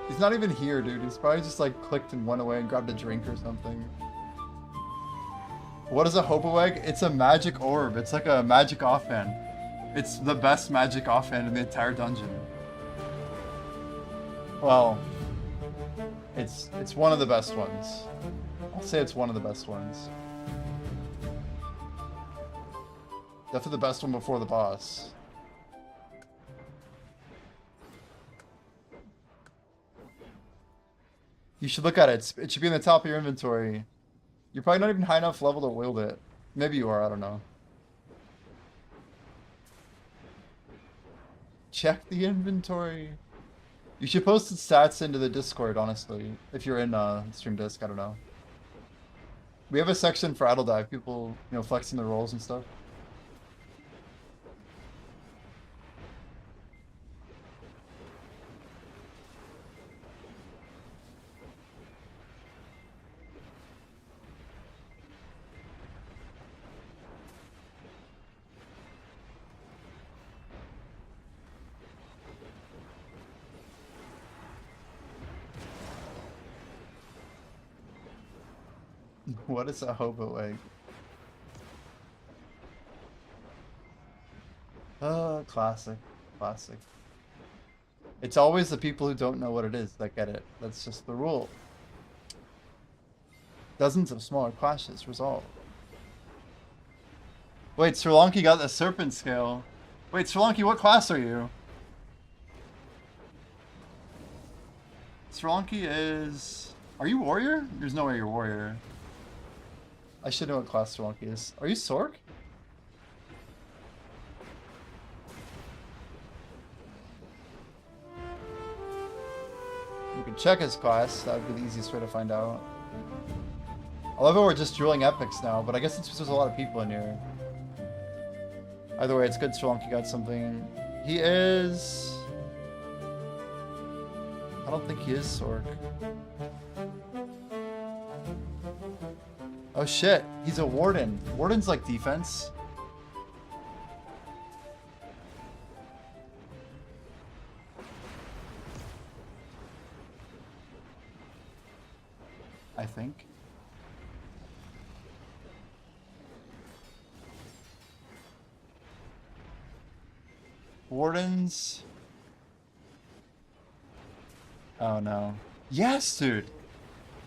He's not even here, dude. He's probably just like clicked and went away and grabbed a drink or something. What is a hobo egg? It's a magic orb. It's like a magic offhand. It's the best magic offhand in the entire dungeon. Well, it's one of the best ones. I'll say it's one of the best ones. Definitely the best one before the boss. You should look at it. It should be in the top of your inventory. You're probably not even high enough level to wield it. Maybe you are, I don't know. Check the inventory. You should post the stats into the Discord, honestly. If you're in Stream Disc, I don't know. We have a section for Idledive, people, you know, flexing their roles and stuff. What is a hobo egg? Classic. Classic. It's always the people who don't know what it is that get it. That's just the rule. Dozens of smaller clashes resolved. Wait, Sri Lanka got the serpent scale. Wait, Sri Lanka, what class are you? Srlanki is... Are you warrior? There's no way you're warrior. I should know what class Srlanki is. Are you Sork? You can check his class. That would be the easiest way to find out. I love how we're just drilling epics now, but I guess it's because there's a lot of people in here. Either way, it's good Srlanki got something. He is... I don't think he is Sork. Oh shit, he's a warden. Warden's like defense. I think. Wardens. Oh no. Yes, dude!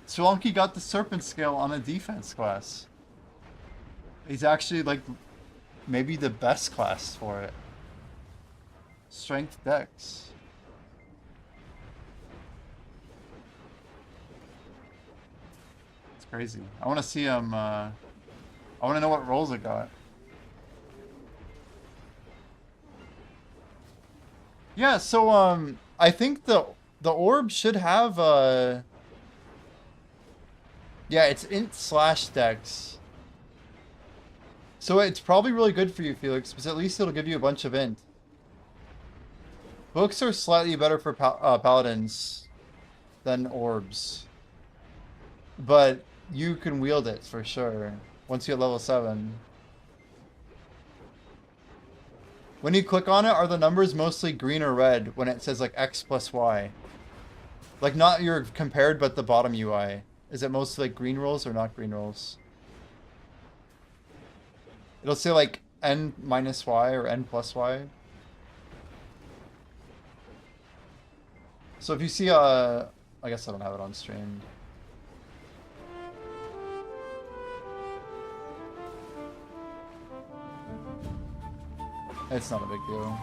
Srlanki got the Serpent Scale on a defense class. He's actually like maybe the best class for it. Strength Dex. It's crazy. I want to see him. I want to know what rolls it got. Yeah, so I think the orb should have yeah, it's int / dex. So it's probably really good for you, Felix, because at least it'll give you a bunch of int. Books are slightly better for paladins than orbs. But you can wield it for sure once you hit level 7. When you click on it, are the numbers mostly green or red when it says like X plus Y? Like not your compared, but the bottom UI. Is it mostly like green rolls or not green rolls? It'll say like N minus Y or N plus Y. So if you see I guess I don't have it on stream. It's not a big deal.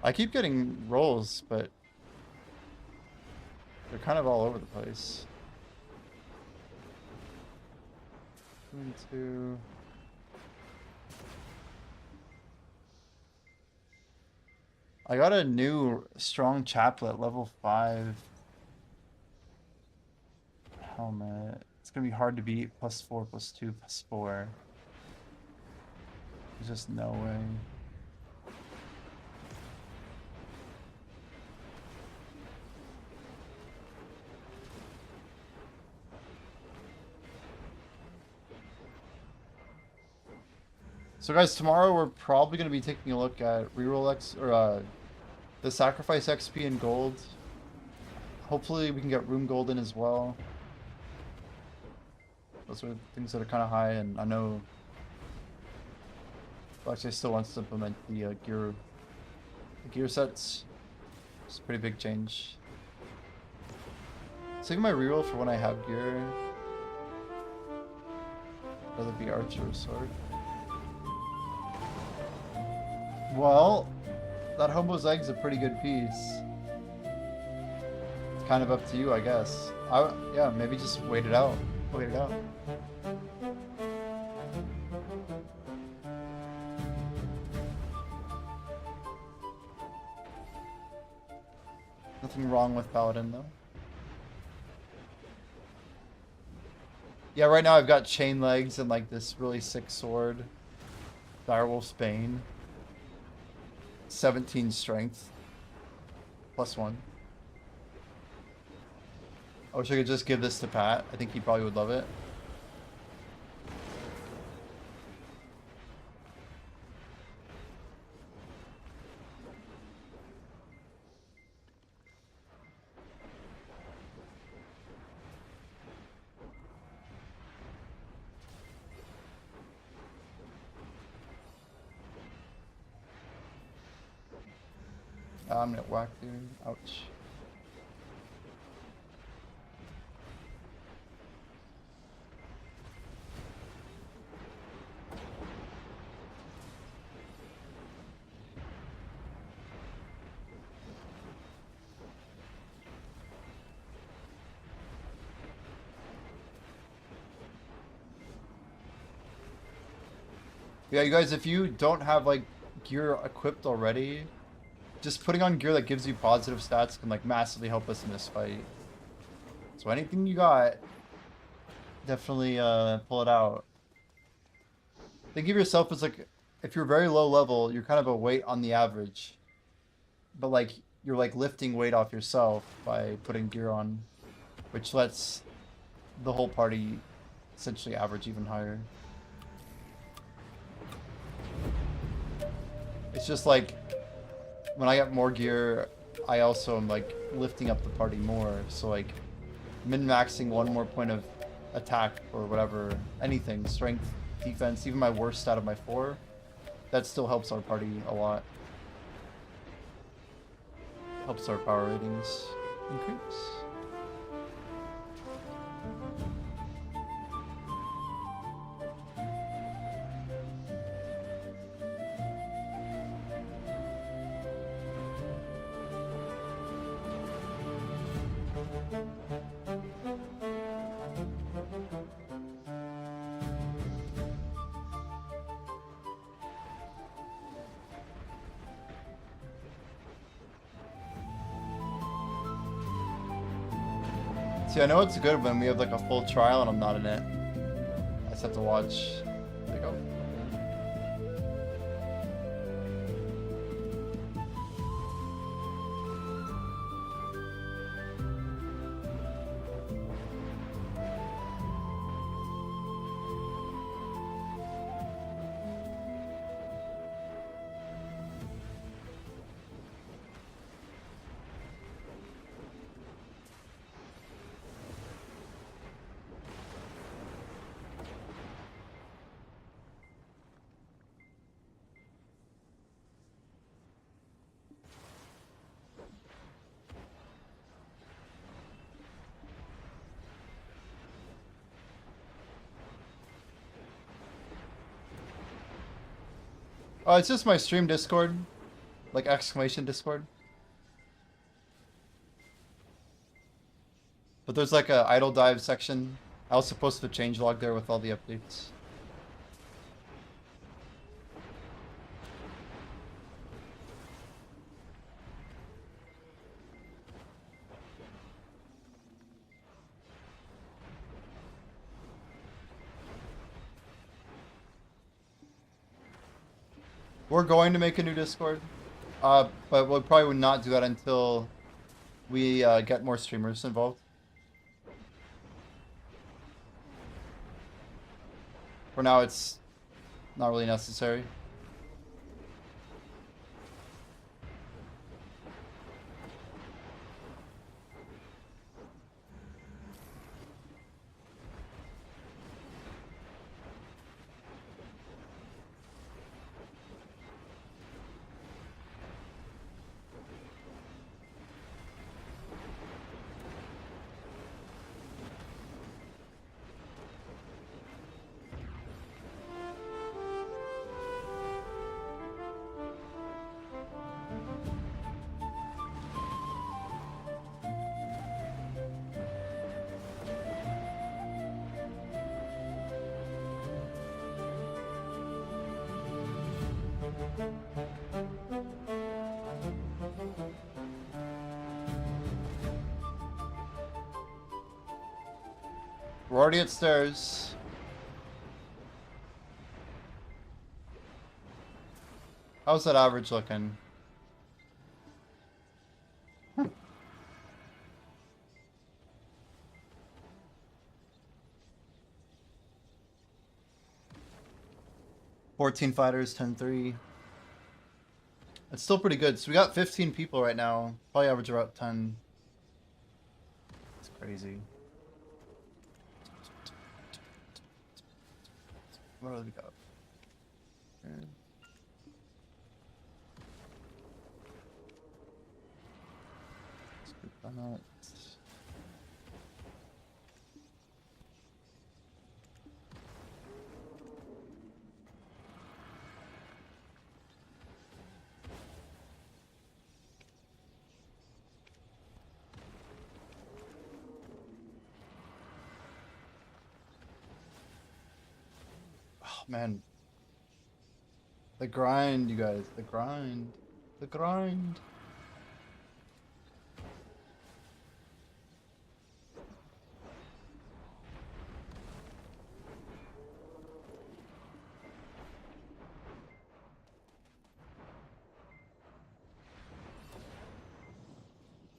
I keep getting rolls, but they're kind of all over the place. 22. I got a new strong chaplet, level 5 helmet. It's gonna be hard to beat. +4, +2, +4. There's just no way. So guys, tomorrow we're probably going to be taking a look at reroll X or the sacrifice XP and gold. Hopefully we can get room gold in as well. Those are things that are kind of high, and I know Alexei still wants to implement the gear sets. It's a pretty big change. Saving my reroll for when I have gear. Whether it be archer or sword. Well, that hobo's egg's a pretty good piece. It's kind of up to you, I guess. Yeah, maybe just wait it out. Wait it out. Nothing wrong with Paladin, though. Yeah, right now I've got chain legs and like this really sick sword. Direwolf's Bane. 17 strength. +1. I wish I could just give this to Pat. I think he probably would love it. I'm gonna whack, dude. Ouch. Yeah, you guys, if you don't have like gear equipped already, just putting on gear that gives you positive stats can like massively help us in this fight. So anything you got, definitely pull it out. Think of yourself as like, if you're very low level, you're kind of a weight on the average. But like, you're like lifting weight off yourself by putting gear on, which lets the whole party essentially average even higher. It's just like, when I get more gear, I also am like lifting up the party more. So like, min-maxing one more point of attack or whatever, anything, strength, defense, even my worst out of my 4, that still helps our party a lot. Helps our power ratings increase. See, I know it's good when we have like a full trial and I'm not in it. I just have to watch. There you go. Oh, it's just my stream Discord. Like exclamation Discord. But there's like a Idledive section. I also posted a changelog there with all the updates. We're going to make a new Discord, but we probably would not do that until we get more streamers involved. For now, it's not really necessary. We're already at stairs. How's that average looking? 14 fighters, 10-3. It's still pretty good. So we got 15 people right now. Probably average about 10. It's crazy. What do we got? Okay. Let's group that. Oh man. The grind, you guys. The grind. The grind.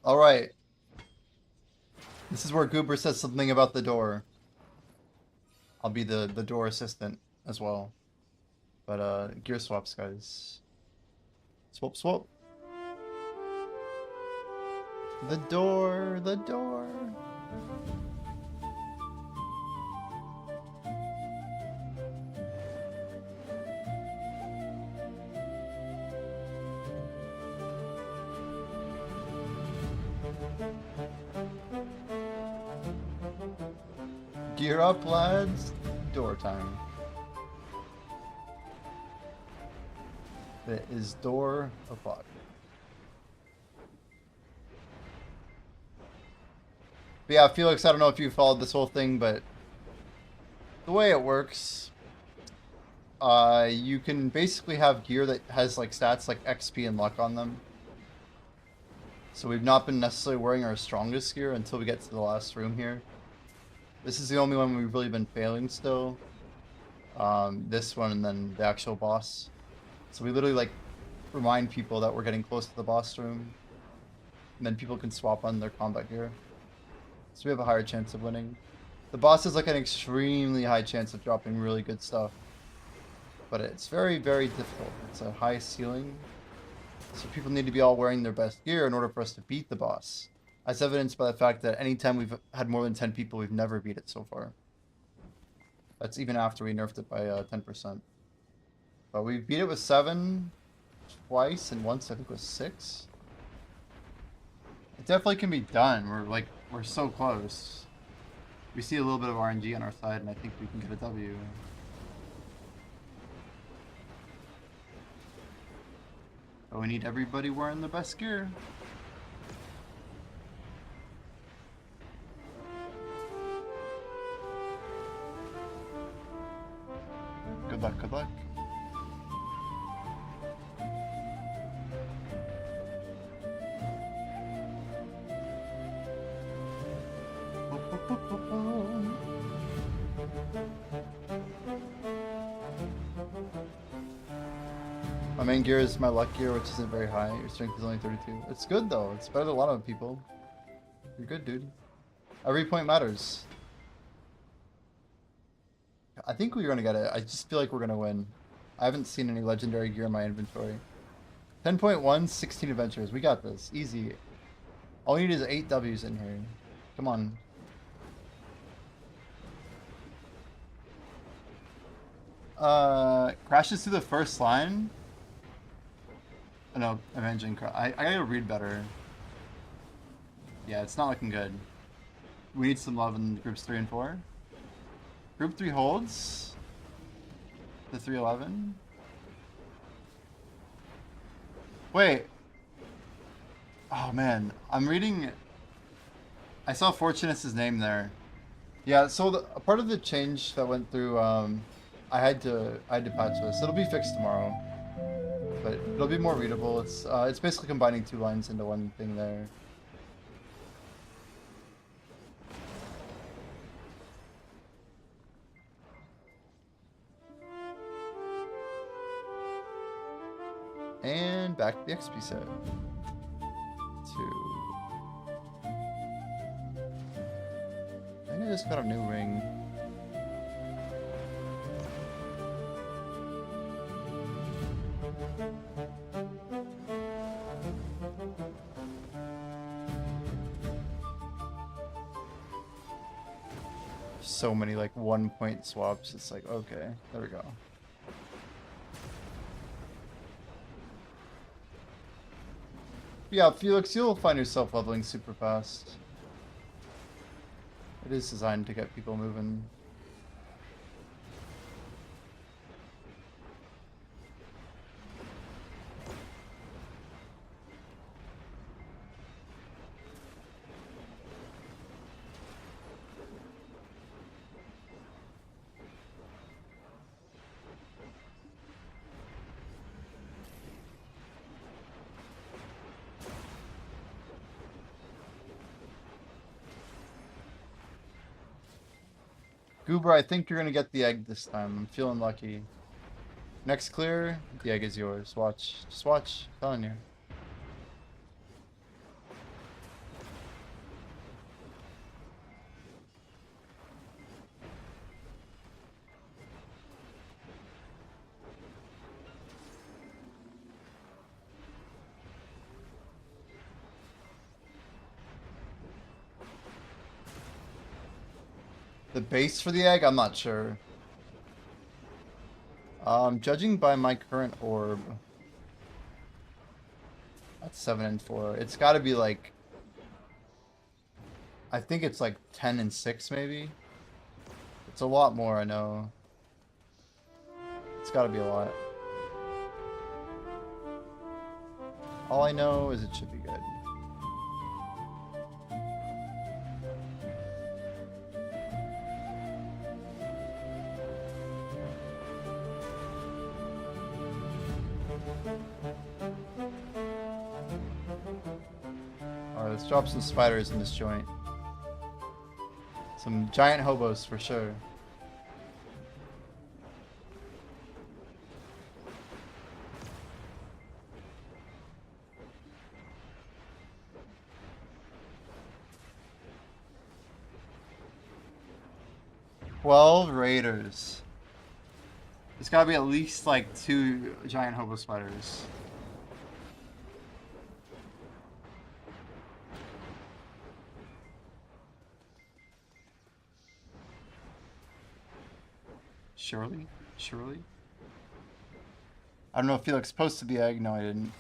All right. This is where Goober says something about the door. I'll be the door assistant as well. But gear swaps, guys. Swap, swap. The door, the door. Gear up, lads. Door time. It is door o'clock. But yeah, Felix, I don't know if you followed this whole thing, but the way it works, you can basically have gear that has like stats like XP and luck on them. So we've not been necessarily wearing our strongest gear until we get to the last room here. This is the only one we've really been failing still. This one and then the actual boss. So we literally like remind people that we're getting close to the boss room. And then people can swap on their combat gear. So we have a higher chance of winning. The boss is like an extremely high chance of dropping really good stuff. But it's very, very difficult. It's a high ceiling. So people need to be all wearing their best gear in order for us to beat the boss. As evidenced by the fact that anytime we've had more than 10 people, we've never beat it so far. That's even after we nerfed it by 10%. But we beat it with 7 twice, and once I think was 6. It definitely can be done. We're so close. We see a little bit of RNG on our side, and I think we can get a W. But we need everybody wearing the best gear. Good luck, good luck. My main gear is my luck gear, which isn't very high. Your strength is only 32. It's good though. It's better than a lot of people. You're good, dude. Every point matters. I think we're gonna get it. I just feel like we're gonna win. I haven't seen any legendary gear in my inventory. 10.1, 16 adventures. We got this. Easy. All we need is 8 W's in here. Come on. Crashes through the first line. Oh, no, Avenging I gotta read better. Yeah, it's not looking good. We need some love in groups 3 and 4. Group 3 holds. The 311. Wait. Oh man, I'm reading. I saw Fortunatus' name there. Yeah, so a part of the change that went through, I had to patch this. It'll be fixed tomorrow, but it'll be more readable. It's basically combining 2 lines into one thing there. And back to the XP set. 2. I think I just got a new ring. So many like 1-point swaps. It's like, okay, there we go. Yeah, Felix, you'll find yourself leveling super fast. It is designed to get people moving. Goober, I think you're gonna get the egg this time. I'm feeling lucky. Next clear, the egg is yours. Watch. Just watch. I'm telling you. The base for the egg, I'm not sure. Judging by my current orb, that's 7 and 4. It's got to be like, I think it's like 10 and 6 maybe. It's a lot more, I know. It's got to be a lot. All I know is it should be good. Alright, let's drop some spiders in this joint. Some giant hobos for sure. Well, raiders. There's gotta be at least like 2 giant hobo spiders. Surely? Surely? I don't know if Felix posted the egg. No, I didn't.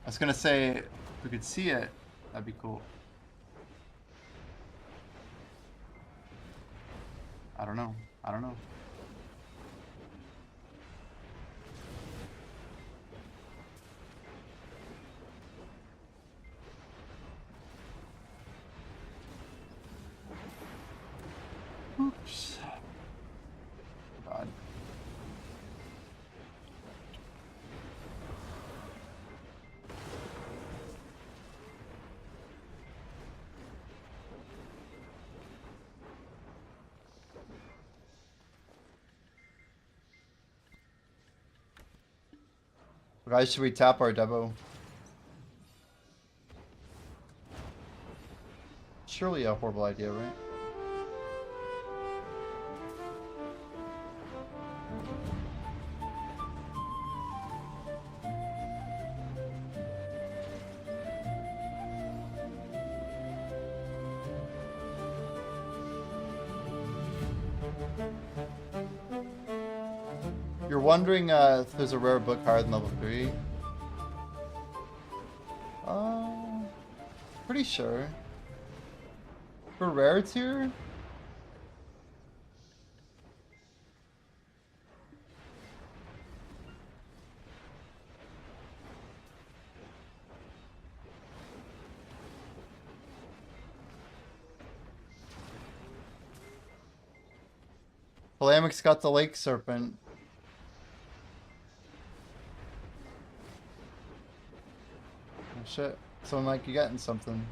I was gonna say, if we could see it, that'd be cool. I don't know. I don't know. Oops. God. Guys, should we tap our Devo? Surely a horrible idea, right? You're wondering if there's a rare book higher than level 3? Pretty sure. For rare tier? Palamix got the Lake Serpent. Oh shit. Someone might be getting something.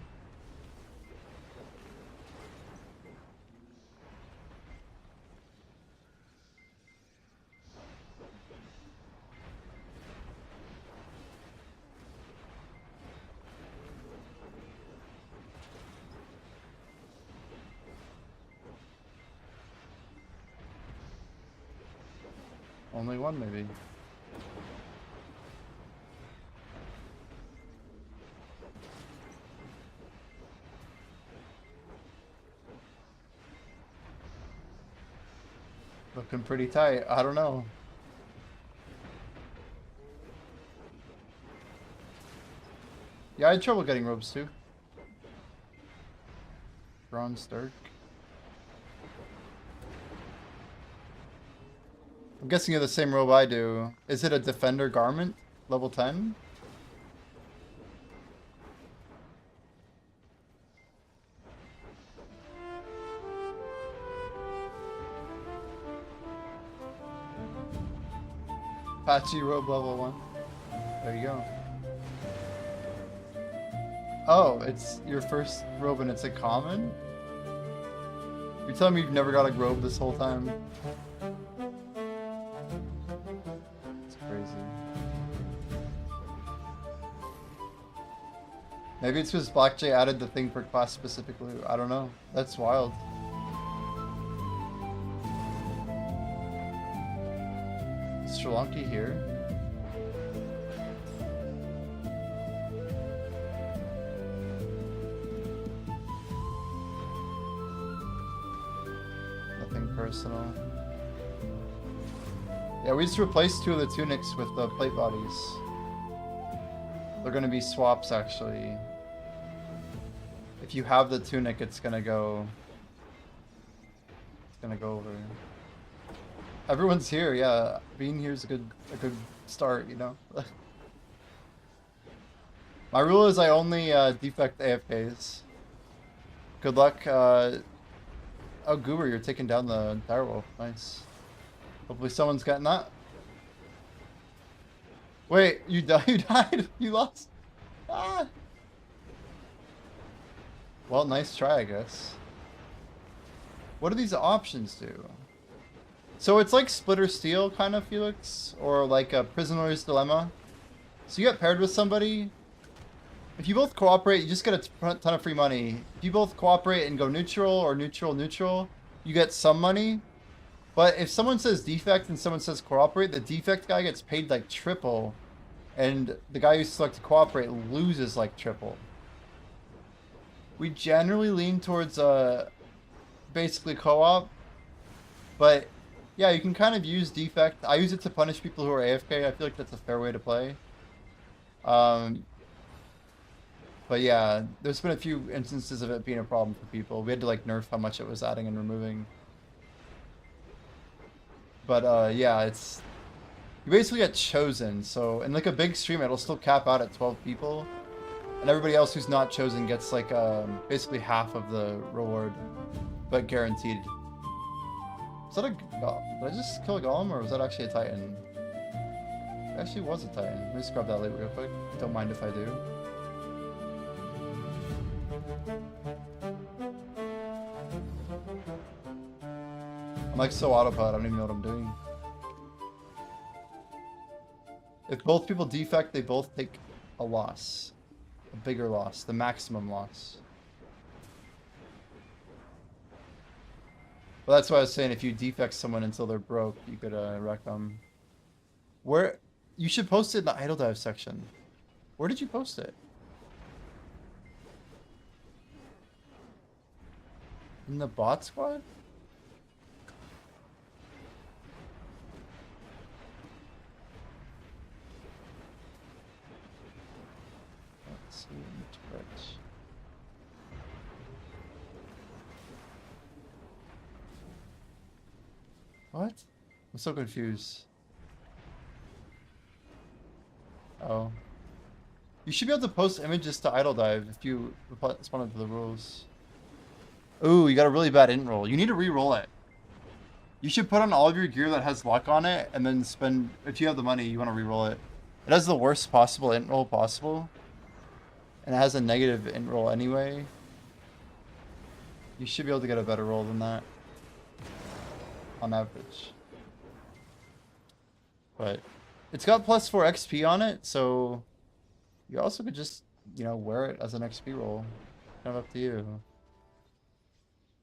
Only one, maybe. Looking pretty tight. I don't know. Yeah, I had trouble getting robes too. Bronze Dirk. I'm guessing you have the same robe I do. Is it a Defender garment? Level 10? Apache robe level 1. There you go. Oh, it's your first robe and it's a common? You're telling me you've never got a robe this whole time? It's crazy. Maybe it's because Black J added the thing for class specifically. I don't know. That's wild. Is Sri Lanka here? Nothing personal. Yeah, we just replaced 2 of the tunics with the plate bodies. They're gonna be swaps actually. If you have the tunic, it's gonna go over. Everyone's here, yeah. Being here is a good start, you know. My rule is I only defect AFKs. Good luck. Oh, Goober, you're taking down the direwolf. Nice. Hopefully someone's gotten that. Wait, you died? You died? You lost? Ah. Well, nice try, I guess. What do these options do? So it's like Splitter Steel, kind of, Felix? Or like a Prisoner's Dilemma. So you get paired with somebody. If you both cooperate, you just get a ton of free money. If you both cooperate and go neutral or neutral, you get some money. But if someone says defect and someone says cooperate, the defect guy gets paid like triple. And the guy who selected cooperate loses like triple. We generally lean towards basically co-op. But yeah, you can kind of use defect. I use it to punish people who are AFK. I feel like that's a fair way to play. But yeah, there's been a few instances of it being a problem for people. We had to like nerf how much it was adding and removing. But yeah, it's you basically get chosen. So in like a big stream, it'll still cap out at 12 people, and everybody else who's not chosen gets like basically half of the reward, but guaranteed. Was that a golem? Did I just kill a golem, or was that actually a titan? It actually was a titan. Let me just grab that loot real quick. Don't mind if I do. I'm like so autopilot, I don't even know what I'm doing. If both people defect, they both take a loss. A bigger loss. The maximum loss. Well, that's why I was saying if you defect someone until they're broke, you could wreck them. Where... You should post it in the Idledive section. Where did you post it? In the bot squad? Let's see. Twitch. What? I'm so confused. Oh. You should be able to post images to Idledive if you responded to the rules. Ooh, you got a really bad int roll. You need to re-roll it. You should put on all of your gear that has luck on it, and then spend... If you have the money, you want to re-roll it. It has the worst possible int roll possible. And it has a negative int roll anyway. You should be able to get a better roll than that. On average. But... It's got +4 XP on it, so... You also could just, you know, wear it as an XP roll. Kind of up to you.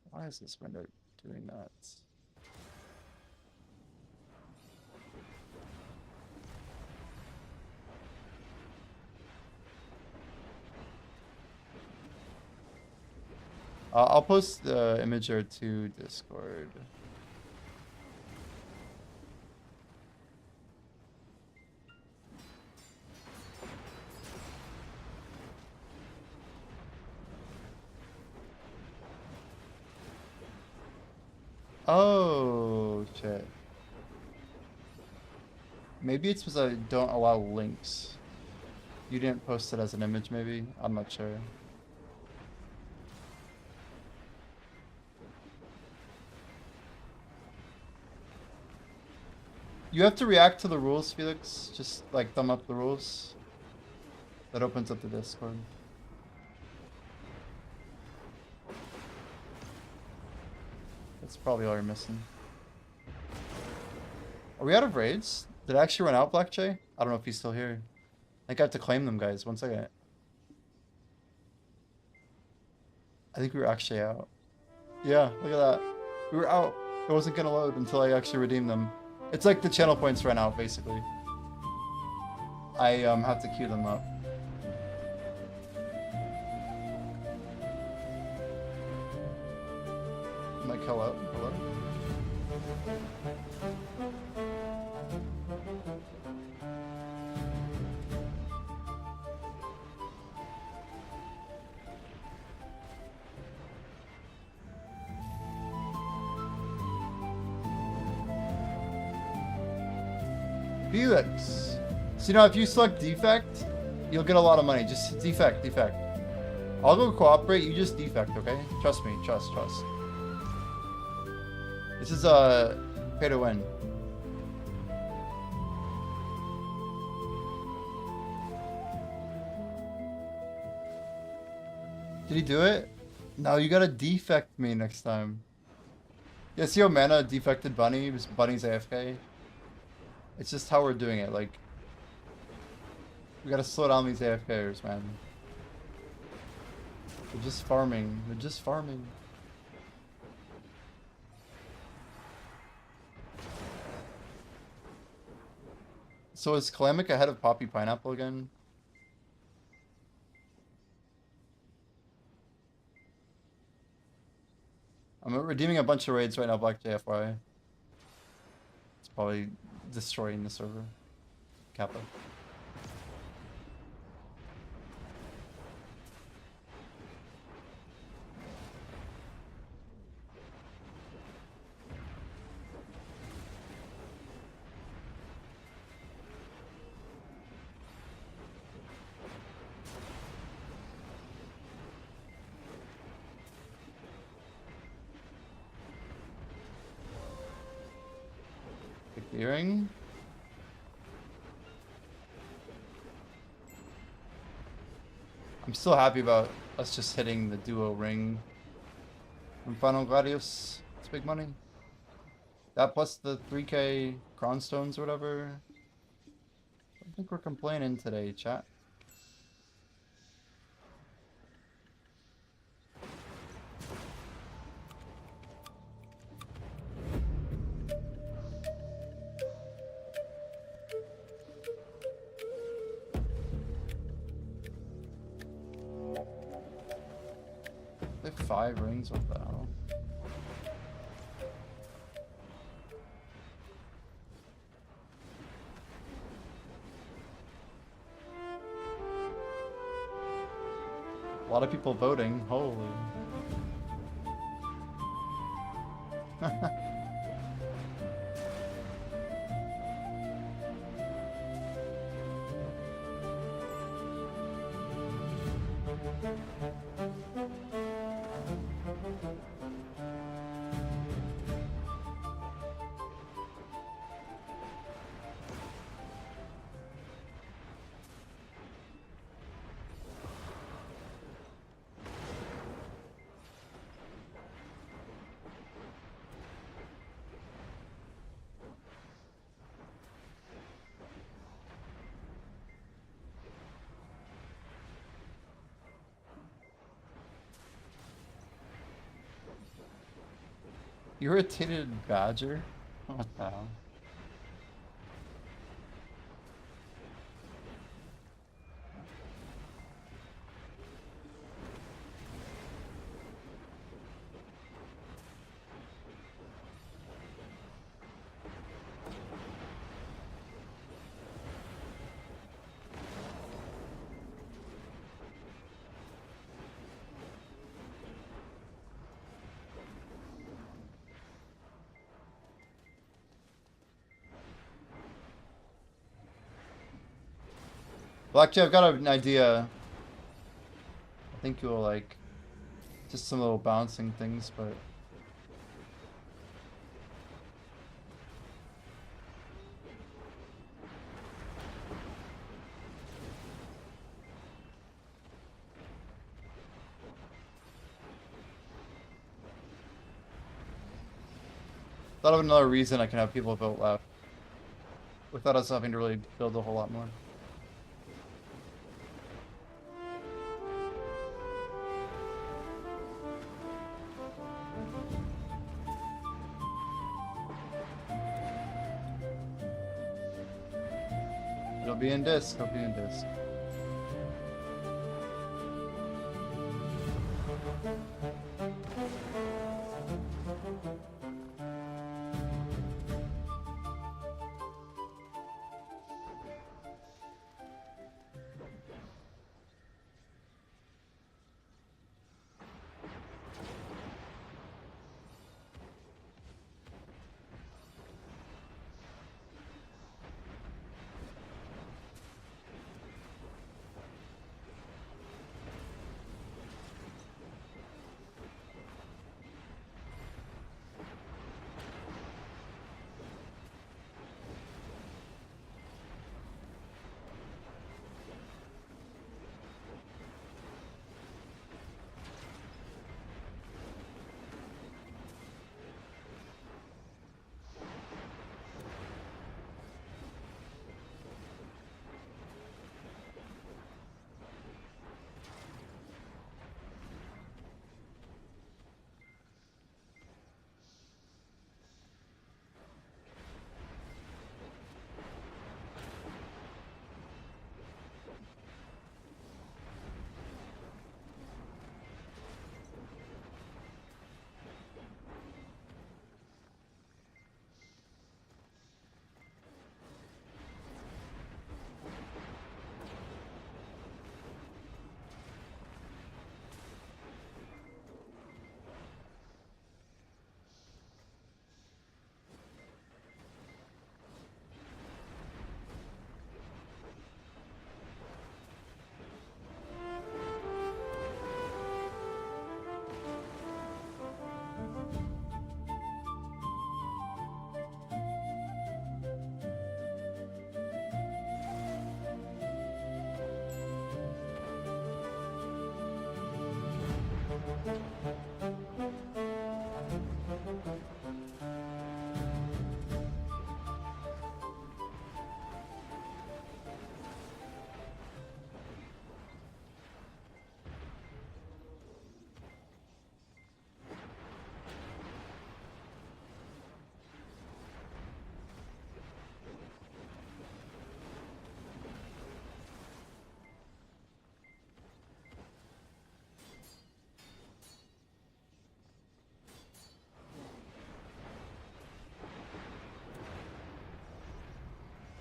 Why is this window doing that? I'll post the image or to Discord. Oh, shit. Maybe it's because I don't allow links. You didn't post it as an image, maybe? I'm not sure. You have to react to the rules, Felix. Just, like, thumb up the rules. That opens up the Discord. That's probably all you're missing. Are we out of raids? Did I actually run out, Black Jay? I don't know if he's still here. I think I have to claim them, guys. 1 second. I think we were actually out. Yeah, look at that. We were out. It wasn't gonna load until I actually redeemed them. It's like the channel points ran out, basically. I have to queue them up. I'm like, hello? Hello? Felix. So, you know, if you select defect, you'll get a lot of money. Just defect, defect. I'll go cooperate, you just defect, okay? Trust me, trust. This is pay to win. Did he do it? No, you gotta defect me next time. Yeah, see how Mana defected Bunny? Bunny's AFK? It's just how we're doing it, like... We gotta slow down these AFKers, man. They're just farming. They're just farming. So is Kalamic ahead of Poppy Pineapple again? I'm redeeming a bunch of raids right now, Black JFY. It's probably destroying the server. Kappa. Earring. I'm still happy about us just hitting the duo ring from Final Gladius. It's big money. That plus the 3k Cronstones or whatever. I don't think we're complaining today, chat. They have 5 rings, what the hell? A lot of people voting, holy. Irritated badger? What the hell? Black I've got an idea. I think you'll like just some little bouncing things, but thought of another reason I can have people vote left without us having to really build a whole lot more. It'll be in disc. It'll be in disc.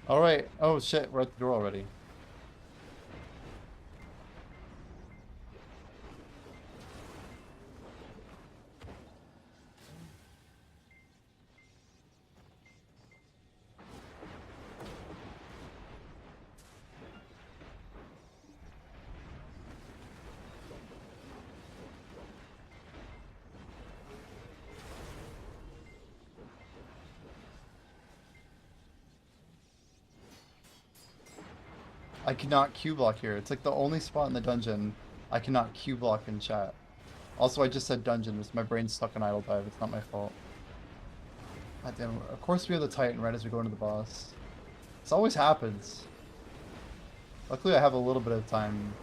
All right. Oh shit, we're at the door already. I cannot Q block here. It's like the only spot in the dungeon I cannot Q block in chat. Also, I just said dungeon. My brain's stuck in Idledive. It's not my fault. God damn. Of course we have the Titan right as we go into the boss. This always happens. Luckily, I have a little bit of time.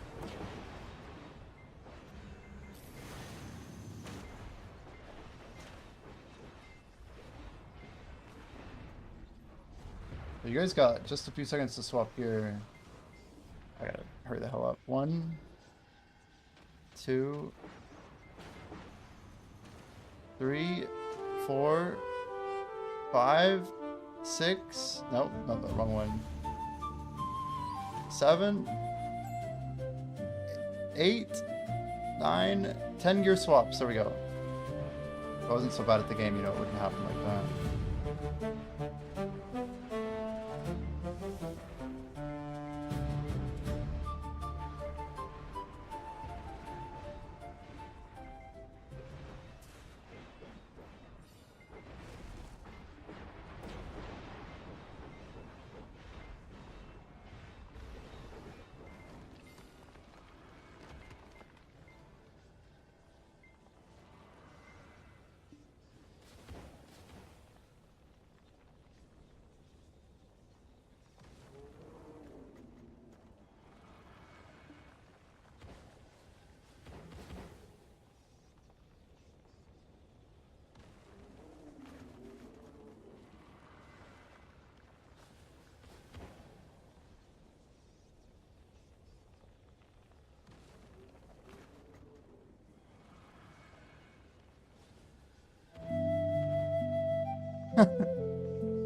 You guys got just a few seconds to swap here. I gotta hurry the hell up. 1, 2, 3, 4, 5, 6. Nope, not the wrong one. 7, 8, 9, 10 gear swaps. There we go. If I wasn't so bad at the game, you know, it wouldn't happen like that.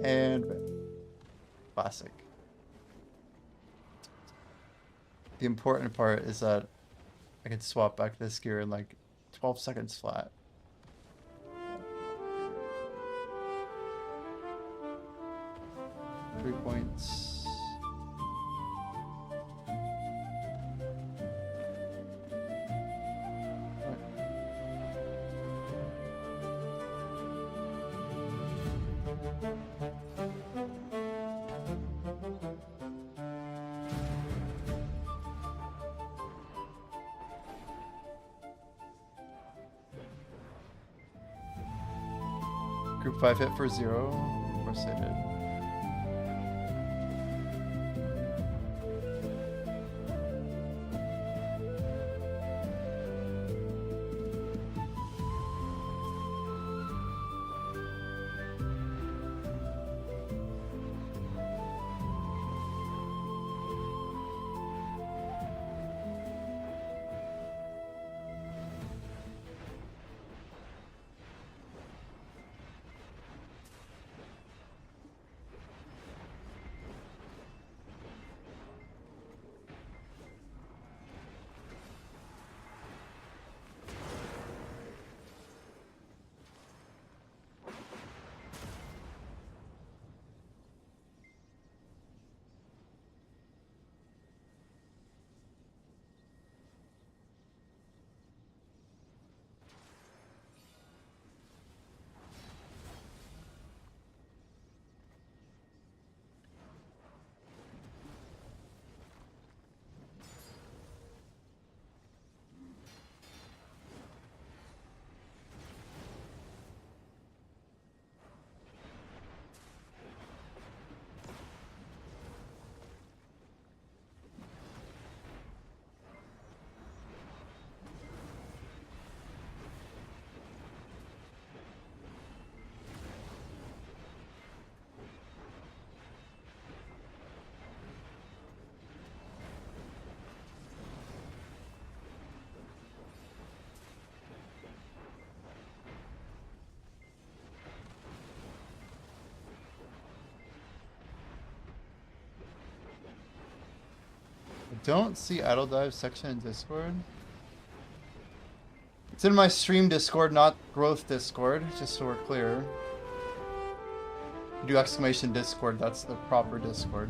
And classic. The important part is that I can swap back this gear in like 12 seconds flat. Three points. Group 5 hit for 0. Of course I did. Don't see Idledive section in Discord. It's in my stream Discord, not growth Discord, just so we're clear. You do exclamation Discord, that's the proper Discord.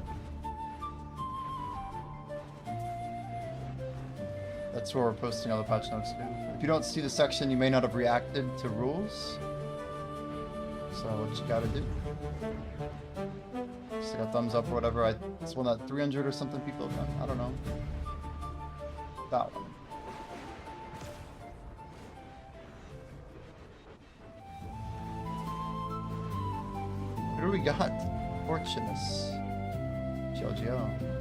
That's where we're posting all the patch notes to. If you don't see the section, you may not have reacted to rules. So what you gotta do. Just like a thumbs up or whatever. It's one that 300 or something people have done. I don't know. That one. What do we got? Fortunes. GLGO.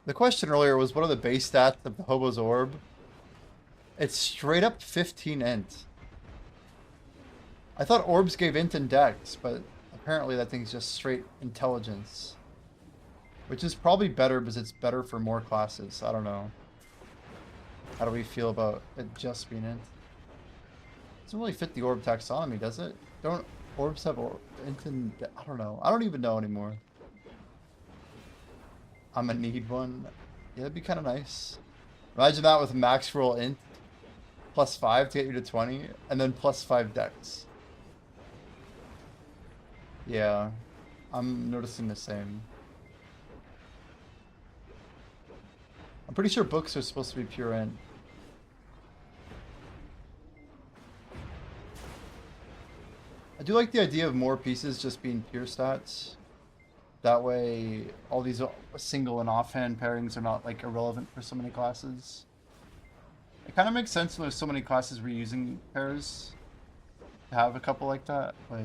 The question earlier was, what are the base stats of the Hobo's Orb? It's straight up 15 int. I thought orbs gave int and dex, but apparently that thing's just straight intelligence. Which is probably better because it's better for more classes. I don't know. How do we feel about it just being int? Doesn't really fit the orb taxonomy, does it? Don't orbs have int and... I don't know. I don't even know anymore. I'm gonna need one. Yeah, that'd be kind of nice. Imagine that with max roll int, +5 to get you to 20, and then +5 dex. Yeah, I'm noticing the same. I'm pretty sure books are supposed to be pure int. I do like the idea of more pieces just being pure stats. That way, all these single and offhand pairings are not like irrelevant for so many classes. It kind of makes sense when there's so many classes reusing pairs to have a couple like that, but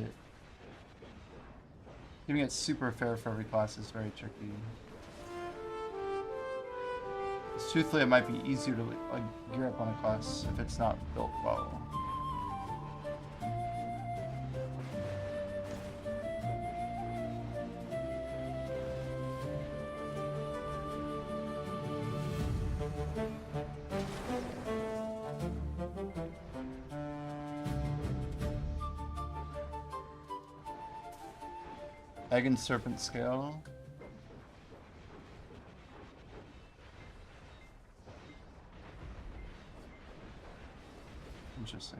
giving it super fair for every class is very tricky. Truthfully, it might be easier to like gear up on a class if it's not built well. Egg and serpent scale. Interesting.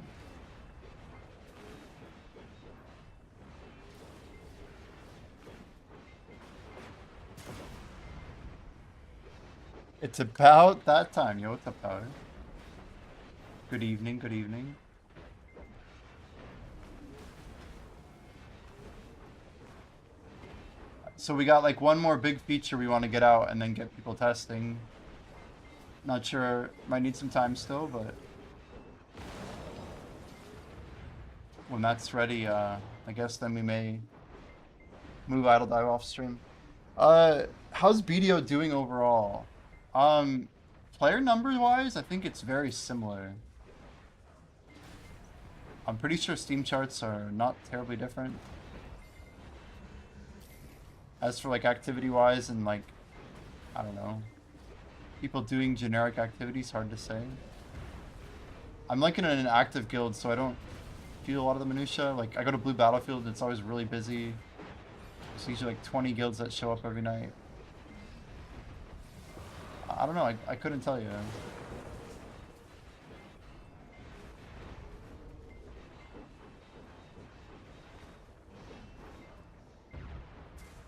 It's about that time. Yo, what's up, Power? Good evening, good evening. So we got like one more big feature we want to get out and then get people testing. Not sure, might need some time still, but when that's ready, I guess then we may move Idledive off stream. How's BDO doing overall? Player numbers wise, I think it's very similar. I'm pretty sure Steam charts are not terribly different. As for like activity wise and like, I don't know, people doing generic activities, hard to say. I'm like in an active guild, so I don't feel a lot of the minutia. Like I go to Blue Battlefield and it's always really busy. There's usually like 20 guilds that show up every night. I don't know, I couldn't tell you.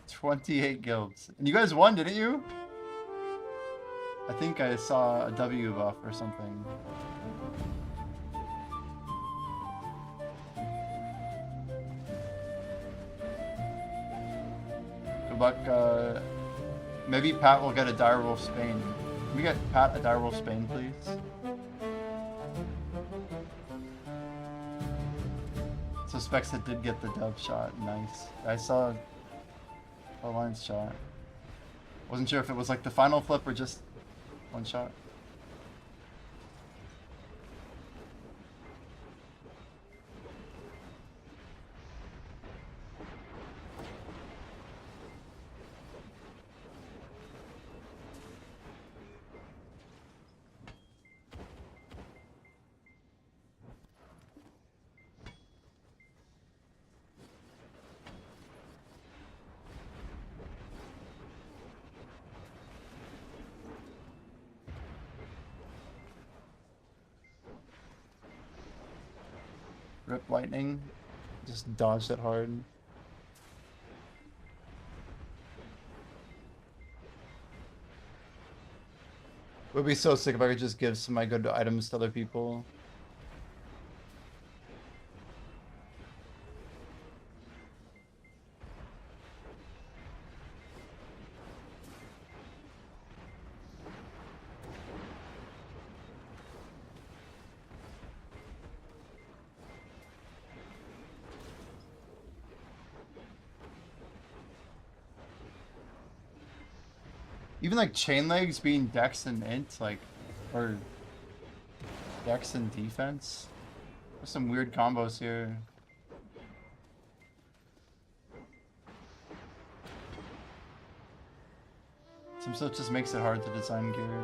28 guilds. And you guys won, didn't you? I think I saw a W buff or something. Good luck. Maybe Pat will get a Direwolf Spain. Can we get Pat a Direwolf Spain, please? Suspects that did get the dub shot. Nice. I saw a line shot. Wasn't sure if it was like the final flip or just one shot. Rip lightning. Just dodged it hard. Would be so sick if I could just give some of my good items to other people. Even like chain legs being dex and int, like, or dex and defense. There's some weird combos here. Some stuff just makes it hard to design gear.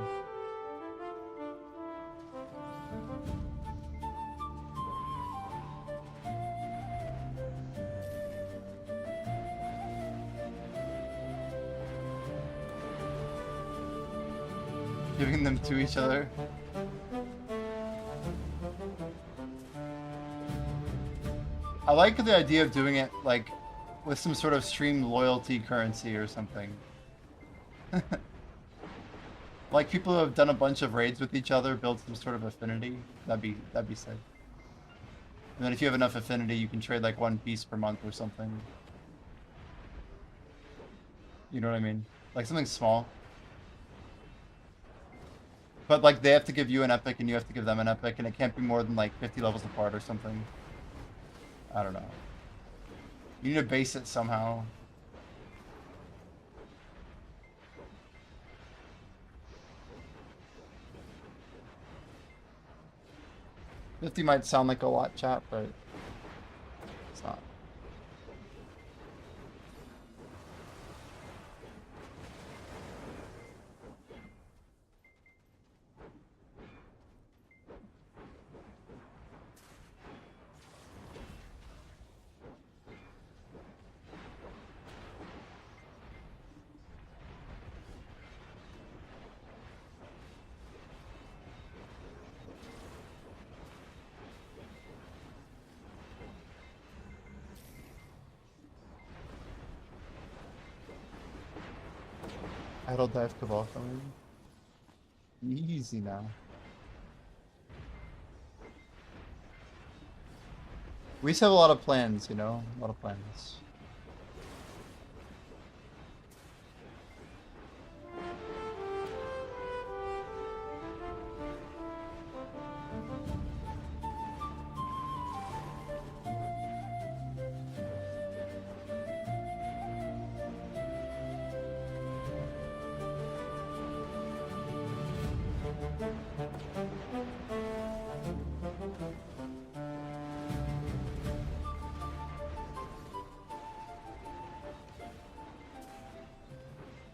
Giving them to each other. I like the idea of doing it like with some sort of stream loyalty currency or something. Like people who have done a bunch of raids with each other build some sort of affinity. That'd be sick. And then if you have enough affinity, you can trade like one piece per month or something. You know what I mean? Like something small. But like they have to give you an epic and you have to give them an epic and it can't be more than like 50 levels apart or something. I don't know. You need to base it somehow. $50 might sound like a lot, chat, but it's not. Idledive Cabal coming. Easy now. We just have a lot of plans, you know? A lot of plans.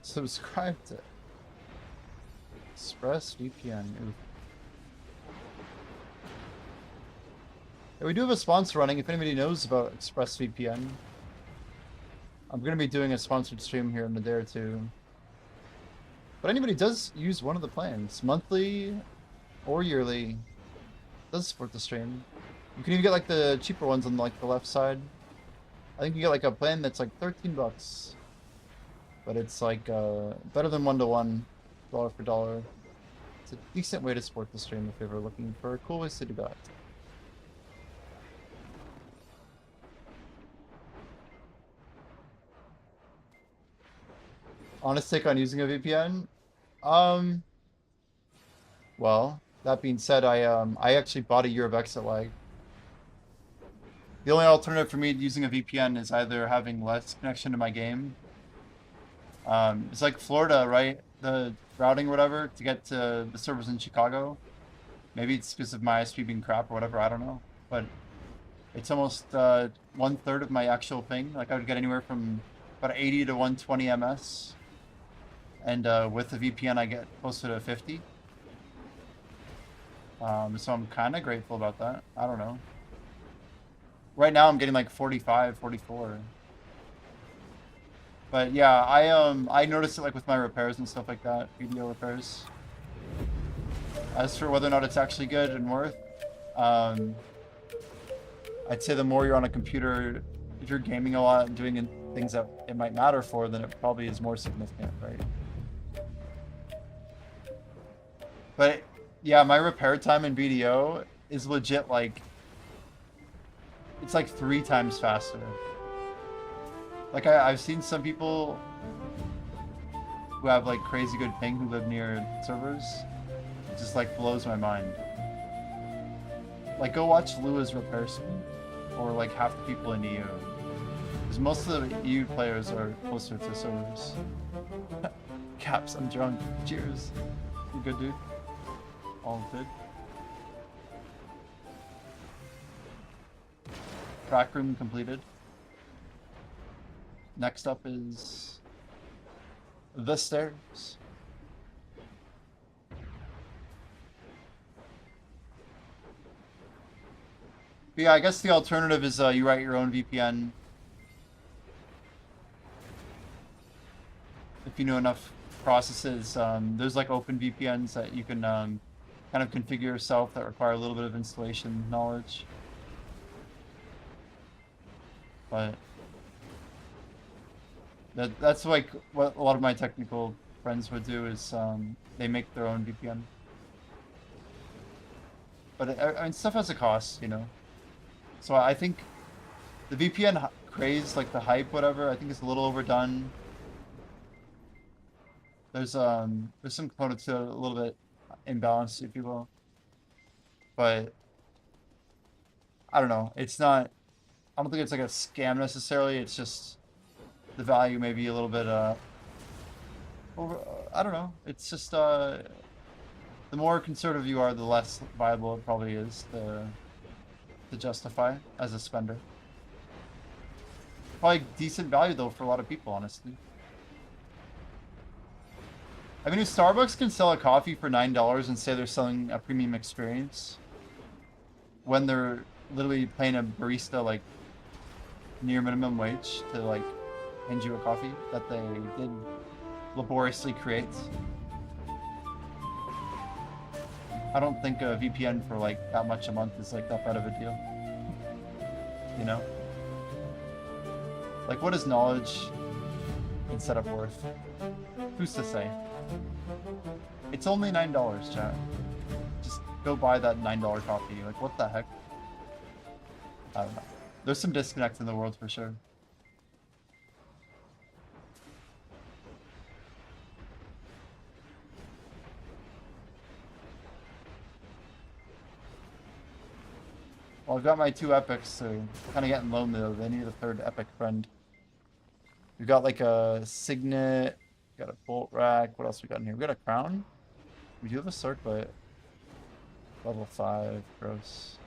Subscribe to ExpressVPN. Ooh. Yeah, we do have a sponsor running. If anybody knows about ExpressVPN, I'm going to be doing a sponsored stream here in a day or two. But anybody does use one of the plans, monthly or yearly, does support the stream. You can even get like the cheaper ones on like the left side. I think you get like a plan that's like 13 bucks. But it's like better than 1-to-1, dollar for dollar. It's a decent way to support the stream if you're ever looking for cool ways to do that. Honest take on using a VPN? Well, that being said, I actually bought a year of exit lag. The only alternative for me using a VPN is either having less connection to my game. It's like Florida, right? The routing or whatever to get to the servers in Chicago. Maybe it's because of my ISP being crap or whatever, I don't know. But it's almost 1/3 of my actual ping. Like I would get anywhere from about 80 to 120 ms. And with the VPN I get closer to 50. So I'm kind of grateful about that. I don't know. Right now I'm getting like 45, 44. But yeah, I noticed it like with my repairs and stuff like that, video repairs. As for whether or not it's actually good and worth, I'd say the more you're on a computer, if you're gaming a lot and doing things that it might matter for, then it probably is more significant, right? But yeah, my repair time in BDO is legit like, it's like 3 times faster. Like I've seen some people who have like crazy good ping who live near servers. It just like blows my mind. Like go watch Lua's repair stream, or like half the people in EU. Because most of the EU players are closer to servers. Caps, I'm drunk. Cheers. You good, dude? All good. Track room completed. Next up is the stairs. But yeah, I guess the alternative is you write your own VPN. If you know enough processes, there's like open VPNs that you can kind of configure yourself that require a little bit of installation knowledge. But that's like what a lot of my technical friends would do is they make their own VPN. But I mean, stuff has a cost, you know. So I think the VPN craze, like the hype, whatever, I think it's a little overdone. There's some components to it a little bit imbalanced, if you will. But I don't know. It's not. I don't think it's like a scam necessarily. It's just the value may be a little bit over. I don't know. It's just the more conservative you are, the less viable it probably is to justify as a spender. Probably decent value though for a lot of people, honestly. I mean, if Starbucks can sell a coffee for $9 and say they're selling a premium experience when they're literally paying a barista like near minimum wage to like hand you a coffee that they did laboriously create, I don't think a VPN for like that much a month is like that bad of a deal. You know? Like, what is knowledge and setup worth? Who's to say? It's only $9, chat. Just go buy that $9 coffee. Like, what the heck? I don't know. There's some disconnect in the world for sure. Well, I've got my 2 epics, so kind of getting lonely though. They need a 3rd epic friend. We've got like a signet, got a bolt rack. What else we got in here? We got a crown. We do have a circlet. Level 5, gross.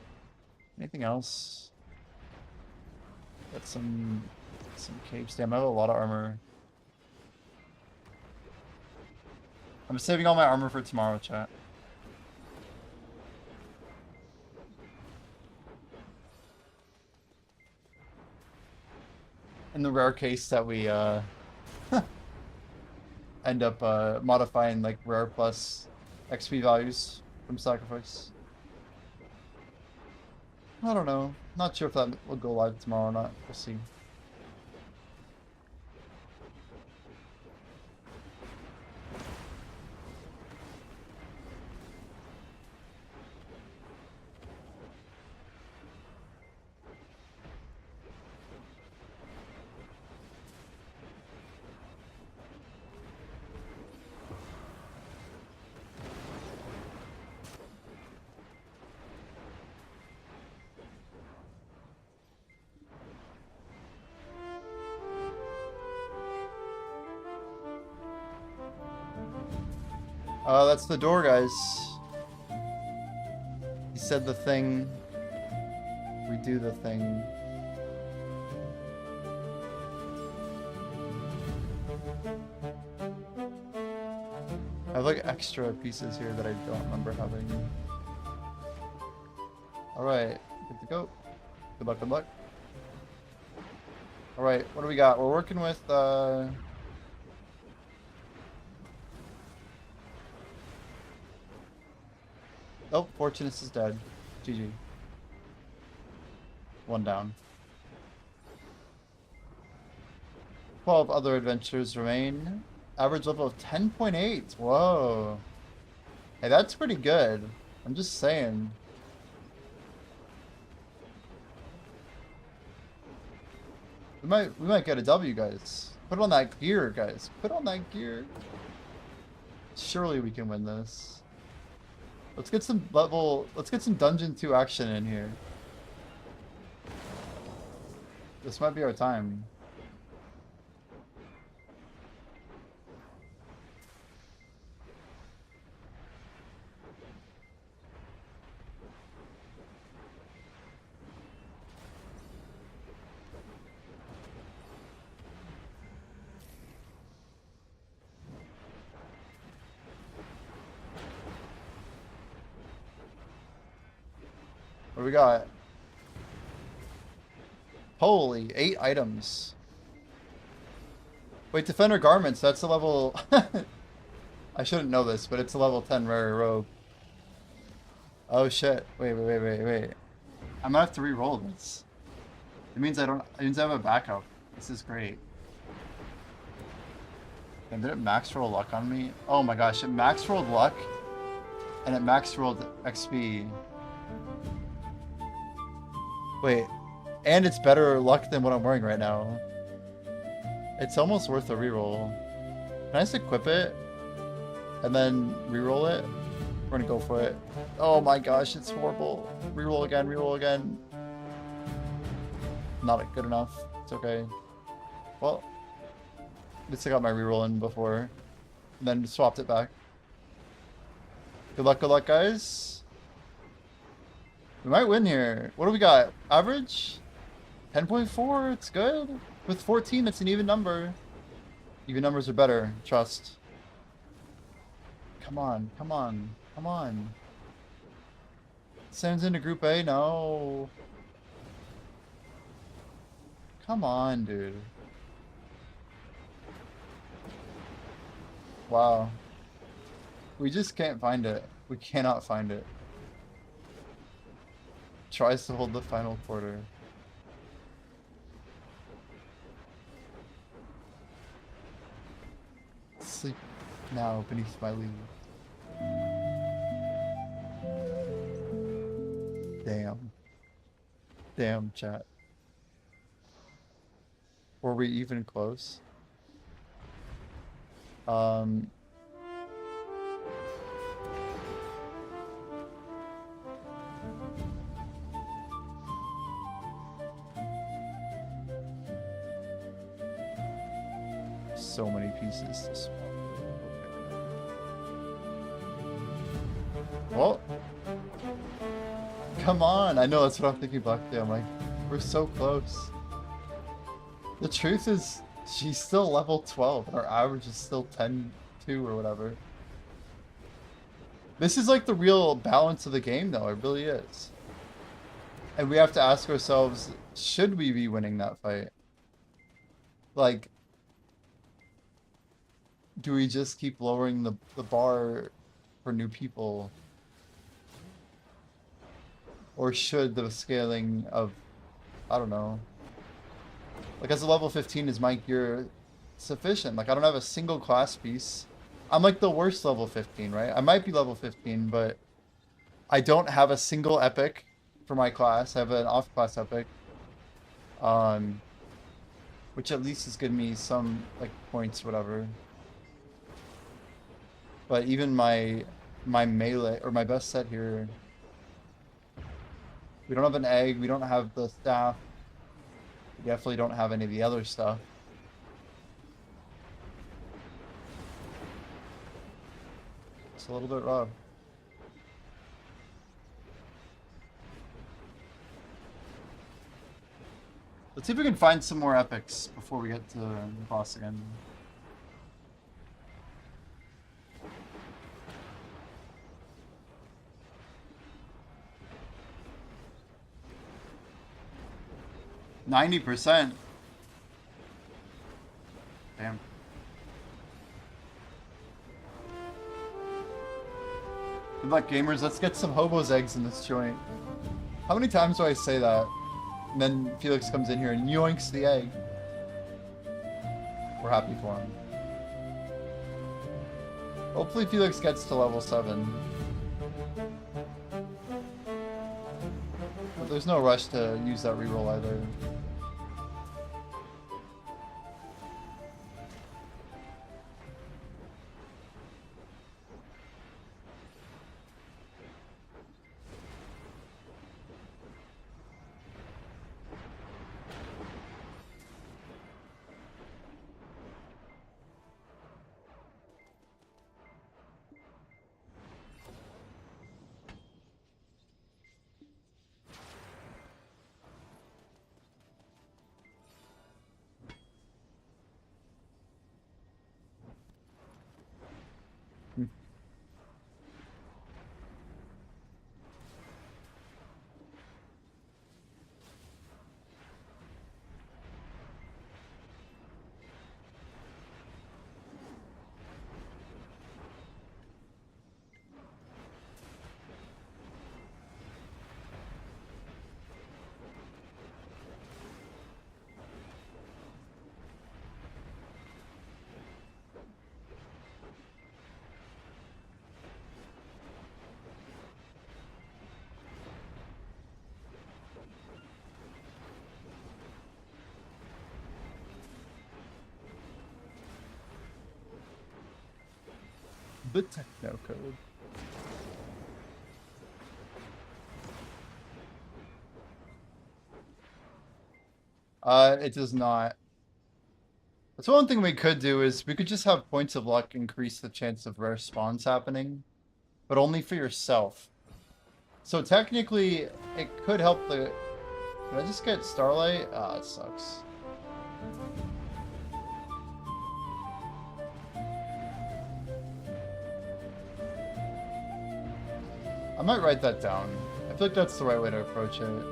Anything else? Got some capes. Damn, I have a lot of armor. I'm saving all my armor for tomorrow, chat. In the rare case that we end up modifying like rare plus XP values from sacrifice. I don't know. Not sure if that will go live tomorrow or not. We'll see. That's the door, guys. He said the thing. We do the thing. I have like extra pieces here that I don't remember having. Alright, good to go. Good luck, good luck. Alright, what do we got? We're working with oh, Fortunus is dead. GG. 1 down. 12 other adventures remain. Average level of 10.8. Whoa. Hey, that's pretty good. I'm just saying. We might get a W, guys. Put on that gear, guys. Put on that gear. Surely we can win this. Let's get some Dungeon 2 action in here. This might be our time. What do we got? Holy, 8 items. Wait, Defender Garments, that's a level... I shouldn't know this, but it's a level 10 rare robe. Oh shit. Wait. I'm gonna have to re-roll this. It means I have a backup. This is great. And did it max roll luck on me? Oh my gosh, it max rolled luck and it max rolled XP. Wait, and it's better luck than what I'm wearing right now. It's almost worth a reroll. Can I just equip it? and then reroll it. We're gonna go for it. Oh my gosh, it's horrible. Reroll again, reroll again. Not good enough. It's okay. Well, at least I got my reroll in before. And then swapped it back. Good luck, guys. We might win here. What do we got? Average? 10.4, it's good. With 14, it's an even number. Even numbers are better, trust. Come on, come on, come on. Sends into Group A? No. Come on, dude. Wow. We just can't find it. We cannot find it. Tries to hold the final quarter. Sleep now beneath my leaves. Damn. Damn, chat. Were we even close? So many pieces to swap. Okay. Well, come on. I know that's what I'm thinking back there. I'm like, we're so close. The truth is, she's still level 12, and our average is still 10-2 or whatever. This is like the real balance of the game, though. It really is. And we have to ask ourselves, should we be winning that fight? Like, do we just keep lowering the bar for new people? Or should the scaling of, I don't know. Like, as a level 15, is my gear sufficient? Like, I don't have a single class piece. I'm like the worst level 15, right? I might be level 15, but I don't have a single epic for my class. I have an off-class epic. Which at least has given me some, like, points, whatever. But even my melee, or my best set here, we don't have an egg, we don't have the staff. We definitely don't have any of the other stuff. It's a little bit rough. Let's see if we can find some more epics before we get to the boss again. %90. Damn. Good luck, gamers. Let's get some hobo's eggs in this joint. How many times do I say that? And then Felix comes in here and yoinks the egg. We're happy for him. Hopefully Felix gets to level 7. But there's no rush to use that reroll either. The techno code. It does not. That's one thing we could do is we could just have points of luck increase the chance of rare spawns happening, but only for yourself. So technically, it could help the... Did I just get Starlight? Ah, it sucks. I might write that down. I feel like that's the right way to approach it.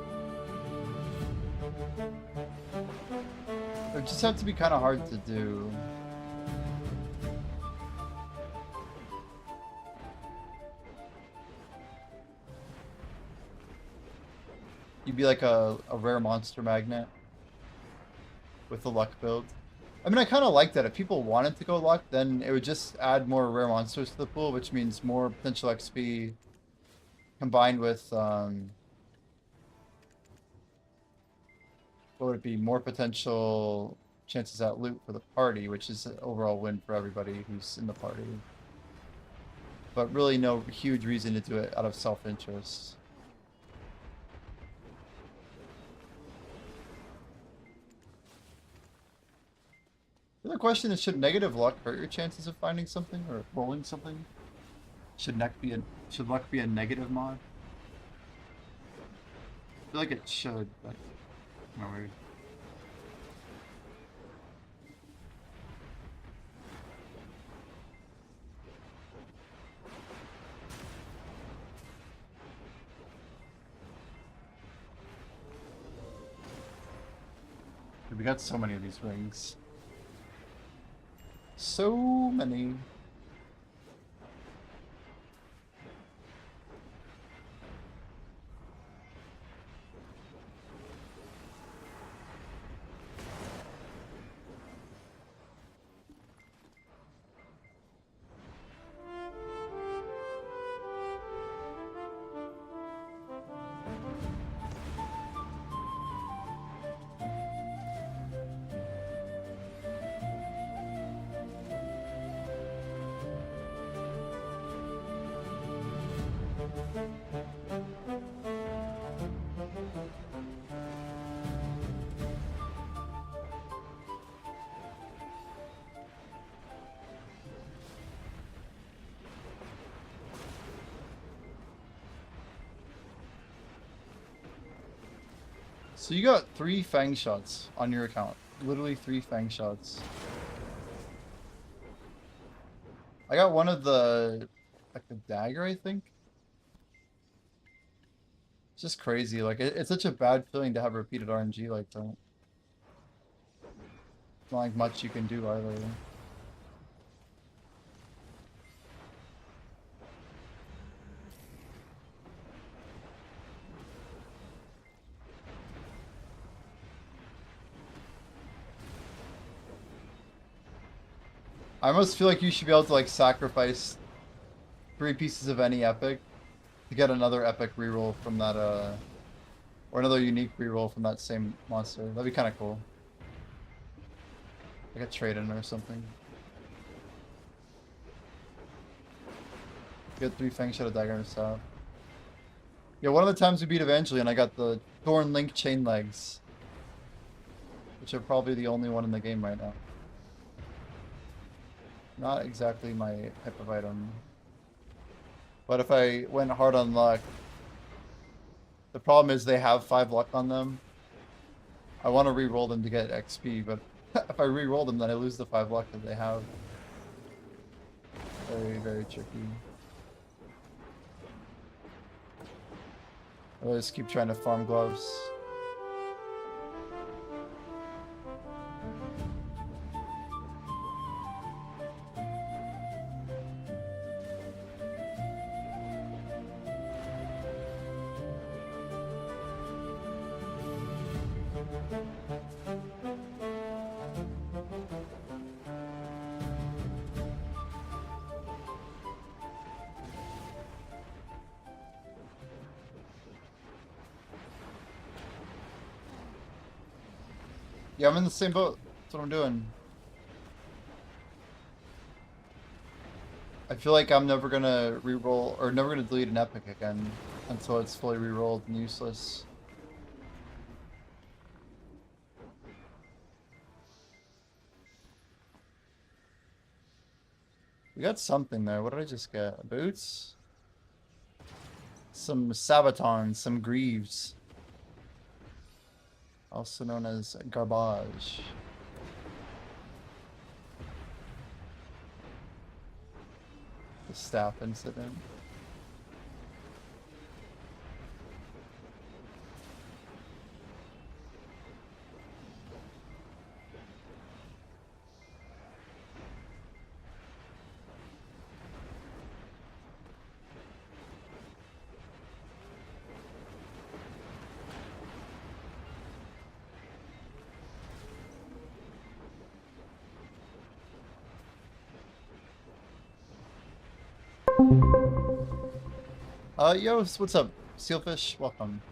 It would just have to be kind of hard to do. You'd be like a rare monster magnet with the luck build. I mean, I kind of like that. If people wanted to go luck, then it would just add more rare monsters to the pool, which means more potential XP combined with, what would it be? More potential chances at loot for the party, which is an overall win for everybody who's in the party. But really no huge reason to do it out of self-interest. The other question is, should negative luck hurt your chances of finding something or rolling something? Should luck be a negative mod? I feel like it should, but no weird. We got so many of these rings. So many. So you got 3 Fang shots on your account. Literally 3 Fang shots. I got one of the, like the dagger, I think. It's just crazy. Like, it's such a bad feeling to have repeated RNG like that. It's not like much you can do either. I almost feel like you should be able to like sacrifice 3 pieces of any epic to get another epic reroll from that or another unique reroll from that same monster. That'd be kind of cool. Like a trade-in or something. Get 3 Fang Shadow Dagger and stuff. Yeah, one of the times we beat Evangelion, I got the Thorn Link Chain Legs, which are probably the only one in the game right now. Not exactly my type of item. But if I went hard on luck, the problem is they have 5 luck on them. I want to re-roll them to get XP, but if I re-roll them, then I lose the 5 luck that they have. Very, very tricky. I'll just keep trying to farm gloves. Yeah, I'm in the same boat. That's what I'm doing. I feel like I'm never gonna reroll or never gonna delete an epic again until it's fully rerolled and useless. We got something there. What did I just get? Boots? Some Sabatons, some Greaves. Also known as garbage. The staff incident. Yo, what's up? Sealfish, welcome.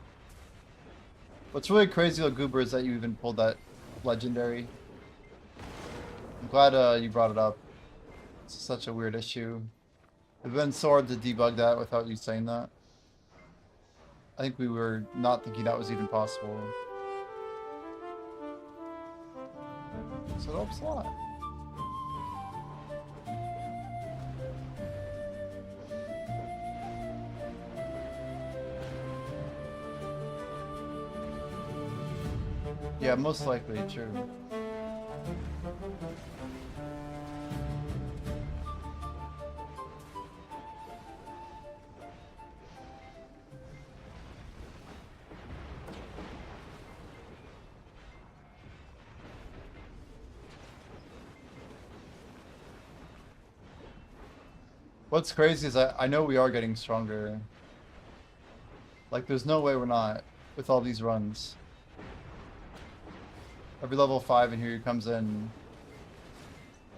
What's really crazy about Goober is that you even pulled that legendary. I'm glad you brought it up. It's such a weird issue. It's been so hard to debug that without you saying that. I think we were not thinking that was even possible. So it helps a lot. Yeah, most likely true. What's crazy is I know we are getting stronger. Like, there's no way we're not with all these runs. Every level 5 in here comes in.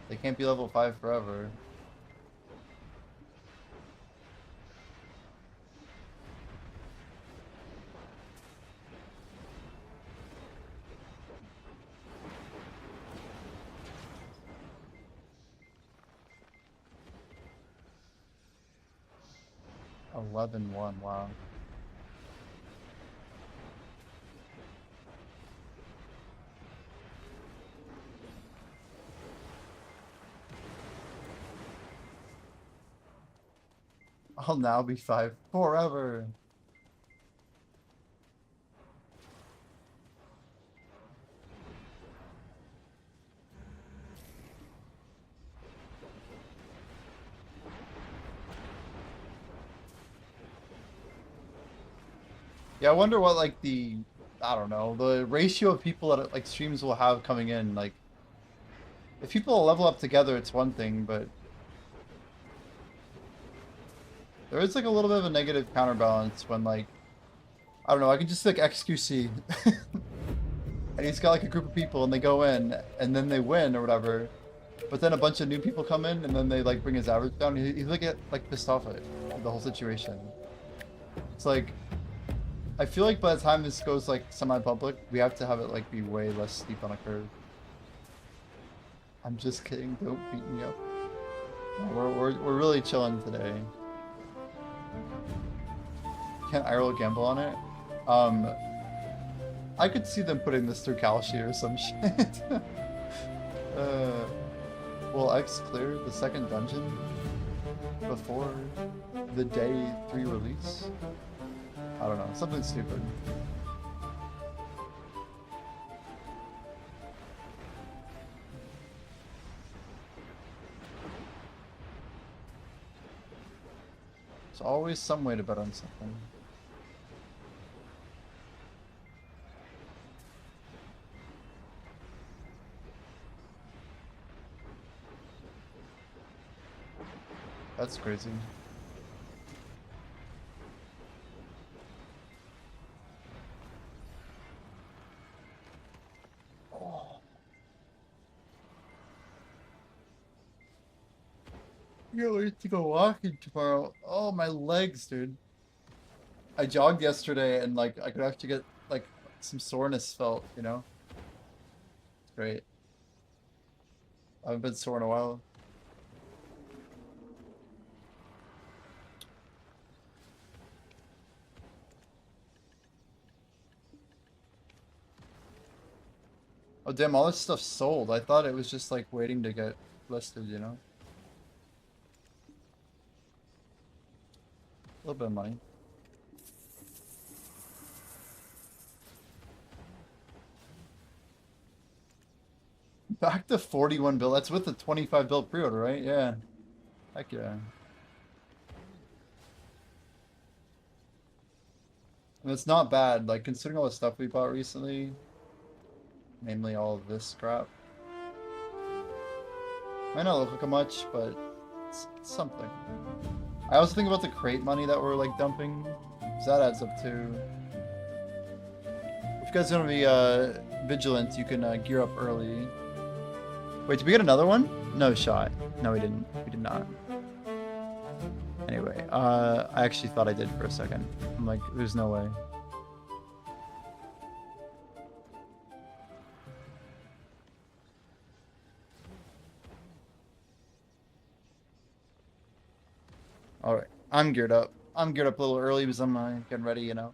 They can't be level 5 forever. Eleven one, wow. I'll now be 5 forever. Yeah, I wonder what like I don't know, the ratio of people that like streams will have coming in. Like, if people level up together, it's one thing, but there is like a little bit of a negative counterbalance when like, I don't know, I can just like XQC and he's got like a group of people and they go in and then they win or whatever, but then a bunch of new people come in and then they like bring his average down. He's like get like pissed off at the whole situation. It's like, I feel like by the time this goes like semi-public, we have to have it like be way less steep on a curve. I'm just kidding. Don't beat me up. No, we're really chilling today. Can't IRL gamble on it? I could see them putting this through Kalshi or some shit. Will X clear the second dungeon before the day 3 release? I don't know, something stupid. There's always some way to bet on something. That's crazy. Can't wait to go walking tomorrow. Oh, my legs, dude. I jogged yesterday and like I could actually get like some soreness felt, you know? It's great. I haven't been sore in a while. Oh damn, all this stuff sold. I thought it was just like waiting to get listed, you know? A little bit of money. Back to 41 bill. That's with the 25 bill pre-order, right? Yeah. Heck yeah. And it's not bad, like considering all the stuff we bought recently. Namely all of this crap. Might not look like much, but it's something. I also think about the crate money that we're like dumping. Because that adds up too. If you guys want to be vigilant, you can gear up early. Wait, did we get another one? No shot. No, we didn't. We did not. Anyway, I actually thought I did for a second. I'm like, there's no way. Alright, I'm geared up. I'm geared up a little early because I'm getting ready, you know.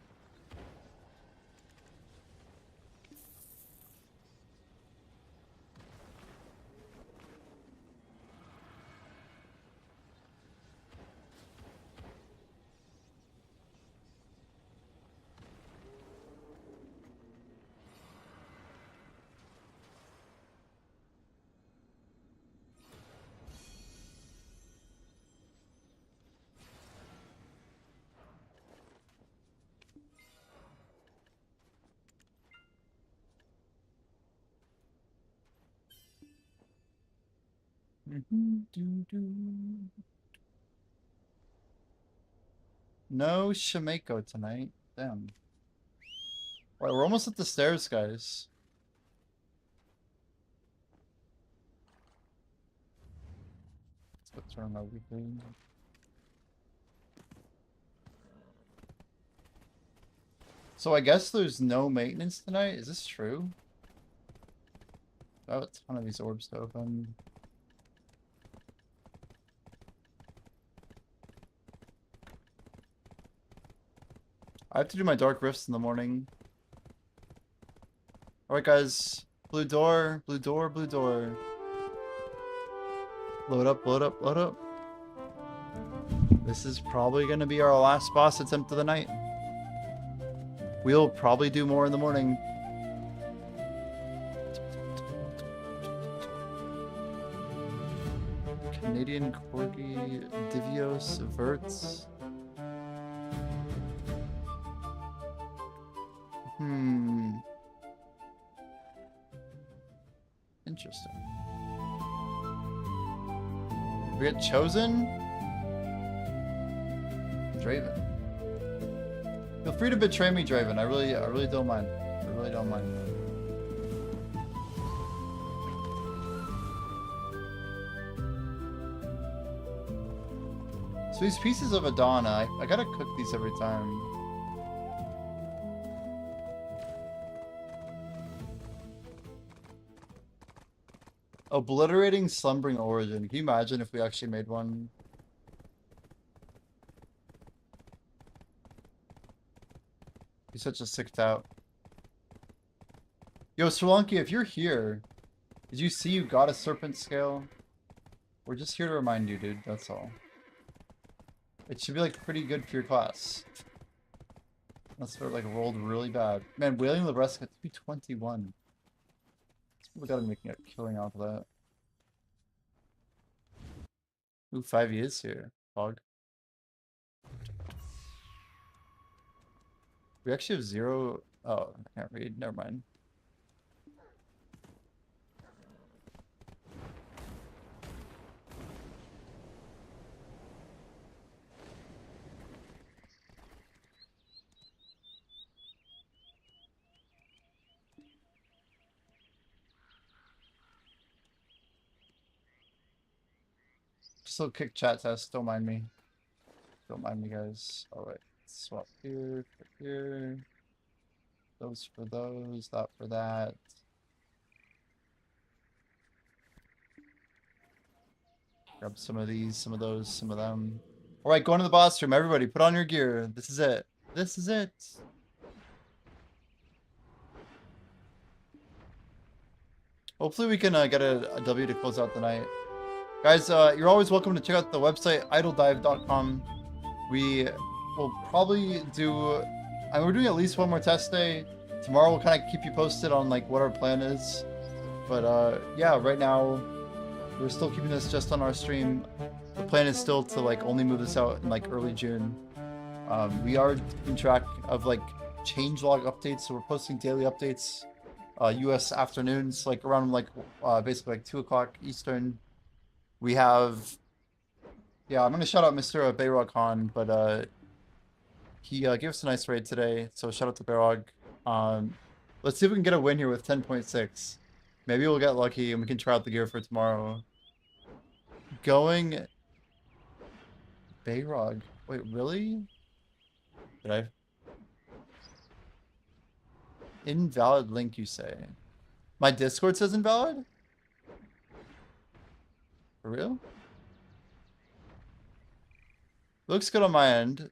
No Shimeko tonight. Damn. Right, we're almost at the stairs, guys. Let's turn my weekly. So I guess there's no maintenance tonight. Is this true? I have a ton of these orbs to open. I have to do my dark rifts in the morning. Alright guys. Blue door, blue door, blue door. Load up, load up, load up. This is probably going to be our last boss attempt of the night. We'll probably do more in the morning. Canadian Corgi, Divios, Verts. Interesting. We get chosen? Draven. Feel free to betray me, Draven. I really don't mind. I really don't mind. So these pieces of Adana, I gotta cook these every time. Obliterating Slumbering Origin. Can you imagine if we actually made one? He's such a sick tout. Yo, Sri if you're here, did you see you got a serpent scale? We're just here to remind you, dude. That's all. It should be like pretty good for your class. Unless it like rolled really bad. Man, Wailing Lebreska got 221. We gotta be making a killing off of that. Ooh, 5 years here, Fog. We actually have 0. Oh, I can't read. Never mind. Still kick chat test. Don't mind me. Don't mind me, guys. All right. Swap here for here. Those for those. That for that. Grab some of these, some of those, some of them. All right, going to the boss room. Everybody, put on your gear. This is it. This is it. Hopefully we can get a W to close out the night. Guys, you're always welcome to check out the website, idledive.com. We will probably do... we're doing at least one more test day. Tomorrow we'll kind of keep you posted on like what our plan is. But yeah, right now we're still keeping this just on our stream. The plan is still to like only move this out in like early June. We are keeping track of like changelog updates, so we're posting daily updates. US afternoons, like around like basically like 2 o'clock Eastern. We have, yeah, I'm gonna shout out Mr. Bayrog Khan, but he gave us a nice raid today, so shout out to Bayrog. Let's see if we can get a win here with 10.6. Maybe we'll get lucky and we can try out the gear for tomorrow. Going Bayrog. Wait, really? Did I? Invalid link, you say? My Discord says invalid? For real? Looks good on my end.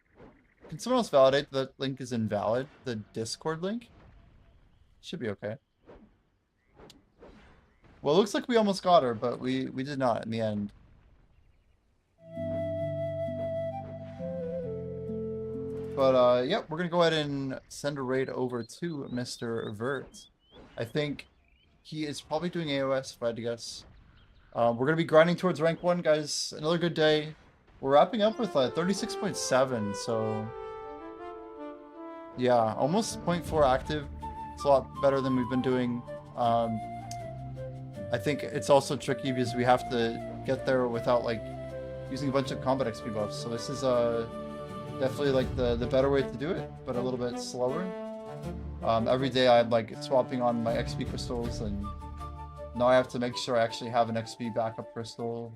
Can someone else validate that link is invalid? The Discord link? Should be okay. Well, it looks like we almost got her, but we did not in the end. But yep, we're gonna go ahead and send a raid over to Mr. Vert. I think he is probably doing AOS, if I had to guess. We're gonna be grinding towards rank 1, guys. Another good day. We're wrapping up with 36.7, so yeah, almost 0.4 active. It's a lot better than we've been doing. I think it's also tricky because we have to get there without like using a bunch of combat XP buffs. So this is definitely like the better way to do it, but a little bit slower. Every day I'm like swapping on my XP crystals, and now I have to make sure I actually have an XP backup crystal.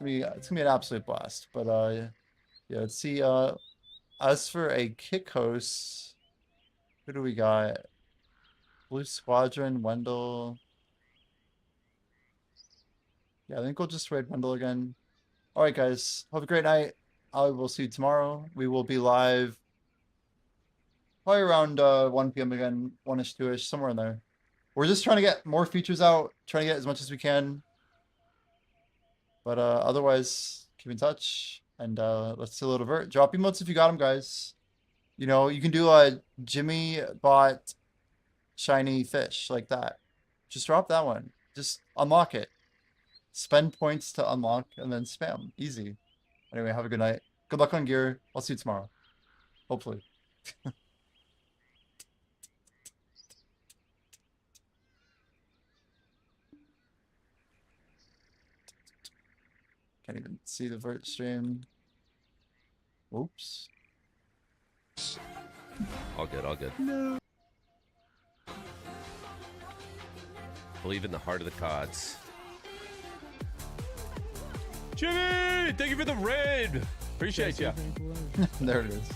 It's gonna be an absolute blast. But yeah, let's see. As for a kick host, who do we got? Blue Squadron, Wendell. Yeah, I think we'll just raid Wendell again. All right, guys. Have a great night. I will see you tomorrow. We will be live probably around 1 p.m. again, 1-ish, 2-ish, somewhere in there. We're just trying to get more features out, trying to get as much as we can. But otherwise, keep in touch, and let's see a little vert. Drop emotes if you got them, guys. You know, you can do a Jimmy bot shiny fish like that. Just drop that one. Just unlock it. Spend points to unlock, and then spam. Easy. Anyway, have a good night. Good luck on gear. I'll see you tomorrow. Hopefully. Can't even see the vert stream. Oops. All good, all good. No. Believe in the heart of the cards. Jimmy! Thank you for the raid! Appreciate you. There it is.